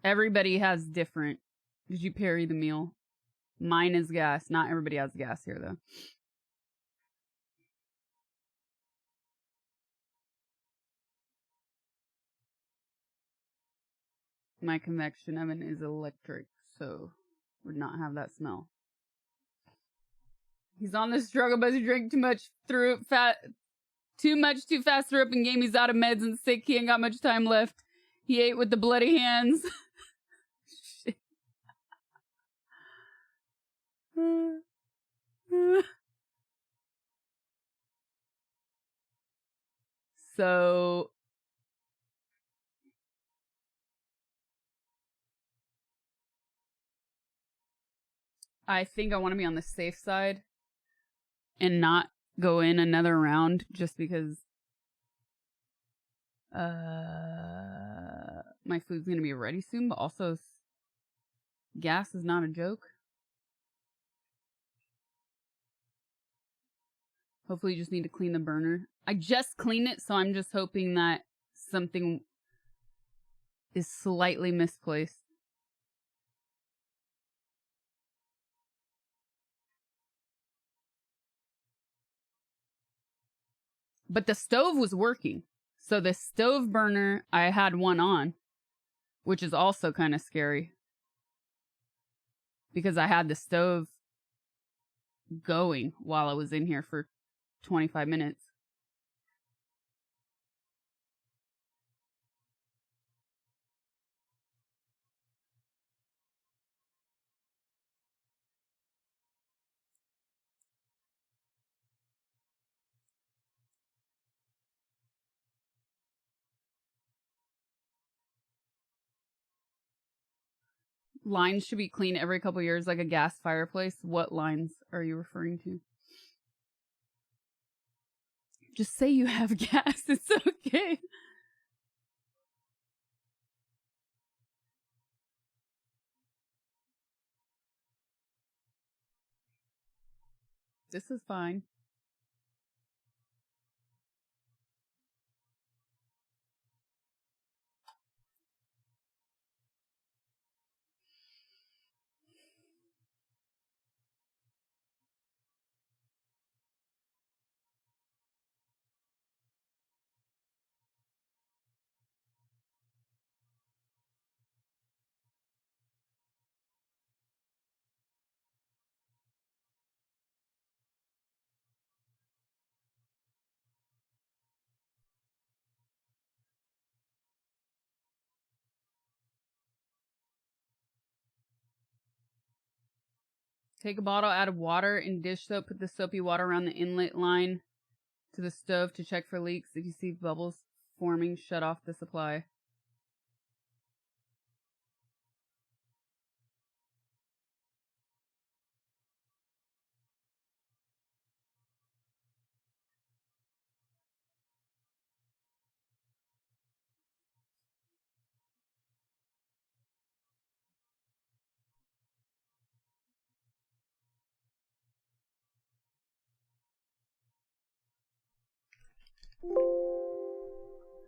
Everybody has different. Did you parry the meal? Mine is gas. Not everybody has gas here, though. My convection oven is electric, so would not have that smell. He's on the struggle bus. He drank too much too fast threw up in game. He's out of meds and sick. He ain't got much time left. He ate with the bloody hands. Shit. So I think I want to be on the safe side and not go in another round just because my food's going to be ready soon, but also gas is not a joke. Hopefully you just need to clean the burner. I just cleaned it, so I'm just hoping that something is slightly misplaced. But the stove was working. So the stove burner, I had one on, which is also kind of scary. Because I had the stove going while I was in here for 25 minutes. Lines should be cleaned every couple years like a gas fireplace. What lines are you referring to? Just say you have gas. It's okay. This is fine. Take a bottle out of water and dish soap. Put the soapy water around the inlet line to the stove to check for leaks. If you see bubbles forming, shut off the supply.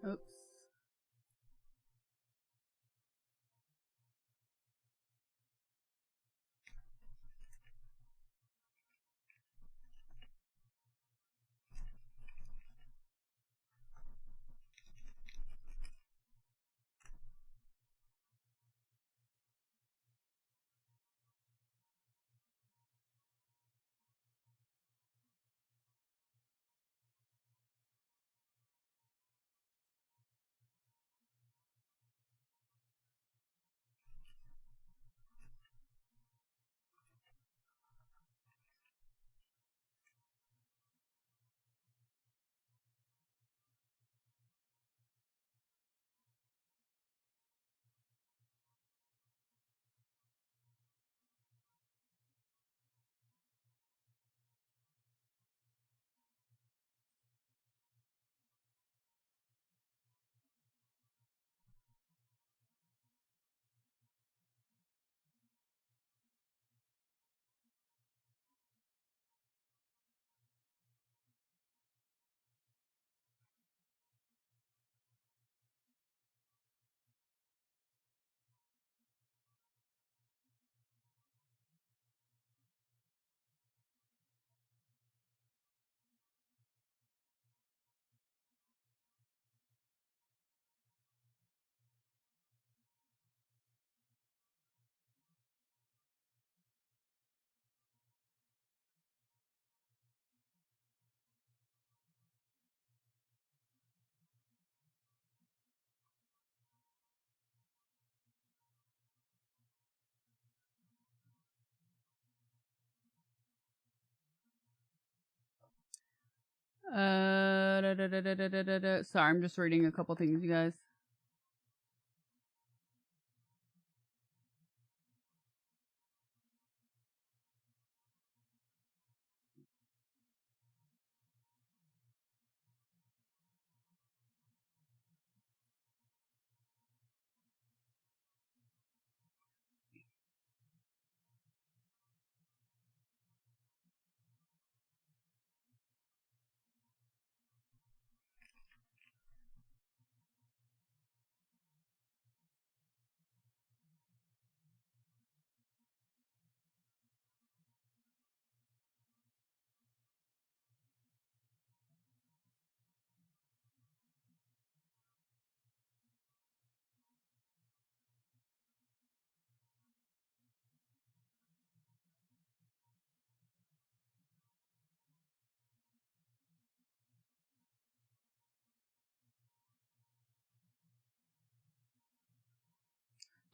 Oops. Sorry, I'm just reading a couple things, you guys.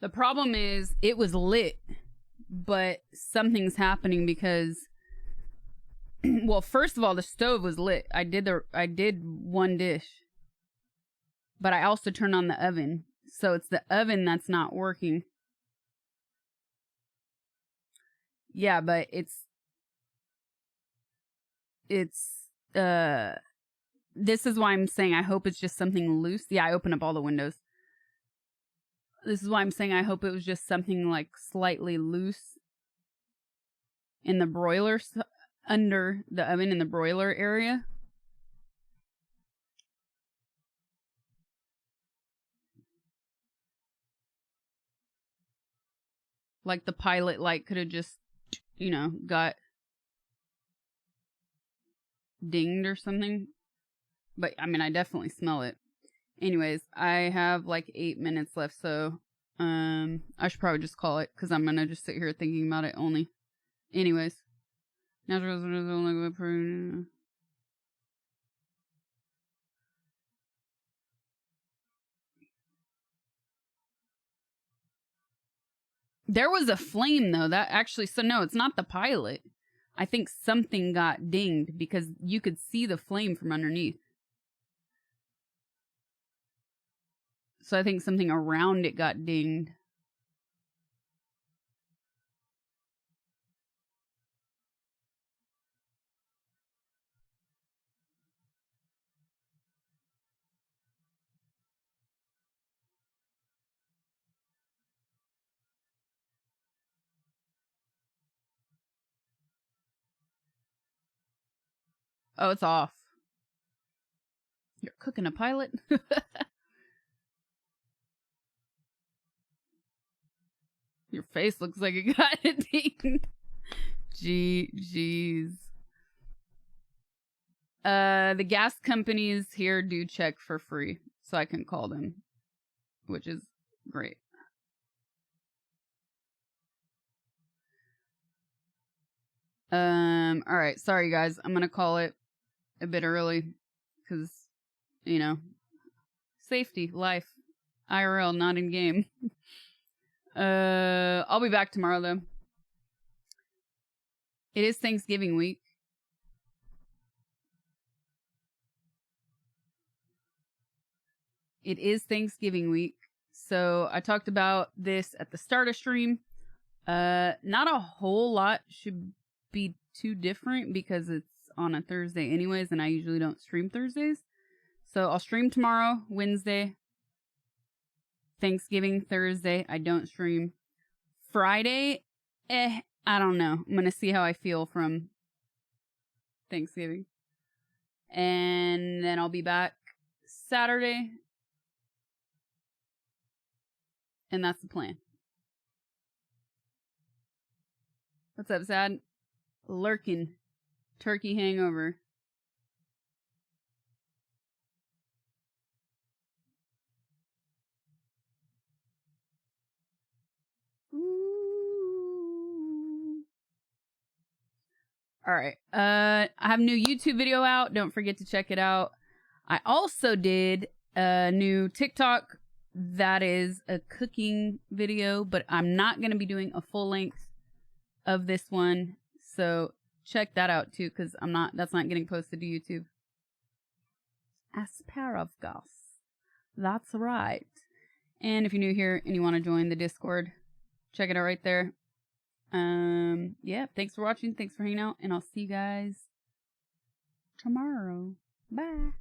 The problem is it was lit, but something's happening because, well, first of all, the stove was lit. I did one dish, but I also turned on the oven. So it's the oven that's not working. Yeah, but this is why I'm saying I hope it's just something loose. Yeah, I opened up all the windows. This is why I'm saying I hope it was just something like slightly loose in the broiler, under the oven in the broiler area. Like the pilot light could have just, you know, got dinged or something. But, I mean, I definitely smell it. Anyways, I have like 8 minutes left, so I should probably just call it, because I'm going to just sit here thinking about it only. Anyways. Natural is only good for... There was a flame though. That actually, so no, it's not the pilot. I think something got dinged because you could see the flame from underneath. So I think something around it got dinged. Oh, it's off. You're cooking a pilot? Your face looks like it got a ding. Jeez. The gas companies here do check for free, so I can call them, which is great. All right. Sorry, guys. I'm gonna call it a bit early because, you know, safety, life, IRL, not in game. I'll be back tomorrow though. It is Thanksgiving week. It is Thanksgiving week. So I talked about this at the start of stream. Not a whole lot should be too different because it's on a Thursday anyways, and I usually don't stream Thursdays. So I'll stream tomorrow, Wednesday. Thanksgiving, Thursday, I don't stream. Friday, I don't know. I'm gonna see how I feel from Thanksgiving. And then I'll be back Saturday. And that's the plan. What's up, Sad? Lurking. Turkey hangover. Ooh. All right. I have a new YouTube video out. Don't forget to check it out. I also did a new TikTok that is a cooking video, but I'm not going to be doing a full length of this one. So check that out too, because that's not getting posted to YouTube. Asparovgas. That's right. And if you're new here and you want to join the Discord, check it out right there. Yeah, thanks for watching. Thanks for hanging out. And I'll see you guys tomorrow. Bye.